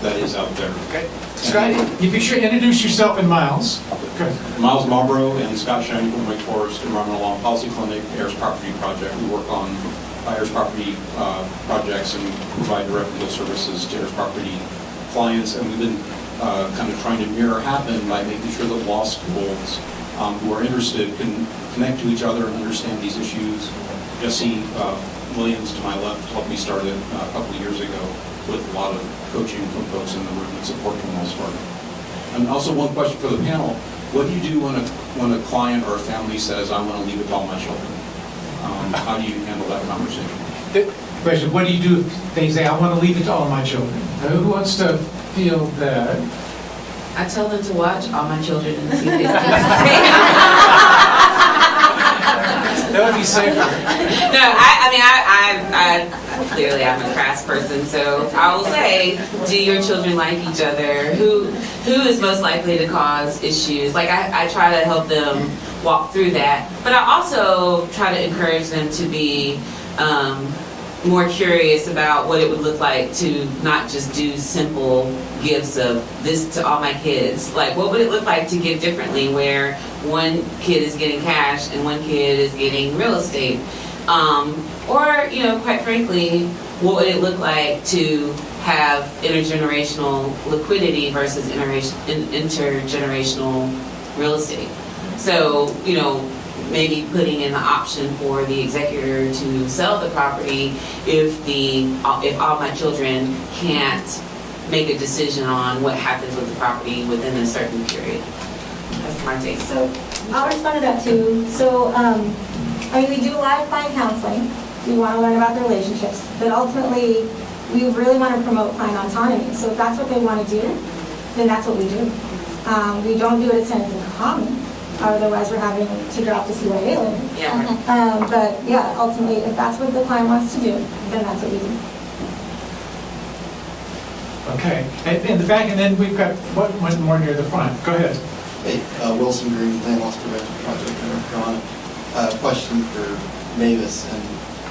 that is out there. Okay. Scott, you be sure to introduce yourself and Miles. Good. Miles Marlborough and Scott Shiny from Wake Forest Environmental Law and Policy Clinic, Heirs Property Project. We work on Heirs Property projects and provide direct legal services to Heirs Property clients. And we've been kind of trying to mirror happen by making sure that law schools who are interested can connect to each other and understand these issues. Jesse Williams to my left helped me start it a couple of years ago with a lot of coaching from folks in the room and support from Wells Fargo. And also one question for the panel, what do you do when a client or a family says, I want to leave it to all my children? How do you handle that conversation? The question, what do you do if they say, I want to leave it to all my children? Who wants to field that? I tell them to watch All My Children and see if they That would be safer. No, I clearly I'm a crass person, so I will say, do your children like each other? Who is most likely to cause issues? Like I try to help them walk through that, but I also try to encourage them to be more curious about what it would look like to not just do simple gifts of this to all my kids. Like, what would it look like to give differently, where one kid is getting cash and one kid is getting real estate? Or, quite frankly, what would it look like to have intergenerational liquidity versus intergenerational real estate? So, maybe putting in the option for the executor to sell the property if all my children can't make a decision on what happens with the property within a certain period. That's my take. So I'll respond to that too. So, we do live client counseling. We want to learn about the relationships, but ultimately, we really want to promote client autonomy. So if that's what they want to do, then that's what we do. We don't do it as tenants in common. Otherwise, we're having to drop the CYA limit. Yeah. But yeah, ultimately, if that's what the client wants to do, then that's what we do. Okay. In the back, and then we've got one more near the front. Go ahead. Hey, Wilson Green, Land Loss Prevention Project in North Carolina. Question for Mavis, and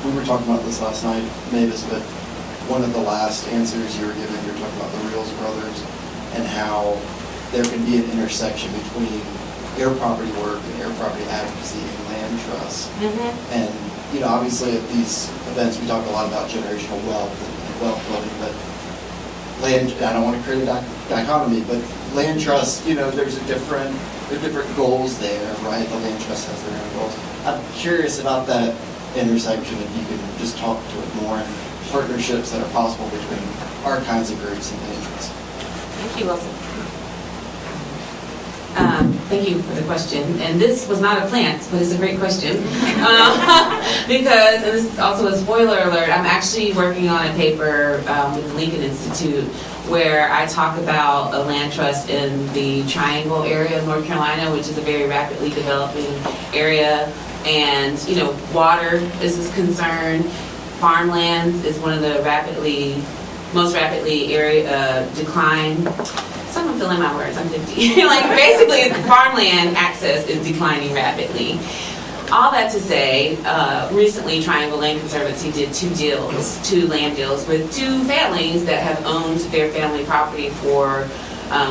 we were talking about this last night, Mavis, but one of the last answers you were giving, you were talking about the Reals Brothers and how there can be an intersection between air property work and air property advocacy and land trust. And, obviously at these events we talk a lot about generational wealth and wealth building, but land, I don't want to create a dichotomy, but land trust, there's different goals there, right? The land trust has their own goals. I'm curious about that intersection, if you can just talk to it more, and partnerships that are possible between our kinds of groups and land trust. Thank you, Wilson. Thank you for the question. And this was not a plant, but it's a great question. Because, and this is also a spoiler alert, I'm actually working on a paper with the Lincoln Institute where I talk about a land trust in the Triangle area of North Carolina, which is a very rapidly developing area. And, water is a concern. Farmlands is one of the most rapidly decline. Someone fill in my words, I'm 50. Basically, farmland access is declining rapidly. All that to say, recently Triangle Land Conservancy did two land deals with two families that have owned their family property for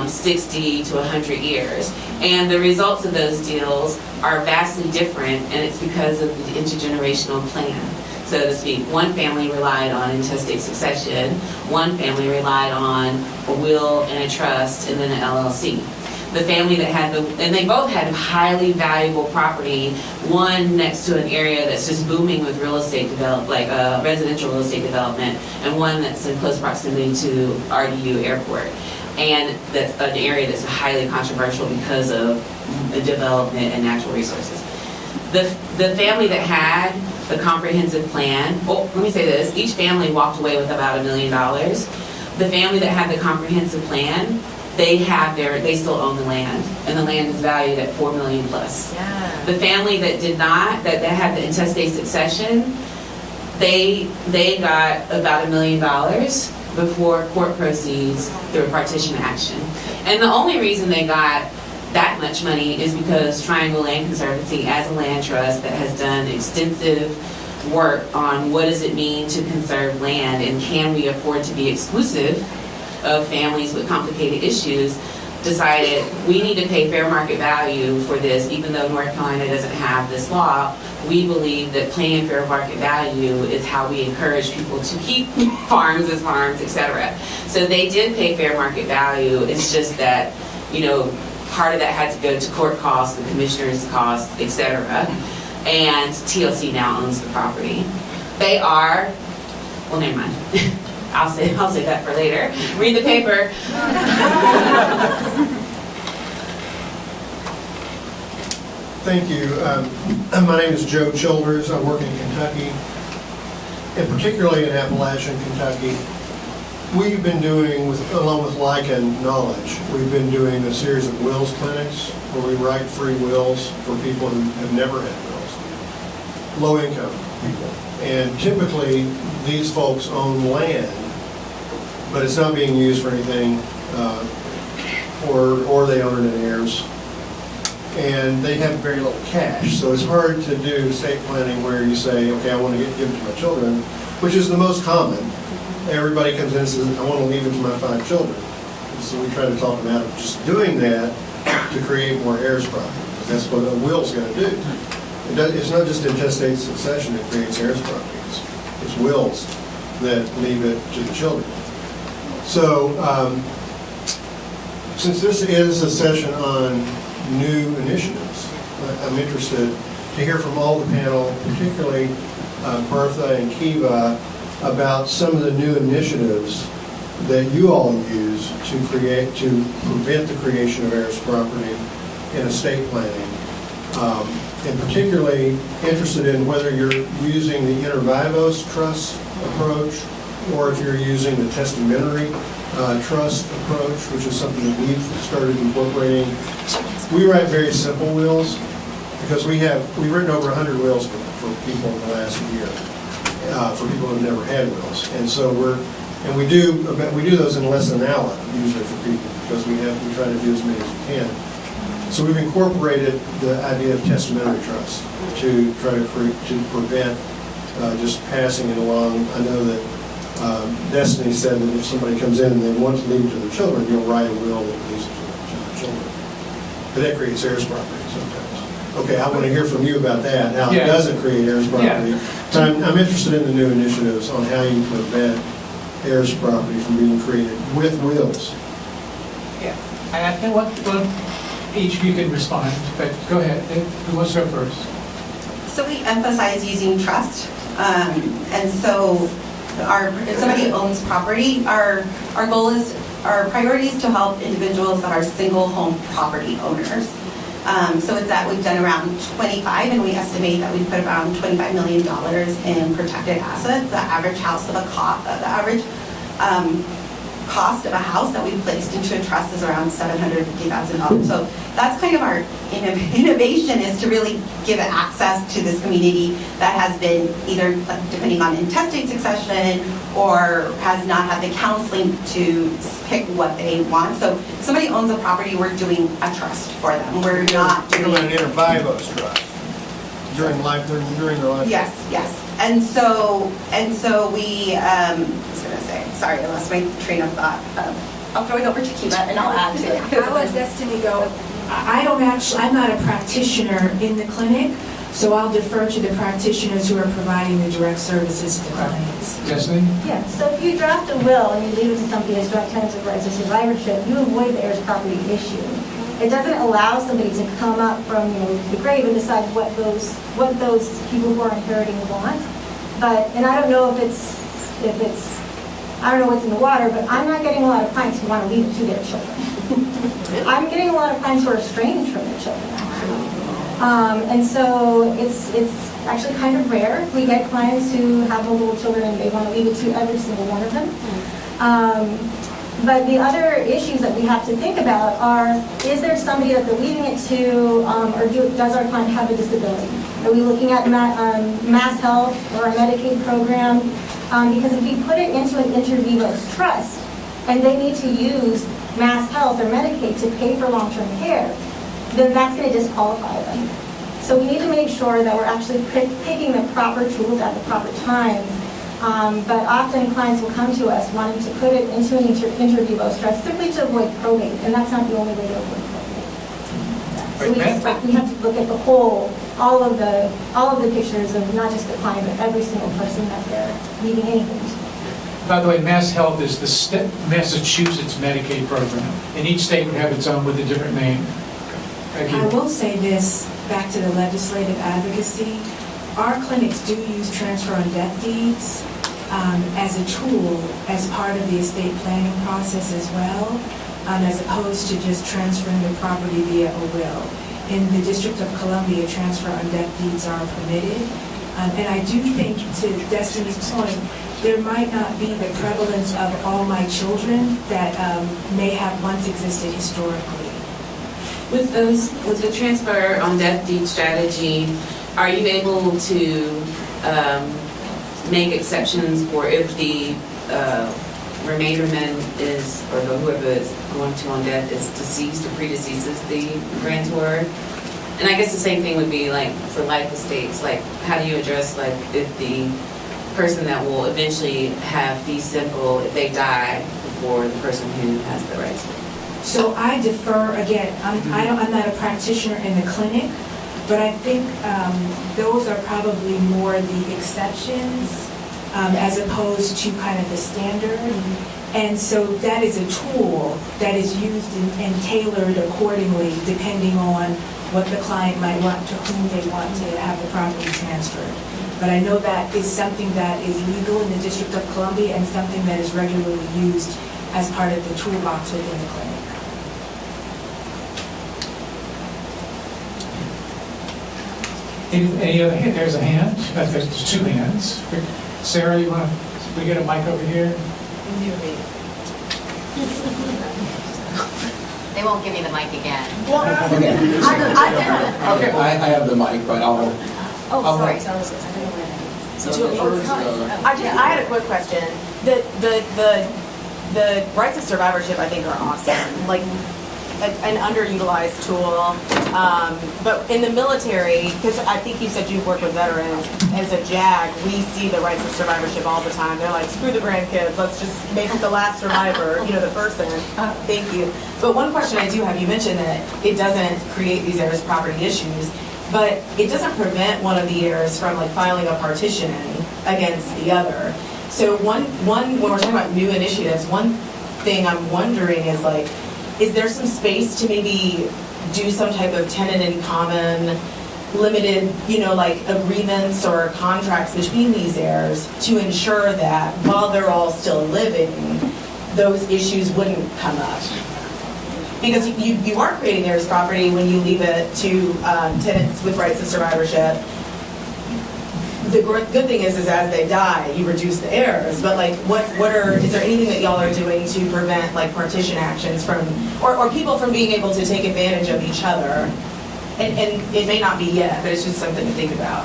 60 to 100 years. And the results of those deals are vastly different, and it's because of the intergenerational plan, so to speak. One family relied on intestate succession, one family relied on a will and a trust, and then an LLC. The family that had and they both had highly valuable property, one next to an area that's just booming with real estate residential real estate development, and one that's in close proximity to RDU Airport. And that's an area that's highly controversial because of the development and natural resources. The family that had the comprehensive plan, let me say this, each family walked away with about $1 million. The family that had the comprehensive plan, they still own the land, and the land is valued at $4 million plus. Yeah. The family that did not, that had the intestate succession, they got about $1 million before court proceeds through a partition action. And the only reason they got that much money is because Triangle Land Conservancy, as a land trust that has done extensive work on what does it mean to conserve land, and can we afford to be exclusive of families with complicated issues, decided we need to pay fair market value for this. Even though North Carolina doesn't have this law, we believe that paying fair market value is how we encourage people to keep farms as farms, etc. So they did pay fair market value. It's just that, you know, part of that had to go to court costs, the commissioner's costs, etc. And TLC now owns the property. They are, well, never mind. I'll say that for later. Read the paper. Thank you. My name is Joe Childers. I work in Kentucky, and particularly in Appalachian, Kentucky. We've been doing, along with Lycan Knowledge, we've been doing a series of wills clinics where we write free wills for people who have never had wills, low-income people. And typically, these folks own land, but it's not being used for anything, or they own it in heirs. And they have very little cash, so it's hard to do estate planning where you say, okay, I want to give it to my children, which is the most common. Everybody comes in and says, I want to leave it to my 5 children. And so we try to talk them out of just doing that to create more heirs property. That's what a will's going to do. It's not just intestate succession that creates heirs property. It's wills that leave it to the children. So, since this is a session on new initiatives, I'm interested to hear from all the panel, particularly Bertha and Kiva, about some of the new initiatives that you all use to prevent the creation of heirs property in estate planning. And particularly interested in whether you're using the inter vivos trust approach or if you're using the testamentary trust approach, which is something that we've started incorporating. We write very simple wills because we've written over 100 wills for people in the last year, for people who've never had wills. And so we do those in less than an hour usually for people because we try to do as many as we can. So we've incorporated the idea of testamentary trust to try to prevent just passing it along. I know that Destiny said that if somebody comes in and they want to leave it to their children, you'll write a will that leaves it to their children. But that creates heirs property sometimes. Okay, I want to hear from you about that. Now, it doesn't create heirs property. So I'm interested in the new initiatives on how you prevent heirs property from being created with wills. Yeah, I think what each of you can respond, but go ahead. Who wants to go first? So we emphasize using trust, and so if somebody owns property, our goal is, our priority is to help individuals that are single home property owners. So with that, we've done around 25, and we estimate that we put around $25 million in protected assets. The average cost of a house that we've placed into a trust is around $750,000. So that's kind of our innovation, is to really give access to this community that has been either, depending on intestate succession, or has not had the counseling to pick what they want. So if somebody owns a property, we're doing a trust for them. We're not doing an inter vivos trust during their life. Yes. And so we, I was going to say, sorry, I lost my train of thought. I'll throw it over to Kiva and I'll add to it. I'll let Destiny go. I'm not a practitioner in the clinic, so I'll defer to the practitioners who are providing the direct services to clients. Destiny? Yeah, so if you draft a will and you leave it to somebody as direct tenants of rights or survivorship, you avoid the heirs property issue. It doesn't allow somebody to come up from the grave and decide what those people who are inheriting want. And I don't know if it's I don't know what's in the water, but I'm not getting a lot of clients who want to leave it to their children. I'm getting a lot of clients who are estranged from their children, actually. And so it's actually kind of rare. We get clients who have multiple children and they want to leave it to every single one of them. But the other issues that we have to think about are, is there somebody that they're leaving it to, or does our client have a disability? Are we looking at Mass Health or a Medicaid program? Because if we put it into an inter vivos trust, and they need to use Mass Health or Medicaid to pay for long-term care, then that's going to disqualify them. So we need to make sure that we're actually picking the proper tools at the proper times. But often clients will come to us wanting to put it into an interview low stress simply to avoid probate, and that's not the only way to avoid probate. So we have to look at the whole, all of the pictures of not just the client, but every single person that they're leaving anything to. By the way, Mass Health is the Massachusetts Medicaid program, and each state would have its own with a different name. Thank you. I will say this, back to the legislative advocacy. Our clinics do use transfer on death deeds as a tool, as part of the estate planning process as well, as opposed to just transferring the property via a will. In the District of Columbia, transfer on death deeds are permitted. And I do think, to Destiny's point, there might not be the prevalence of all my children that may have once existed historically. With the transfer on death deed strategy, are you able to make exceptions for if the remainderman is, or whoever is going to on death is deceased or predeceases the grantor? And I guess the same thing would be like for life estates. Like, how do you address like if the person that will eventually have fee simple if they die before the person who has the rights? So I defer, again, I'm not a practitioner in the clinic, but I think those are probably more the exceptions as opposed to kind of the standard. And so that is a tool that is used and tailored accordingly depending on what the client might want, to whom they want to have the property transferred. But I know that is something that is legal in the District of Columbia and something that is regularly used as part of the toolbox within the clinic. Any other hand? There's a hand. There's two hands. Sarah, you want to? We get a mic over here. They won't give me the mic again. Okay, I have the mic, but I'll. Oh, sorry. I had a quick question. The rights of survivorship, I think, are awesome. Like, an underutilized tool. But in the military, because I think you said you've worked with veterans, as a JAG, we see the rights of survivorship all the time. They're like, screw the grandkids, let's just make the last survivor, the person. Thank you. But one question I do have, you mentioned that it doesn't create these heirs property issues, but it doesn't prevent one of the heirs from like filing a partition against the other. So when we're talking about new initiatives, one thing I'm wondering is like, is there some space to maybe do some type of tenant in common, limited, like agreements or contracts between these heirs to ensure that while they're all still living, those issues wouldn't come up? Because you are creating heirs property when you leave it to tenants with rights of survivorship. The good thing is as they die, you reduce the heirs. But like, is there anything that y'all are doing to prevent like partition actions from, or people from being able to take advantage of each other? And it may not be yet, but it's just something to think about.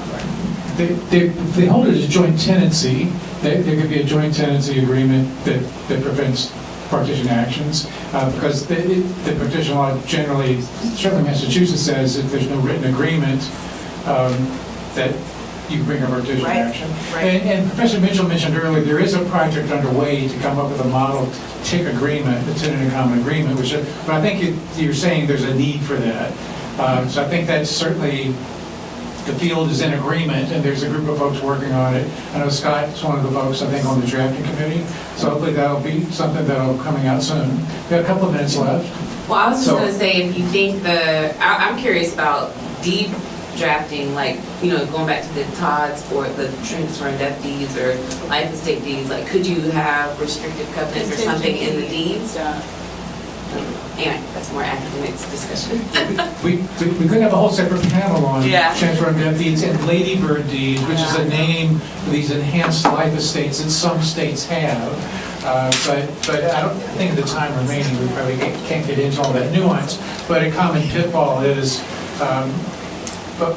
They hold it as joint tenancy. There could be a joint tenancy agreement that prevents partition actions because the partition law generally, certainly Massachusetts says if there's no written agreement that you bring a partition action. Right. And Professor Mitchell mentioned earlier, there is a project underway to come up with a model TIC agreement, the tenant in common agreement, but I think you're saying there's a need for that. So I think that's certainly, the field is in agreement, and there's a group of folks working on it. I know Scott's one of the folks, I think, on the drafting committee, so hopefully that'll be something that'll be coming out soon. We've got a couple of minutes left. Well, I was just going to say, if you think I'm curious about deed drafting, like, going back to the Todds or the transfer and death deeds or life estate deeds, like, could you have restrictive covenants or something in the deeds? Anyway, that's more academic discussion. we could have a whole separate panel on transfer and death deeds and ladybird deeds, which is a name for these enhanced life estates that some states have. But I don't think in the time remaining we probably can't get into all that nuance. But a common pitfall is but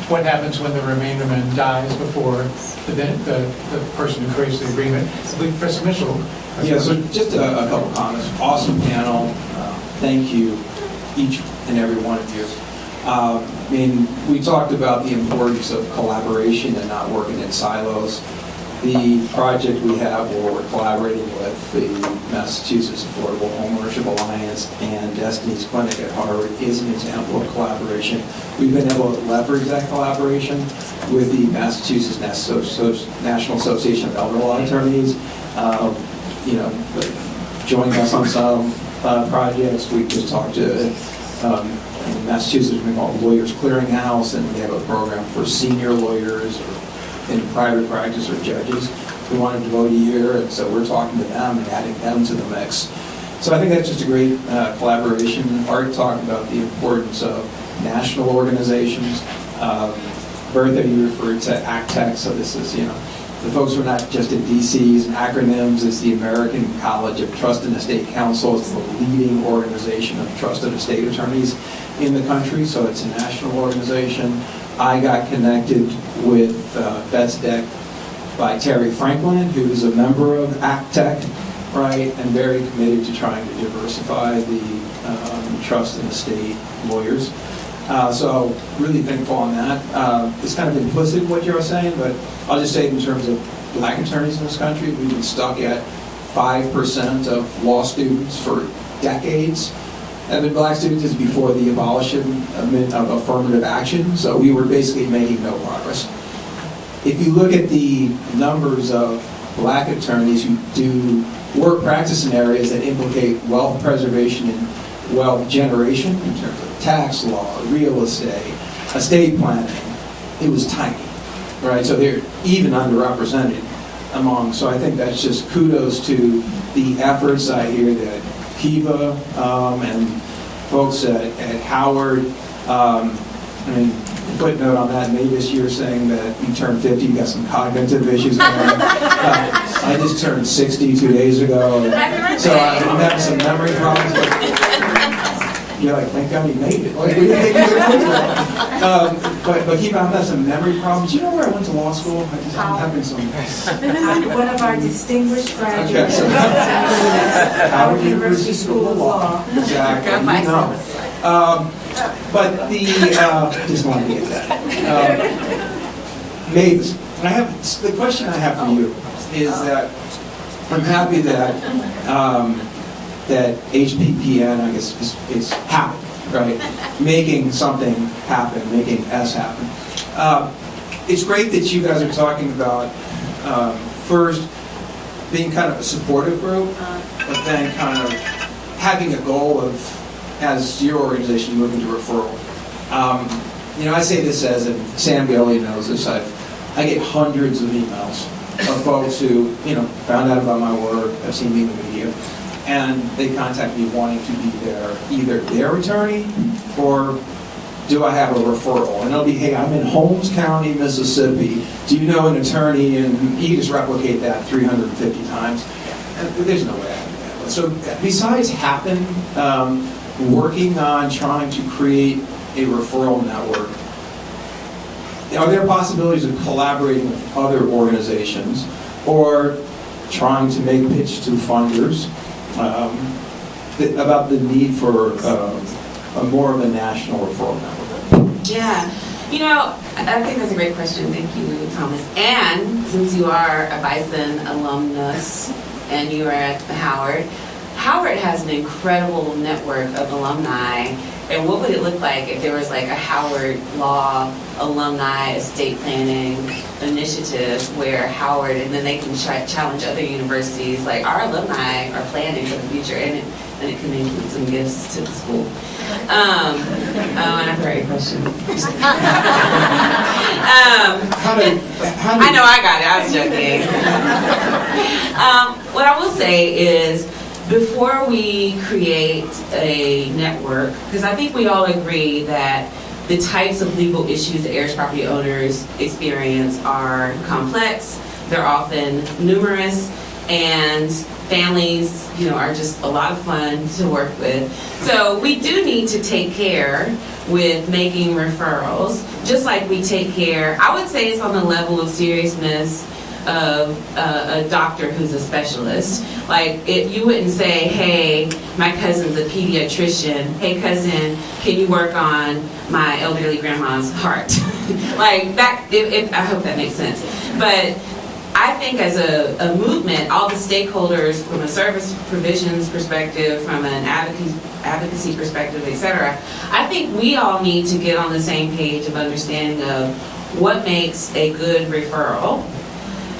what happens when the remainderman dies before the person who creates the agreement? I believe Professor Mitchell. Yeah, so just a couple comments. Awesome panel. Thank you, each and every one of you. I mean, we talked about the importance of collaboration and not working in silos. The project we have where we're collaborating with the Massachusetts Affordable Homeownership Alliance and Destiny's Clinic at Harvard is an example of collaboration. We've been able to leverage that collaboration with the Massachusetts National Association of Elder Law Attorneys. You know, joining us on some projects. We just talked to in Massachusetts, we call it Lawyers Clearinghouse, and we have a program for senior lawyers or in private practice or judges who want to devote a year, and so we're talking to them and adding them to the mix. So I think that's just a great collaboration. Art talked about the importance of national organizations. Bertha, you referred to ACTEC, so this is, you know, the folks who are not just in DCs and acronyms. It's the American College of Trust and Estate Counsel. It's the leading organization of trusted estate attorneys in the country, so it's a national organization. I got connected with BETSDEC by Terry Franklin, who's a member of ACTEC, right, and very committed to trying to diversify the trust and estate lawyers. So really thankful on that. It's kind of implicit what you were saying, but I'll just say in terms of black attorneys in this country, we've been stuck at 5% of law students for decades. And the black students is before the abolishment of affirmative action, so we were basically making no progress. If you look at the numbers of black attorneys who do work practice in areas that implicate wealth preservation and wealth generation in terms of tax law, real estate planning, it was tiny, right? So they're even underrepresented among, so I think that's just kudos to the efforts I hear that Kiva and folks at Howard. I mean, footnote on that, maybe this year saying that you turned 50, you got some cognitive issues going on. I just turned 60 2 days ago, so I'm having some memory problems. You're like, thank God you made it. Like, we didn't think you were going to. But keep on having some memory problems. You know where I went to law school? I'm having some. One of our distinguished graduates. Okay, so Howard University School of Law. Exactly. You know. But the just wanted to get that. Mavis, the question I have for you is that I'm happy that that HPPN, I guess, is happening, right? Making something happen, making S happen. It's great that you guys are talking about first being kind of a supportive group, but then kind of having a goal of, as your organization, moving to referral. You know, I say this as, and Sam Bailey knows this, I get hundreds of emails of folks who, you know, found out about my work, have seen me in the media, and they contact me wanting to be either their attorney or do I have a referral? And it'll be, hey, I'm in Holmes County, Mississippi. Do you know an attorney? And you just replicate that 350 times. And there's no way I can do that. So besides Happen, working on trying to create a referral network, are there possibilities of collaborating with other organizations or trying to make pitch to funders about the need for a more of a national referral network? Yeah, you know, I think that's a great question. Thank you, Thomas. And since you are a Bison alumnus and you are at Howard, Howard has an incredible network of alumni. And what would it look like if there was like a Howard Law alumni estate planning initiative where Howard, and then they can challenge other universities, like our alumni are planning for the future, and it can include some gifts to the school. And I forgot your question. I know I got it, I was joking. What I will say is, before we create a network, because I think we all agree that the types of legal issues that heirs property owners experience are complex, they're often numerous, and families, you know, are just a lot of fun to work with. So we do need to take care with making referrals, just like we take care, I would say it's on the level of seriousness of a doctor who's a specialist. Like, you wouldn't say, hey, my cousin's a pediatrician. Hey, cousin, can you work on my elderly grandma's heart? Like that, I hope that makes sense. But I think as a movement, all the stakeholders from a service provisions perspective, from an advocacy perspective, et cetera, I think we all need to get on the same page of understanding of what makes a good referral.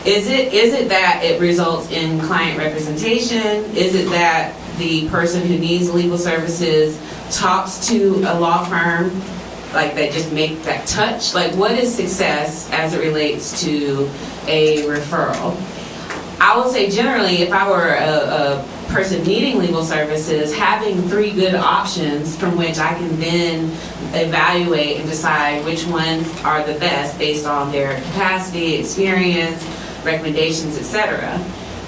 Is it that it results in client representation? Is it that the person who needs legal services talks to a law firm, like they just make that touch? Like, what is success as it relates to a referral? I will say generally, if I were a person needing legal services, having 3 good options from which I can then evaluate and decide which ones are the best based on their capacity, experience, recommendations, etc.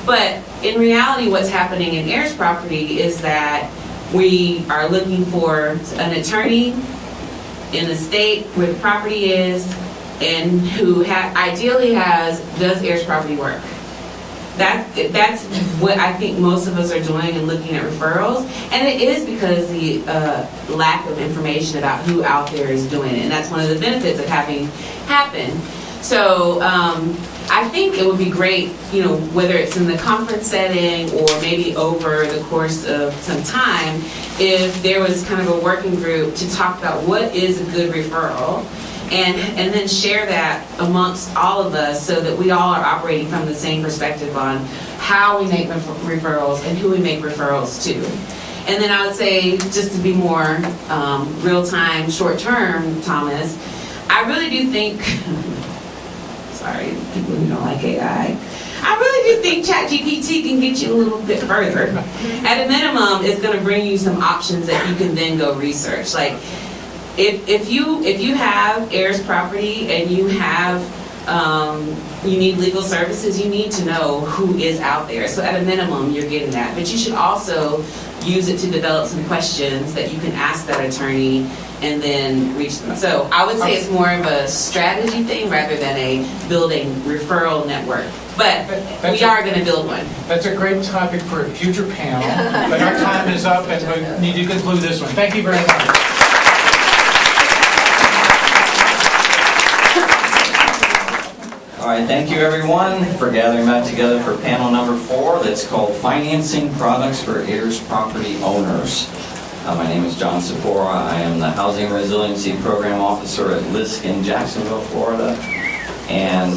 But in reality, what's happening in Heirs property is that we are looking for an attorney in the state where the property is and who ideally does Heirs property work. That's what I think most of us are doing and looking at referrals. And it is because the lack of information about who out there is doing it. And that's one of the benefits of having happen. So I think it would be great, whether it's in the conference setting or maybe over the course of some time, if there was kind of a working group to talk about what is a good referral, and then share that amongst all of us so that we all are operating from the same perspective on how we make referrals and who we make referrals to. And then I would say, just to be more real-time, short-term, Thomas, I really do think, sorry, people who don't like AI, I really do think ChatGPT can get you a little bit further. At a minimum, it's going to bring you some options that you can then go research. Like, if you have heirs property and you have you need legal services, you need to know who is out there. So at a minimum, you're getting that. But you should also use it to develop some questions that you can ask that attorney and then reach them. So I would say it's more of a strategy thing rather than a building referral network. But we are going to build one. That's a great topic for a future panel. But our time is up and we need to conclude this one. Thank you very much. All right, thank you everyone for gathering back together for panel number 4 that's called Financing Products for Heirs Property Owners. My name is John Sepora. I am the Housing Resiliency Program Officer at LISC in Jacksonville, Florida. And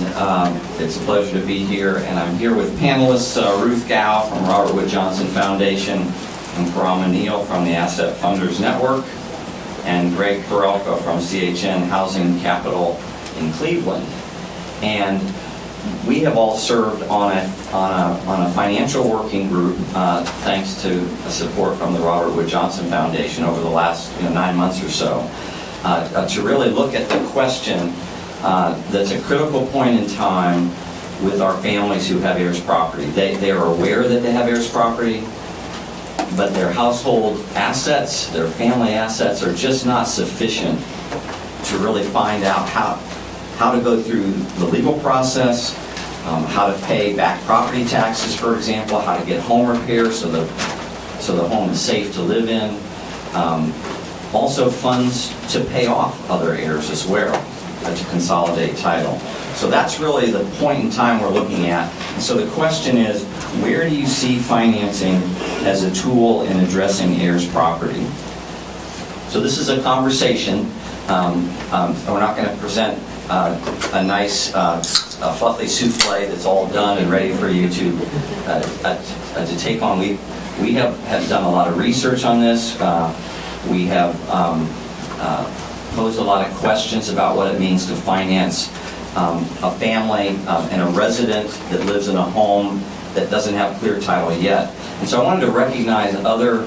it's a pleasure to be here. And I'm here with panelists Ruth Gow from Robert Wood Johnson Foundation and Parama Neal from the Asset Funders Network and Greg Perelka from CHN Housing Capital in Cleveland. And we have all served on a financial working group, thanks to support from the Robert Wood Johnson Foundation over the last 9 months or so, to really look at the question that's a critical point in time with our families who have heirs property. They are aware that they have heirs property, but their household assets, their family assets, are just not sufficient to really find out how to go through the legal process, how to pay back property taxes, for example, how to get home repairs so the home is safe to live in. Also funds to pay off other heirs as well, to consolidate title. So that's really the point in time we're looking at. And so the question is, where do you see financing as a tool in addressing heirs property? So this is a conversation. We're not going to present a nice fluffy souffle that's all done and ready for you to take on. We have done a lot of research on this. We have posed a lot of questions about what it means to finance a family and a resident that lives in a home that doesn't have clear title yet. And so I wanted to recognize other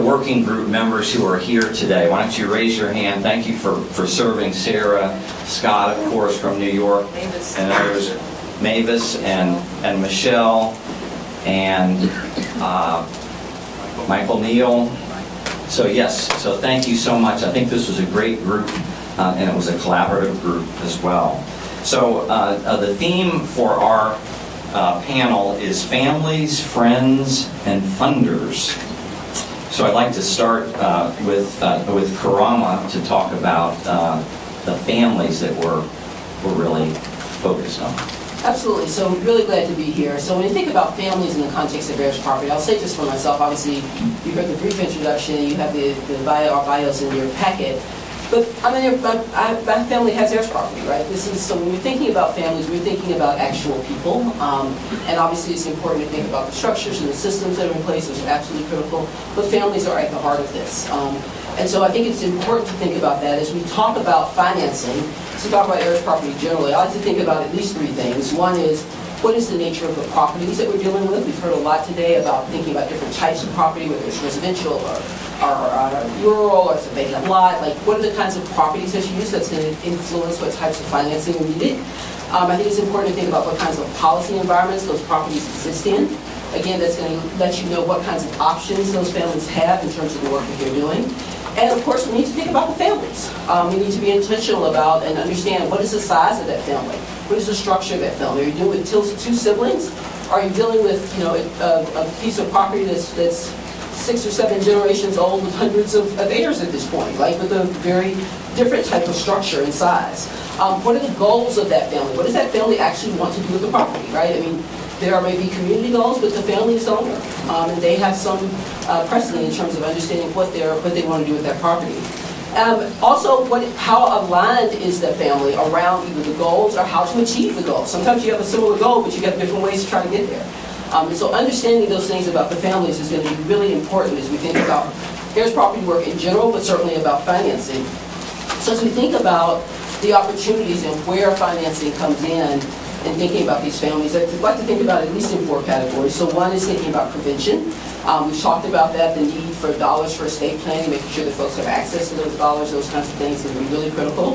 working group members who are here today. Why don't you raise your hand? Thank you for serving. Sarah, Scott, of course, from New York, and others, Mavis and Michelle, and Michael Neal. So yes, so thank you so much. I think this was a great group, and it was a collaborative group as well. So the theme for our panel is families, friends, and funders. So I'd like to start with Karama to talk about the families that we're really focused on. Absolutely. So really glad to be here. So when you think about families in the context of Heirs property, I'll say just for myself, obviously you heard the brief introduction, you have the bios in your packet. But my family has Heirs property, right? So when we're thinking about families, we're thinking about actual people. And obviously it's important to think about the structures and the systems that are in place. Those are absolutely critical. But families are at the heart of this. And so I think it's important to think about that as we talk about financing. To talk about Heirs property generally, I like to think about at least three things. One is, what is the nature of the properties that we're dealing with? We've heard a lot today about thinking about different types of property, whether it's residential or rural or it's a vacant lot. Like, what are the kinds of properties that you use that's going to influence what types of financing are needed? I think it's important to think about what kinds of policy environments those properties exist in. Again, that's going to let you know what kinds of options those families have in terms of the work that they're doing. And of course, we need to think about the families. We need to be intentional about and understand what is the size of that family? What is the structure of that family? Are you dealing with two siblings? Are you dealing with a piece of property that's 6 or 7 generations old with hundreds of heirs at this point, right? With a very different type of structure and size. What are the goals of that family? What does that family actually want to do with the property, right? I mean, there may be community goals, but the family is the owner, and they have some precedent in terms of understanding what they want to do with that property. Also, how aligned is that family around either the goals or how to achieve the goals? Sometimes you have a similar goal, but you have different ways to try to get there. And so understanding those things about the families is going to be really important as we think about Heirs property work in general, but certainly about financing. So as we think about the opportunities and where financing comes in thinking about these families, I'd like to think about at least in 4 categories. So one is thinking about prevention. We've talked about that, the need for dollars for estate planning, making sure that folks have access to those dollars, those kinds of things are really critical.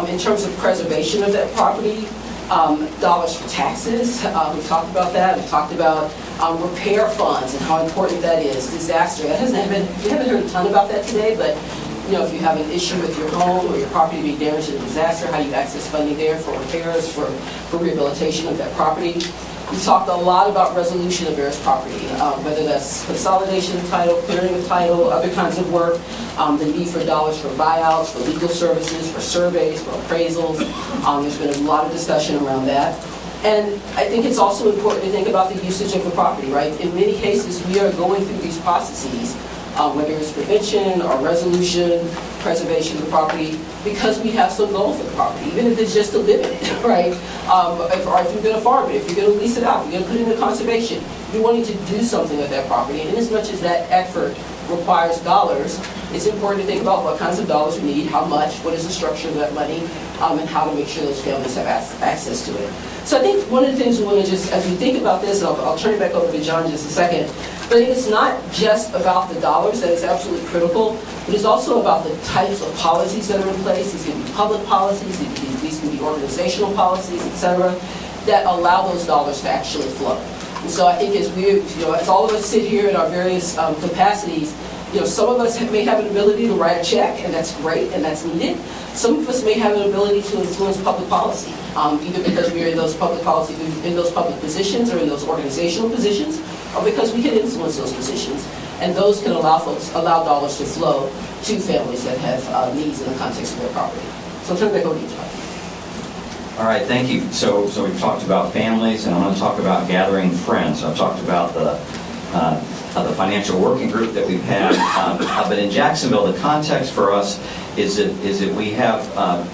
In terms of preservation of that property, dollars for taxes, we've talked about that. We've talked about repair funds and how important that is. Disaster, we haven't heard a ton about that today, but if you have an issue with your home or your property being damaged in a disaster, how you access funding there for repairs, for rehabilitation of that property. We've talked a lot about resolution of heirs property, whether that's consolidation of title, clearing of title, other kinds of work, the need for dollars for buyouts, for legal services, for surveys, for appraisals. There's been a lot of discussion around that. And I think it's also important to think about the usage of the property, right? In many cases, we are going through these processes, whether it's prevention or resolution, preservation of the property, because we have some goal for the property, even if it's just to live in it, right? Or if you're going to farm it, if you're going to lease it out, you're going to put it into conservation, you're wanting to do something with that property. And as much as that effort requires dollars, it's important to think about what kinds of dollars we need, how much, what is the structure of that money, and how to make sure those families have access to it. So I think one of the things we want to just, as we think about this, and I'll turn it back over to John in just a second, but it's not just about the dollars that is absolutely critical, but it's also about the types of policies that are in place. These can be public policies, these can be organizational policies, et cetera, that allow those dollars to actually flow. And so I think as all of us sit here in our various capacities, some of us may have an ability to write a check, and that's great, and that's needed. Some of us may have an ability to influence public policy, either because we're in those public policy, in those public positions, or in those organizational positions, or because we can influence those positions. And those can allow dollars to flow to families that have needs in the context of their property. So I'll turn it back over to you, John. All right, thank you. So we've talked about families, and I'm going to talk about gathering friends. I've talked about the financial working group that we've had, but in Jacksonville, the context for us is that we have,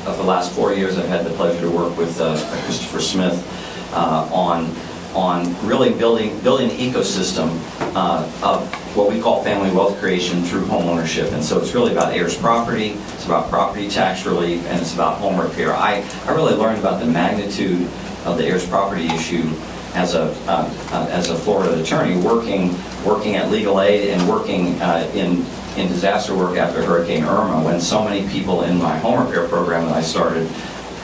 for the last 4 years, I've had the pleasure to work with Christopher Smith on really building an ecosystem of what we call family wealth creation through home ownership. And so it's really about heirs property, it's about property tax relief, and it's about home repair. I really learned about the magnitude of the heirs property issue as a Florida attorney working at legal aid and working in disaster work after Hurricane Irma, when so many people in my home repair program that I started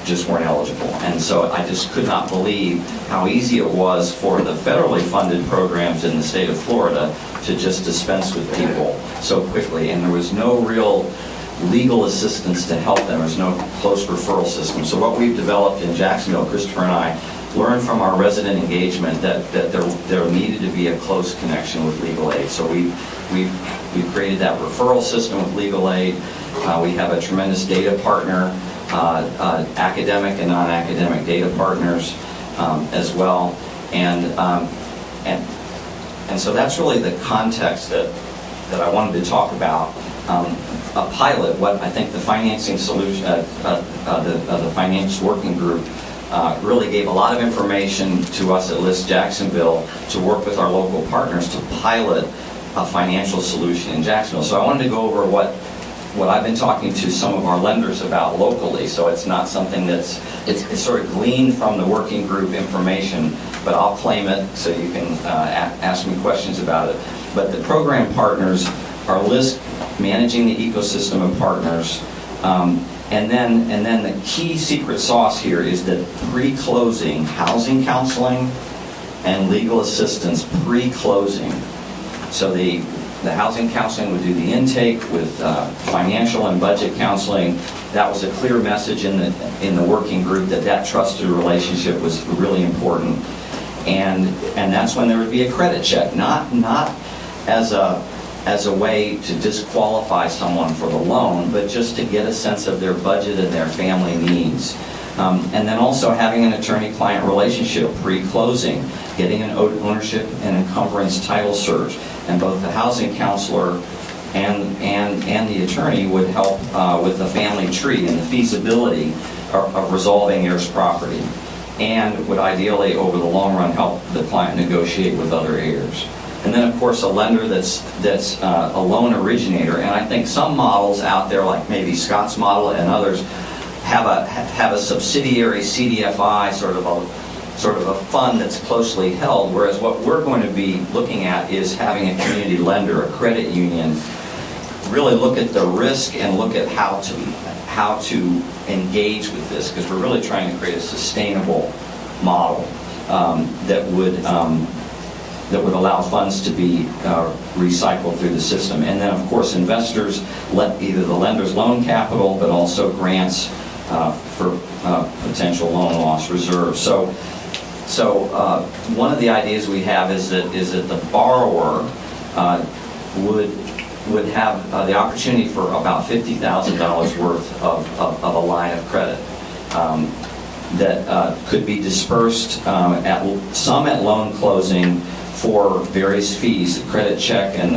just weren't eligible. And so I just could not believe how easy it was for the federally funded programs in the state of Florida to just dispense with people so quickly. And there was no real legal assistance to help them. There's no close referral system. So what we've developed in Jacksonville, Christopher and I learned from our resident engagement that there needed to be a close connection with legal aid. So we've created that referral system with legal aid. We have a tremendous data partner, academic and non-academic data partners as well. And so that's really the context that I wanted to talk about. A pilot, what I think the financing solution, the finance working group really gave a lot of information to us at List Jacksonville to work with our local partners to pilot a financial solution in Jacksonville. So I wanted to go over what I've been talking to some of our lenders about locally. So it's not something it's sort of gleaned from the working group information, but I'll claim it so you can ask me questions about it. But the program partners are List managing the ecosystem of partners. And then the key secret sauce here is that pre-closing housing counseling and legal assistance pre-closing. So the housing counseling would do the intake with financial and budget counseling. That was a clear message in the working group that trusted relationship was really important. And that's when there would be a credit check, not as a way to disqualify someone for the loan, but just to get a sense of their budget and their family needs. And then also having an attorney-client relationship pre-closing, getting an ownership and encumbrance title search, and both the housing counselor and the attorney would help with the family tree and the feasibility of resolving heirs property, and would ideally, over the long run, help the client negotiate with other heirs. And then, of course, a lender that's a loan originator. And I think some models out there, like maybe Scott's model and others, have a subsidiary CDFI, sort of a fund that's closely held. Whereas what we're going to be looking at is having a community lender, a credit union, really look at the risk and look at how to engage with this, because we're really trying to create a sustainable model that would allow funds to be recycled through the system. And then, of course, investors let either the lender's loan capital, but also grants for potential loan loss reserves. So one of the ideas we have is that the borrower would have the opportunity for about $50,000 worth of a line of credit that could be dispersed some at loan closing for various fees, the credit check and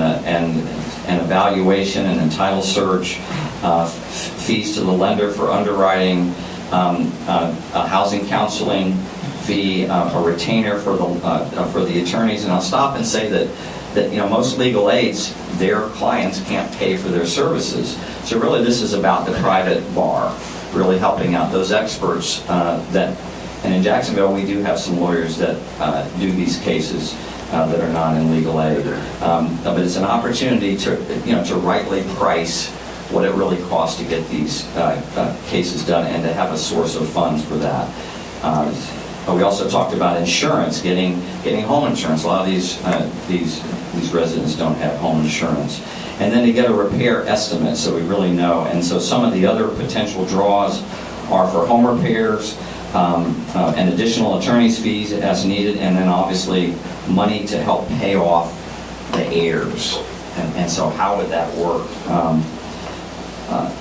evaluation and then title search, fees to the lender for underwriting, a housing counseling fee, a retainer for the attorneys. And I'll stop and say that most legal aids, their clients can't pay for their services. So really this is about the private bar, really helping out those experts and in Jacksonville we do have some lawyers that do these cases that are not in legal aid. But it's an opportunity to rightly price what it really costs to get these cases done and to have a source of funds for that. We also talked about insurance, getting home insurance. A lot of these residents don't have home insurance. And then to get a repair estimate so we really know. And so some of the other potential draws are for home repairs, and additional attorney's fees as needed, and then obviously money to help pay off the heirs. And so how would that work?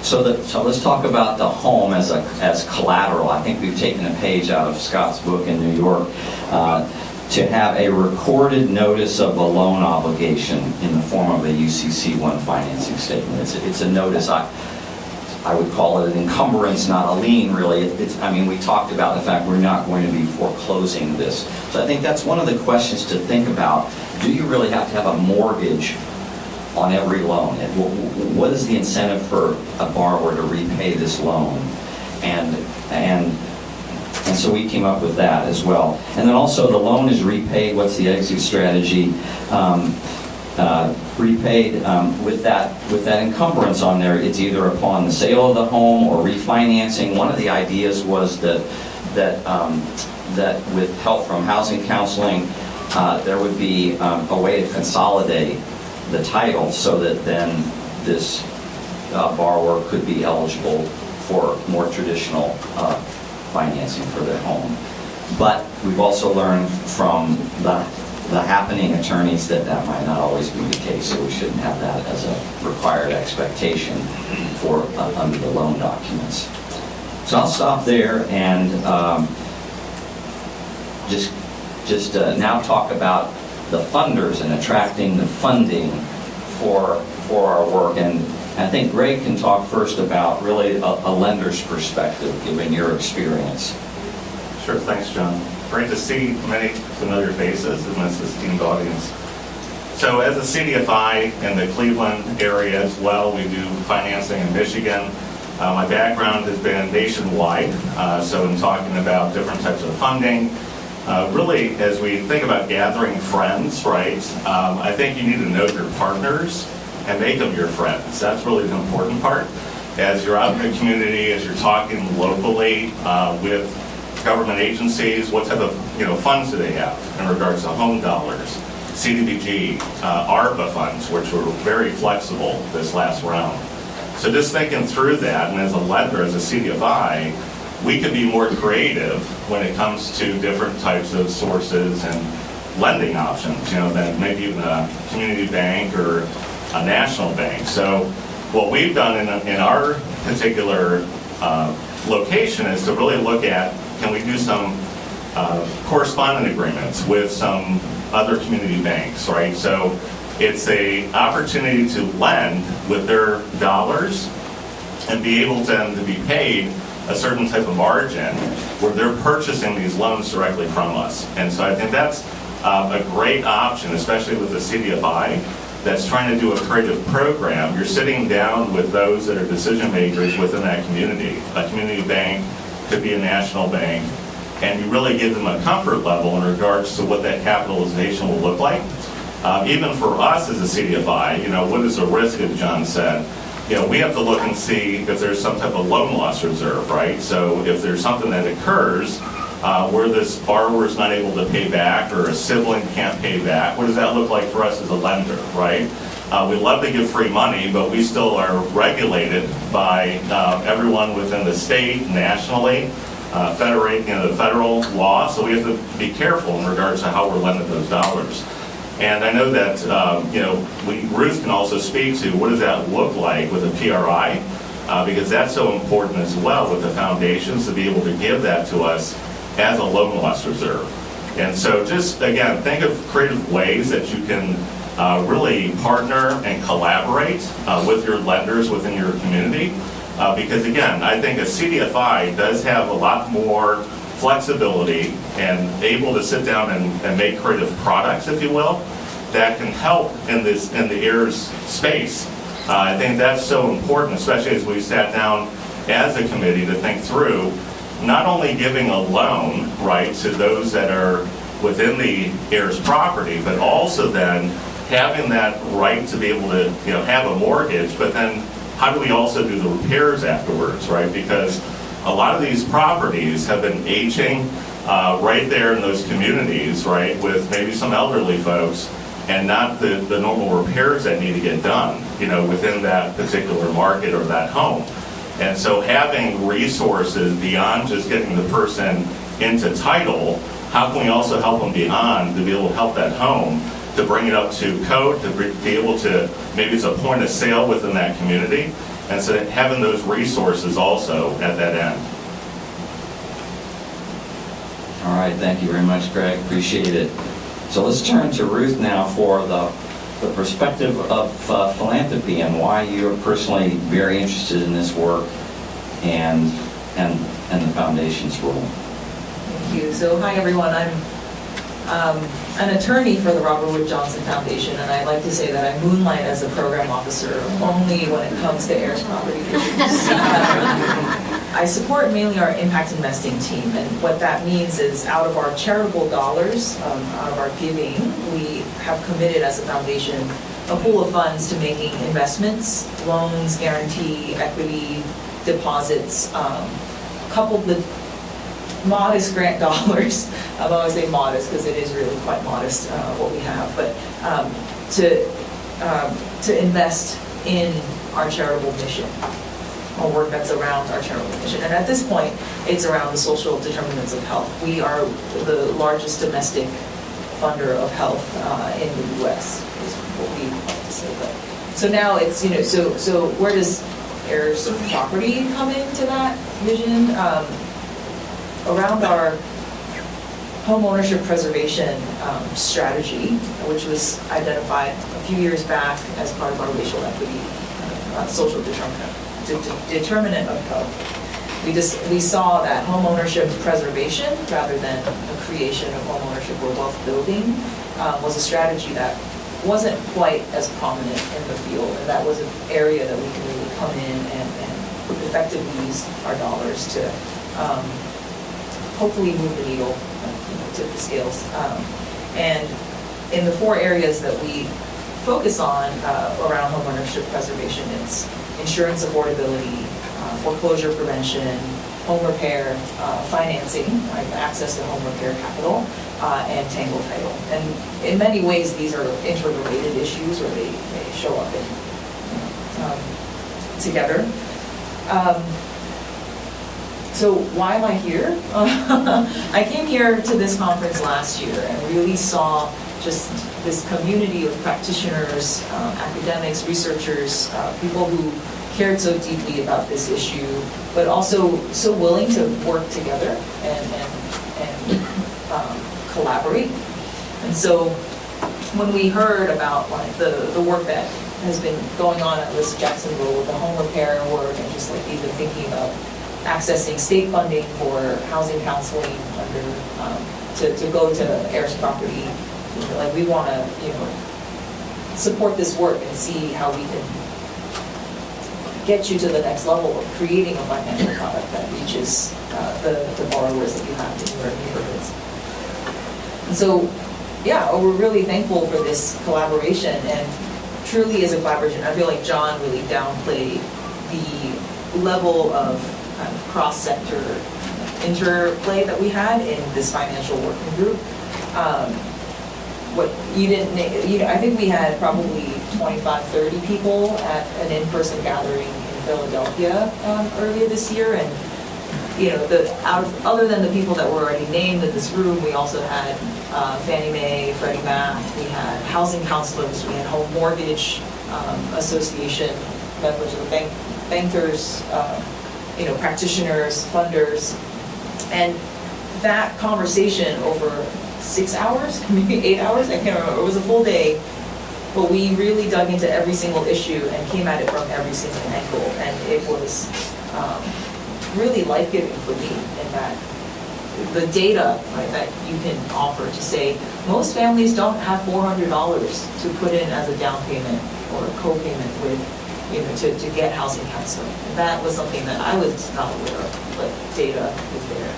So let's talk about the home as collateral. I think we've taken a page out of Scott's book in New York to have a recorded notice of a loan obligation in the form of a UCC-1 financing statement. It's a notice. I would call it an encumbrance, not a lien, really. We talked about the fact we're not going to be foreclosing this. So I think that's one of the questions to think about. Do you really have to have a mortgage on every loan? What is the incentive for a borrower to repay this loan? And so we came up with that as well. And then also the loan is repaid. What's the exit strategy? Repaid with that encumbrance on there. It's either upon the sale of the home or refinancing. One of the ideas was that with help from housing counseling, there would be a way to consolidate the title so that then this borrower could be eligible for more traditional financing for their home. But we've also learned from the happening attorneys that that might not always be the case, so we shouldn't have that as a required expectation for under the loan documents. So I'll stop there and just now talk about the funders and attracting the funding for our work. And I think Greg can talk first about really a lender's perspective, given your experience. Sure, thanks, John. Great to see many familiar faces in this esteemed audience. So as a CDFI in the Cleveland area as well, we do financing in Michigan. My background has been nationwide, so in talking about different types of funding, really as we think about gathering friends, right, I think you need to know your partners and make them your friends. That's really the important part. As you're out in the community, as you're talking locally with government agencies, what type of funds do they have in regards to home dollars, CDBG, ARPA funds, which were very flexible this last round. So just thinking through that, and as a lender, as a CDFI, we can be more creative when it comes to different types of sources and lending options, than maybe even a community bank or a national bank. So what we've done in our particular location is to really look at, can we do some correspondent agreements with some other community banks, right? So it's an opportunity to lend with their dollars and be able to be paid a certain type of margin where they're purchasing these loans directly from us. And so I think that's a great option, especially with the CDFI that's trying to do a creative program. You're sitting down with those that are decision makers within that community. A community bank could be a national bank, and you really give them a comfort level in regards to what that capitalization will look like. Even for us as a CDFI, what is the risk, as John said? We have to look and see if there's some type of loan loss reserve, right? So if there's something that occurs where this borrower is not able to pay back or a sibling can't pay back, what does that look like for us as a lender, right? We love to give free money, but we still are regulated by everyone within the state, nationally, the federal law, so we have to be careful in regards to how we're lending those dollars. And I know that Ruth can also speak to what does that look like with a PRI, because that's so important as well with the foundations to be able to give that to us as a loan loss reserve. And so just, again, think of creative ways that you can really partner and collaborate with your lenders within your community. Because again, I think a CDFI does have a lot more flexibility and able to sit down and make creative products, if you will, that can help in the Heirs space. I think that's so important, especially as we sat down as a committee to think through not only giving a loan, right, to those that are within the Heirs property, but also then having that right to be able to have a mortgage, but then how do we also do the repairs afterwards, right? Because a lot of these properties have been aging right there in those communities, right, with maybe some elderly folks and not the normal repairs that need to get done, within that particular market or that home. And so having resources beyond just getting the person into title, how can we also help them beyond to be able to help that home to bring it up to code, to be able to, maybe it's a point of sale within that community. And so having those resources also at that end. All right, thank you very much, Greg. Appreciate it. So let's turn to Ruth now for the perspective of philanthropy and why you're personally very interested in this work and the foundation's role. Thank you. So hi everyone, I'm an attorney for the Robert Wood Johnson Foundation, and I like to say that I moonlight as a program officer only when it comes to heirs property issues. I support mainly our impact investing team, and what that means is out of our charitable dollars, out of our giving, we have committed as a foundation a pool of funds to making investments, loans, guarantee, equity, deposits, coupled with modest grant dollars. I always say modest because it is really quite modest what we have, but to invest in our charitable mission, or work that's around our charitable mission. And at this point, it's around the social determinants of health. We are the largest domestic funder of health in the U.S., is what we like to say. But, so now it's, so where does heirs property come into that vision? Around our home ownership preservation strategy, which was identified a few years back as part of our racial equity social determinant of health. We saw that home ownership preservation, rather than the creation of home ownership or wealth building, was a strategy that wasn't quite as prominent in the field, and that was an area that we can really come in and effectively use our dollars to hopefully move the needle, tip the scales. And in the 4 areas that we focus on around home ownership preservation, it's insurance affordability, foreclosure prevention, home repair, financing, right, access to home repair capital, and tangle title. And in many ways, these are interrelated issues, or they show up together. So why am I here? I came here to this conference last year and really saw just this community of practitioners, academics, researchers, people who cared so deeply about this issue, but also so willing to work together and collaborate. And so when we heard about like the work that has been going on at West Jacksonville with the home repair work, and just like even thinking about accessing state funding for housing counseling to go to heirs property, like we want to support this work and see how we can get you to the next level of creating a financial product that reaches the borrowers that you have in your neighborhoods. And so, yeah, we're really thankful for this collaboration, and truly is a collaboration. I feel like John really downplayed the level of kind of cross-sector interplay that we had in this financial working group. I think we had probably 25, 30 people at an in-person gathering in Philadelphia earlier this year, and other than the people that were already named in this room, we also had Fannie Mae, Freddie Mac, we had housing counselors, we had home mortgage association members of the bankers, practitioners, funders, and that conversation over 6 hours, maybe 8 hours, I can't remember, it was a full day, but we really dug into every single issue and came at it from every single angle, and it was really life-giving for me in that the data, right, that you can offer to say, most families don't have $400 to put in as a down payment or a co-payment with, to get housing counseling. And that was something that I was not aware of, but data was there.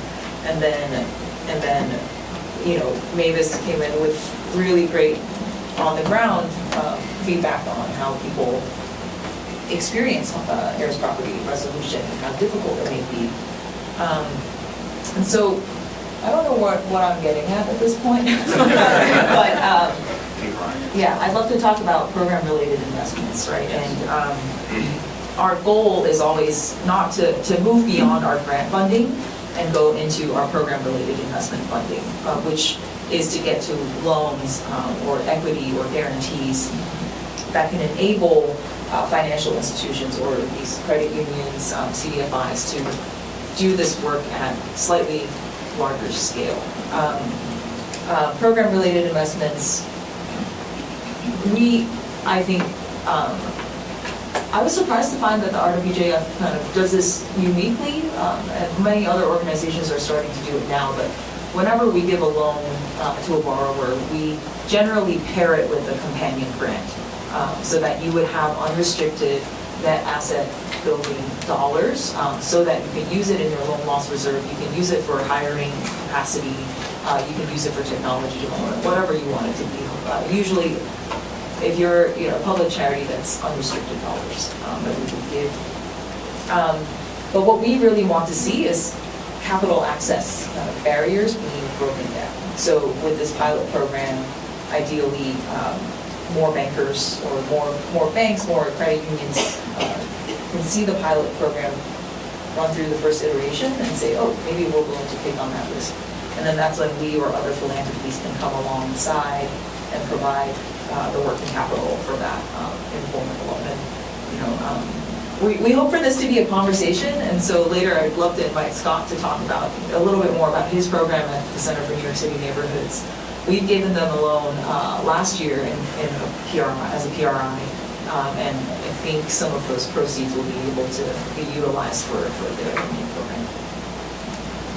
And then Mavis came in with really great on-the-ground feedback on how people experience heirs property resolution and how difficult it may be. And so I don't know what I'm getting at this point, but yeah, I'd love to talk about program-related investments, right? And our goal is always not to move beyond our grant funding and go into our program-related investment funding, which is to get to loans or equity or guarantees that can enable financial institutions or these credit unions, CDFIs, to do this work at slightly larger scale. Program-related investments, I was surprised to find that the RWJF kind of does this uniquely, and many other organizations are starting to do it now, but whenever we give a loan to a borrower, we generally pair it with a companion grant, so that you would have unrestricted net asset building dollars, so that you can use it in your loan loss reserve, you can use it for hiring capacity, you can use it for technology development, whatever you want it to be. Usually, if you're a public charity, that's unrestricted dollars that we can give. But what we really want to see is capital access barriers being broken down. So with this pilot program, ideally, more bankers or more banks, more credit unions can see the pilot program run through the first iteration and say, oh, maybe we're willing to take on that risk. And then that's when we or other philanthropies can come alongside and provide the working capital for that informal development. We hope for this to be a conversation, and so later I'd love to invite Scott to talk about a little bit more about his program at the Center for New York City Neighborhoods. We've given them a loan last year in a PRI, as a PRI, and I think some of those proceeds will be able to be utilized for their main program.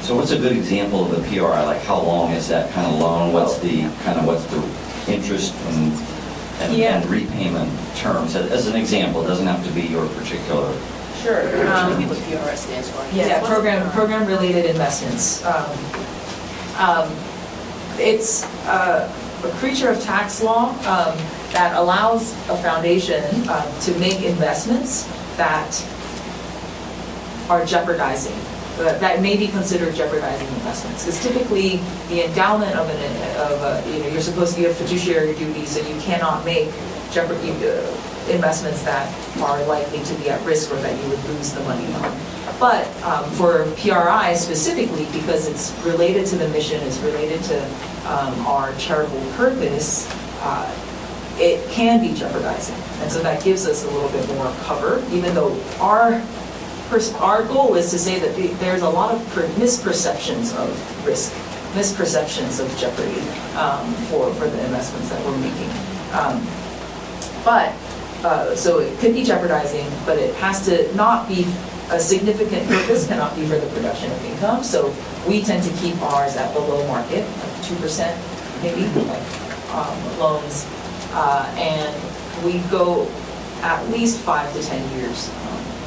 So what's a good example of a PRI? Like how long is that kind of loan? What's the interest and repayment terms? As an example, it doesn't have to be your particular. Sure. What PRI stands for. Yeah, program-related investments. It's a creature of tax law that allows a foundation to make investments that are jeopardizing, that may be considered jeopardizing investments. Because typically, the endowment of you're supposed to have fiduciary duties, so you cannot make investments that are likely to be at risk or that you would lose the money on. But for PRI specifically, because it's related to the mission, it's related to our charitable purpose, it can be jeopardizing. And so that gives us a little bit more cover, even though our goal is to say that there's a lot of misperceptions of risk, misperceptions of jeopardy for the investments that we're making. So it could be jeopardizing, but it has to not be a significant purpose, cannot be for the production of income. So we tend to keep ours at below market, like 2% maybe, loans. And we go at least 5 to 10 years.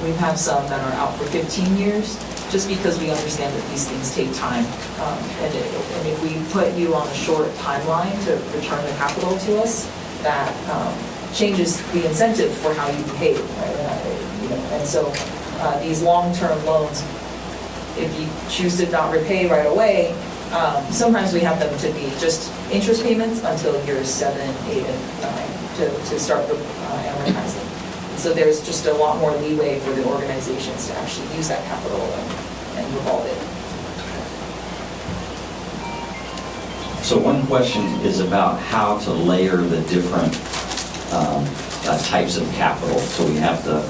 We have some that are out for 15 years, just because we understand that these things take time. And if we put you on a short timeline to return the capital to us, that changes the incentive for how you behave, right? And so these long-term loans, if you choose to not repay right away, sometimes we have them to be just interest payments until years 7, 8, and 9 to start the amortizing. So there's just a lot more leeway for the organizations to actually use that capital and revolve it. So one question is about how to layer the different types of capital. So we have the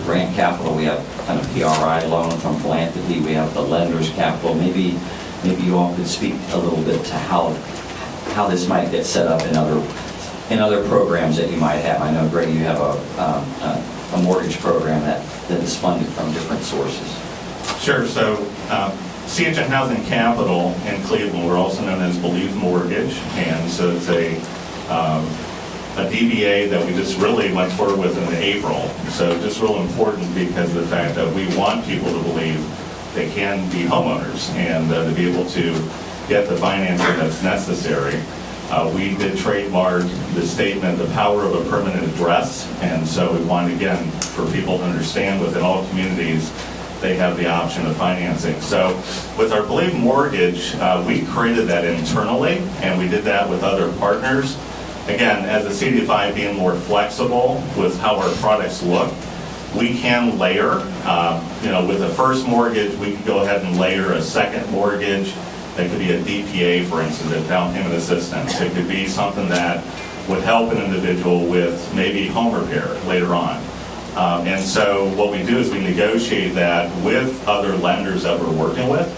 grant capital, we have kind of PRI loan from philanthropy, we have the lender's capital. Maybe you all could speak a little bit to how this might get set up in other programs that you might have. I know, Greg, you have a mortgage program that is funded from different sources. Sure. So CHN Housing Capital in Cleveland, we're also known as Believe Mortgage, and so it's a DBA that we just really went forward with in April. So just real important because of the fact that we want people to believe they can be homeowners and to be able to get the financing that's necessary. We did trademark the statement, the power of a permanent address, and so we want, again, for people to understand within all communities, they have the option of financing. So with our Believe Mortgage, we created that internally, and we did that with other partners. Again, as a CDFI being more flexible with how our products look, we can layer. With a first mortgage, we can go ahead and layer a second mortgage. That could be a DPA, for instance, a down payment assistance. It could be something that would help an individual with maybe home repair later on. And so what we do is we negotiate that with other lenders that we're working with.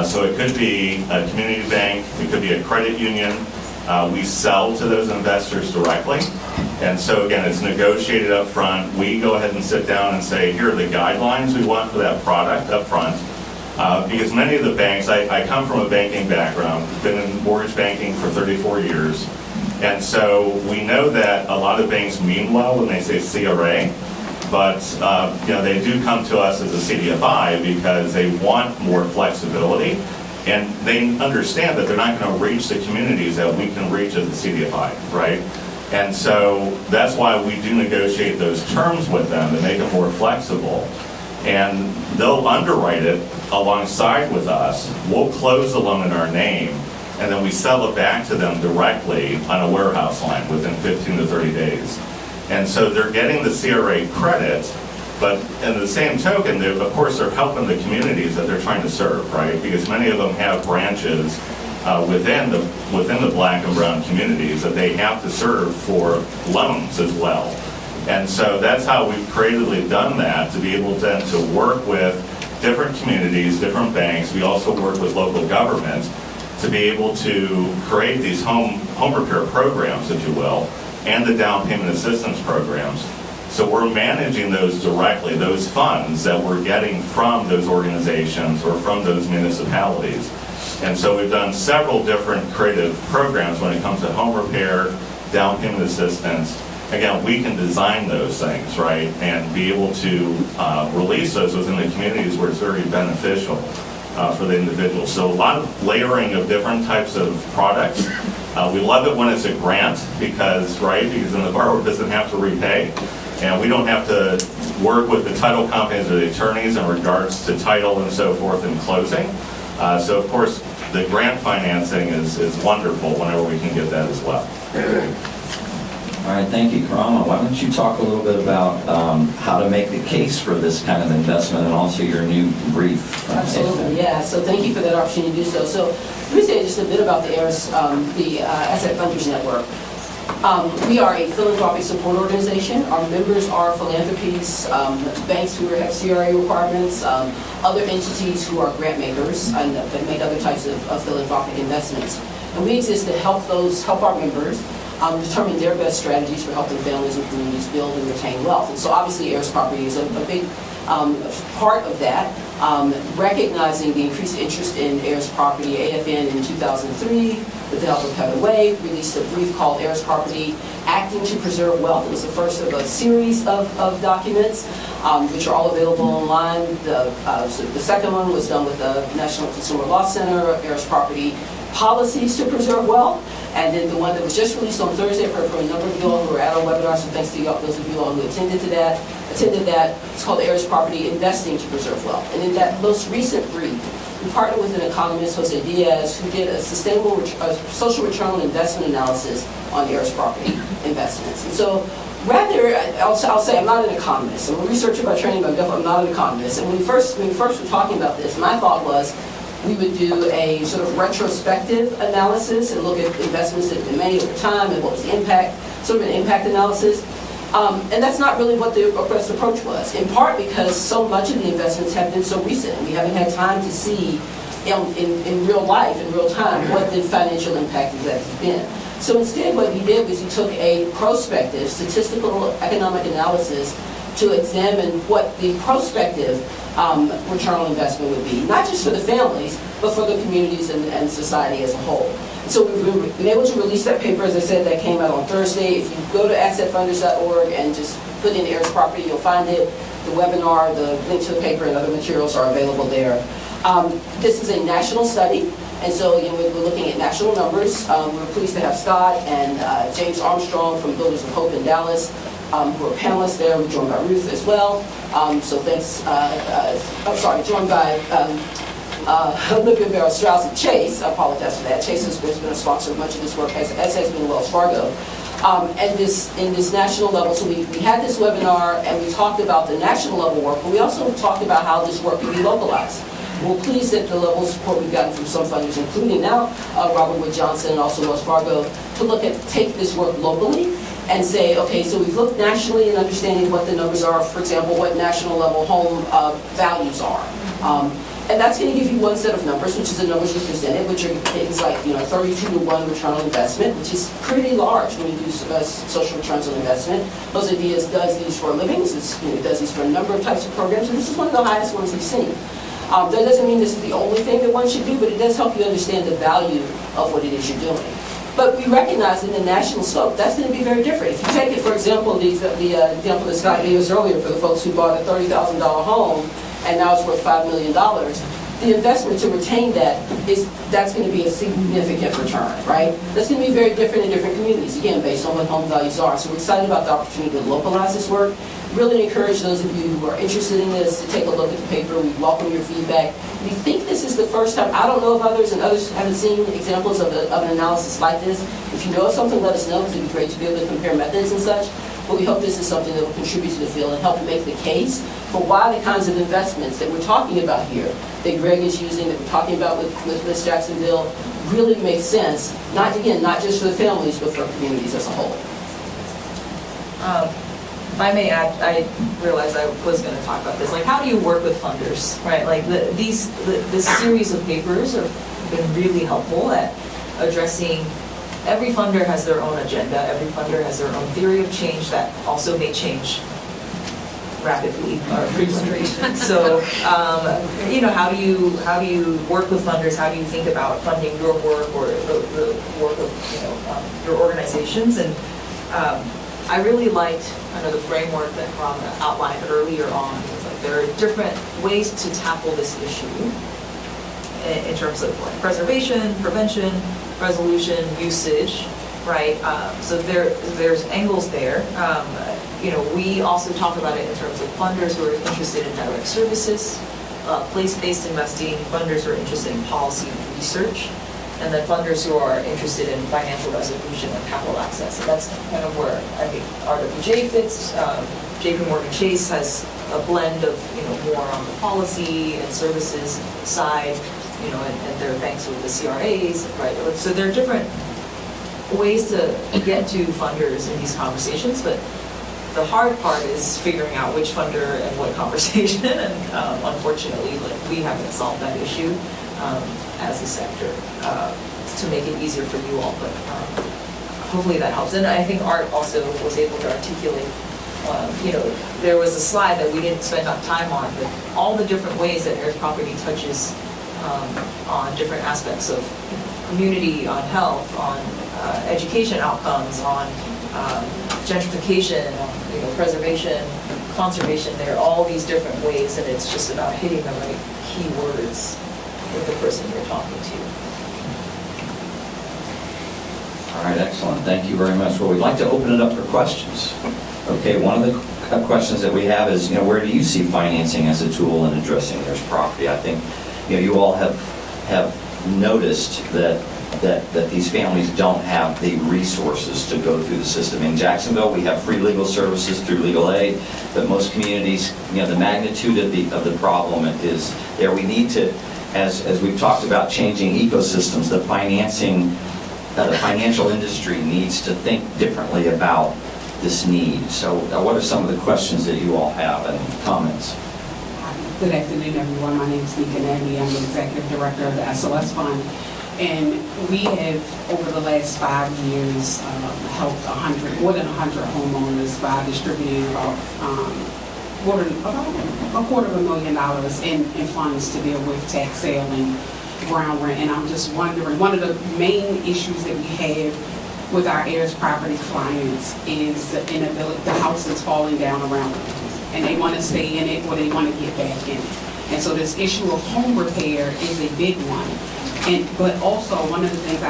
So it could be a community bank, it could be a credit union. We sell to those investors directly. And so again, it's negotiated up front. We go ahead and sit down and say, here are the guidelines we want for that product up front. Because many of the banks, I come from a banking background, been in mortgage banking for 34 years. And so we know that a lot of banks mean well when they say CRA, but they do come to us as a CDFI because they want more flexibility. And they understand that they're not going to reach the communities that we can reach as a CDFI, right? And so that's why we do negotiate those terms with them to make it more flexible. And they'll underwrite it alongside with us. We'll close the loan in our name, and then we sell it back to them directly on a warehouse line within 15 to 30 days. And so they're getting the CRA credit, but in the same token, of course, they're helping the communities that they're trying to serve, right? Because many of them have branches within the black and brown communities that they have to serve for loans as well. And so that's how we've creatively done that, to be able then to work with different communities, different banks. We also work with local government to be able to create these home repair programs, if you will, and the down payment assistance programs. So we're managing those directly, those funds that we're getting from those organizations or from those municipalities. And so we've done several different creative programs when it comes to home repair, down payment assistance. Again, we can design those things, right, and be able to release those within the communities where it's very beneficial for the individual. So a lot of layering of different types of products. We love it when it's a grant because then the borrower doesn't have to repay. And we don't have to work with the title companies or the attorneys in regards to title and so forth in closing. So of course, the grant financing is wonderful whenever we can get that as well. All right, thank you, Karama. Why don't you talk a little bit about how to make the case for this kind of investment and also your new brief? Absolutely, yeah. So thank you for that opportunity to do so. So let me say just a bit about the Heirs, the Asset Funders Network. We are a philanthropic support organization. Our members are philanthropies, banks who have CRA requirements, other entities who are grant makers and that make other types of philanthropic investments. And we exist to help our members determine their best strategies for helping families and communities build and retain wealth. And so obviously Heirs Property is a big part of that. Recognizing the increased interest in Heirs Property, AFN in 2003, with the help of Heather Way, released a brief called Heirs Property, Acting to Preserve Wealth. It was the first of a series of documents, which are all available online. So the second one was done with the National Consumer Law Center, Heirs Property, Policies to Preserve Wealth. And then the one that was just released on Thursday for a number of you all who were at our webinar, so thanks to those of you all who attended that, it's called Heirs Property, Investing to Preserve Wealth. And in that most recent brief, we partnered with an economist, Jose Diaz, who did a social return on investment analysis on Heirs Property investments. And so rather, I'll say I'm not an economist. I'm a researcher by training, but I'm not an economist. And when we first were talking about this, my thought was, we would do a sort of retrospective analysis and look at investments that have been made over time and what was the impact, sort of an impact analysis. And that's not really what the best approach was, in part because so much of the investments have been so recent. We haven't had time to see in real life, in real time, what the financial impact of that has been. So instead what he did was he took a prospective statistical economic analysis to examine what the prospective return on investment would be, not just for the families, but for the communities and society as a whole. So we've been able to release that paper, as I said, that came out on Thursday. If you go to assetfunders.org and just put in Heirs Property, you'll find it. The webinar, the link to the paper, and other materials are available there. This is a national study, and so we're looking at national numbers. We're pleased to have Scott and James Armstrong from Builders of Hope in Dallas, who are panelists there. We're joined by Ruth as well. So thanks, joined by Olivia Barrow Strauss and Chase. I apologize for that. Chase has been a sponsor of much of this work, as has been Wells Fargo. And in this national level, so we had this webinar and we talked about the national level work, but we also talked about how this work can be localized. We're pleased at the level of support we've gotten from some funders, including now Robert Wood Johnson and also Wells Fargo, to take this work locally and say, okay, so we've looked nationally in understanding what the numbers are, for example, what national level home values are. And that's going to give you one set of numbers, which is the numbers we presented, which are things like 32-to-1 return on investment, which is pretty large when you do social returns on investment. Jose Diaz does these for a living. He does these for a number of types of programs, and this is one of the highest ones he's seen. That doesn't mean this is the only thing that one should do, but it does help you understand the value of what it is you're doing. But we recognize in the national scope, that's going to be very different. If you take it, for example, the example that Scott gave us earlier for the folks who bought a $30,000 home and now it's worth $5 million, the investment to retain that's going to be a significant return, right? That's going to be very different in different communities, again, based on what home values are. So we're excited about the opportunity to localize this work. Really encourage those of you who are interested in this to take a look at the paper. We welcome your feedback. we think this is the first time. I don't know if others haven't seen examples of an analysis like this. If you know of something, let us know, because it'd be great to be able to compare methods and such. But we hope this is something that will contribute to the field and help make the case for why the kinds of investments that we're talking about here, that Greg is using, that we're talking about with Jacksonville, really makes sense. Not just for the families, but for communities as a whole. If I may add, I realized I was going to talk about this. Like, how do you work with funders, right? Like, this series of papers have been really helpful at addressing. Every funder has their own agenda. Every funder has their own theory of change that also may change rapidly or frequently. So, how do you work with funders? How do you think about funding your work or the work of your organizations? And I really liked the framework that Ron outlined earlier on. It's like there are different ways to tackle this issue in terms of like preservation, prevention, resolution, usage, right? So there's angles there. We also talk about it in terms of funders who are interested in direct services, place-based investing, funders who are interested in policy and research, and then funders who are interested in financial resolution and capital access. And that's kind of where I think RWJ fits. JP Morgan Chase has a blend of more on the policy and services side, and their banks with the CRAs, right? So there are different ways to get to funders in these conversations, but the hard part is figuring out which funder and what conversation, and unfortunately, we haven't solved that issue as a sector to make it easier for you all, but hopefully that helps. And I think Art also was able to articulate, there was a slide that we didn't spend time on, but all the different ways that Heirs property touches on different aspects of community, on health, on education outcomes, on gentrification, on preservation, conservation. There are all these different ways, and it's just about hitting the right keywords with the person you're talking to. All right, excellent. Thank you very much. Well, we'd like to open it up for questions. Okay, one of the questions that we have is, where do you see financing as a tool in addressing Heirs property? I think, you all have noticed that these families don't have the resources to go through the system. In Jacksonville, we have free legal services through legal aid, but most communities, the magnitude of the problem is there. We need to, as we've talked about changing ecosystems, the financial industry needs to think differently about this need. So what are some of the questions that you all have and comments? Good afternoon, everyone. My name is Nika Nagby. I'm the Executive Director of the SOS Fund. And we have, over the last 5 years, helped more than 100 homeowners by distributing about $250,000 in funds to deal with tax sale and ground rent. And I'm just wondering, one of the main issues that we have with our heirs property clients is the inability, the house is falling down around them, and they want to stay in it or they want to get back in it. And so this issue of home repair is a big one. But also one of the things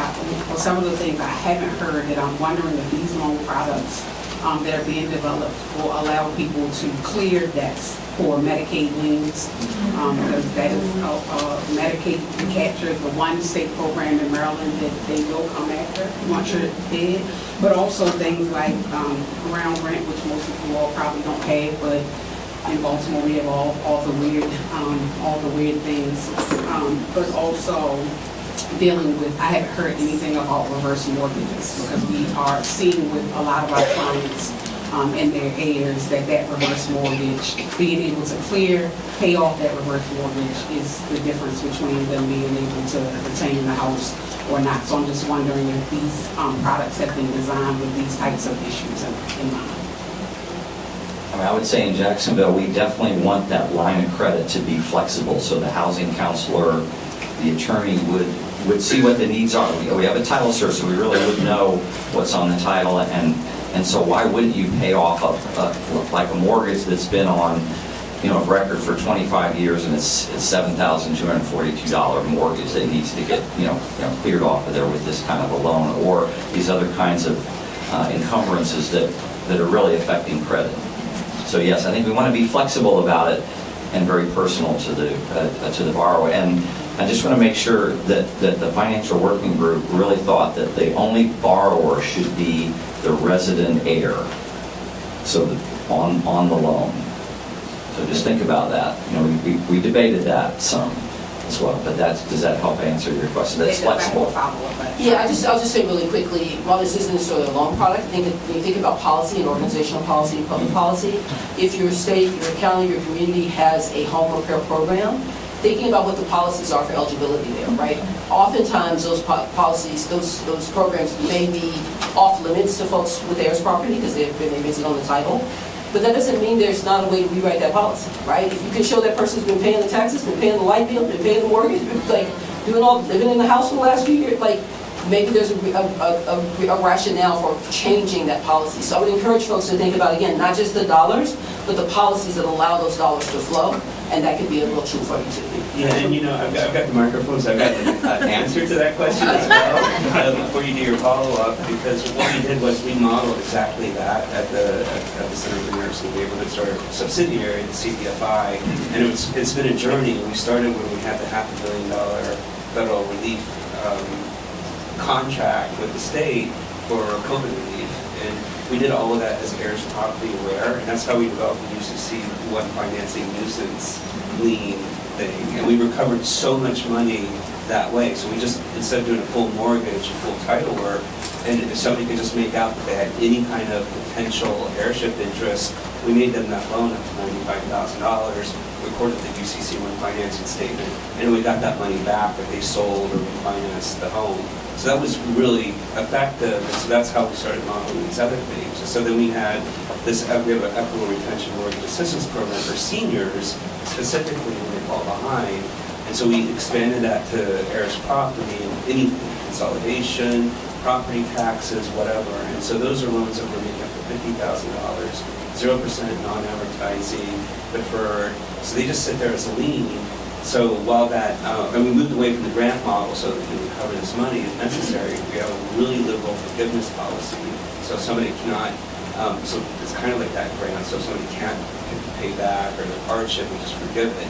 some of the things I haven't heard that I'm wondering if these loan products that are being developed will allow people to clear debts for Medicaid liens, because that is Medicaid captures the one state program in Maryland that they will come after once you're dead. But also things like ground rent, which most of you all probably don't have, but in Baltimore we have all the weird things. But also dealing with, I haven't heard anything about reverse mortgages, because we are seeing with a lot of our clients and their heirs that reverse mortgage, being able to pay off that reverse mortgage is the difference between them being able to retain the house or not. So I'm just wondering if these products have been designed with these types of issues in mind. I would say in Jacksonville, we definitely want that line of credit to be flexible, so the housing counselor, the attorney would see what the needs are. We have a title search, so we really would know what's on the title, and so why wouldn't you pay off like a mortgage that's been on record for 25 years, and it's $7,242 mortgage that needs to get cleared off of there with this kind of a loan, or these other kinds of encumbrances that are really affecting credit. So yes, I think we want to be flexible about it, and very personal to the borrower. And I just want to make sure that the financial working group really thought that the only borrower should be the resident heir, so that on the loan. So just think about that. You know, we debated that some as well, but does that help answer your question? That's flexible. Yeah, I'll just say really quickly, while this isn't necessarily a loan product, I think that when you think about policy and organizational policy and public policy, if your state, your county, your community has a home repair program, thinking about what the policies are for eligibility there, right? Oftentimes those policies, those programs may be off limits to folks with heirs property because they've been busy on the title. But that doesn't mean there's not a way to rewrite that policy, right? If you can show that person's been paying the taxes, been paying the light bill, been paying the mortgage, been like living in the house for the last few years, like maybe there's a rationale for changing that policy. So I would encourage folks to think about, again, not just the dollars, but the policies that allow those dollars to flow, and that could be a real tool for you too. Yeah, and I've got the microphone, so I've got the answer to that question as well before you do your follow-up, because what we did was we modeled exactly that at the Center for Nursing. We were able to start a subsidiary, the CPFI, and it's been a journey. We started when we had the $500 million federal relief contract with the state for COVID relief, and we did all of that as heirs property aware, and that's how we developed the UCC one financing nuisance lien thing, and we recovered so much money that way. So we just, instead of doing a full mortgage, full title work, and if somebody could just make out that they had any kind of potential heirship interest, we made them that loan up to $95,000, recorded the UCC one financing statement, and we got that money back that they sold or refinanced the home. So that was really effective, and so that's how we started modeling these other things. So then we had this, we have an equitable retention mortgage assistance program for seniors, specifically when they fall behind. And so we expanded that to heirs property and anything, consolidation, property taxes, whatever. And so those are loans that we're making up to $50,000, 0% non-amortizing, deferred. So they just sit there as a lien. So while that, and we moved away from the grant model so that we can recover this money if necessary, we have a really liberal forgiveness policy. So somebody cannot, so it's kind of like that grant, so if somebody can't pay back or the hardship, we just forgive it.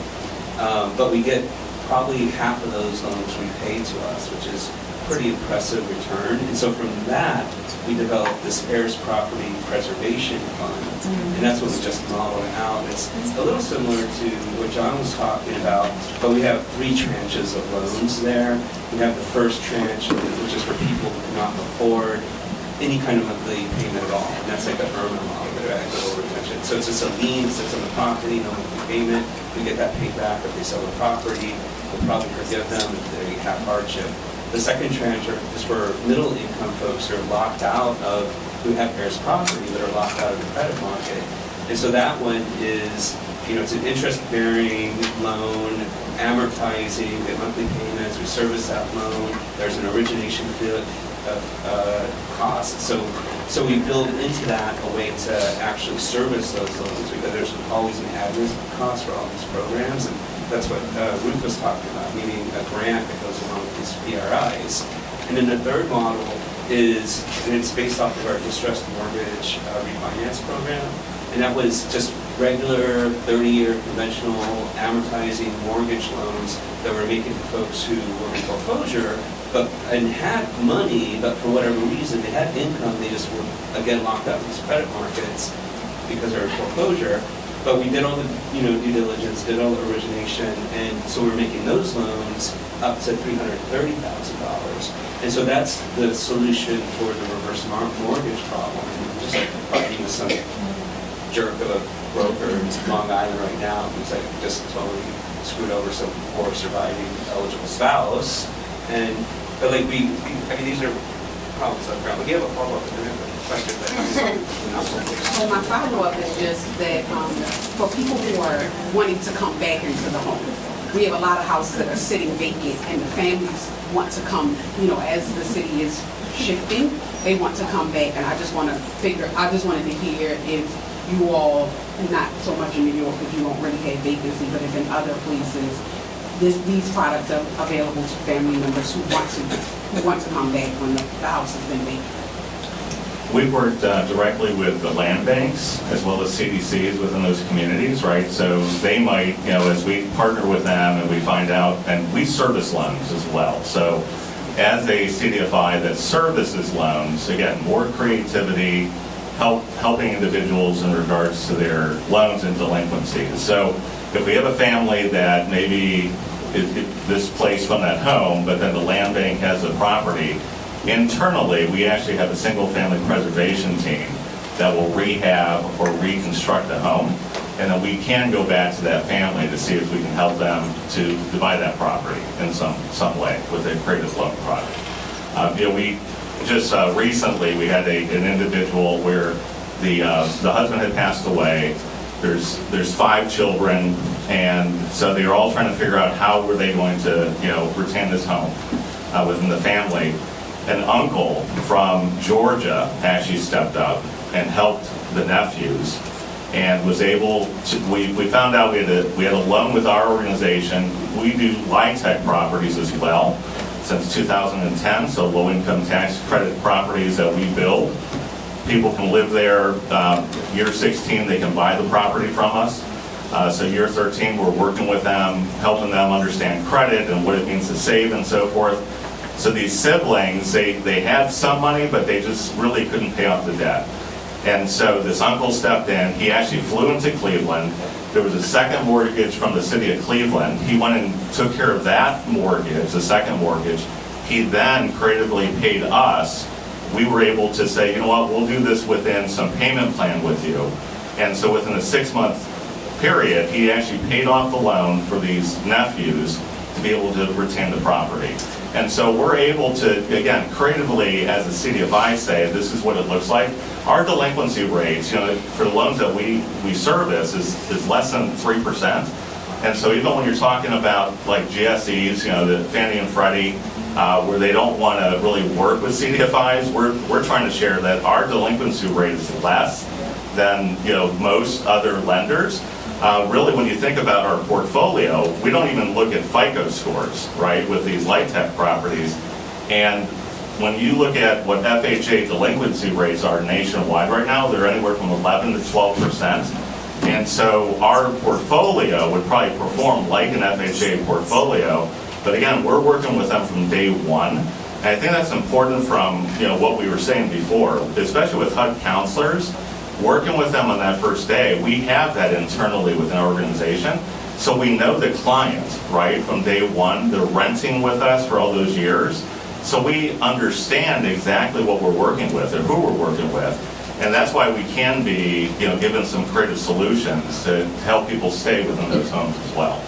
But we get probably half of those loans repaid to us, which is pretty impressive return. And so from that, we developed this heirs property preservation fund. And that's what we just modeled out. It's a little similar to what John was talking about, but we have 3 tranches of loans there. We have the first tranche, which is for people who cannot afford any kind of monthly payment at all. And that's like an IRMA model, equitable retention. So it's just a lien that sits on the property, no monthly payment. We get that paid back if they sell the property. We'll probably forgive them if they have hardship. The second tranche is for middle income folks who are locked out of, who have heirs property that are locked out of the credit market. And so that one is, it's an interest-bearing loan, amortizing, get monthly payments, we service that loan, there's an origination cost. So we build into that a way to actually service those loans, because there's always an admin cost for all these programs. And that's what Ruth was talking about, meaning a grant that goes along with these PRIs. And then the third model is, and it's based off of our distressed mortgage refinance program, and that was just regular 30-year conventional amortizing mortgage loans that were making to folks who were in foreclosure, and had money, but for whatever reason, they had income, they just were, again, locked out in these credit markets because they were in foreclosure. But we did all the due diligence, did all the origination, and so we're making those loans up to $330,000. And so that's the solution for the reverse mortgage problem. And just like talking with some jerk of a broker in Long Island right now who's like just totally screwed over some poor surviving eligible spouse. But like these are problems on the ground. But you have a follow-up question Well, my follow-up is just that for people who are wanting to come back into the home, we have a lot of houses that are sitting vacant, and the families want to come, as the city is shifting, they want to come back. And I just wanted to hear if you all, not so much in New York because you don't really have vacancy, but if in other places, these products are available to family members who want to come back when the house has been vacant. we've worked directly with the land banks as well as CDCs within those communities, right? So they might, as we partner with them and we find out, and we service loans as well. So as a CDFI that services loans, again, more creativity, helping individuals in regards to their loans and delinquencies. So if we have a family that maybe is displaced from that home, but then the land bank has a property, internally we actually have a single family preservation team that will rehab or reconstruct the home, and then we can go back to that family to see if we can help them to buy that property in some way with a creative loan product. We just recently we had an individual where the husband had passed away. There's 5 children, and so they were all trying to figure out how were they going to retain this home within the family. An uncle from Georgia actually stepped up and helped the nephews, and was able to. We found out we had a loan with our organization. We do LIHTC properties as well since 2010, so low-income tax credit properties that we build. People can live there. Year 16, they can buy the property from us. So year 13, we're working with them, helping them understand credit and what it means to save and so forth. So these siblings, they had some money, but they just really couldn't pay off the debt. And so this uncle stepped in. He actually flew into Cleveland. There was a second mortgage from the city of Cleveland. He went and took care of that mortgage, the second mortgage. He then creatively paid us. We were able to say, you know what, we'll do this within some payment plan with you. And so within a 6-month period, he actually paid off the loan for these nephews to be able to retain the property. And so we're able to, again, creatively, as a CDFI say, this is what it looks like. Our delinquency rates, for the loans that we service is less than 3%. And so even when you're talking about like GSEs, the Fannie and Freddie, where they don't want to really work with CDFIs, we're trying to share that our delinquency rate is less than most other lenders. Really, when you think about our portfolio, we don't even look at FICO scores, right, with these LIHTC properties. And when you look at what FHA delinquency rates are nationwide right now, they're anywhere from 11 to 12%. And so our portfolio would probably perform like an FHA portfolio. But again, we're working with them from day one. And I think that's important from what we were saying before, especially with HUD counselors. Working with them on that first day, we have that internally within our organization. So we know the client, right, from day one. They're renting with us for all those years. So we understand exactly what we're working with and who we're working with. And that's why we can be, given some creative solutions to help people stay within those homes as well.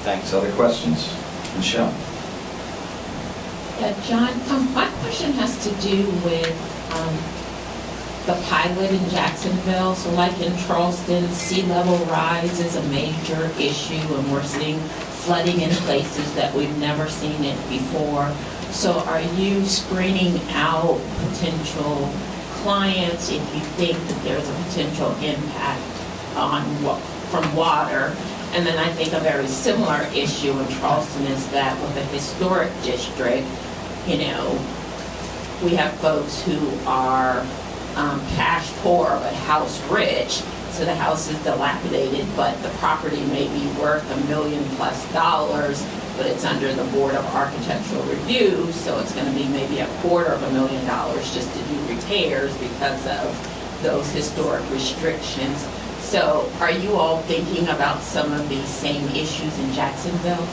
Thanks. Other questions? Michelle? Yeah, John, my question has to do with the pilot in Jacksonville. So like in Charleston, sea level rise is a major issue, and we're seeing flooding in places that we've never seen it before. So are you screening out potential clients if you think that there's a potential impact from water? And then I think a very similar issue in Charleston is that with a historic district, we have folks who are cash poor but house rich. So the house is dilapidated, but the property may be worth $1 million+, but it's under the Board of Architectural Review, so it's going to be maybe $250,000 just to do repairs because of those historic restrictions. So are you all thinking about some of these same issues in Jacksonville?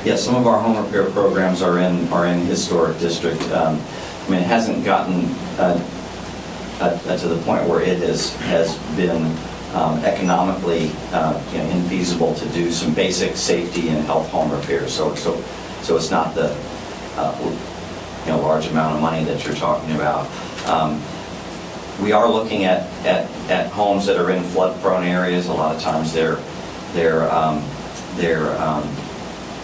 Yes, some of our home repair programs are in historic district. It hasn't gotten to the point where it has been economically infeasible to do some basic safety and health home repairs. So it's not the large amount of money that you're talking about. We are looking at homes that are in flood-prone areas. A lot of times they're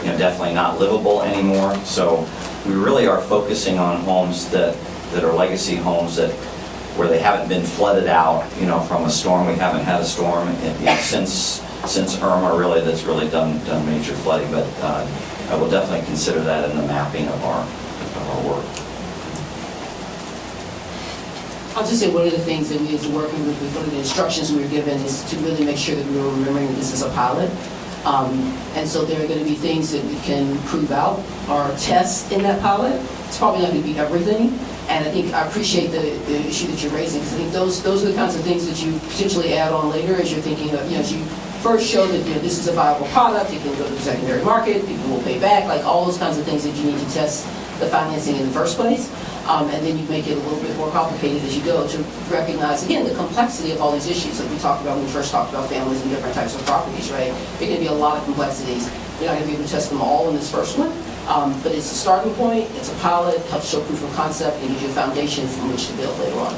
definitely not livable anymore. So we really are focusing on homes that are legacy homes where they haven't been flooded out, from a storm. We haven't had a storm since Irma really that's really done major flooding. But I will definitely consider that in the mapping of our work. I'll just say one of the things that we as a working group, one of the instructions we were given is to really make sure that we were remembering that this is a pilot. And so there are going to be things that we can prove out or test in that pilot. It's probably not going to be everything. And I think I appreciate the issue that you're raising, because I think those are the kinds of things that you potentially add on later as you're thinking of, as you first show that this is a viable product, it can go to the secondary market, people will pay back, like all those kinds of things that you need to test the financing in the first place. And then you make it a little bit more complicated as you go to recognize, again, the complexity of all these issues that we talked about when we first talked about families and different types of properties, right? There can be a lot of complexities. You're not going to be able to test them all in this first one, but it's a starting point, it's a pilot, helps show proof of concept, and gives you a foundation from which to build later on.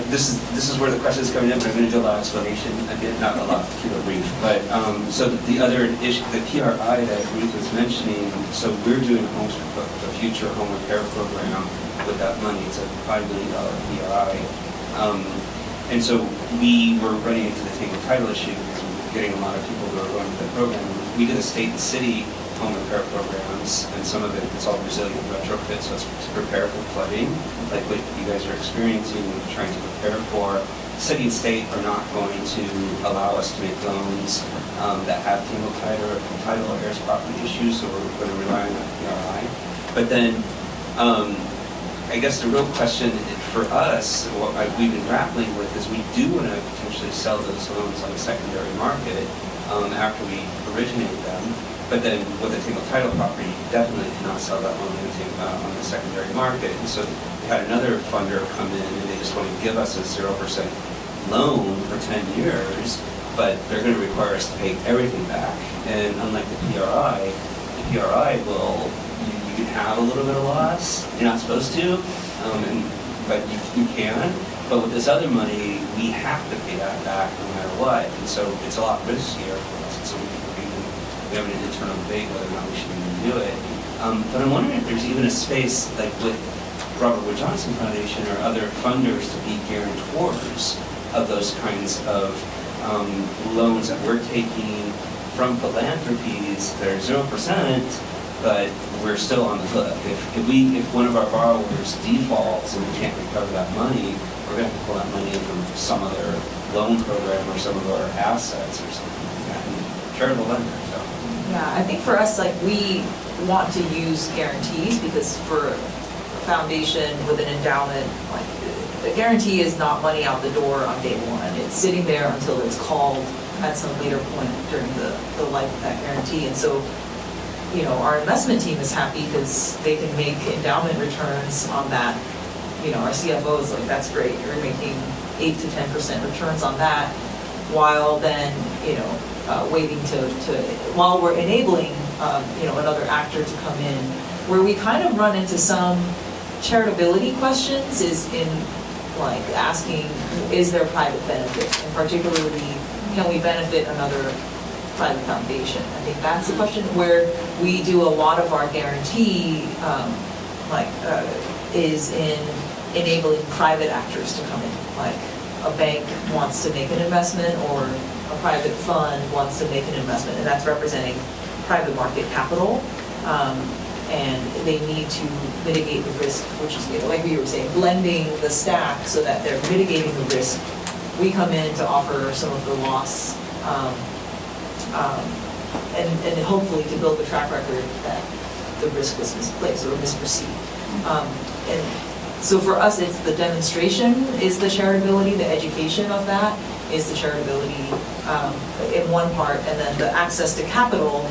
This is where the question is coming in, but I'm going to do a lot of explanation. Again, not a lot, keep it brief. But so the other issue, the PRI that Ruth was mentioning, so we're doing a future home repair program with that money. It's a $5 million PRI. And so we were running into the tangled title issue because we were getting a lot of people who are going to the program. We did a state and city home repair programs, and some of it's all resilient retrofit, so it's to prepare for flooding, like what you guys are experiencing and trying to prepare for. City and state are not going to allow us to make loans that have title or heirs property issues, so we're going to rely on that PRI. But then, I guess the real question for us, what we've been grappling with, is we do want to potentially sell those loans on the secondary market after we originate them. But then with a single title property, you definitely cannot sell that loan on the secondary market. And so we had another funder come in and they just want to give us a 0% loan for 10 years, but they're going to require us to pay everything back. And unlike the PRI will, you can have a little bit of loss. You're not supposed to, but you can. But with this other money, we have to pay that back no matter what. And so it's a lot riskier for us. And so we have an internal debate whether or not we should even do it. But I'm wondering if there's even a space, like with Robert Wood Johnson Foundation or other funders, to be guarantors of those kinds of loans that we're taking from philanthropies that are 0%, but we're still on the hook. If one of our borrowers defaults and we can't recover that money, we're going to have to pull that money in from some other loan program or some of our assets or something like that. And charitable lender. So. Yeah, I think for us, like, we want to use guarantees because for a foundation with an endowment, like, the guarantee is not money out the door on day one. It's sitting there until it's called at some later point during the life of that guarantee. And so, our investment team is happy because they can make endowment returns on that. Our CFO is like, that's great. You're making 8 to 10% returns on that, while then, waiting while we're enabling, another actor to come in. Where we kind of run into some charitability questions is in, like, asking, is there private benefit? And particularly, can we benefit another private foundation? I think that's the question where we do a lot of our guarantee, is in enabling private actors to come in. Like, a bank wants to make an investment or a private fund wants to make an investment, and that's representing private market capital, and they need to mitigate the risk, which is, like we were saying, blending the stack so that they're mitigating the risk. We come in to offer some of the loss, and hopefully to build the track record that the risk was misplaced or misperceived. And so for us, it's the demonstration is the charitability, the education of that is the charitability in one part, and then the access to capital,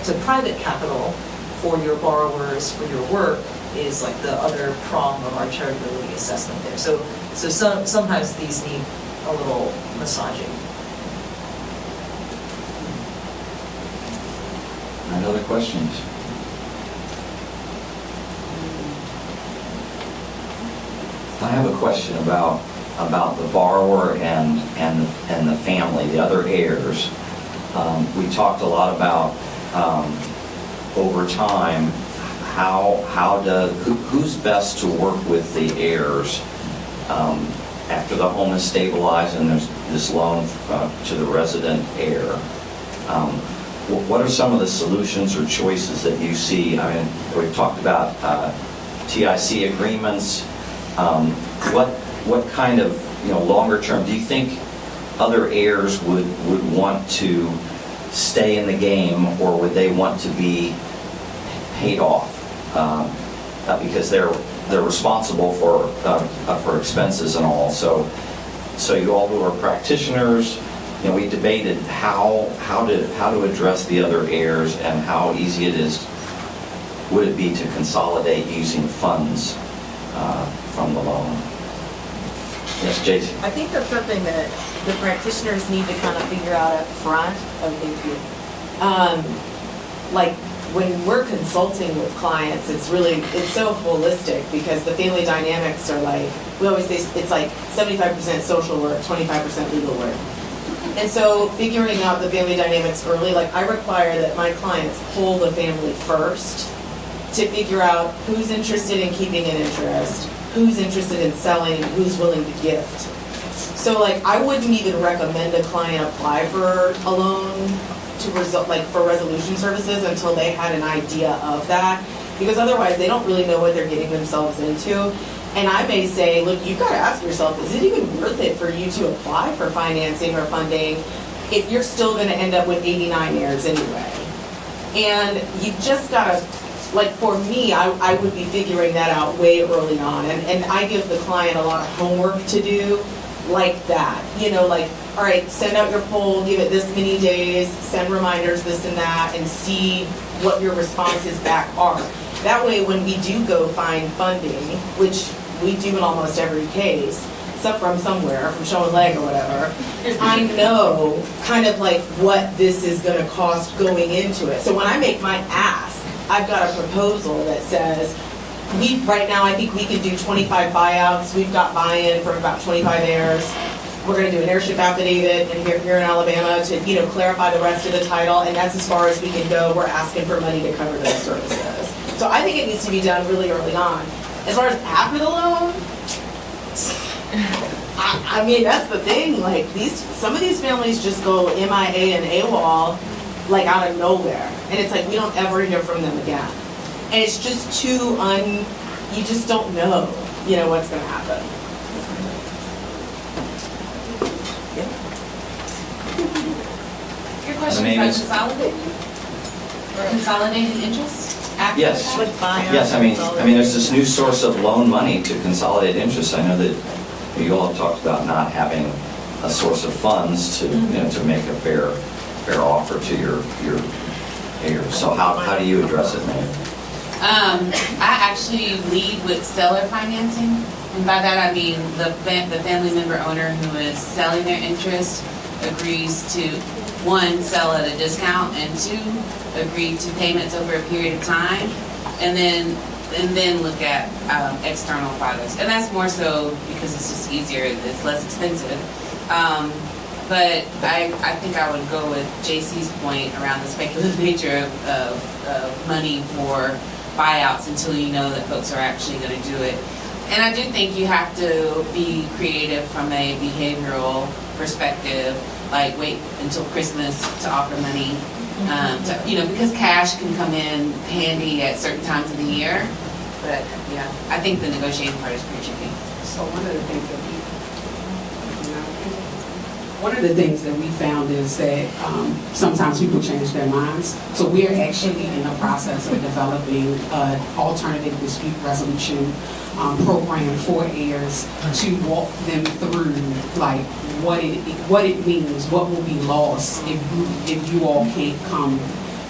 to private capital for your borrowers, for your work, is like the other prong of our charitability assessment there. So sometimes these need a little massaging. Any other questions? I have a question about the borrower and the family, the other heirs. We talked a lot about over time who's best to work with the heirs after the home is stabilized and there's this loan to the resident heir. what are some of the solutions or choices that you see? I mean, we've talked about TIC agreements. What kind of, longer term, do you think other heirs would want to stay in the game, or would they want to be paid off because they're responsible for expenses and all? So you all who are practitioners, we debated how to address the other heirs and how easy would it be to consolidate using funds from the loan. Yes, Jason. I think that's something that the practitioners need to kind of figure out up front. Oh, thank you. Like when we're consulting with clients, it's so holistic because the family dynamics are like, we always say it's like 75% social work, 25% legal work. And so figuring out the family dynamics early, like I require that my clients poll the family first to figure out who's interested in keeping an interest, who's interested in selling, and who's willing to gift. So like I wouldn't even recommend a client apply for a loan for resolution services until they had an idea of that, because otherwise they don't really know what they're getting themselves into. And I may say, look, you've got to ask yourself, is it even worth it for you to apply for financing or funding if you're still going to end up with 89 heirs anyway? And you just got to, like for me, I would be figuring that out way early on. And I give the client a lot of homework to do like that. Like, all right, send out your poll, give it this many days, send reminders, this and that, and see what your responses back are. That way, when we do go find funding, which we do in almost every case, except from somewhere, from showing leg or whatever, I know kind of like what this is going to cost going into it. So when I make my ask, I've got a proposal that says, right now I think we can do 25 buyouts. We've got buy-in from about 25 heirs. We're going to do an heirship affidavit here in Alabama to clarify the rest of the title, and that's as far as we can go. We're asking for money to cover those services. So I think it needs to be done really early on. As far as after the loan, I mean that's the thing. Like some of these families just go MIA and AWOL like out of nowhere, and it's like we don't ever hear from them again. And it's just you just don't know, what's going to happen. Your question is about consolidating interest? Yes. Yes, I mean, there's this new source of loan money to consolidate interest. I know that you all have talked about not having a source of funds to to make a fair offer to your heirs. So how do you address it, Mayor? I actually lead with seller financing, and by that I mean the family member owner who is selling their interest agrees to, one, sell at a discount, and two, agree to payments over a period of time, and then look at external products. And that's more so because it's just easier, it's less expensive. But I think I would go with JC's point around the speculative nature of money for buyouts until you know that folks are actually going to do it. And I do think you have to be creative from a behavioral perspective, like wait until Christmas to offer money, because cash can come in handy at certain times of the year. But yeah, I think the negotiating part is pretty tricky. So one of the things that we found is that sometimes people change their minds. So we're actually in the process of developing an alternative dispute resolution program for heirs to walk them through like what it means, what will be lost if you all can't come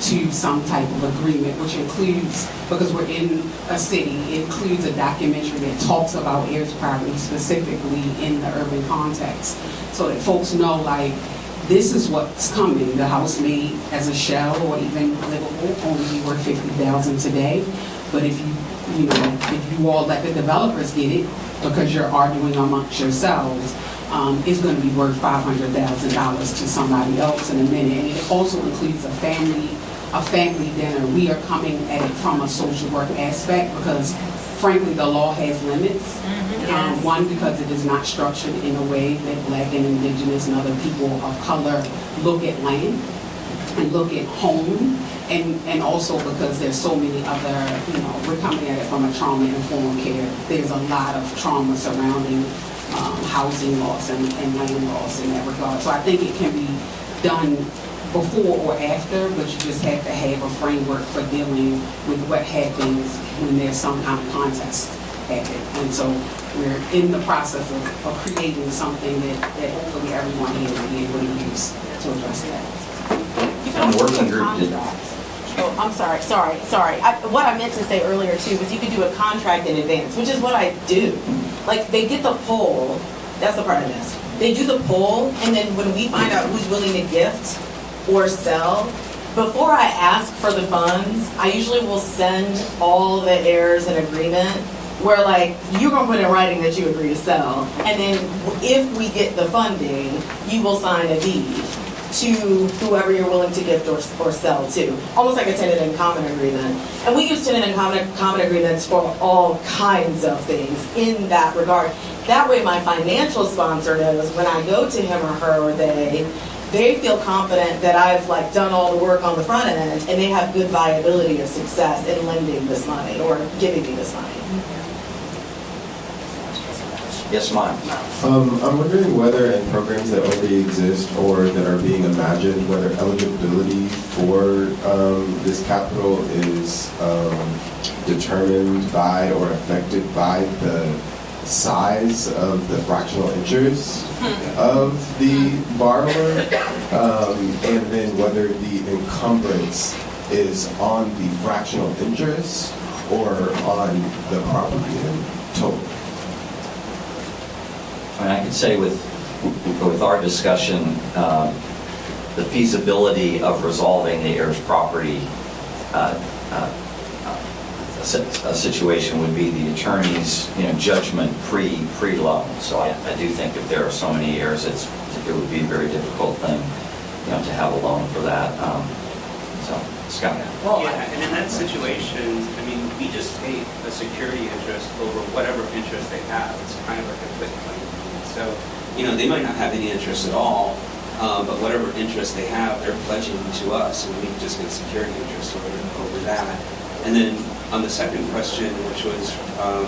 to some type of agreement, which includes, because we're in a city, it includes a documentary that talks about heirs property specifically in the urban context, so that folks know like this is what's coming. The house made as a shell or even livable only worth $50,000 today, but if you all let the developers get it because you're arguing amongst yourselves, it's going to be worth $500,000 to somebody else in a minute. And it also includes a family dinner. We are coming at it from a social work aspect because frankly the law has limits. Yes. One, because it is not structured in a way that Black and Indigenous and other people of color look at land. and look at home, and also because there's so many other, we're coming at it from a trauma-informed care. There's a lot of trauma surrounding housing loss and land loss in that regard. So I think it can be done before or after, but you just have to have a framework for dealing with what happens when there's some kind of contest happen. And so we're in the process of creating something that hopefully everyone here will be able to use to address that. And the working group did. Oh, I'm sorry. What I meant to say earlier too was you could do a contract in advance, which is what I do. Like they get the poll, that's the part I missed. They do the poll, and then when we find out who's willing to gift or sell, before I ask for the funds, I usually will send all the heirs an agreement where like, you're gonna put in writing that you agree to sell, and then if we get the funding, you will sign a deed to whoever you're willing to gift or sell to. Almost like a tenant in common agreement. And we use tenant in common agreements for all kinds of things in that regard. That way my financial sponsor knows when I go to him or her or they feel confident that I've like done all the work on the front end and they have good viability of success in lending this money or giving me this money. Yes, ma'am. I'm wondering whether in programs that already exist or that are being imagined, whether eligibility for this capital is determined by or affected by the size of the fractional interest of the borrower, and then whether the encumbrance is on the fractional interest or on the property in total. I mean, I could say with our discussion, the feasibility of resolving the heirs property a situation would be the attorney's judgment pre-loan. So I do think if there are so many heirs, it would be a very difficult thing to have a loan for that. So Scott. Well, yeah, and in that situation, I mean, we just take a security interest over whatever interest they have. It's kind of like a quick claim. So, they might not have any interest at all, but whatever interest they have, they're pledging to us, and we just get security interest over that. And then on the second question, which was, I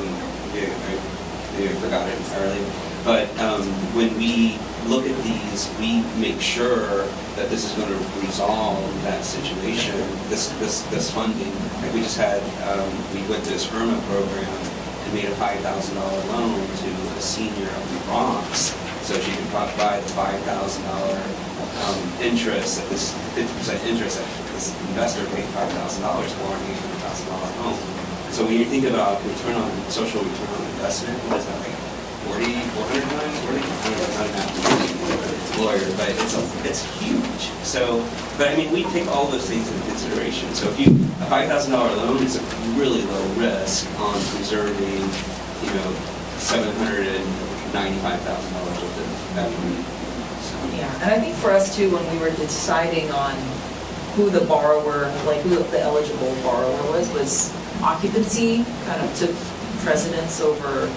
forgot it entirely, but when we look at these, we make sure that this is going to resolve that situation, this funding. Like we just had, we went to this IRMA program and made a $5,000 loan to a senior of the Bronx, so she could buy the $5,000 interest, at this 50% interest that this investor paid $5,000 for an $800,000 home. So when you think about social return on investment, what is that, like 400 times? I don't know, lawyer, but it's huge. So, but I mean, we take all those things into consideration. So if a $5,000 loan is a really low risk on preserving, $795,000 worth of equity. Yeah, and I think for us too, when we were deciding on who the borrower, like who the eligible borrower was occupancy kind of took precedence over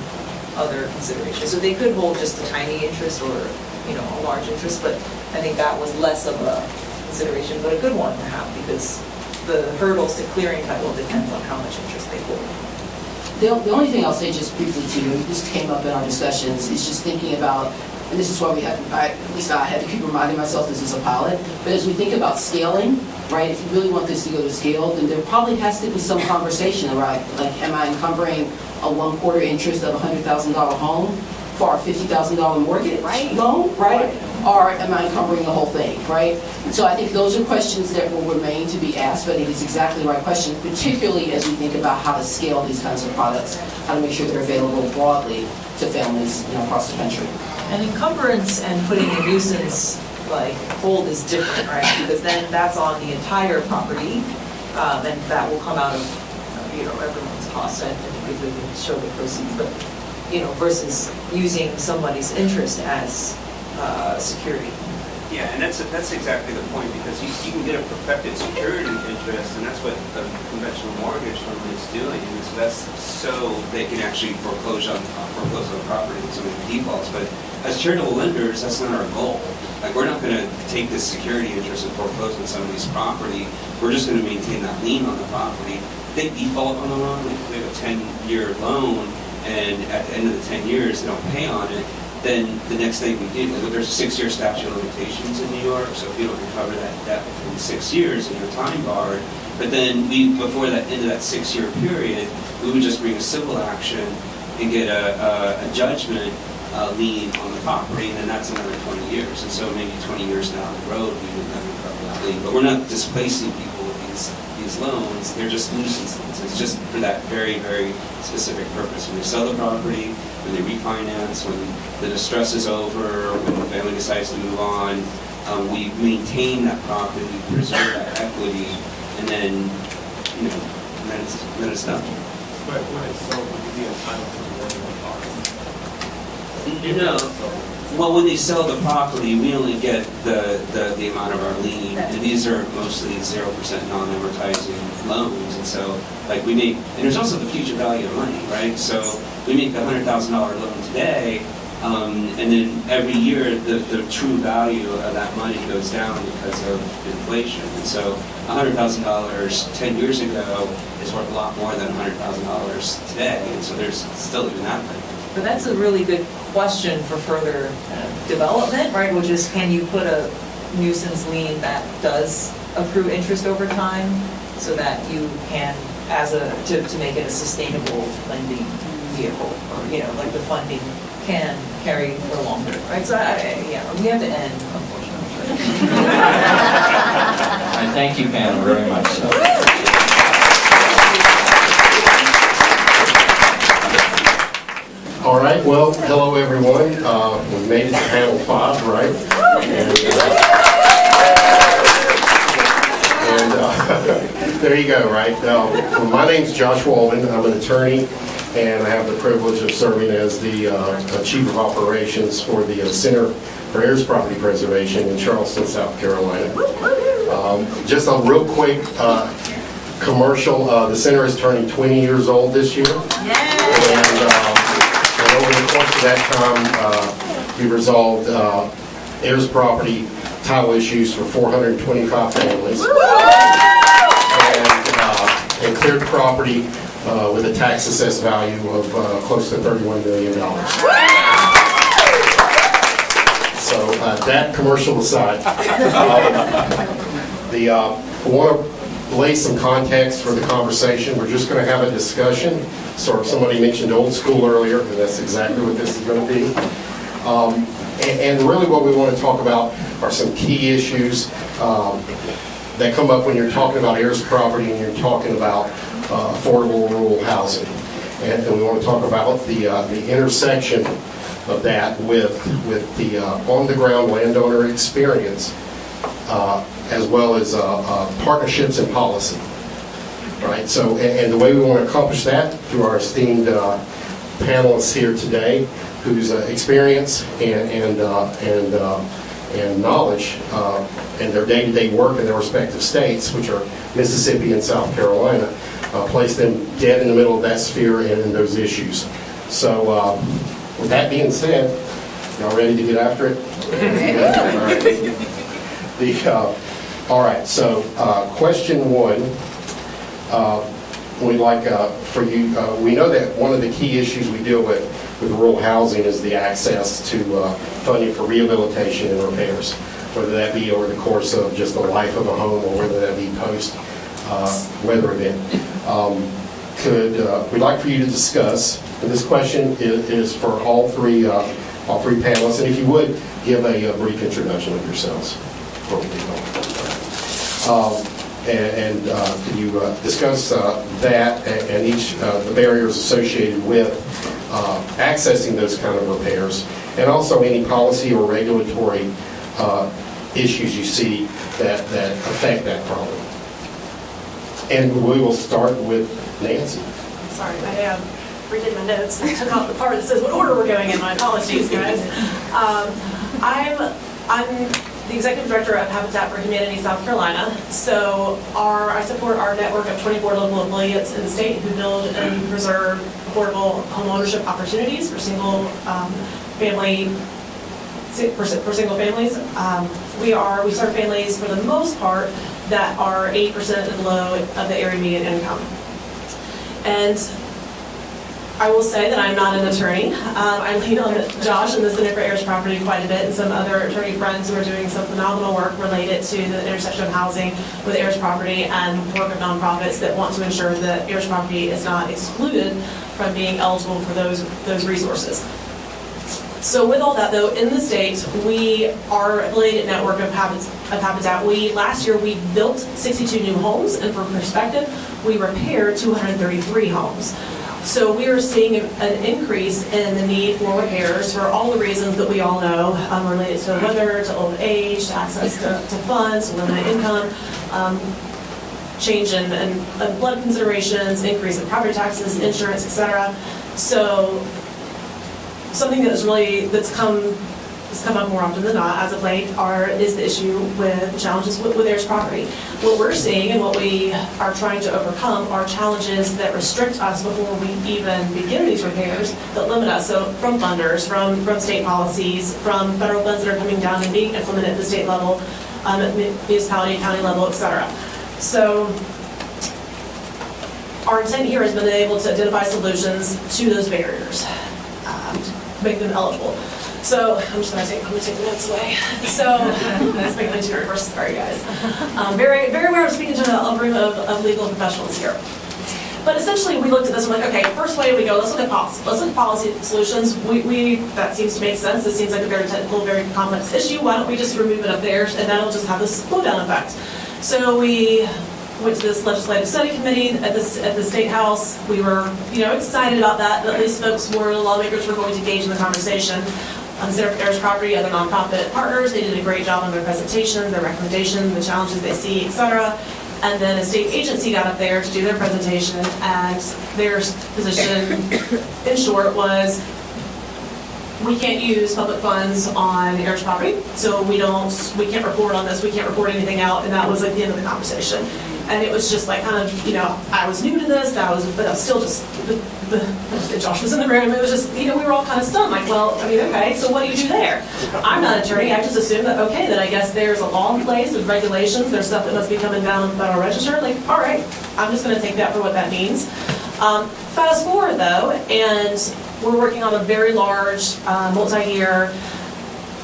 other considerations. So they could hold just a tiny interest or, a large interest, but I think that was less of a consideration, but a good one to have because the hurdles to clearing title depends on how much interest they hold. The only thing I'll say just briefly to you, this came up in our discussions, is just thinking about, and this is why at least I had to keep reminding myself this is a pilot, but as we think about scaling, right, if you really want this to go to scale, then there probably has to be some conversation around, like, am I encumbering a 1/4 interest of a $100,000 home for a $50,000 mortgage loan, right? Or am I encumbering the whole thing, right? So I think those are questions that will remain to be asked, but I think it's exactly the right question, particularly as we think about how to scale these kinds of products, how to make sure they're available broadly to families across the country. And encumbrance and putting a nuisance hold is different, right? Because then that's on the entire property, and that will come out of everyone's cost. I think we can show the proceeds, but versus using somebody's interest as security. Yeah, and that's exactly the point, because you can get a perfected security interest, and that's what a conventional mortgage company is doing. And so that's so they can actually foreclose on the property with so many defaults. But as charitable lenders, that's not our goal. Like, we're not going to take this security interest and foreclose on somebody's property. We're just going to maintain that lien on the property. If they default on the loan, like they have a 10-year loan, and at the end of the 10 years they don't pay on it, then the next thing we do, like, there's a 6-year statute of limitations in New York, so if you don't recover that debt within 6 years, then you're time barred. But then before that end of that 6-year period, we would just bring a civil action and get a judgment lien on the property, and then that's another 20 years. And so maybe 20 years down the road, we would never recover that lien. But we're not displacing people with these loans. They're just nuisance loans. It's just for that very, very specific purpose. When they sell the property, when they refinance, when the distress is over, when the family decides to move on, we maintain that property, we preserve that equity, and then, you know, then it's done. But when it's sold, would you be entitled to more than one property? No. Well, when they sell the property, we only get the amount of our lien, and these are mostly 0% non-amortizing loans, and so, like, we make, and there's also the future value of money, right? So we make a $100,000 loan today, and then every year the true value of that money goes down because of inflation. And so $100,000 10 years ago is worth a lot more than $100,000 today, and so there's still even that thing. But that's a really good question for further development, right? Which is, can you put a nuisance lien that does accrue interest over time, so that you can, to make it a sustainable lending vehicle, or, you know, like the funding can carry for longer, right? So we have to end, unfortunately. I thank you, panel, very much so. All right, well, hello everyone. We made it to panel 5, right? And there you go, right? My name's Josh Walden. I'm an attorney, and I have the privilege of serving as the Chief of Operations for the Center for Heirs Property Preservation in Charleston, South Carolina. Just a real quick commercial. The center is turning 20 years old this year. And over the course of that time, we resolved heirs property title issues for 425 families, and cleared property with a tax assessed value of close to $31 million. So that commercial aside, I want to lay some context for the conversation. We're just going to have a discussion. Sort of, somebody mentioned old school earlier, and that's exactly what this is going to be. And really what we want to talk about are some key issues that come up when you're talking about heirs property and you're talking about affordable rural housing. And we want to talk about the intersection of that with the on-the-ground landowner experience, as well as partnerships and policy. Right. So, and the way we want to accomplish that through our esteemed panelists here today, whose experience and knowledge and their day-to-day work in their respective states, which are Mississippi and South Carolina, place them dead in the middle of that sphere and in those issues. So, with that being said, y'all ready to get after it? All right. So, question 1. We'd like for you, we know that one of the key issues we deal with rural housing is the access to funding for rehabilitation and repairs, whether that be over the course of just the life of a home or whether that be post weather event. We'd like for you to discuss, and this question is for all three panelists, and if you would, give a brief introduction of yourselves before we get going. And can you discuss that and each the barriers associated with accessing those kind of repairs, and also any policy or regulatory issues you see that affect that problem. And we will start with Nancy. Sorry, I redid my notes and took off the part that says what order we're going in. My apologies, guys. I'm the Executive Director of Habitat for Humanity South Carolina. So I support our network of 24 local affiliates in the state who build and preserve affordable home ownership opportunities for single family for single families. We serve families for the most part that are 80% and below of the area median income. And I will say that I'm not an attorney. I lean on Josh and the Center for Heirs Property quite a bit, and some other attorney friends who are doing some phenomenal work related to the intersection of housing with heirs property and work of nonprofits that want to ensure that heirs property is not excluded from being eligible for those resources. So with all that though, in the state, we are affiliated network of Habitat. Last year we built 62 new homes, and for perspective, we repaired 233 homes. So we are seeing an increase in the need for repairs for all the reasons that we all know, related to weather, to old age, to access to funds, to limited income, change in blood considerations, increase in property taxes, insurance, etc. So something that's come up more often than not as of late is the issue with challenges with heirs property. What we're seeing and what we are trying to overcome are challenges that restrict us before we even begin these repairs, that limit us. So from funders, from state policies, from federal funds that are coming down and being implemented at the state level, at municipality, county level, etc. So our intent here has been able to identify solutions to those barriers, to make them eligible. So I'm just going to take the notes away. So that's making it too reverse. Sorry, guys. Very, very aware of speaking to a room of legal professionals here. But essentially, we looked at this and we're like, okay, first way we go, let's look at policy. Let's look at policy solutions. That seems to make sense. This seems like a very technical, very complex issue. Why don't we just remove it up there, and that'll just have this flow-down effect. So we went to this legislative study committee at the State House. We were, excited about that. At least lawmakers were going to engage in the conversation. The Center for Heirs Property, other nonprofit partners, they did a great job on their presentation, their recommendations, the challenges they see, etc. And then a state agency got up there to do their presentation, and their position, in short, was we can't use public funds on heirs property, so we can't report on this, we can't report anything out, and that was like the end of the conversation. And it was just like kind of, I was new to this, but I was still just, Josh was in the room, it was just, we were all kind of stunned, like, well, okay, so what do you do there? I'm not an attorney, I just assumed that, okay, that I guess there's a law in place, there's regulations, there's stuff that must be coming down on the Federal Register, like, all right, I'm just going to take that for what that means. Fast forward, though, and we're working on a very large, multi-year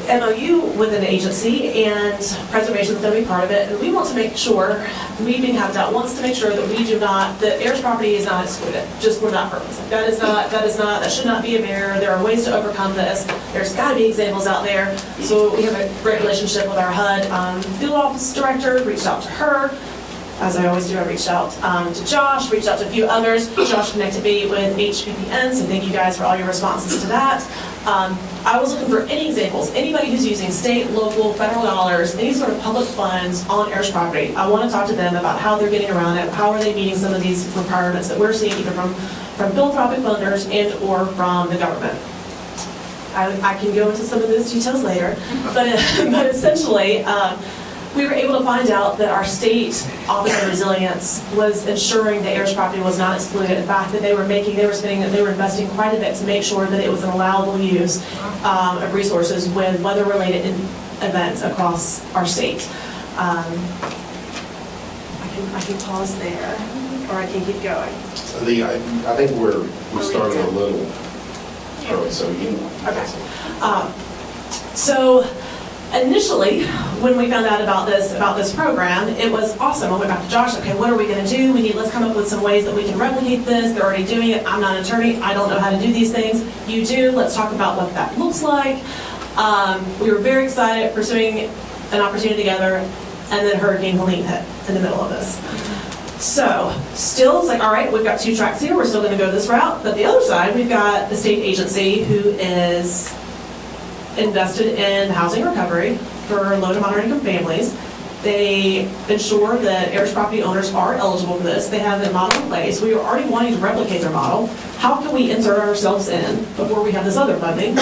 MOU with an agency, and preservation is going to be part of it, and we want to make sure, we being Habitat wants to make sure that heirs property is not excluded, just for that purpose. That should not be a barrier. There are ways to overcome this. There's got to be examples out there. So we have a great relationship with our HUD field office director, reached out to her. As I always do, I reached out to Josh, reached out to a few others. Josh connected me with HPPN, so thank you guys for all your responses to that. I was looking for any examples, anybody who's using state, local, federal dollars, any sort of public funds on heirs property. I want to talk to them about how they're getting around it, how are they meeting some of these requirements that we're seeing either from philanthropic funders and or from the government. I can go into some of those details later, but essentially, we were able to find out that our state Office of Resilience was ensuring that heirs property was not excluded. In fact, that they were investing quite a bit to make sure that it was an allowable use of resources with weather-related events across our state. I can pause there, or I can keep going. I think we started a little early, so you. Okay. So. Initially, when we found out about this program, it was awesome. I went back to Josh, okay, what are we going to do? Let's come up with some ways that we can replicate this. They're already doing it. I'm not an attorney. I don't know how to do these things. You do. Let's talk about what that looks like. We were very excited pursuing an opportunity together, and then Hurricane Helene hit in the middle of this. So, still, it's like, all right, we've got two tracks here. We're still going to go this route. But the other side, we've got the state agency who is invested in housing recovery for low to moderate income families. They ensure that heirs property owners are eligible for this. They have a model in place. We are already wanting to replicate their model. How can we insert ourselves in before we have this other funding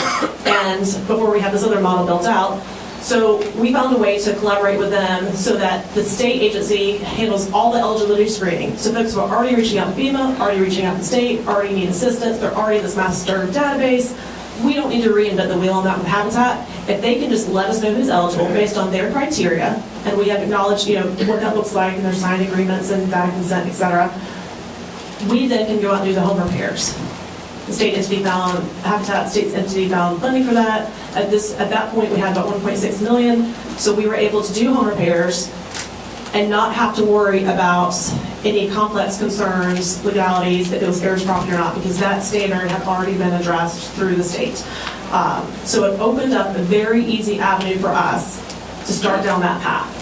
and before we have this other model built out? So we found a way to collaborate with them so that the state agency handles all the eligibility screening. So folks who are already reaching out to FEMA, already reaching out to the state, already need assistance, they're already in this master database. we don't need to reinvent the wheel on that with Habitat. If they can just let us know who's eligible based on their criteria, and we have acknowledged, what that looks like, and there's signed agreements and data consent, et cetera, we then can go out and do the home repairs. The state entity found, Habitat state's entity found funding for that. At that point, we had about 1.6 million, so we were able to do home repairs and not have to worry about any complex concerns, legalities, if it was heirs property or not, because that standard had already been addressed through the state. So it opened up a very easy avenue for us to start down that path.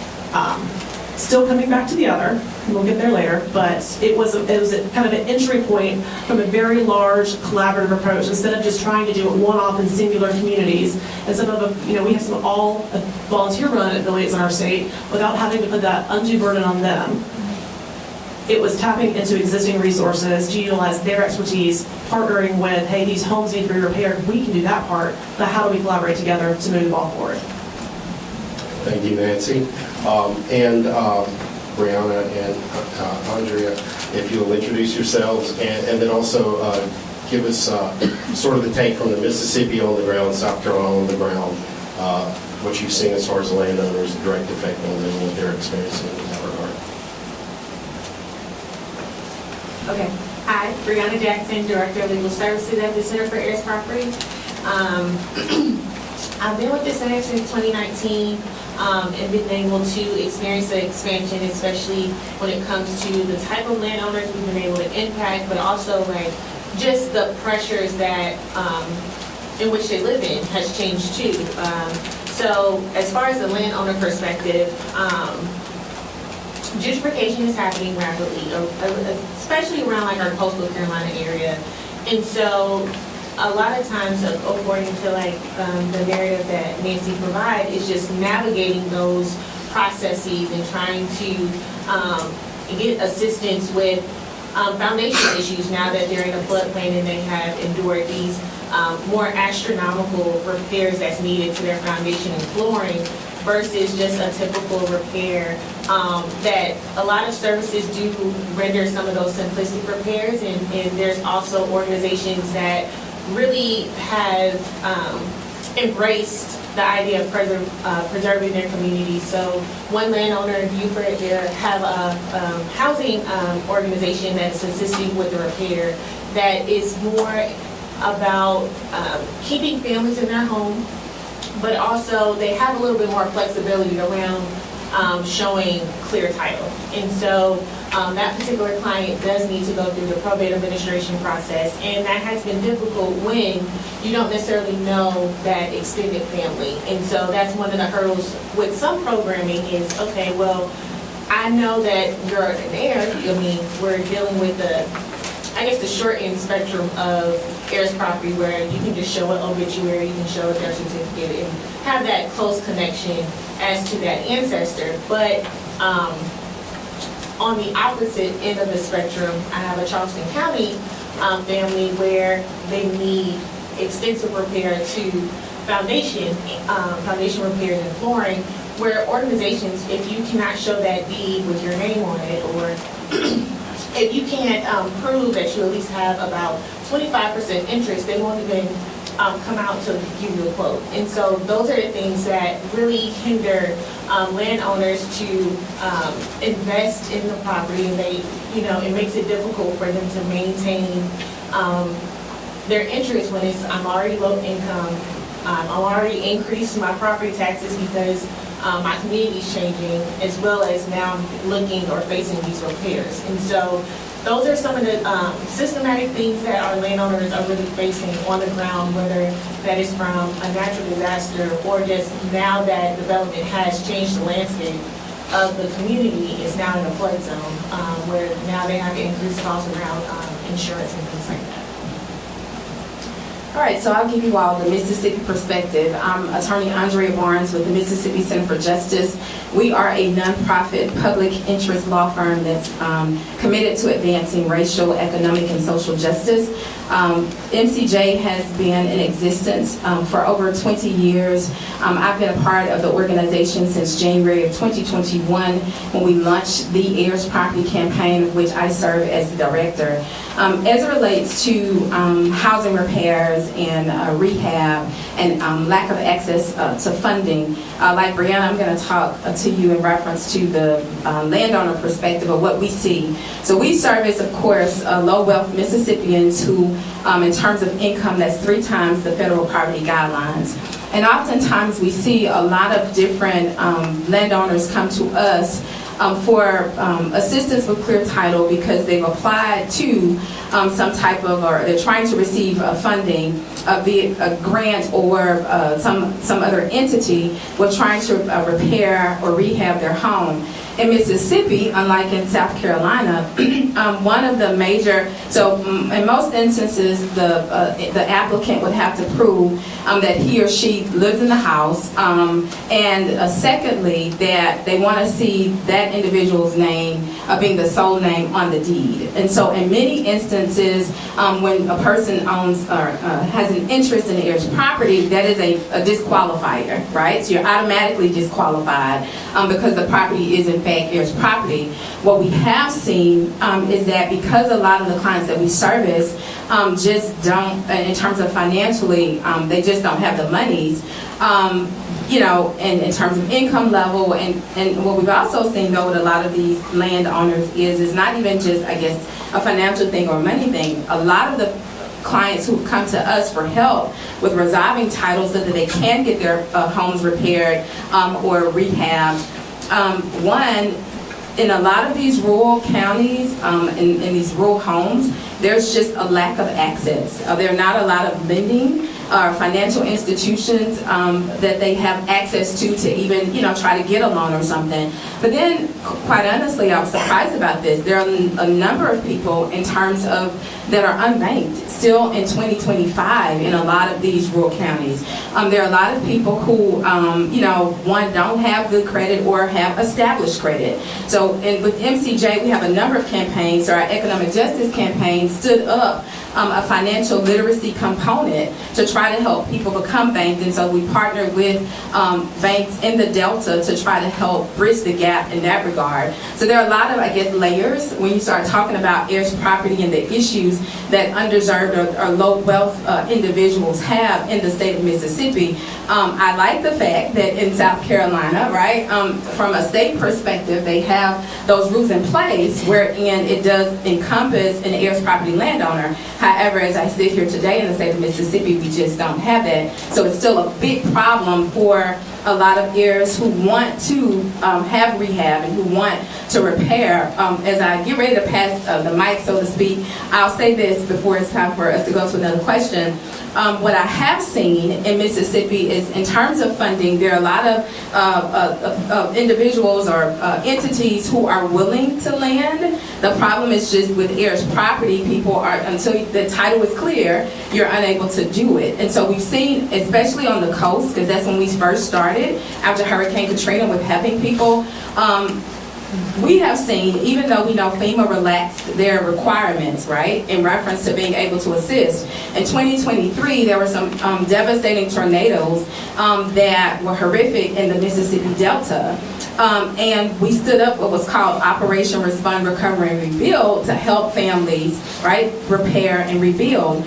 Still coming back to the other, and we'll get there later, but it was a kind of an entry point from a very large collaborative approach, instead of just trying to do it one-off in singular communities. And some of them, we have some all volunteer-run affiliates in our state without having to put that undue burden on them. It was tapping into existing resources to utilize their expertise, partnering with, hey, these homes need to be repaired. We can do that part, but how do we collaborate together to move the ball forward? Thank you, Nancy. And Brianna and Andrea, if you'll introduce yourselves, and then also give us sort of the take from the Mississippi on the ground, South Carolina on the ground, what you've seen as far as landowners, direct effect on them, what they're experiencing in that regard. Okay. Hi, Brianna Jackson, Director of Legal Services at the Center for Heirs Property. I've been with the Center since 2019 and been able to experience the expansion, especially when it comes to the type of landowners we've been able to impact, but also like just the pressures that in which they live in has changed too. So as far as the landowner perspective, gentrification is happening rapidly, especially around like our coastal Carolina area. And so a lot of times, according to like the narrative that Nancy provided, is just navigating those processes and trying to get assistance with foundation issues now that they're in a floodplain and they have endured these more astronomical repairs that's needed to their foundation and flooring versus just a typical repair that a lot of services do render some of those simplistic repairs, and there's also organizations that really have embraced the idea of preserving their community. So one landowner in Beaufort, they have a housing organization that's assisting with the repair that is more about keeping families in their home, but also they have a little bit more flexibility around showing clear title. And so that particular client does need to go through the probate administration process, and that has been difficult when you don't necessarily know that extended family. And so that's one of the hurdles with some programming is, okay, well, I know that you're an heir. I mean, we're dealing with the short end spectrum of heirs property where you can just show an obituary, you can show a death certificate, and have that close connection as to that ancestor. But on the opposite end of the spectrum, I have a Charleston County family where they need extensive repair to foundation repairs and flooring, where organizations, if you cannot show that deed with your name on it, or if you can't prove that you at least have about 25% interest, they won't even come out to give you a quote. And so those are the things that really hinder landowners to invest in the property, and it makes it difficult for them to maintain their interest when it's, I'm already low income, I'm already increased my property taxes because my community is changing, as well as now I'm looking or facing these repairs. And so those are some of the systematic things that our landowners are really facing on the ground, whether that is from a natural disaster or just now that development has changed the landscape of the community. Is now in a flood zone where now they have increased costs around insurance and things like that. All right, so I'll give you all the Mississippi perspective. I'm Attorney Andrea Barnes with the Mississippi Center for Justice. We are a nonprofit public interest law firm that's committed to advancing racial, economic, and social justice. MCJ has been in existence for over 20 years. I've been a part of the organization since January of 2021 when we launched the Heirs Property Campaign, of which I serve as the director. As it relates to housing repairs access and rehab and lack of access to funding. Like Brianna, I'm going to talk to you in reference to the landowner perspective of what we see. So we service, of course, low-wealth Mississippians who, in terms of income, that's 3 times the federal poverty guidelines. And oftentimes we see a lot of different landowners come to us for assistance with clear title because they've applied to some type of, or they're trying to receive funding, be it a grant or some other entity, with trying to repair or rehab their home. In Mississippi, unlike in South Carolina, one of the major, so in most instances, the applicant would have to prove that he or she lives in the house, and secondly, that they want to see that individual's name being the sole name on the deed. And so in many instances, when a person owns or has an interest in the heirs property, that is a disqualifier, right? So you're automatically disqualified because the property is in fact heirs property. What we have seen is that because a lot of the clients that we service just don't, in terms of financially, they just don't have the monies, you know, in terms of income level, and what we've also seen though with a lot of these landowners is not even just, I guess, a financial thing or a money thing. A lot of the clients who come to us for help with resolving titles so that they can get their homes repaired or rehabbed. One, in a lot of these rural counties, in these rural homes, there's just a lack of access. There are not a lot of lending or financial institutions that they have access to even, you know, try to get a loan or something. But then, quite honestly, I was surprised about this. There are a number of people in terms of that are unbanked still in 2025 in a lot of these rural counties. There are a lot of people who, you know, one, don't have good credit or have established credit. So with MCJ, we have a number of campaigns. So our economic justice campaign stood up a financial literacy component to try to help people become banked. And so we partnered with banks in the Delta to try to help bridge the gap in that regard. So there are a lot of, I guess, layers when you start talking about heirs property and the issues that underserved or low wealth individuals have in the state of Mississippi. I like the fact that in South Carolina, right, from a state perspective, they have those rules in place wherein it does encompass an heirs property landowner. However, as I sit here today in the state of Mississippi, we just don't have that. So it's still a big problem for a lot of heirs who want to have rehab and who want to repair. As I get ready to pass the mic, so to speak, I'll say this before it's time for us to go to another question. What I have seen in Mississippi is, in terms of funding, there are a lot of individuals or entities who are willing to lend. The problem is just with heirs property, people are, until the title is clear, you're unable to do it. And so we've seen, especially on the coast, because that's when we first started after Hurricane Katrina with helping people, we have seen, even though we know FEMA relaxed their requirements, right, in reference to being able to assist. In 2023, there were some devastating tornadoes that were horrific in the Mississippi Delta. And we stood up what was called Operation Respond, Recover, and Rebuild to help families, right, repair and rebuild.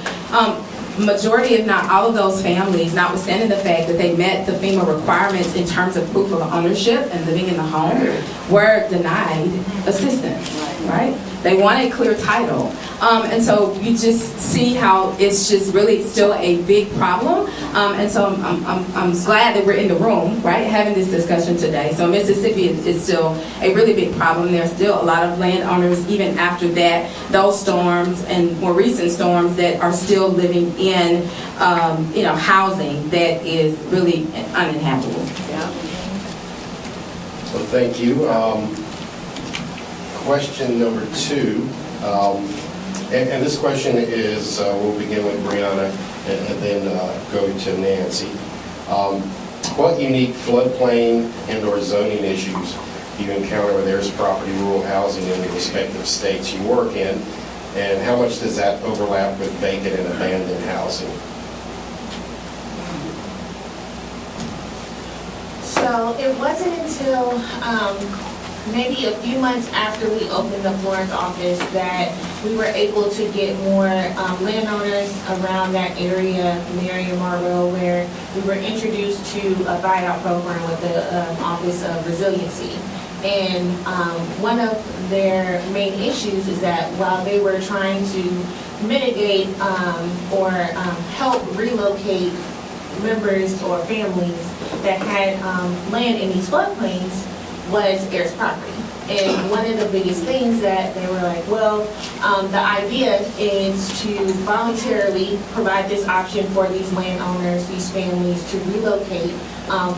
Majority, if not all of those families, notwithstanding the fact that they met the FEMA requirements in terms of proof of ownership and living in the home, were denied assistance, right? They wanted clear title. And so you just see how it's just really still a big problem. And so I'm glad that we're in the room, right, having this discussion today. So Mississippi is still a really big problem. There's still a lot of landowners, even after that, those storms and more recent storms, that are still living in, you know, housing that is really uninhabitable. Yeah. So thank you. Question number 2, and this question is, we'll begin with Brianna and then go to Nancy. What unique floodplain and or zoning issues do you encounter with heirs property rural housing in the respective states you work in, and how much does that overlap with vacant and abandoned housing? So it wasn't until maybe a few months after we opened the Florence office that we were able to get more landowners around that area, Marianne, Marlboro, where we were introduced to a buyout program with the Office of Resiliency. And one of their main issues is that while they were trying to mitigate or help relocate members or families that had land in these floodplains, was heirs property. And one of the biggest things that they were like, well, the idea is to voluntarily provide this option for these landowners, these families, to relocate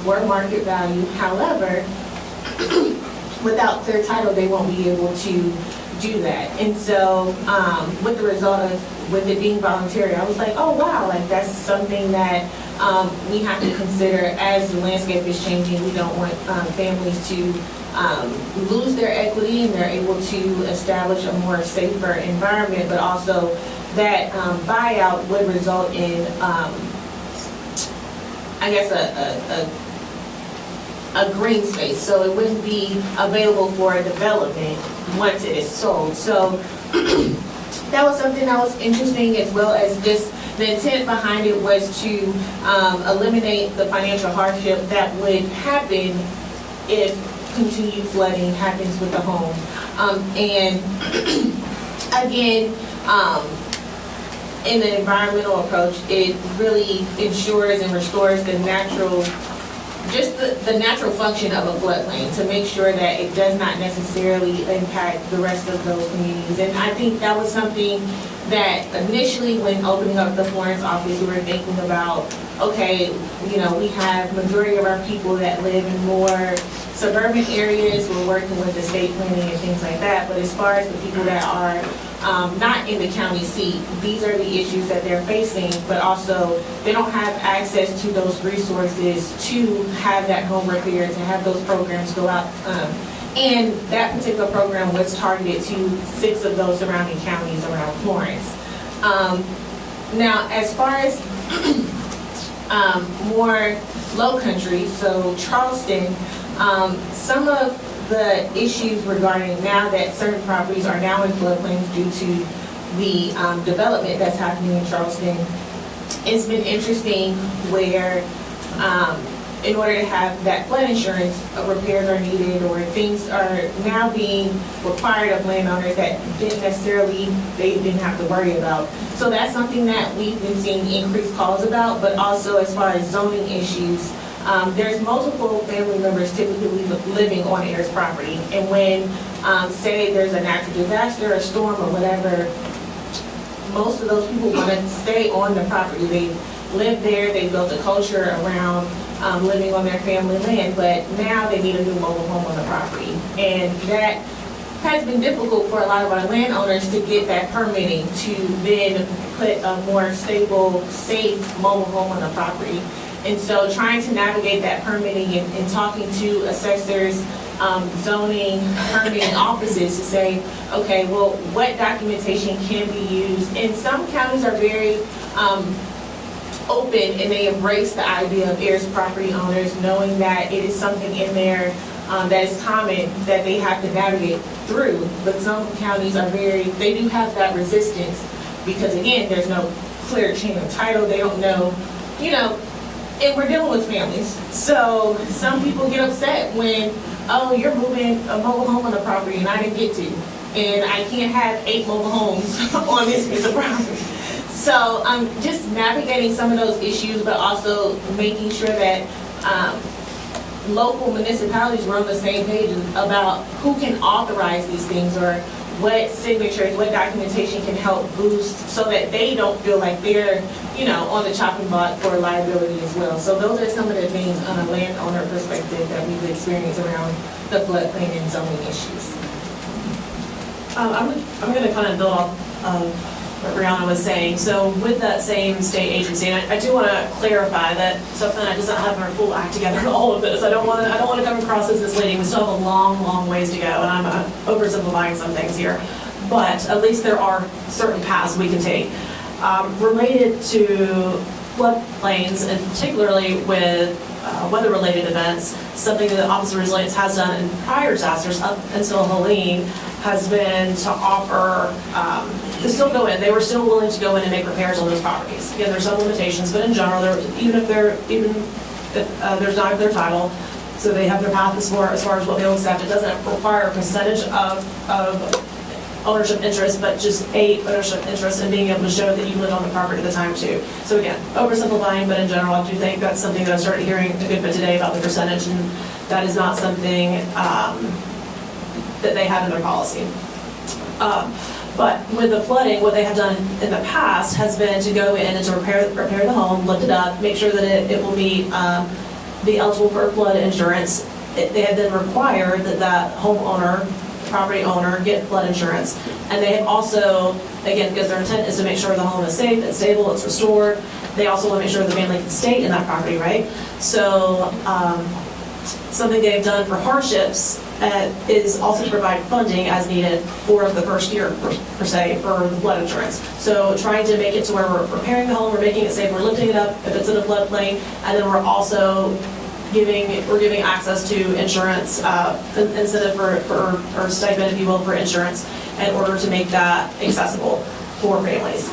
for market value. However, without clear title, they won't be able to do that. And so with the result of, with it being voluntary, I was like, oh wow, like that's something that we have to consider as the landscape is changing. We don't want families to lose their equity, and they're able to establish a more safer environment, but also that buyout would result in, I guess, a green space, so it wouldn't be available for development once it is sold. So that was something that was interesting, as well as just the intent behind it was to eliminate the financial hardship that would happen if continued flooding happens with the home. And again, in the environmental approach, it really ensures and restores the natural, just the natural function of a floodplain, to make sure that it does not necessarily impact the rest of those communities. And I think that was something that initially, when opening up the Florence office, we were thinking about, okay, you know, we have majority of our people that live in more suburban areas. We're working with estate planning and things like that. But as far as the people that are not in the county seat, these are the issues that they're facing, but also they don't have access to those resources to have that home repair, to have those programs go out. And that particular program was targeted to 6 of those surrounding counties around Florence. Now, as far as more low country, so Charleston, some of the issues regarding now that certain properties are now in floodplains due to the development that's happening in Charleston, it's been interesting where in order to have that flood insurance, repairs are needed, or things are now being required of landowners that they didn't have to worry about. So that's something that we've been seeing increased calls about, but also as far as zoning issues, there's multiple family members typically living on heirs property. And when, say there's a natural disaster, a storm or whatever, most of those people want to stay on the property. They live there, they built a culture around living on their family land, but now they need a new mobile home on the property. And that has been difficult for a lot of our landowners to get that permitting to then put a more stable, safe mobile home on the property. And so trying to navigate that permitting and talking to assessors, zoning, permitting offices to say, okay, well, what documentation can be used? And some counties are very open, and they embrace the idea of heirs property owners, knowing that it is something in there that is common that they have to navigate through. But some counties are they do have that resistance because, again, there's no clear chain of title. They don't know, and we're dealing with families. So some people get upset when, oh, you're moving a mobile home on the property and I didn't get to. And I can't have 8 mobile homes on this piece of property. So just navigating some of those issues, but also making sure that local municipalities were on the same page about who can authorize these things, or what signatures, what documentation can help boost so that they don't feel like they're, on the chopping block for liability as well. So those are some of the things on a landowner perspective that we've experienced around the floodplain and zoning issues. I'm going to kind of build off what Brianna was saying. So with that same state agency, and I do want to clarify that something that doesn't have our full act together in all of this. I don't want to come across as misleading. We still have a long, long ways to go, and I'm oversimplifying some things here. But at least there are certain paths we can take. Related to floodplains, and particularly with weather-related events. Something that the Office of Resilience has done in prior disasters up until Helene has been to offer, to still go in. They were still willing to go in and make repairs on those properties. Again, there's some limitations, but in general, even if there's not their title, so they have their path as far as what they'll accept. It doesn't require a percentage of ownership interest, but just a ownership interest and being able to show that you lived on the property at the time too. So again, oversimplifying, but in general, I do think that's something that I started hearing a good bit today about the percentage, and that is not something that they have in their policy. But with the flooding, what they have done in the past has been to go in and to repair the home, lift it up, make sure that it will be eligible for flood insurance. They have then required that homeowner, property owner, get flood insurance. And they have also, again, because their intent is to make sure the home is safe, it's stable, it's restored. They also want to make sure the family can stay in that property, right? So something they've done for hardships is also to provide funding as needed for the first year, per se, for the flood insurance. So trying to make it to where we're repairing the home, we're making it safe, we're lifting it up if it's in a floodplain, and then we're also giving access to insurance, incentive or stipend, if you will, for insurance in order to make that accessible for families.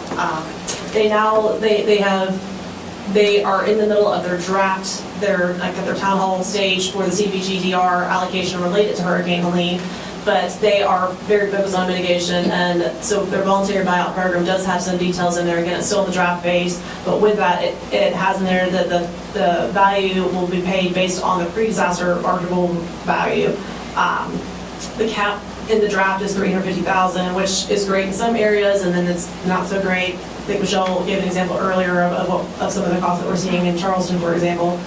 They are in the middle of their draft, their town hall stage for the CBGDR allocation related to Hurricane Helene, but they are very focused on mitigation, and so their voluntary buyout program does have some details in there. Again, it's still in the draft phase, but with that, it has in there that the value will be paid based on the pre-disaster marketable value. The cap in the draft is $350,000, which is great in some areas, and then it's not so great. I think Michelle gave an example earlier of some of the costs that we're seeing in Charleston, for example.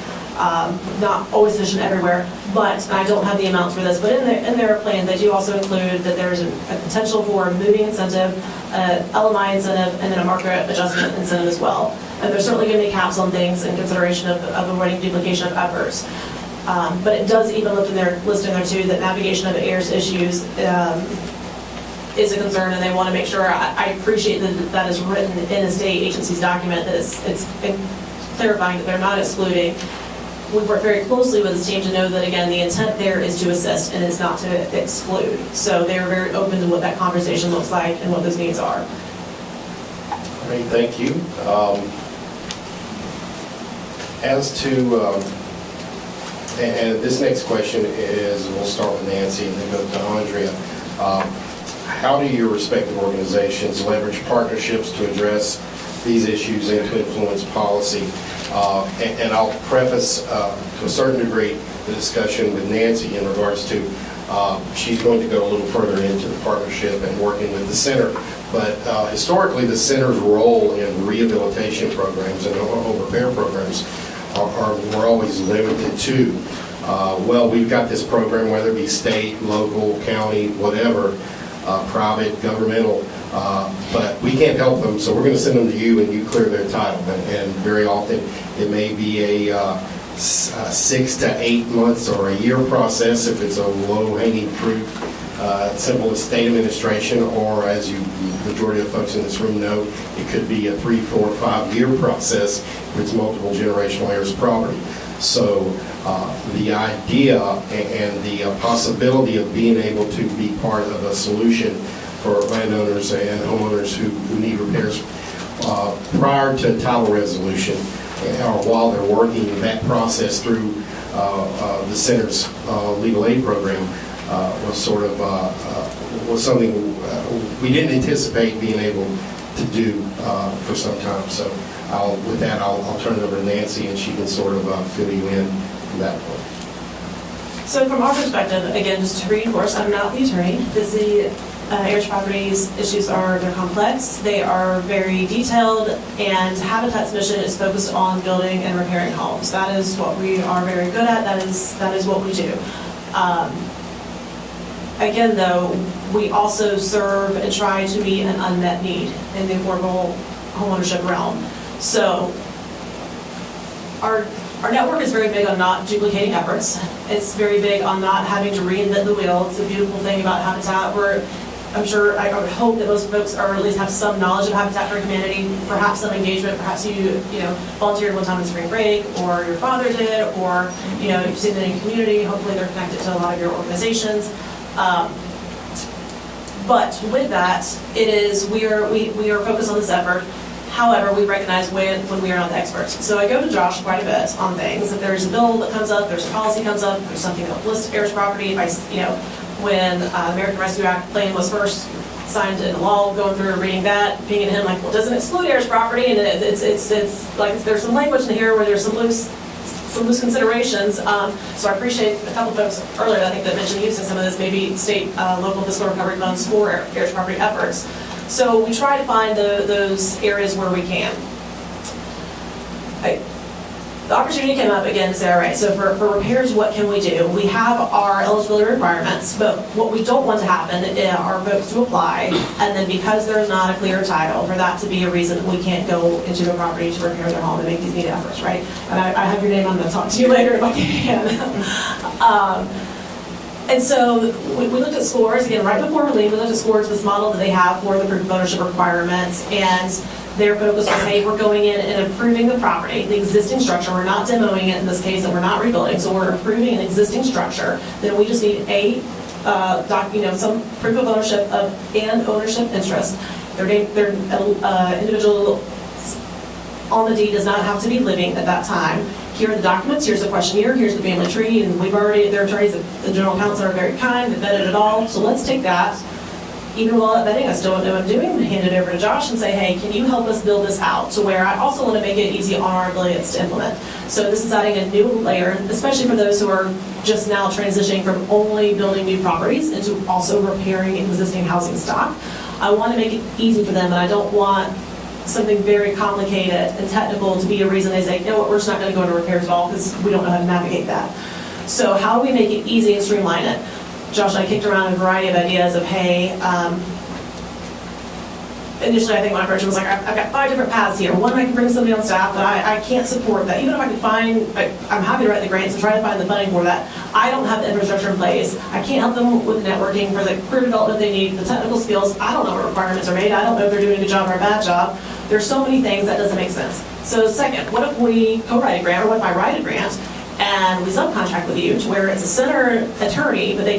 Not always sufficient everywhere, but I don't have the amounts for this. But in their plan, they do also include that there's a potential for a moving incentive, LMI incentive, and then a market adjustment incentive as well. And there's certainly going to be caps on things in consideration of avoiding duplication of efforts. But it does even list in there too that navigation of heirs issues is a concern, and they want to make sure. I appreciate that is written in a state agency's document, that it's clarifying that they're not excluding. We've worked very closely with this team to know that, again, the intent there is to assist and is not to exclude. So they are very open to what that conversation looks like and what those needs are. Great, thank you. As to, and this next question is, we'll start with Nancy and then go to Andrea. How do your respective organizations leverage partnerships to address these issues and to influence policy? And I'll preface to a certain degree the discussion with Nancy in regards to she's going to go a little further into the partnership and working with the center. But historically, the center's role in rehabilitation programs and home repair programs were always limited to, well, we've got this program, whether it be state, local, county, whatever, private, governmental, but we can't help them, so we're going to send them to you and you clear their title. And very often it may be a 6 to 8 months or a year process if it's a low-hanging fruit, simple as state administration, or as you, majority of folks in this room know, it could be a 3, 4, 5 year process if it's multiple generational heirs property. So the idea and the possibility of being able to be part of a solution for landowners and homeowners who need repairs prior to title resolution, or while they're working that process through the center's legal aid program, was sort of was something we didn't anticipate being able to do for some time. So with that, I'll turn it over to Nancy, and she can sort of fill you in from that point. So from our perspective, again, just to reinforce, I'm not the attorney. The heirs properties issues they're complex, they are very detailed, and Habitat's mission is focused on building and repairing homes. That is what we are very good at. That is what we do. Again, though, we also serve and try to meet an unmet need in the affordable homeownership realm. So our network is very big on not duplicating efforts. It's very big on not having to reinvent the wheel. It's a beautiful thing about Habitat. I'm sure, I would hope that most folks are at least have some knowledge of Habitat for Humanity, perhaps some engagement, perhaps you volunteered one time in spring break, or your father did, or you've seen it in your community. Hopefully they're connected to a lot of your organizations. But with that, we are focused on this effort. However, we recognize when we are not the experts. So I go to Josh quite a bit on things. If there's a bill that comes up, there's a policy comes up, there's something that lists heirs property. When the American Rescue Act plan was first signed into law, going through and reading that, pinging him like, well, it doesn't exclude heirs property, and it's like there's some language in here where there's some loose considerations. So I appreciate a couple folks earlier, I think, that mentioned using some of this, maybe state, local fiscal recovery funds for heirs property efforts. So we try to find those areas where we can. The opportunity came up again to say, all right, so for repairs, what can we do? We have our eligibility requirements, but what we don't want to happen are folks to apply, and then because there's not a clear title, for that to be a reason that we can't go into the property to repair their home and make these needed efforts, right? And I have your name, I'm going to talk to you later if I can. And so we looked at scores, again, right before we leave, we looked at scores, this model that they have for the proof of ownership requirements, and their focus was, hey, we're going in and improving the property, the existing structure. We're not demoing it in this case, and we're not rebuilding. So we're improving an existing structure. Then we just need some proof of ownership and ownership interest. Their individual on the deed does not have to be living at that time. Here are the documents. Here's the questionnaire. Here's the family tree, and their attorneys, the general counsel, are very kind. They vetted it all. So let's take that. Even while at vetting, I still don't know what I'm doing. I'm going to hand it over to Josh and say, hey, can you help us build this out to where I also want to make it easy on our affiliates to implement. So this is adding a new layer, especially for those who are just now transitioning from only building new properties into also repairing existing housing stock. I want to make it easy for them, and I don't want something very complicated and technical to be a reason they say, you know what, we're just not going to go into repairs at all because we don't know how to navigate that. So how do we make it easy and streamline it? Josh and I kicked around a variety of ideas of, hey, initially I think when I approached it was like, I've got 5 different paths here. One, I can bring somebody on staff, but I can't support that. Even if I can I'm happy to write the grants and try to find the funding for that. I don't have the infrastructure in place. I can't help them with networking for the career development they need, the technical skills. I don't know what requirements are made. I don't know if they're doing a good job or a bad job. There's so many things that doesn't make sense. So second, what if we co-write a grant, or what if I write a grant and we subcontract with you to where it's a center attorney, but they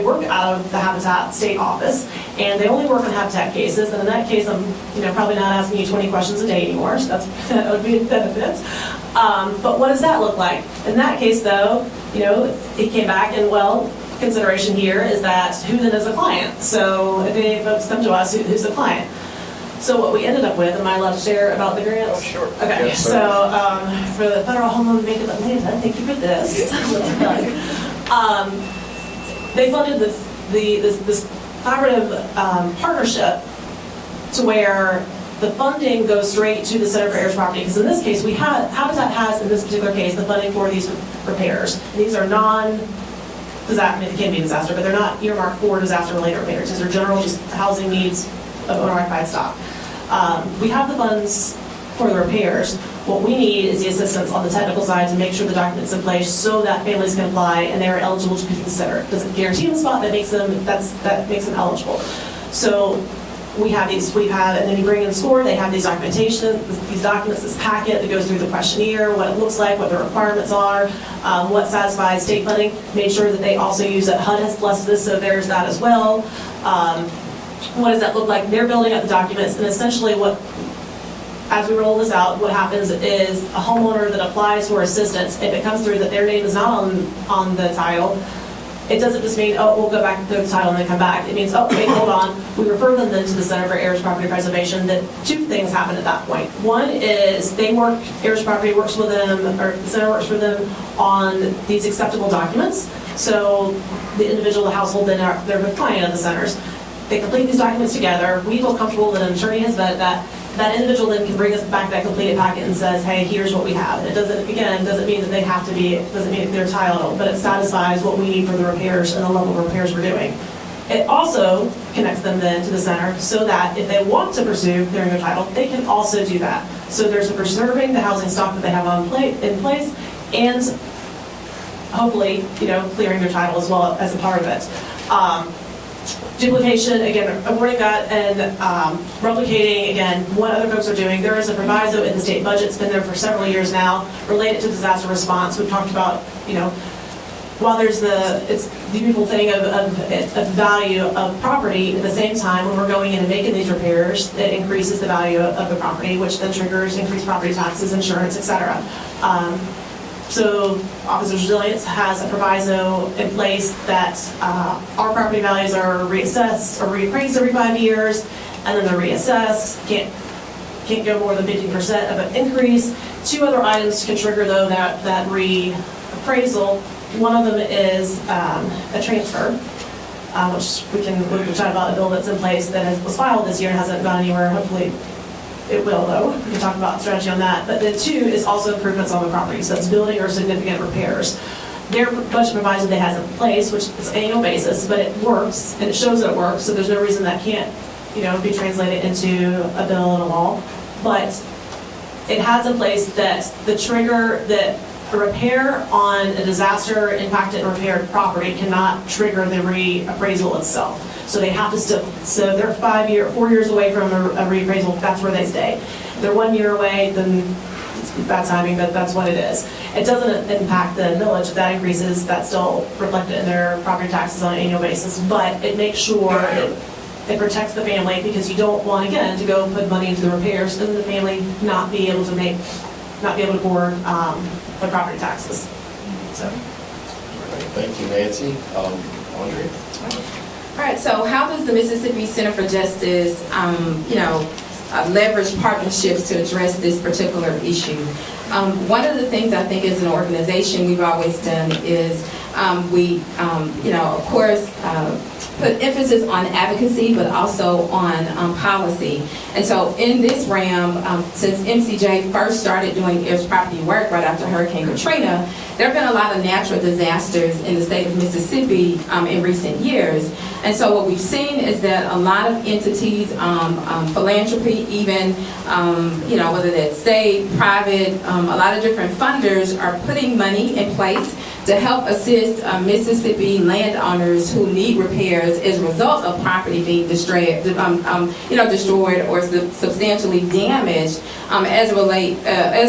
work out of the Habitat state office, and they only work on Habitat cases. And in that case, I'm probably not asking you 20 questions a day anymore. So that would be a benefit. But what does that look like? In that case, though, it came back and consideration here is that who then is a client? So if any folks come to us, who's the client? So what we ended up with, am I allowed to share about the grant? Oh, sure. Okay, Yes, so for the Federal Home Loan Bank of Atlanta, thank you for this. They funded this collaborative partnership to where the funding goes straight to the Center for Heirs Property. Because in this case, Habitat has, in this particular case, the funding for these repairs. These are they can be disaster, but they're not earmarked for disaster-related repairs. These are general just housing needs of owner-occupied stock. We have the funds for the repairs. What we need is the assistance on the technical side to make sure the documents in place so that families can apply and they are eligible to be considered. It doesn't guarantee them a spot, that makes them eligible. So we have these, and then you bring in SCORE, they have these documentation, these documents, this packet that goes through the questionnaire, what it looks like, what the requirements are, what satisfies state funding. Made sure that they also use that HUD has blessed this, so there's that as well. What does that look like? They're building up the documents, and essentially as we roll this out, what happens is a homeowner that applies for assistance, if it comes through that their name is not on the title, it doesn't just mean, oh, we'll go back to the title and then come back. It means, oh, wait, hold on. We refer them then to the Center for Heirs Property Preservation. That 2 things happen at that point. One is Heirs Property works with them, or the center works with them on these acceptable documents. So the individual, the household, then they're the client of the centers. They complete these documents together. We feel comfortable that an attorney has vetted that. That individual then can bring us back that completed packet and says, hey, here's what we have. It doesn't mean that they have to be, it doesn't mean they're titled, but it satisfies what we need for the repairs and the level of repairs we're doing. It also connects them then to the center so that if they want to pursue clearing their title, they can also do that. So there's preserving the housing stock that they have in place and hopefully, clearing their title as well as a part of it. duplication, again, avoiding that, and replicating, again, what other folks are doing. There is a proviso in the state budget, it's been there for several years now, related to disaster response. We've talked about, while there's it's the beautiful thing of value of property, at the same time, when we're going in and making these repairs, it increases the value of the property, which then triggers increased property taxes, insurance, et cetera. So Officers Resilience has a proviso in place that our property values are reassessed or reappraised every 5 years, and then they're reassessed. Can't go more than 50% of an increase. 2 other items can trigger, though, that reappraisal. One of them is a transfer, which we can chat about a bill that's in place that was filed this year and hasn't gone anywhere. Hopefully it will, though. We can talk about strategy on that. But then 2 is also improvements on the property. So that's building or significant repairs. Their budget proviso they has in place, which is annual basis, but it works and it shows that it works. So there's no reason that can't, be translated into a bill and a law. But it has in place that the trigger that a repair on a disaster impacted and repaired property cannot trigger the reappraisal itself. So they have to still, so they're 4 years away from a reappraisal, that's where they stay. If they're 1 year away, then it's bad timing, but that's what it is. It doesn't impact the millage. If that increases, that's still reflected in their property taxes on an annual basis, but it makes sure it protects the family, because you don't want, again, to go put money into the repairs and the family not be able to afford the property taxes. So. Thank you, Nancy. Andre? All right, so how does the Mississippi Center for Justice, leverage partnerships to address this particular issue? One of the things I think as an organization we've always done is we, of course, put emphasis on advocacy, but also on policy. And so in this realm, since MCJ first started doing Heirs property work right after Hurricane Katrina, there have been a lot of natural disasters in the state of Mississippi in recent years. And so what we've seen is that a lot of entities, philanthropy even, whether that's state, private, a lot of different funders are putting money in place to help assist Mississippi landowners who need repairs as a result of property being destroyed or substantially damaged as a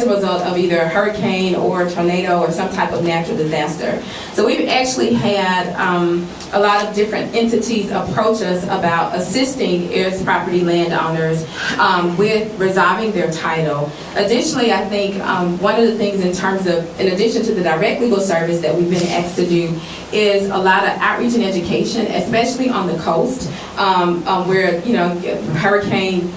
result of either a hurricane or a tornado or some type of natural disaster. So we've actually had a lot of different entities approach us about assisting heirs property landowners with resolving their title. Additionally, I think one of the things in addition to the direct legal service that we've been asked to do is a lot of outreach and education, especially on the coast, where hurricane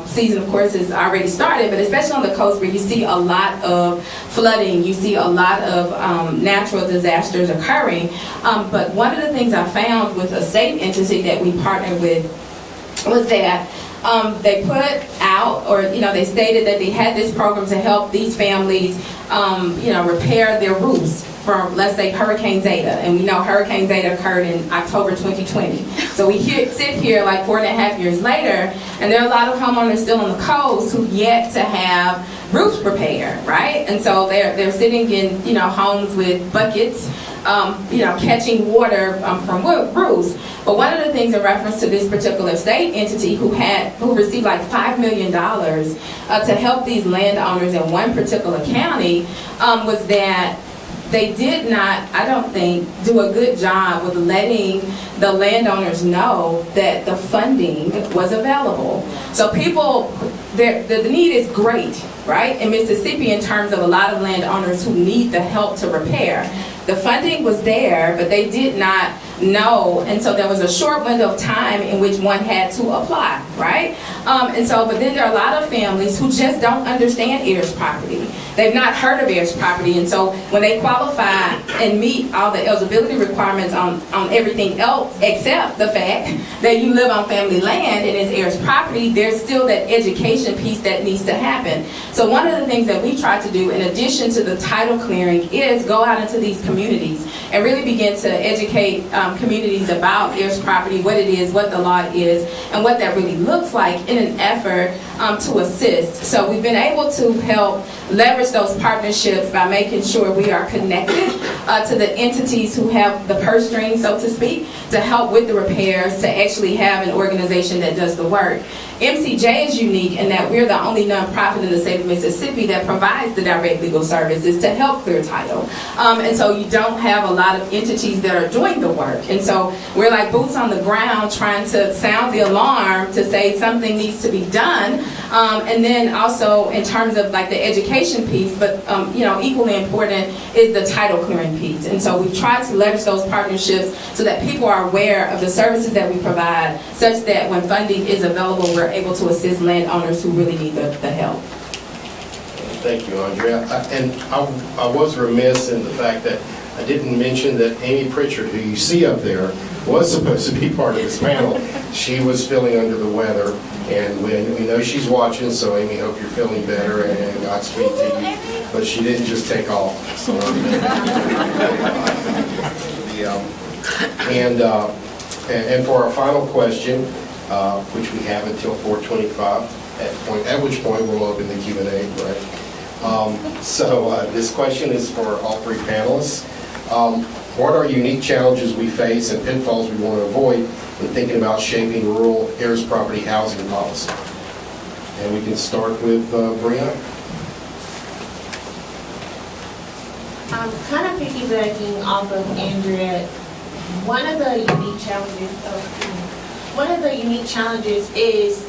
season of course has already started, but especially on the coast where you see a lot of flooding, you see a lot of natural disasters occurring. But one of the things I found with a state entity that we partnered with was that they put out, or they stated that they had this program to help these families, repair their roofs from, let's say, Hurricane Zeta. And we know Hurricane Zeta occurred in October 2020. So we sit here like 4.5 years later, and there are a lot of homeowners still on the coast who yet to have roofs repaired, right? And so they're sitting in homes with buckets, catching water from roofs. But one of the things in reference to this particular state entity who received like $5 million to help these landowners in one particular county was that they did not, I don't think, do a good job with letting the landowners know that the funding was available. So people, the need is great, right, in Mississippi in terms of a lot of landowners who need the help to repair. The funding was there, but they did not know, and so there was a short window of time in which one had to apply, right? But then there are a lot of families who just don't understand heirs property. They've not heard of heirs property, and so when they qualify and meet all the eligibility requirements on everything else except the fact that you live on family land and it's heirs property, there's still that education piece that needs to happen. So one of the things that we try to do in addition to the title clearing is go out into these communities and really begin to educate communities about heirs property, what it is, what the law is, and what that really looks like in an effort to assist. So we've been able to help leverage those partnerships by making sure we are connected to the entities who have the purse strings, so to speak, to help with the repairs, to actually have an organization that does the work. MCJ is unique in that we're the only nonprofit in the state of Mississippi that provides the direct legal services to help clear title. And so you don't have a lot of entities that are doing the work. And so we're like boots on the ground trying to sound the alarm to say something needs to be done. And then also in terms of like the education piece, but equally important is the title clearing piece. And so we've tried to leverage those partnerships so that people are aware of the services that we provide, such that when funding is available, we're able to assist landowners who really need the help. Thank you, Andrea. And I was remiss in the fact that I didn't mention that Amy Pritchard, who you see up there, was supposed to be part of this panel. She was feeling under the weather, and we know she's watching, so Amy, hope you're feeling better, and Godspeed to you. But she didn't just take off. So, and for our final question, which we have until 4:25, at which point we'll open the Q&A, right? So this question is for all three panelists. What are unique challenges we face and pitfalls we want to avoid when thinking about shaping rural heirs property housing policy? And we can start with Brianna. Kind of piggybacking off of Andrea, one of the unique challenges is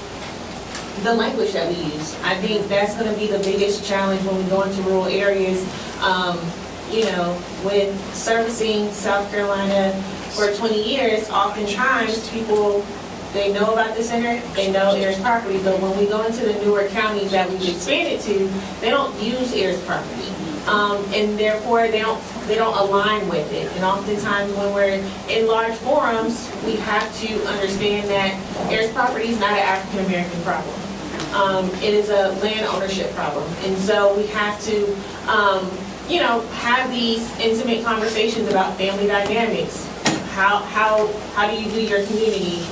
the language that we use. I think that's going to be the biggest challenge when we go into rural areas. With servicing South Carolina for 20 years, oftentimes people, they know about the center, they know Heirs property, but when we go into the newer counties that we've expanded to, they don't use Heirs property. And therefore they don't align with it. And oftentimes when we're in large forums, we have to understand that heirs property is not an African American problem. It is a land ownership problem. And so we have to, have these intimate conversations about family dynamics. How do you do your community?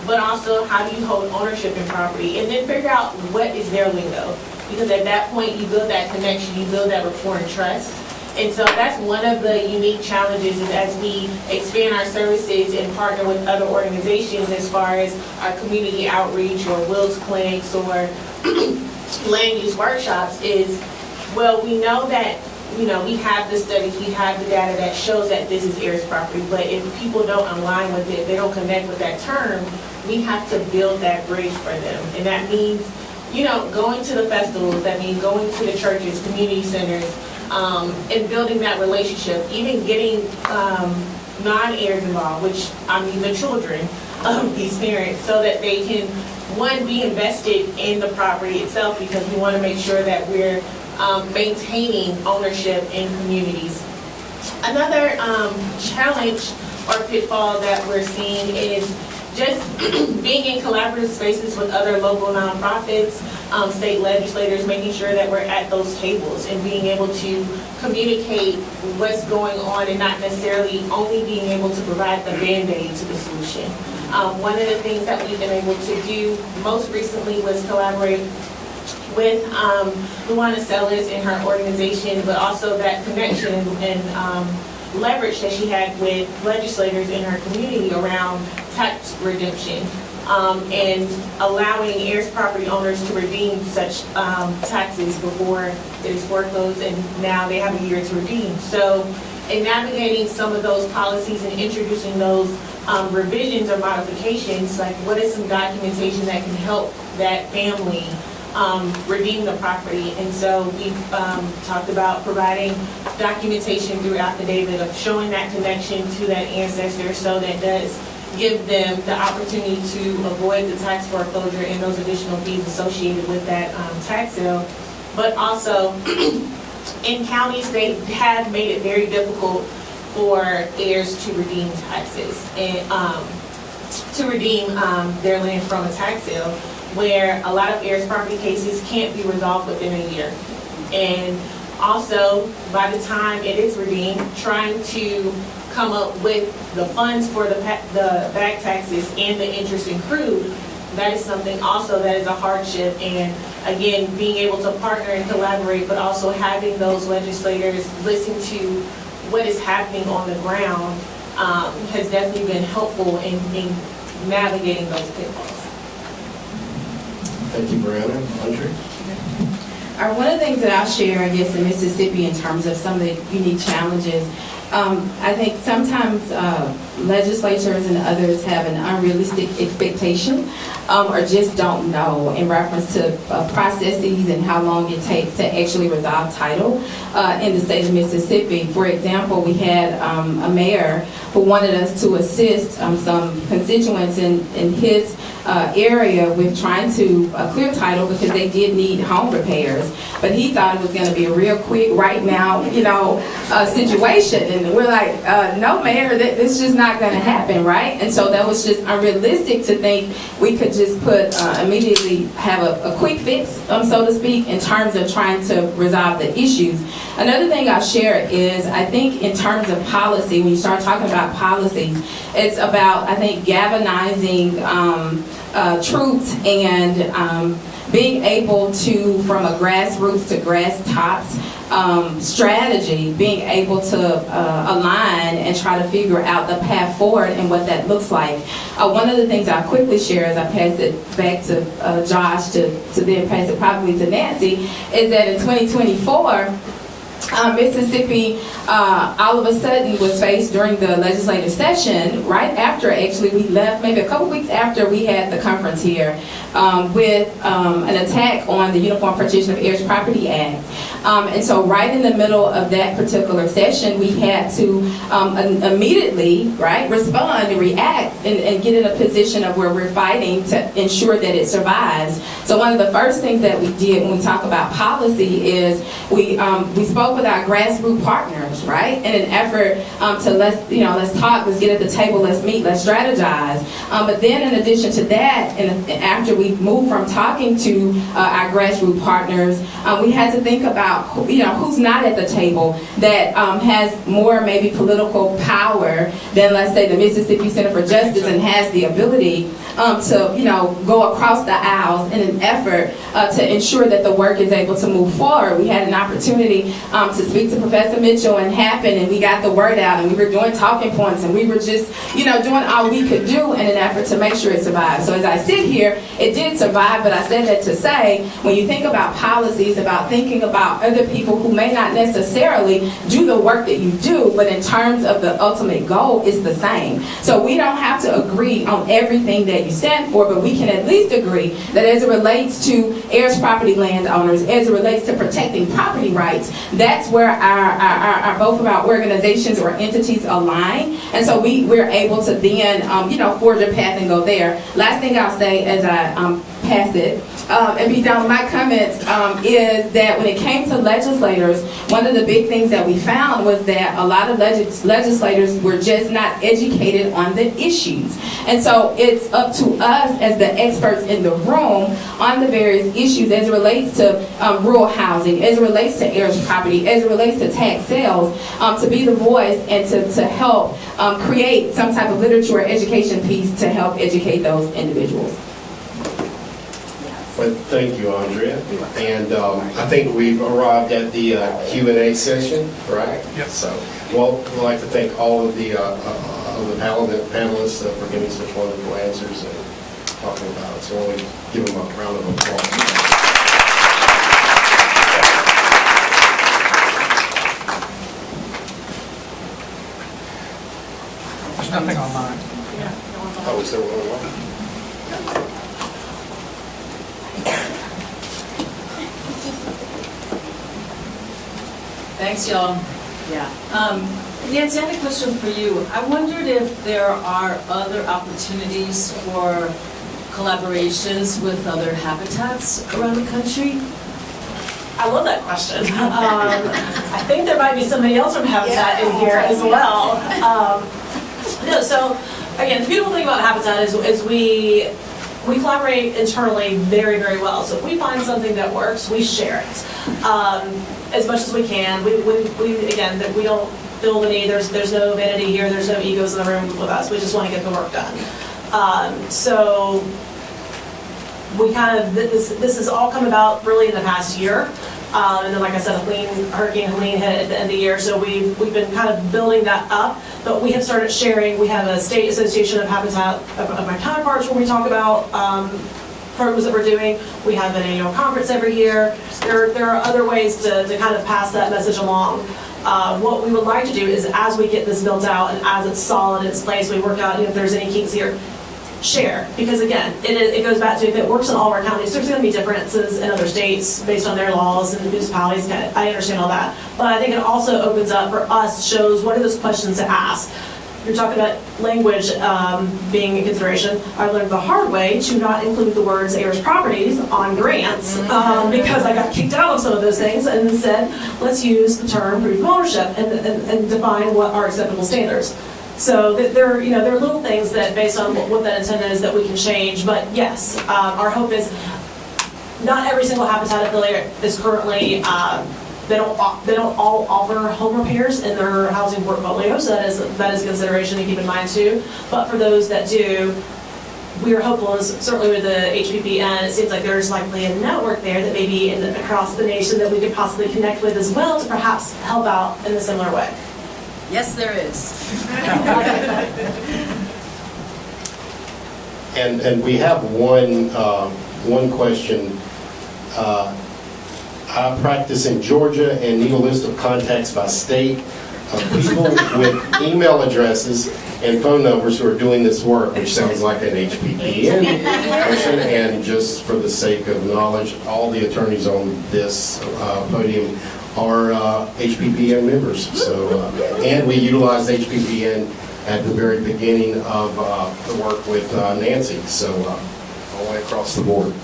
But also, how do you hold ownership in property? And then figure out what is their lingo. Because at that point, you build that connection, you build that rapport and trust. And so that's one of the unique challenges is as we expand our services and partner with other organizations as far as our community outreach or wills clinics or land use workshops is, well, we know that, we have the studies, we have the data that shows that this is heirs property, but if people don't align with it, they don't connect with that term, we have to build that bridge for them. And that means going to the festivals, that means going to the churches, community centers, and building that relationship, even getting non-heirs involved, which the children of these parents, so that they can, one, be invested in the property itself, because we want to make sure that we're maintaining ownership in communities. Another challenge or pitfall that we're seeing is just being in collaborative spaces with other local nonprofits, state legislators, making sure that we're at those tables and being able to communicate what's going on and not necessarily only being able to provide the Band-Aid to the solution. One of the things that we've been able to do most recently was collaborate with Luana Sellers and her organization, but also that connection and leverage that she had with legislators in her community around tax redemption and allowing heirs property owners to redeem such taxes before it is foreclosed, and now they have a year to redeem. So in navigating some of those policies and introducing those revisions or modifications, like what is some documentation that can help that family redeem the property. And so we've talked about providing documentation through affidavit of showing that connection to that ancestor, so that does give them the opportunity to avoid the tax foreclosure and those additional fees associated with that tax sale. But also in counties, they have made it very difficult for heirs to redeem taxes and to redeem their land from a tax sale, where a lot of heirs property cases can't be resolved within a year. And also, by the time it is redeemed, trying to come up with the funds for the back taxes and the interest accrued, that is something also that is a hardship. And again, being able to partner and collaborate, but also having those legislators listen to what is happening on the ground has definitely been helpful in navigating those pitfalls. Thank you, Marianne. Andre? One of the things that I'll share, I guess, in Mississippi in terms of some of the unique challenges, I think sometimes legislators and others have an unrealistic expectation or just don't know in reference to processes and how long it takes to actually resolve title in the state of Mississippi. For example, we had a mayor who wanted us to assist some constituents in his area with trying to clear title because they did need home repairs. But he thought it was going to be a real quick, right now, situation. And we're like, no, Mayor, this is just not going to happen, right? And so that was just unrealistic to think we could just immediately have a quick fix, so to speak, in terms of trying to resolve the issues. Another thing I'll share is, I think in terms of policy, when you start talking about policies, it's about, I think, galvanizing troops and being able to, from a grassroots to grass tops strategy, being able to align and try to figure out the path forward and what that looks like. One of the things I'll quickly share as I pass it back to Josh to then pass it probably to Nancy is that in 2024, Mississippi all of a sudden was faced during the legislative session, right after actually we left, maybe a couple weeks after we had the conference here, with an attack on the Uniform Partition of Heirs Property Act. And so right in the middle of that particular session, we had to immediately, right, respond and react and get in a position of where we're fighting to ensure that it survives. So one of the first things that we did when we talk about policy is we spoke with our grassroots partners, right, in an effort to let's talk, let's get at the table, let's meet, let's strategize. But then in addition to that, and after we moved from talking to our grassroots partners, we had to think about who's not at the table that has more maybe political power than, let's say, the Mississippi Center for Justice and has the ability to go across the aisles in an effort to ensure that the work is able to move forward. We had an opportunity to speak to Professor Mitchell and Happen, and we got the word out, and we were doing talking points, and we were just doing all we could do in an effort to make sure it survived. So as I sit here, it did survive, but I said that to say, when you think about policies, about thinking about other people who may not necessarily do the work that you do, but in terms of the ultimate goal, it's the same. So we don't have to agree on everything that you stand for, but we can at least agree that as it relates to heirs property landowners, as it relates to protecting property rights, that's where our both of our organizations or entities align. And so we're able to then forge a path and go there. Last thing I'll say as I pass it and be done with my comments is that when it came to legislators, one of the big things that we found was that a lot of legislators were just not educated on the issues. And so it's up to us as the experts in the room on the various issues as it relates to rural housing, as it relates to heirs property, as it relates to tax sales, to be the voice and to help create some type of literature or education piece to help educate those individuals. Well, thank you, Andrea. And I think we've arrived at the Q&A session, right? Yes. So, well, I'd like to thank all of the panelists for giving such wonderful answers and talking about it. So I want to give them a round of applause. There's nothing online. Oh, is there one online? Thanks, y'all. Yeah. Nancy, I had a question for you. I wondered if there are other opportunities for collaborations with other habitats around the country. I love that question. I think there might be somebody else from Habitat in here as well. So again, the beautiful thing about Habitat is we collaborate internally very, very well. So if we find something that works, we share it as much as we can. We don't feel the need. There's no vanity here. There's no egos in the room with us. We just want to get the work done. So we kind of this has all come about really in the past year. And then, like I said, Hurricane Helene hit at the end of the year, so we've been kind of building that up. But we have started sharing. We have a state association of habitat of my counterparts where we talk about programs that we're doing. We have an annual conference every year. There are other ways to kind of pass that message along. What we would like to do is, as we get this built out and as it's solid in its place, we work out if there's any kinks here, share. Because again, it goes back to, if it works in all of our counties, there's going to be differences in other states based on their laws and municipalities. I understand all that. But I think it also opens up for us, shows what are those questions to ask. You're talking about language being a consideration. I learned the hard way to not include the words heirs properties on grants because I got kicked out of some of those things, and instead, let's use the term proof of ownership and define what are acceptable standards. So there are little things that, based on what that intent is, that we can change. But yes, our hope is not every single habitat affiliate is currently. They don't all offer home repairs in their housing portfolio, so that is a consideration to keep in mind too. But for those that do, we are hopeful, certainly with the HPPN, it seems like there's likely a network there that maybe across the nation that we could possibly connect with as well to perhaps help out in a similar way. Yes, there is. And we have one question. I practice in Georgia and need a list of contacts by state of people with email addresses and phone numbers who are doing this work, which sounds like an HPPN question. And just for the sake of knowledge, all the attorneys on this podium are HPPN members. So, and we utilized HPPN at the very beginning of the work with Nancy. So, all the way across the board.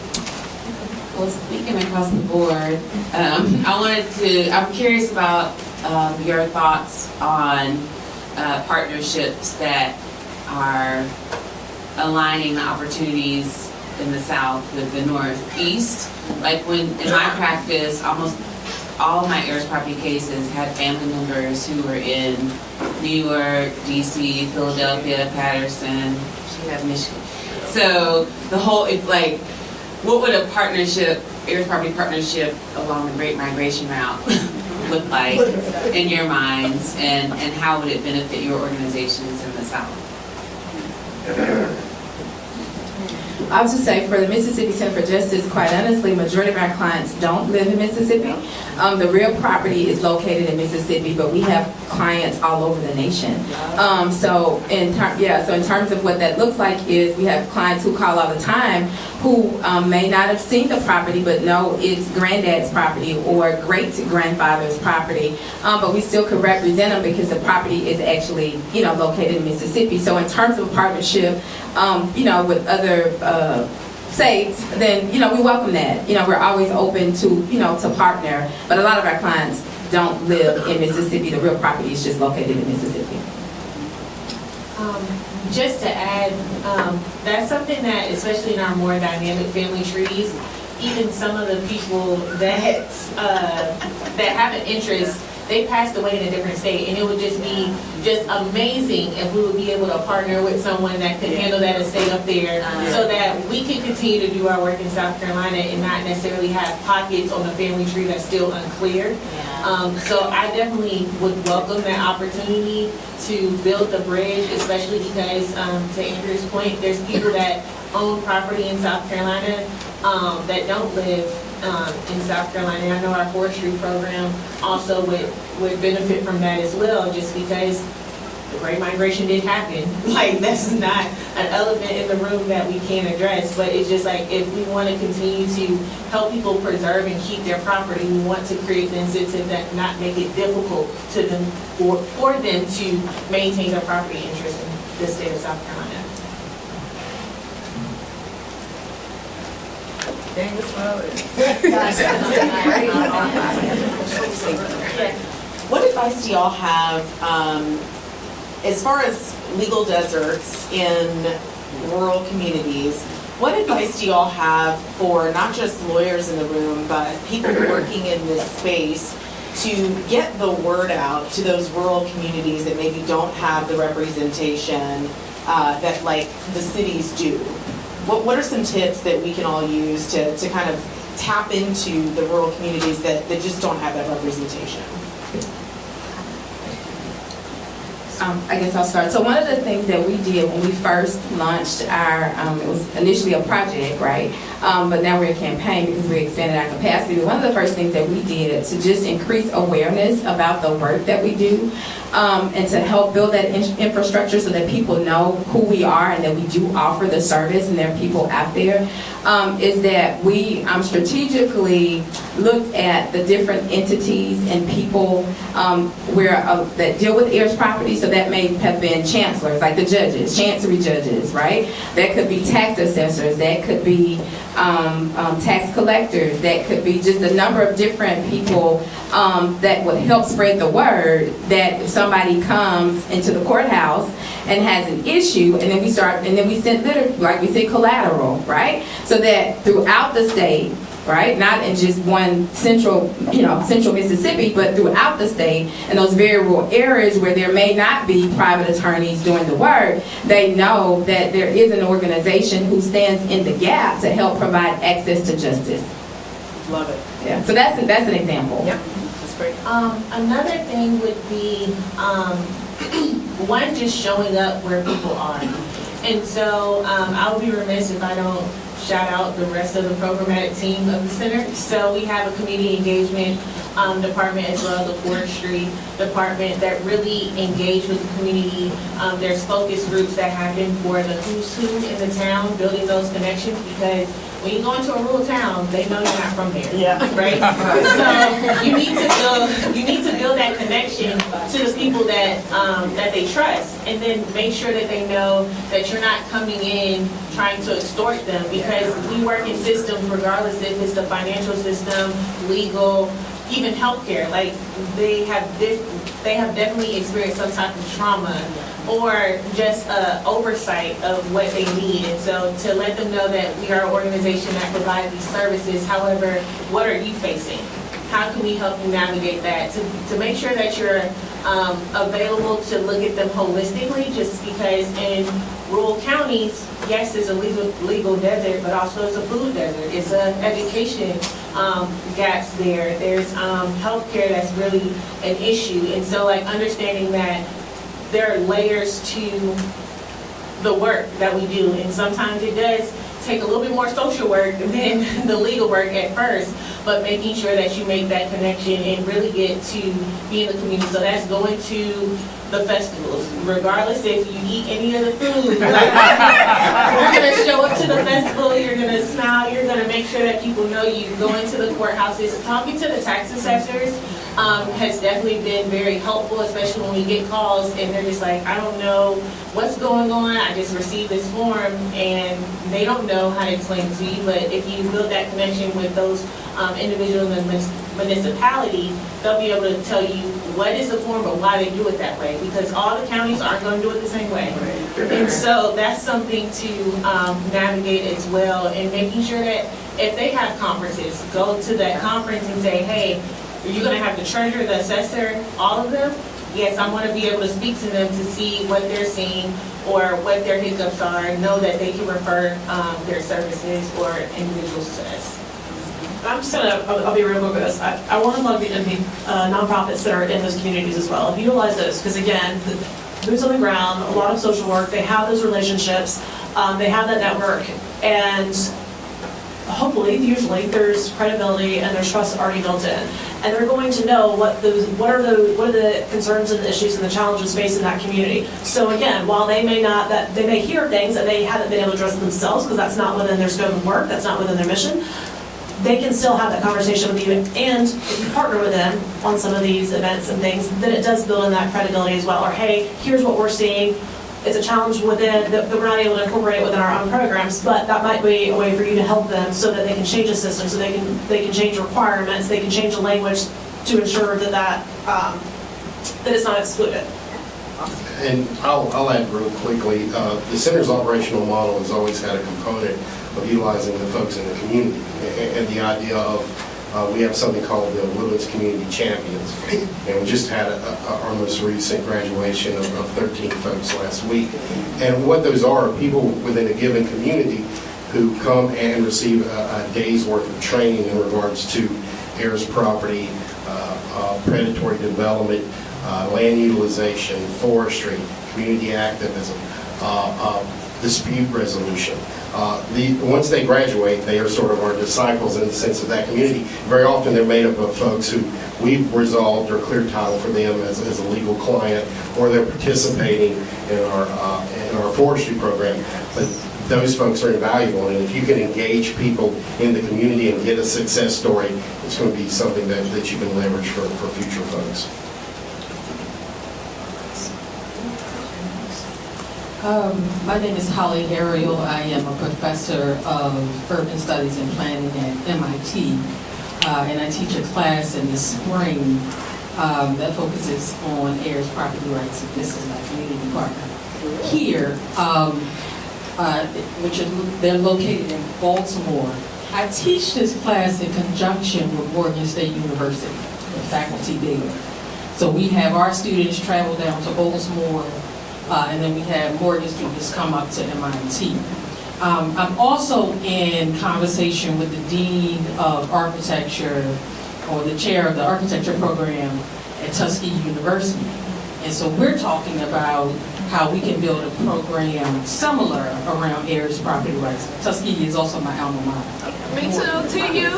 Well, speaking across the board, I'm curious about your thoughts on partnerships that are aligning the opportunities in the South with the Northeast. Like when, in my practice, almost all of my heirs property cases had family members who were in New York, DC, Philadelphia, Patterson, Michigan. So the whole, what would a partnership, heirs property partnership along the Great Migration Route look like in your minds, and how would it benefit your organizations in the South? I'll just say, for the Mississippi Center for Justice, quite honestly, majority of our clients don't live in Mississippi. The real property is located in Mississippi, but we have clients all over the nation. So in terms of what that looks like is, we have clients who call all the time who may not have seen the property, but know it's granddad's property or great-grandfather's property, but we still could represent them because the property is actually, located in Mississippi. So in terms of a partnership, with other states, then, we welcome that. We're always open to partner, but a lot of our clients don't live in Mississippi. The real property is just located in Mississippi. Just to add, that's something that, especially in our more dynamic family trees, even some of the people that have an interest, they passed away in a different state, and it would just be amazing if we would be able to partner with someone that could handle that estate up there, so that we can continue to do our work in South Carolina and not necessarily have pockets on the family tree that's still unclear. So I definitely would welcome that opportunity to build the bridge, especially because, to Andrew's point, there's people that own property in South Carolina that don't live in South Carolina. And I know our forestry program also would benefit from that as well, just because the Great Migration did happen. That's not an elephant in the room that we can't address, but it's just if we want to continue to help people preserve and keep their property, we want to create the incentive that not make it difficult to them for them to maintain their property interest in the state of South Carolina. What advice do y'all have as far as legal deserts in rural communities? What advice do y'all have for not just lawyers in the room, but people working in this space to get the word out to those rural communities that maybe don't have the representation that the cities do? What are some tips that we can all use to kind of tap into the rural communities that just don't have that representation? I guess I'll start. So one of the things that we did when we first launched our, it was initially a project, right? But now we're a campaign because we expanded our capacity. One of the first things that we did to just increase awareness about the work that we do and to help build that infrastructure so that people know who we are and that we do offer the service and there are people out there, is that we strategically looked at the different entities and people that deal with heirs property. So that may have been chancellors, like the judges, chancery judges, right? That could be tax assessors, that could be tax collectors, that could be just a number of different people that would help spread the word that if somebody comes into the courthouse and has an issue, and then we send like we say, collateral, right? So that throughout the state, right, not in just one central Mississippi, but throughout the state, and those very rural areas where there may not be private attorneys doing the work, they know that there is an organization who stands in the gap to help provide access to justice. Love it. Yeah. So that's an example. Yep. That's great. Another thing would be one, just showing up where people are. And so I'll be remiss if I don't shout out the rest of the programmatic team of the center. So we have a community engagement department as well, the forestry department that really engage with the community. There's focus groups that happen for the who's who in the town, building those connections, because when you go into a rural town, they know you're not from there. Yeah. Right? So you need to build that connection to the people that they trust, and then make sure that they know that you're not coming in trying to extort them, because we work in systems regardless if it's the financial system, legal, even healthcare. Like they have definitely experienced some type of trauma or just oversight of what they need. And so to let them know that we are an organization that provides these services, however, what are you facing? How can we help you navigate that? To make sure that you're available to look at them holistically, just because in rural counties, yes, it's a legal desert, but also it's a food desert. It's education gaps there. There's healthcare that's really an issue. And so like understanding that there are layers to the work that we do, and sometimes it does take a little bit more social work than the legal work at first, but making sure that you make that connection and really get to be in the community. So that's going to the festivals, regardless if you eat any of the food. You're going to show up to the festival, you're going to smile, you're going to make sure that people know you. Going to the courthouses, talking to the tax assessors has definitely been very helpful, especially when we get calls and they're just like, I don't know what's going on, I just received this form, and they don't know how to explain it to you. But if you build that connection with those individuals in the municipality, they'll be able to tell you what is the form, but why they do it that way, because all the counties aren't going to do it the same way. And so that's something to navigate as well, and making sure that if they have conferences, go to that conference and say, hey, are you going to have the treasurer, the assessor, all of them? Yes, I want to be able to speak to them to see what they're seeing or what their hiccups are, know that they can refer their services or individuals to us. I'm just I'll be real quick with this. I want to plug the nonprofits that are in those communities as well. Utilize those, because again, boots on the ground, a lot of social work, they have those relationships, they have that network, and hopefully, usually, there's credibility and there's trust already built in. And they're going to know what are the concerns and the issues and the challenges facing that community. So again, while they may hear things and they haven't been able to address it themselves, because that's not within their scope of work, that's not within their mission, they can still have that conversation with you. And if you partner with them on some of these events and things, then it does build in that credibility as well. Or hey, here's what we're seeing. It's a challenge within that we're not able to incorporate within our own programs, but that might be a way for you to help them so that they can change the system, so they can change requirements, they can change the language to ensure that it's not excluded. And I'll add real quickly, the center's operational model has always had a component of utilizing the folks in the community, and the idea of we have something called the Woodlands Community Champions, and we just had our most recent graduation of 13 folks last week. And what those are people within a given community who come and receive a day's worth of training in regards to heirs property, predatory development, land utilization, forestry, community activism, dispute resolution. Once they graduate, they are sort of our disciples in the sense of that community. Very often they're made up of folks who we've resolved or cleared title for them as a legal client, or they're participating in our forestry program. But those folks are invaluable, and if you can engage people in the community and get a success story, it's going to be something that you can leverage for future folks. My name is Holly Ariel. I am a professor of urban studies and planning at MIT, and I teach a class in the spring that focuses on heirs property rights. And this is my community partner here, they're located in Baltimore. I teach this class in conjunction with Morgan State University, the faculty there. So we have our students travel down to Baltimore, and then we have Morgan students come up to MIT. I'm also in conversation with the Dean of Architecture, or the chair of the architecture program at Tuskegee University. And so we're talking about how we can build a program similar around heirs property rights. Tuskegee is also my alma mater. Me too, to you.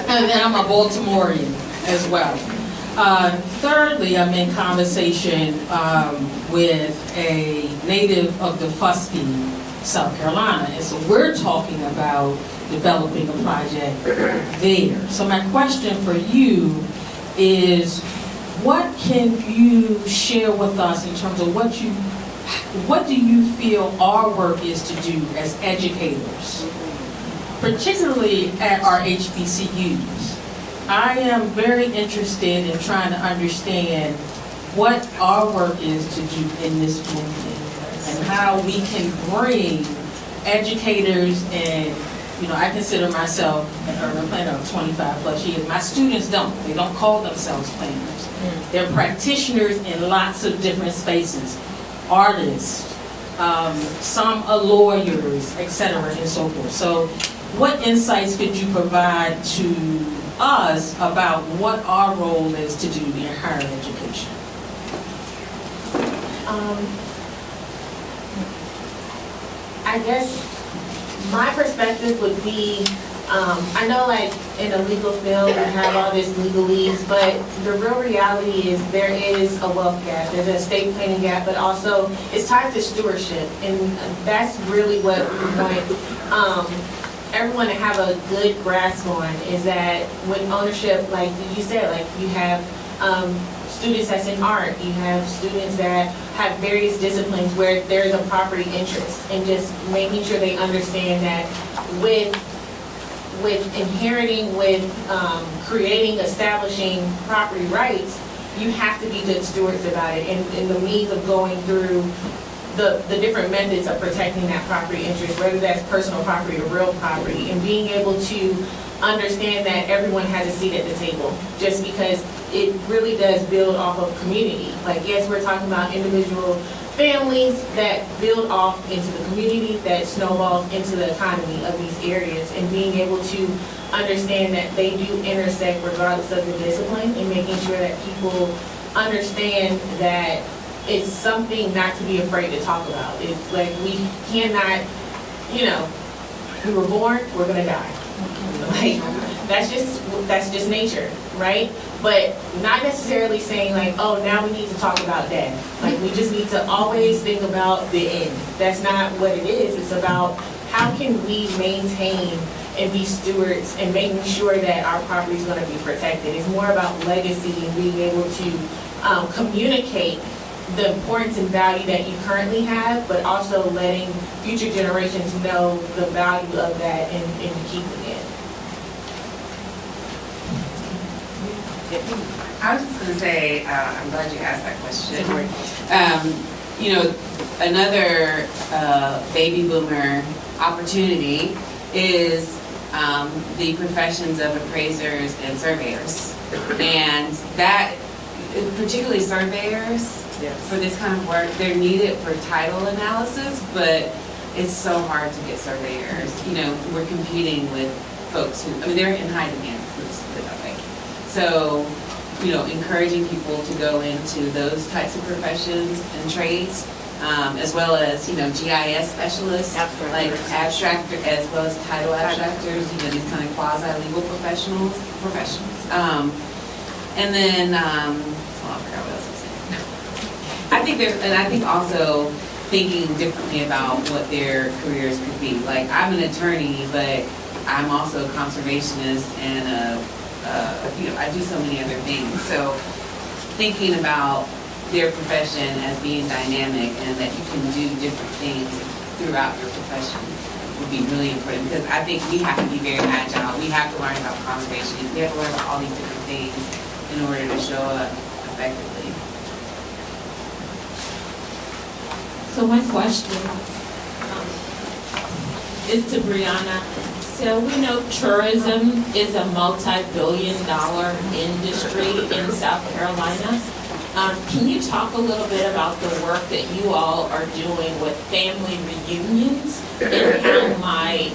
And then I'm a Baltimorean as well. Thirdly, I'm in conversation with a native of DeFusky, South Carolina. And so we're talking about developing a project there. So my question for you is, what can you share with us in terms of what do you feel our work is to do as educators, particularly at our HBCUs? I am very interested in trying to understand what our work is to do in this movement and how we can bring educators, and I consider myself an urban planner of 25 plus years. My students don't. They don't call themselves planners. They're practitioners in lots of different spaces. Artists, some are lawyers, etc., and so forth. So what insights could you provide to us about what our role is to do in higher education? I guess my perspective would be, I know like in the legal field we have all this legalese, but the real reality is there is a wealth gap, there's a estate planning gap, but also it's tied to stewardship, and that's really what we want everyone to have a good grasp on, is that with ownership, like you said, like you have students that's in art, you have students that have various disciplines where there's a property interest, and just making sure they understand that with inheriting, with creating, establishing property rights, you have to be good stewards about it, and the means of going through the different methods of protecting that property interest, whether that's personal property or real property, and being able to understand that everyone has a seat at the table, just because it really does build off of community. Like, yes, we're talking about individual families that build off into the community, that snowballs into the economy of these areas, and being able to understand that they do intersect regardless of the discipline, and making sure that people understand that it's something not to be afraid to talk about. It's like we cannot, we were born, we're gonna die. Like, that's just nature, right? But not necessarily saying like, oh, now we need to talk about death. Like, we just need to always think about the end. That's not what it is. It's about how can we maintain and be stewards and making sure that our property is going to be protected. It's more about legacy and being able to communicate the importance and value that you currently have, but also letting future generations know the value of that and keeping it. I was just going to say, I'm glad you asked that question. Another baby boomer opportunity is the professions of appraisers and surveyors. And that, particularly surveyors, for this kind of work. They're needed for title analysis, but it's so hard to get surveyors. You know, we're competing with folks who, I mean, they're in high demand, let's put it that way. So, you know, encouraging people to go into those types of professions and trades, as well as, you know, GIS specialists, like abstract, as well as title abstractors, you know, these kind of quasi-legal professions. And then, oh, I forgot what else I was saying. I think there's, and I think also thinking differently about what their careers could be. Like, I'm an attorney, but I'm also a conservationist and you know, I do so many other things. So thinking about their profession as being dynamic and that you can do different things throughout your profession would be really important, because I think we have to be very agile. We have to learn about conservation. We have to learn about all these different things in order to show up effectively. So my question is to Brianna. So we know tourism is a multi-billion-dollar industry in South Carolina. Can you talk a little bit about the work that you all are doing with family reunions and how might,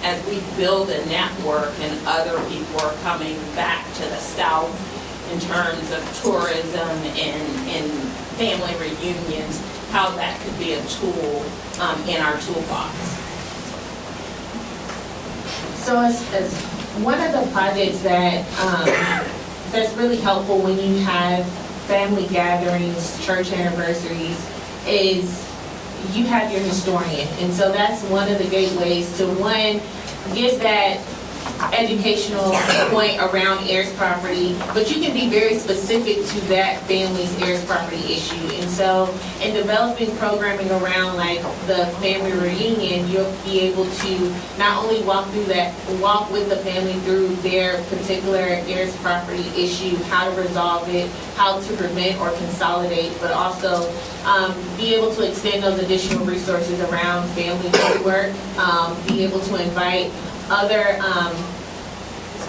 as we build a network and other people are coming back to the South in terms of tourism and family reunions, how that could be a tool in our toolbox? So as one of the projects that that's really helpful when you have family gatherings, church anniversaries, is you have your historian. And so that's one of the great ways to, one, give that educational point around heirs property, but you can be very specific to that family's heirs property issue. And so in developing programming around like the family reunion, you'll be able to not only walk with the family through their particular heirs property issue, how to resolve it, how to prevent or consolidate, but also be able to extend those additional resources around family work, be able to invite other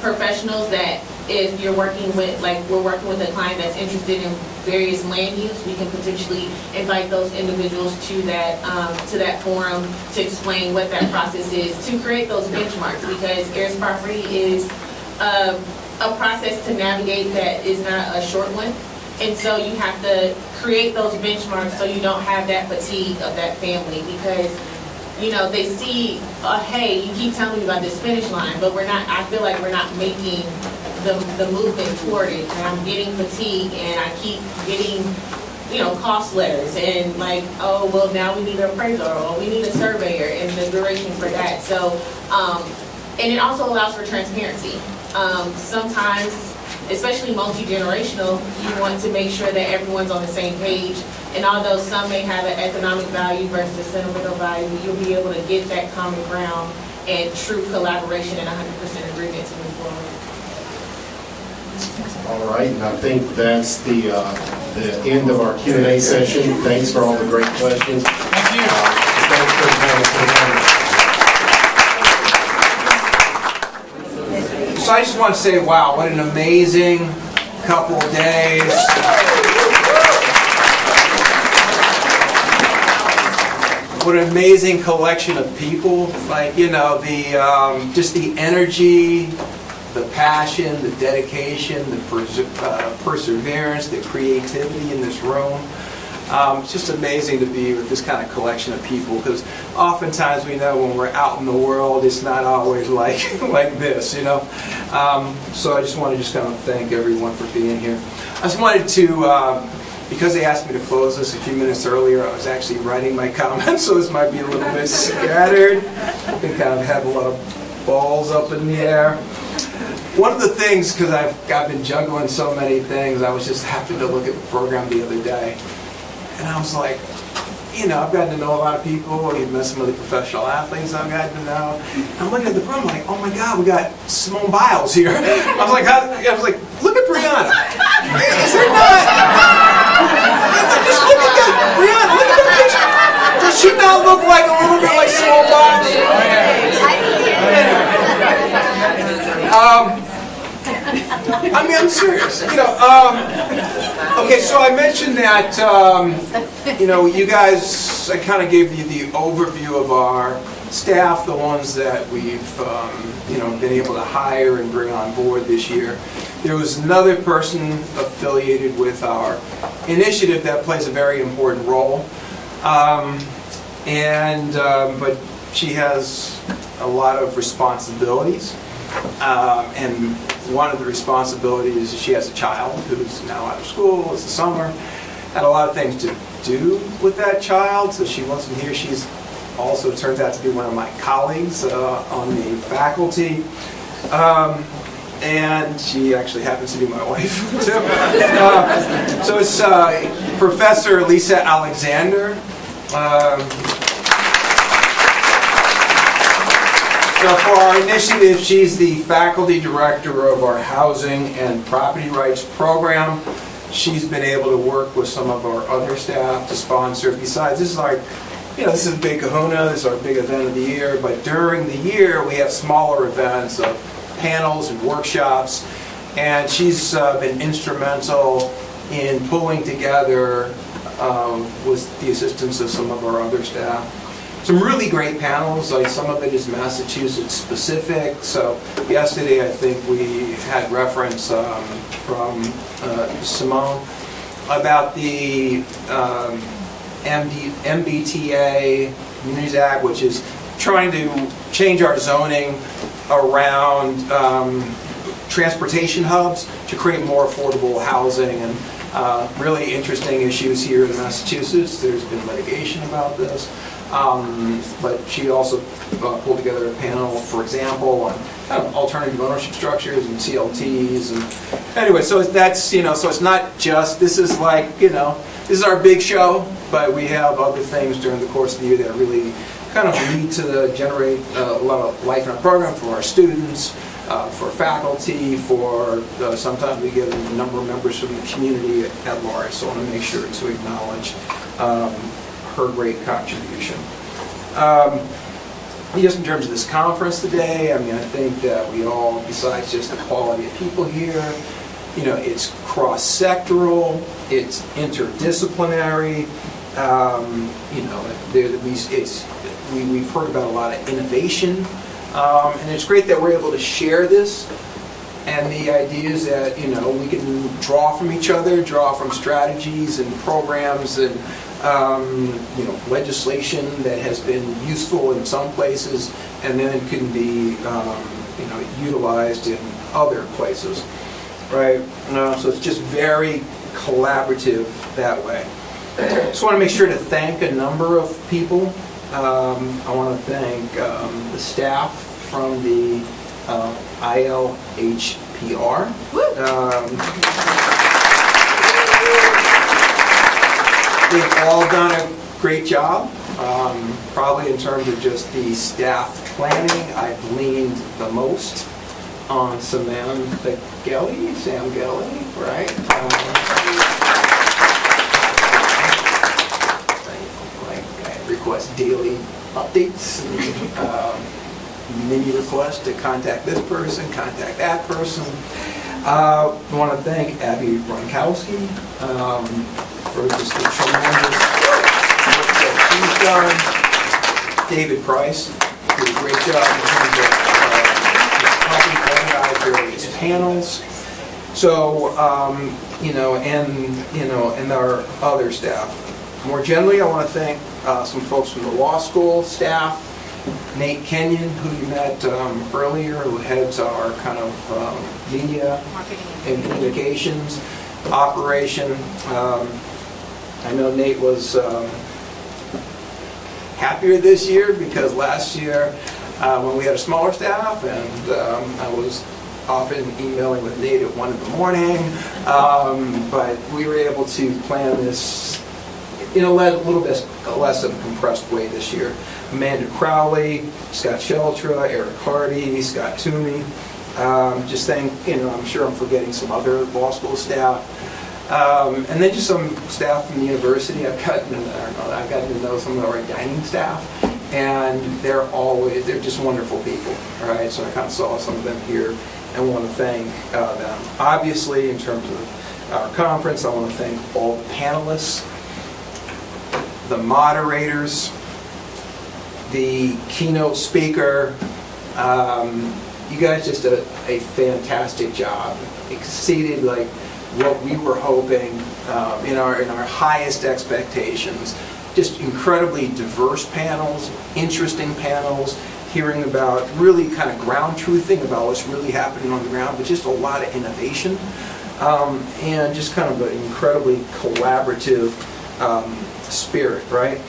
professionals that if you're working with, like we're working with a client that's interested in various land use, we can potentially invite those individuals to that forum to explain what that process is, to create those benchmarks, because heirs property is a process to navigate that is not a short one. And so you have to create those benchmarks so you don't have that fatigue of that family, because you know, they see, hey, you keep telling me about this finish line, but we're not, I feel like we're not making the movement toward it. And I'm getting fatigued and I keep getting, you know, cost letters and like, oh, well, now we need an appraiser or we need a surveyor and the duration for that. So, and it also allows for transparency. Sometimes, especially multi-generational, you want to make sure that everyone's on the same page. And although some may have an economic value versus sentimental value, you'll be able to get that common ground and true collaboration and 100% agreement to move forward. All right, and I think that's the end of our Q&A session. Thanks for all the great questions. Thank you. Thanks for coming. So I just want to say, wow, what an amazing couple of days. What an amazing collection of people. Like, you know, the just the energy, the passion, the dedication, the perseverance, the creativity in this room. It's just amazing to be with this kind of collection of people, because oftentimes we know when we're out in the world, it's not always like this, you know. So I just want to kind of thank everyone for being here. I just wanted to, because they asked me to close this a few minutes earlier, I was actually writing my comments, so this might be a little bit scattered. I think I have a lot of balls up in the air. One of the things, because I've been juggling so many things, I was just happened to look at the program the other day. And I was like, you know, I've gotten to know a lot of people. You've met some of the professional athletes I've gotten to know. And I'm looking at the program, like, oh my God, we got Simone Biles here. I was like, look at Brianna. Is there not? Just look at that, Brianna. Look at the picture. Does she not look like a little bit like Simone Biles? I mean, I'm serious. Okay, so I mentioned that, you guys, I kind of gave you the overview of our staff, the ones that we've, been able to hire and bring on board this year. There was another person affiliated with our initiative that plays a very important role. But she has a lot of responsibilities. And one of the responsibilities is she has a child who's now out of school, it's the summer, had a lot of things to do with that child, so she wasn't here. She's also turns out to be one of my colleagues on the faculty. And she actually happens to be my wife, too. So it's Professor Lisa Alexander. So for our initiative, she's the faculty director of our housing and property rights program. She's been able to work with some of our other staff to sponsor. Besides, this is like, this is a big kahuna, this is our big event of the year, but during the year we have smaller events of panels and workshops, and she's been instrumental in pulling together, with the assistance of some of our other staff, some really great panels. Like some of it is Massachusetts specific. So yesterday I think we had reference from Simone about the MBTA Communities Act, which is trying to change our zoning around transportation hubs to create more affordable housing, and really interesting issues here in Massachusetts. There's been litigation about this. But she also pulled together a panel, for example, on kind of alternative ownership structures and CLTs. And anyway, so that's, so it's not just, this is like, this is our big show, but we have other things during the course of the year that really kind of lead to generate a lot of life in our program for our students, for faculty, for sometimes we get a number of members from the community at large. So I want to make sure to acknowledge her great contribution. Just in terms of this conference today, I think that we all, besides just the quality of people here, it's cross-sectoral, it's interdisciplinary, we've heard about a lot of innovation, and it's great that we're able to share this, and the idea is that, we can draw from each other, draw from strategies and programs and legislation that has been useful in some places, and then it can be, utilized in other places, right? So it's just very collaborative that way. Just want to make sure to thank a number of people. I want to thank the staff from the ILHPR. They've all done a great job. Probably in terms of just the staff planning, I've leaned the most on Sam Gelly, right? I request daily updates, and many requests to contact this person, contact that person. I want to thank Abby Bronkowski for just the tremendous work that she's done. David Price did a great job in terms of helping organize various panels. So, and our other staff. More generally, I want to thank some folks from the law school staff. Nate Kenyon, who you met earlier, who heads our kind of media and communications operation. I know Nate was happier this year because last year when we had a smaller staff, and I was often emailing with Nate at 1 in the morning, but we were able to plan this in a little bit less of a compressed way this year. Amanda Crowley, Scott Sheltra, Eric Hardy, Scott Toomey. Just think, I'm sure I'm forgetting some other law school staff. And then just some staff from the university. I've gotten to know some of our dining staff. and they're just wonderful people, right? So I kind of saw some of them here and want to thank them. Obviously, in terms of our conference, I want to thank all the panelists, the moderators, the keynote speaker. You guys just did a fantastic job. Exceeded like what we were hoping in our highest expectations. Just incredibly diverse panels, interesting panels, hearing about really kind of ground truthing about what's really happening on the ground, but just a lot of innovation and just kind of an incredibly collaborative spirit, right?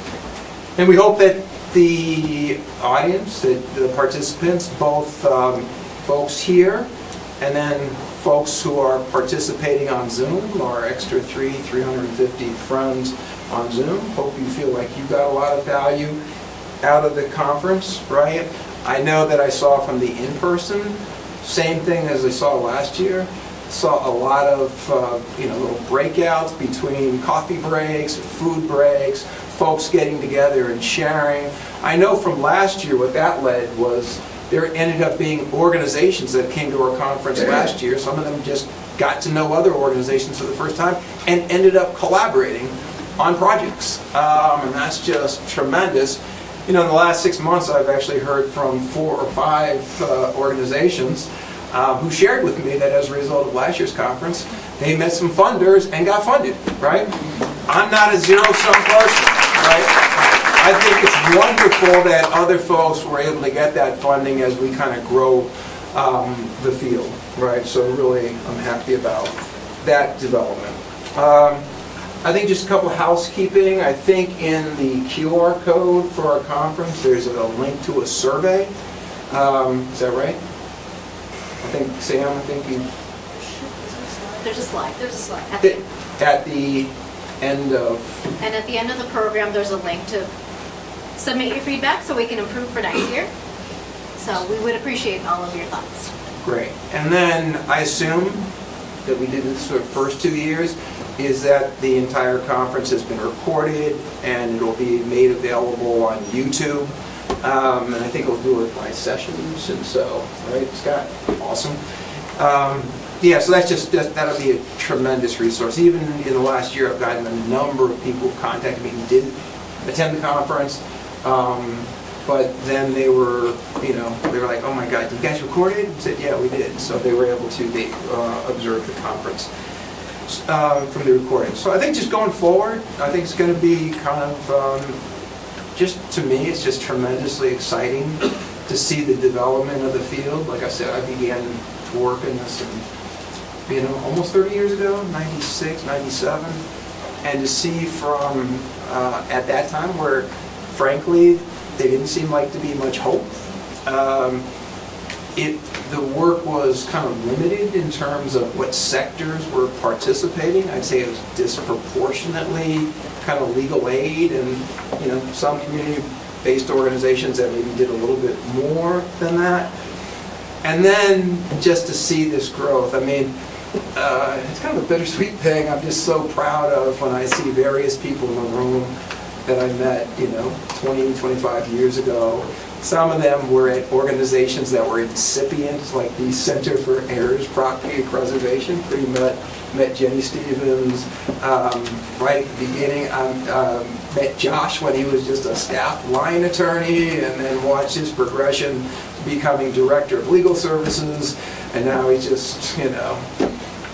And we hope that the audience, the participants, both folks here and then folks who are participating on Zoom, our extra 350 friends on Zoom, hope you feel like you got a lot of value out of the conference, right? I know that I saw from the in-person, same thing as I saw last year. Saw a lot of little breakouts between coffee breaks, food breaks, folks getting together and sharing. I know from last year what that led was there ended up being organizations that came to our conference last year. Some of them just got to know other organizations for the first time and ended up collaborating on projects. And that's just tremendous. In the last 6 months, I've actually heard from 4 or 5 organizations who shared with me that as a result of last year's conference, they met some funders and got funded, right? I'm not a zero-sum person, right? I think it's wonderful that other folks were able to get that funding as we kind of grow the field, right? So really, I'm happy about that development. I think just a couple of housekeeping. I think in the QR code for our conference, there's a link to a survey. Is that right? I think, Sam, you... There's a slide. At the end of... And at the end of the program, there's a link to submit your feedback so we can improve for next year. So we would appreciate all of your thoughts. Great. And then I assume that we did this for the first 2 years, is that the entire conference has been recorded and it'll be made available on YouTube. And I think we'll do it by sessions, and so, right, Scott? Awesome. Yeah, so that'll be a tremendous resource. Even in the last year, I've gotten a number of people who contacted me who didn't attend the conference, but then they were like, oh my God, did you guys record it? I said, yeah, we did. So they were able to observe the conference from the recording. So I think just going forward, I think it's going to be kind of, just to me, it's just tremendously exciting to see the development of the field. Like I said, I began to work in this almost 30 years ago, 96, 97, and to see from at that time where, frankly, there didn't seem like to be much hope. The work was kind of limited in terms of what sectors were participating. I'd say it was disproportionately kind of legal aid and some community-based organizations that maybe did a little bit more than that. And then just to see this growth, I mean, it's kind of a bittersweet thing. I'm just so proud of when I see various people in the room that I met, 20, 25 years ago. Some of them were at organizations that were incipient, like the Center for Heirs Property Preservation. We met Jenny Stevens right at the beginning. I met Josh when he was just a staff line attorney, and then watched his progression to becoming Director of Legal Services, and now he's just,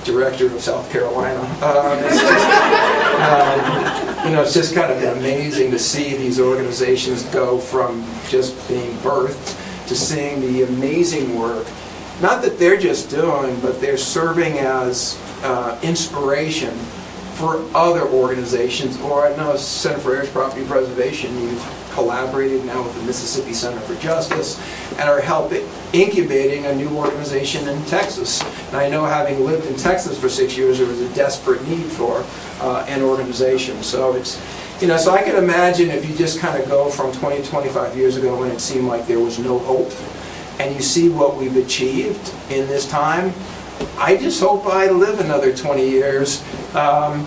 Director of South Carolina. It's just kind of amazing to see these organizations go from just being birthed to seeing the amazing work, not that they're just doing, but they're serving as inspiration for other organizations. Or I know Center for Heirs Property Preservation, you've collaborated now with the Mississippi Center for Justice and are helping incubating a new organization in Texas. And I know, having lived in Texas for 6 years, there was a desperate need for an organization. So it's, so I can imagine if you just kind of go from 20, 25 years ago when it seemed like there was no hope, and you see what we've achieved in this time. I just hope I live another 20 years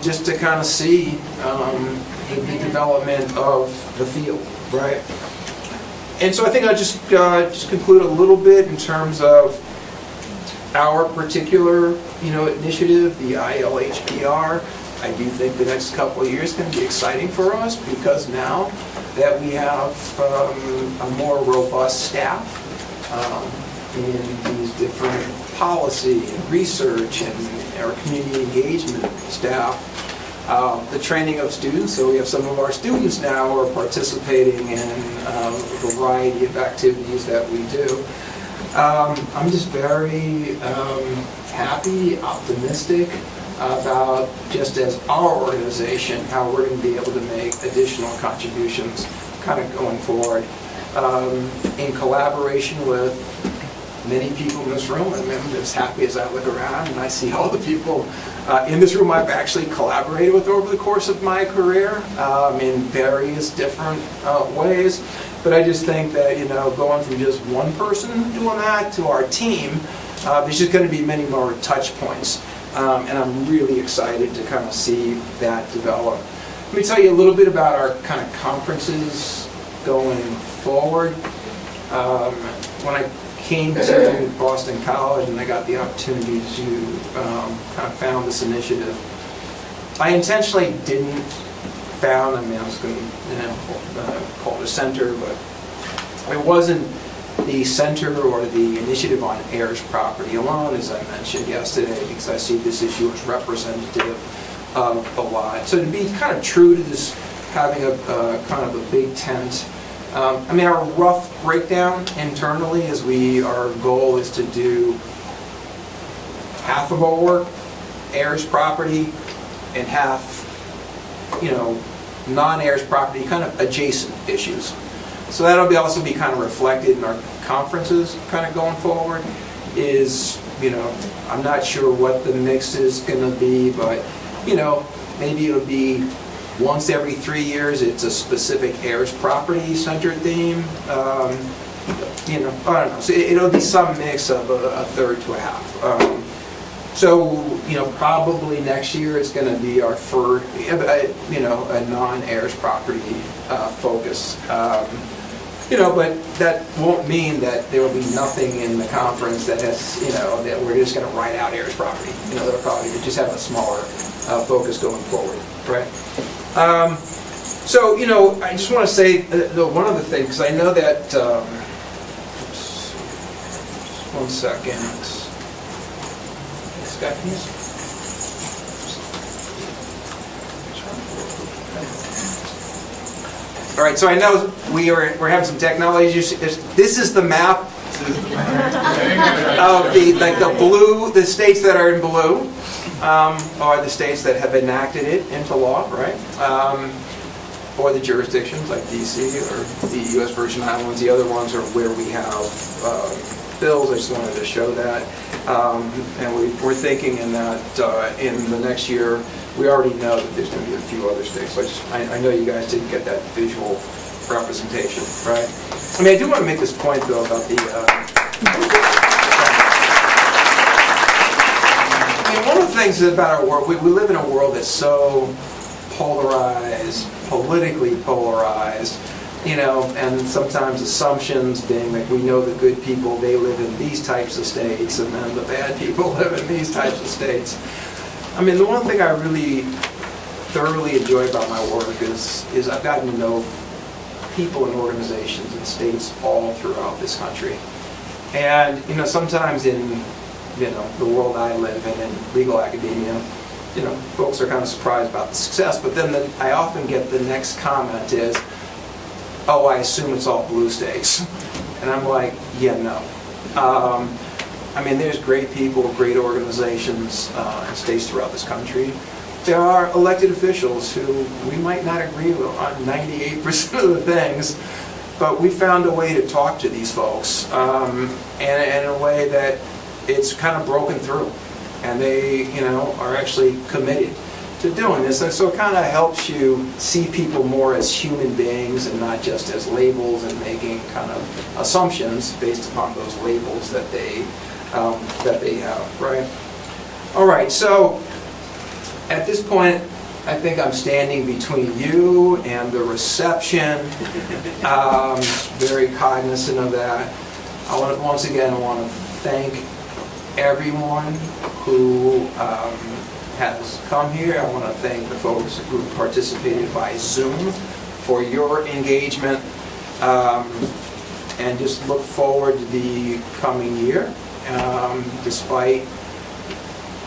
just to kind of see the development of the field, right? And so I think I'll just conclude a little bit in terms of our particular, initiative, the ILHPR. I do think the next couple of years can be exciting for us because now that we have a more robust staff in these different policy and research and our community engagement staff, the training of students, so we have some of our students now who are participating in a variety of activities that we do. I'm just very happy, optimistic about, just as our organization, how we're going to be able to make additional contributions kind of going forward. In collaboration with many people in this room, and I'm as happy as I look around and I see all the people in this room I've actually collaborated with over the course of my career in various different ways. But I just think that, going from just one person doing that to our team, there's just going to be many more touch points. And I'm really excited to kind of see that develop. Let me tell you a little bit about our kind of conferences going forward. When I came to Boston College and I got the opportunity to kind of found this initiative, I intentionally didn't found, I was going to call it a center, but it wasn't the center or the initiative on heirs property alone, as I mentioned yesterday, because I see this issue as representative of a lot. So to be kind of true to this, having a kind of a big tent, our rough breakdown internally is our goal is to do half of our work, heirs property, and half, non-heirs property, kind of adjacent issues. So that'll also be kind of reflected in our conferences kind of going forward. I'm not sure what the mix is going to be, but, maybe it'll be once every 3 years, it's a specific heirs property centered theme. I don't know. So it'll be some mix of a third to a half. Probably next year it's going to be our third, a non-heirs property focus. But that won't mean that there will be nothing in the conference that has, that we're just going to write out heirs property. They'll probably just have a smaller focus going forward, right? I just want to say one other thing, because I know that, just 1 second. Scott, please. All right, so I know we're having some technology issues. This is the map of the blue. The states that are in blue are the states that have enacted it into law, right? Or the jurisdictions like DC or the U.S. Virgin Islands. The other ones are where we have bills. I just wanted to show that, and we're thinking in that in the next year. We already know that there's going to be a few other states. So I know you guys didn't get that visual representation, right? I do want to make this point, though, about the... one of the things about our world, we live in a world that's so polarized, politically polarized, and sometimes assumptions being like we know the good people, they live in these types of states, and then the bad people live in these types of states. The one thing I really thoroughly enjoy about my work is I've gotten to know people and organizations and states all throughout this country. And, sometimes in, the world I live in legal academia, folks are kind of surprised about the success, but then I often get the next comment is, oh, I assume it's all blue states. And I'm like, yeah, no. There's great people, great organizations in states throughout this country. There are elected officials who we might not agree with on 98% of the things, but we found a way to talk to these folks and in a way that it's kind of broken through. And they, are actually committed to doing this. And so it kind of helps you see people more as human beings and not just as labels and making kind of assumptions based upon those labels that they have, right? All right, so at this point, I think I'm standing between you and the reception. Very cognizant of that. Once again, I want to thank everyone who has come here. I want to thank the folks who participated by Zoom for your engagement, and just look forward to the coming year. Despite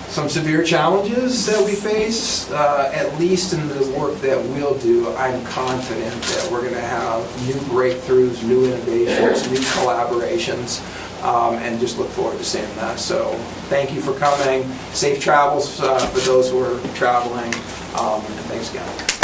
some severe challenges that we face, at least in the work that we'll do, I'm confident that we're going to have new breakthroughs, new innovations, new collaborations, and just look forward to seeing that. So thank you for coming. Safe travels for those who are traveling, and thanks again.